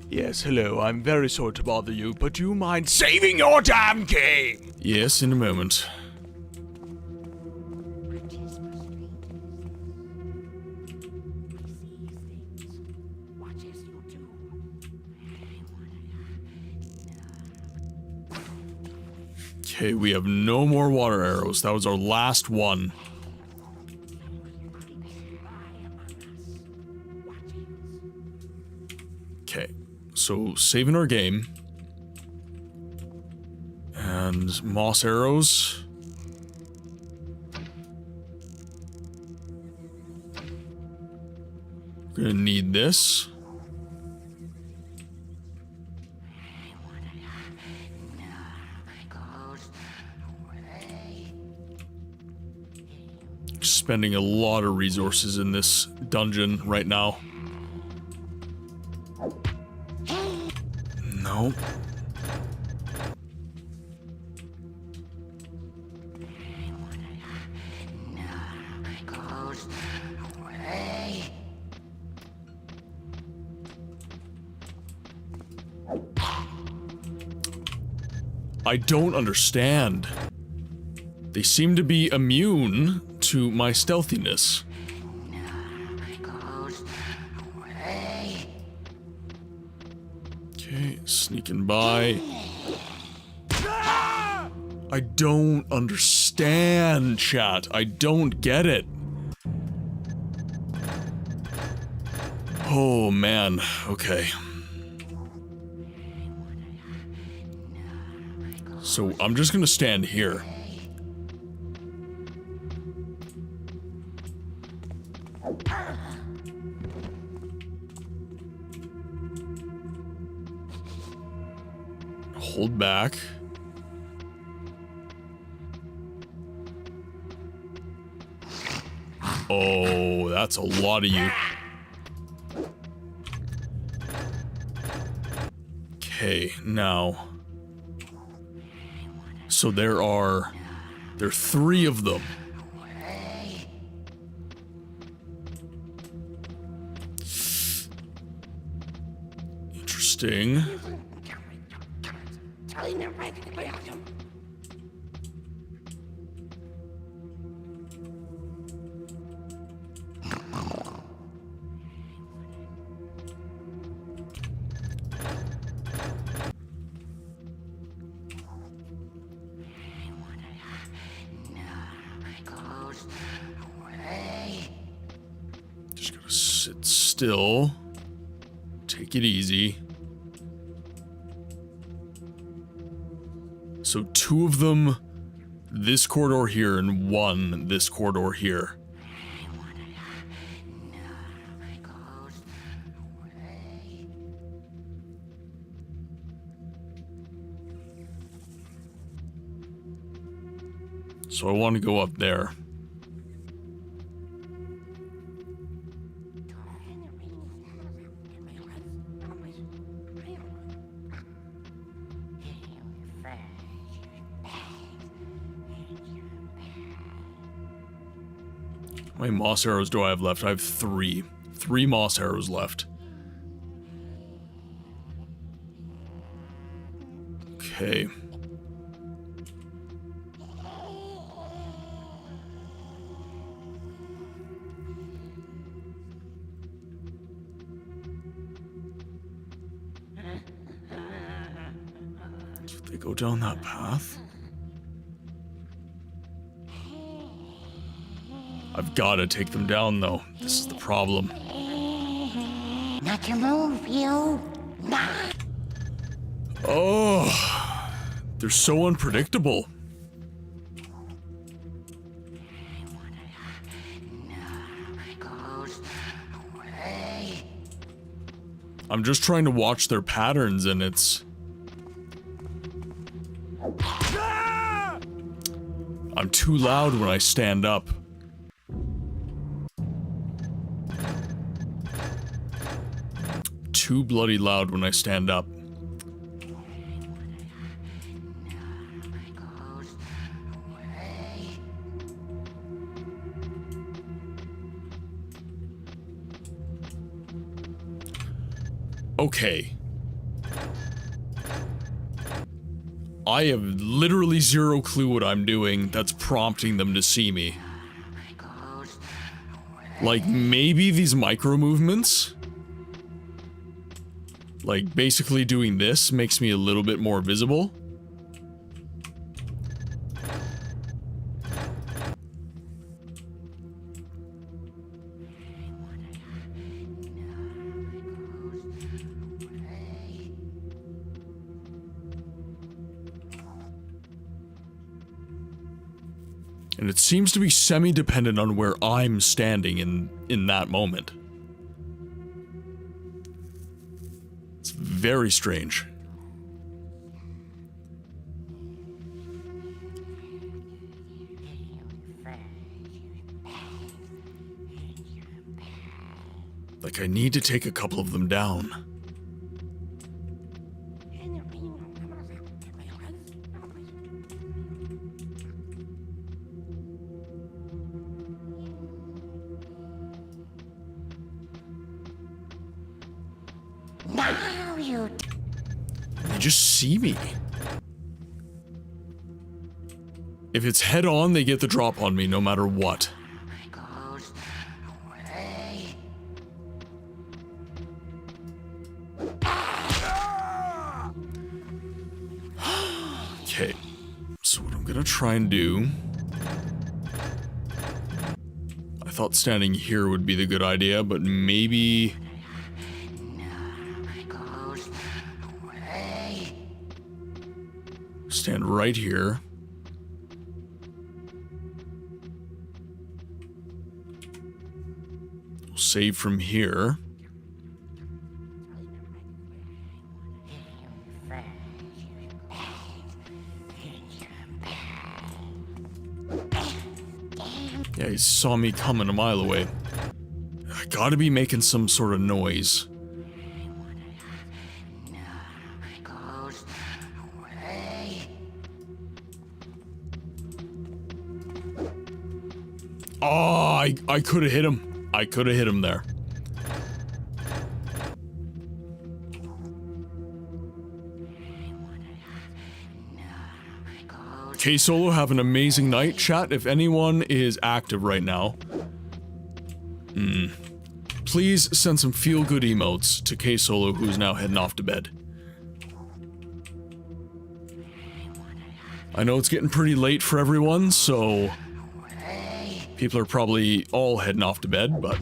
Yes, hello. I'm very sorry to bother you, but do you mind saving your damn game? Yes, in a moment. Okay, we have no more water arrows. That was our last one. Okay, so saving our game. And moss arrows. Gonna need this. Spending a lot of resources in this dungeon right now. No. I don't understand. They seem to be immune to my stealthiness. Okay, sneaking by. I don't understand, chat. I don't get it. Oh, man. Okay. So I'm just gonna stand here. Hold back. Oh, that's a lot of you. Okay, now. So there are 3 of them. Interesting. Just gotta sit still. Take it easy. So 2 of them this corridor here and 1 this corridor here. So I want to go up there. How many moss arrows do I have left? I have 3. 3 moss arrows left. Okay. So they go down that path. I've gotta take them down, though. This is the problem. Not to move, you. Oh, they're so unpredictable. I'm just trying to watch their patterns, and it's... I'm too loud when I stand up. Too bloody loud when I stand up. Okay. I have literally zero clue what I'm doing that's prompting them to see me. Like, maybe these micro movements? Like, basically doing this makes me a little bit more visible. And it seems to be semi-dependent on where I'm standing in that moment. It's very strange. Like, I need to take a couple of them down. They just see me. If it's head on, they get the drop on me no matter what. Okay, so what I'm gonna try and do... I thought standing here would be the good idea, but maybe... stand right here. We'll save from here. Yeah, he saw me coming a mile away. I gotta be making some sort of noise. Oh, I could have hit him. I could have hit him there. K-Solo, have an amazing night. Chat, if anyone is active right now, please send some feel-good emotes to K-Solo, who's now heading off to bed. I know it's getting pretty late for everyone, so... people are probably all heading off to bed, but...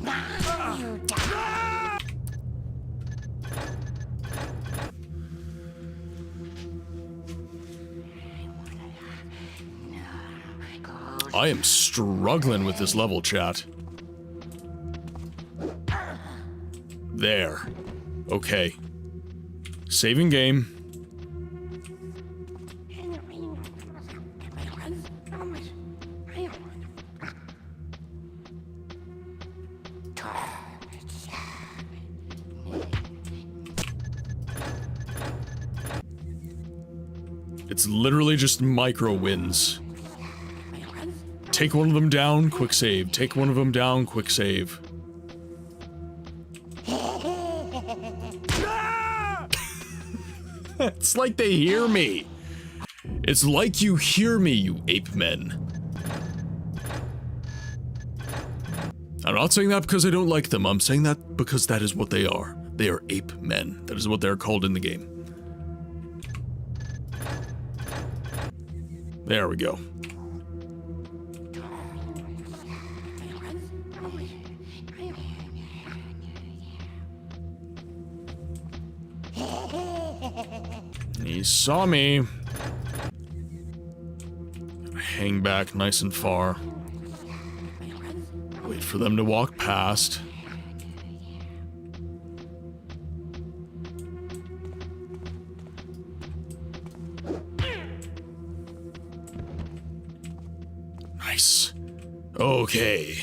I am struggling with this level, chat. There. Okay. Saving game. It's literally just micro wins. Take one of them down, quick save. Take one of them down, quick save. It's like they hear me. It's like you hear me, you ape men. I'm not saying that because I don't like them. I'm saying that because that is what they are. They are ape men. That is what they're called in the game. There we go. saw me. Hang back nice and far. Wait for them to walk past. Nice. Okay.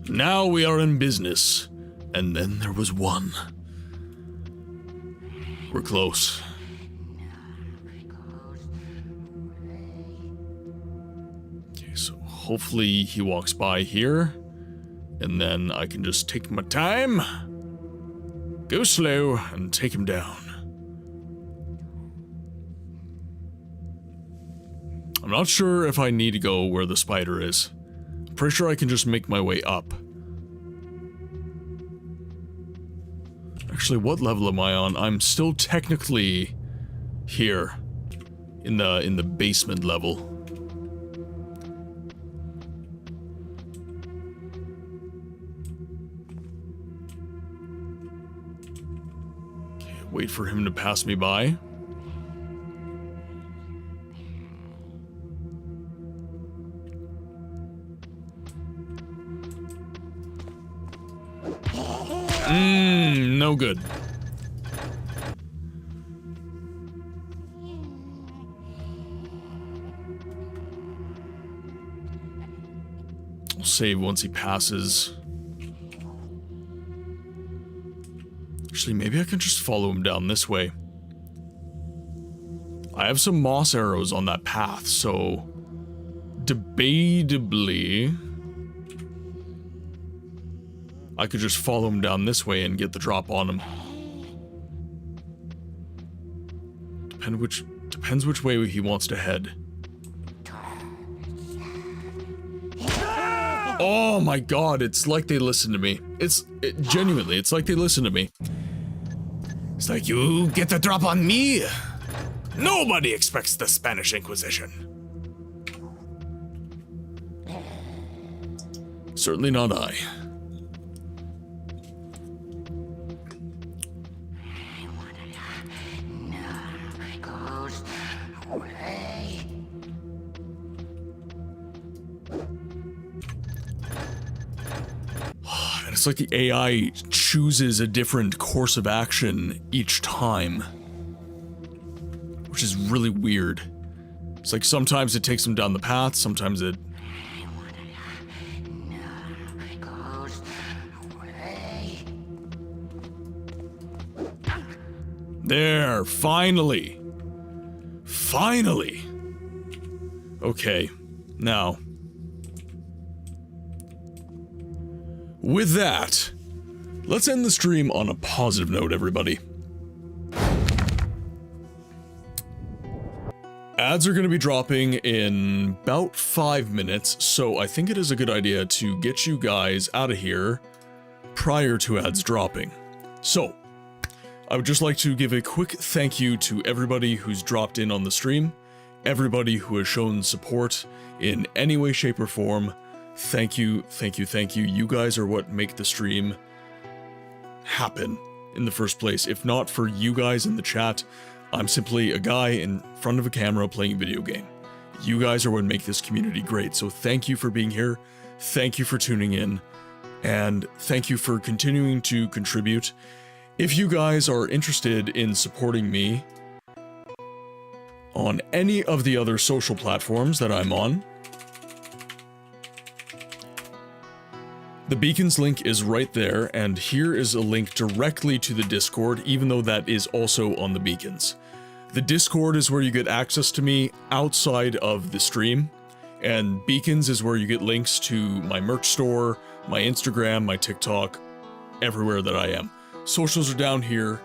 Now we are in business. And then there was one. We're close. Okay, so hopefully he walks by here. And then I can just take my time. Go slow and take him down. I'm not sure if I need to go where the spider is. I'm pretty sure I can just make my way up. Actually, what level am I on? I'm still technically here in the basement level. Okay, wait for him to pass me by. No good. I'll save once he passes. Actually, maybe I can just follow him down this way. I have some moss arrows on that path, so debatably I could just follow him down this way and get the drop on him. Depends which way he wants to head. Oh my god, it's like they listen to me. Genuinely, it's like they listen to me. It's like, you get the drop on me? Nobody expects the Spanish Inquisition. Certainly not I. It's like the AI chooses a different course of action each time, which is really weird. It's like sometimes it takes them down the path, sometimes it... There, finally. Finally. Okay, now... with that, let's end the stream on a positive note, everybody. Ads are going to be dropping in about 5 minutes, so I think it is a good idea to get you guys out of here prior to ads dropping. So, I would just like to give a quick thank you to everybody who's dropped in on the stream, everybody who has shown support in any way, shape, or form. Thank you, thank you, thank you. You guys are what make the stream happen in the first place. If not for you guys in the chat, I'm simply a guy in front of a camera playing a video game. You guys are what make this community great. So thank you for being here. Thank you for tuning in. And thank you for continuing to contribute. If you guys are interested in supporting me on any of the other social platforms that I'm on, the Beacons link is right there, and here is a link directly to the Discord, even though that is also on the Beacons. The Discord is where you get access to me outside of the stream, and Beacons is where you get links to my merch store, my Instagram, my TikTok, everywhere that I am. Socials are down here,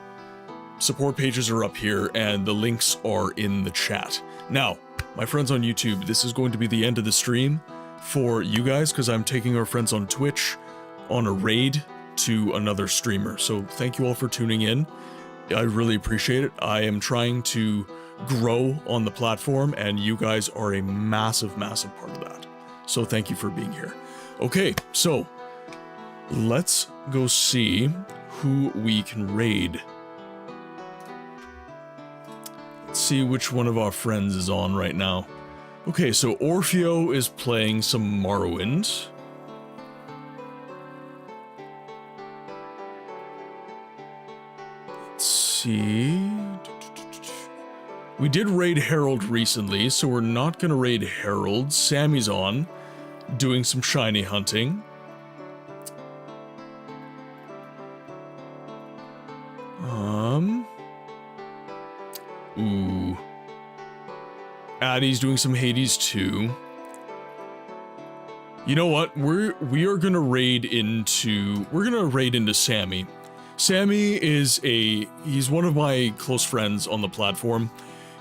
support pages are up here, and the links are in the chat. Now, my friends on YouTube, this is going to be the end of the stream for you guys, because I'm taking our friends on Twitch on a raid to another streamer. So thank you all for tuning in. I really appreciate it. I am trying to grow on the platform, and you guys are a massive, massive part of that. So thank you for being here. Okay, so let's go see who we can raid. Let's see which one of our friends is on right now. Okay, so Orfeo is playing some Morrowind. Let's see. We did raid Herald recently, so we're not gonna raid Herald. Sammy's on, doing some shiny hunting. Ooh. Addie's doing some Hades too. You know what? We are gonna raid into Sammy. Sammy is he's one of my close friends on the platform.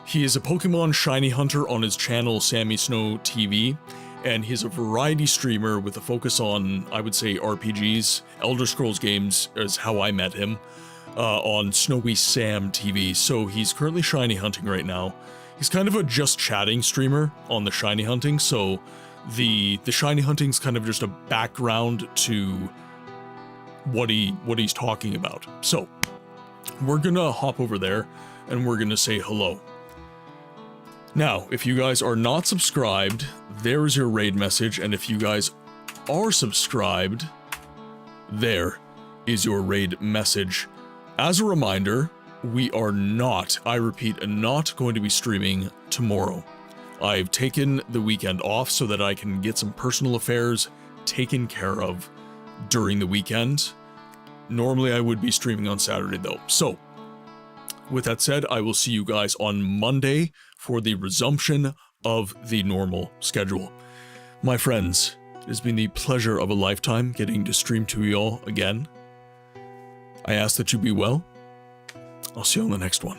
He is a Pokemon shiny hunter on his channel Sammy Snow TV, and he's a variety streamer with a focus on, I would say, RPGs. Elder Scrolls games is how I met him, on Snowy Sam TV. So he's currently shiny hunting right now. He's kind of a just chatting streamer on the shiny hunting, so the shiny hunting's kind of just a background to what he's talking about. So we're gonna hop over there and we're gonna say hello. Now, if you guys are not subscribed, there's your raid message, and if you guys are subscribed, there is your raid message. As a reminder, we are not, I repeat, not going to be streaming tomorrow. I've taken the weekend off so that I can get some personal affairs taken care of during the weekend. Normally I would be streaming on Saturday though. So, with that said, I will see you guys on Monday for the resumption of the normal schedule. My friends, it has been the pleasure of a lifetime getting to stream to you all again. I ask that you be well. I'll see you on the next one.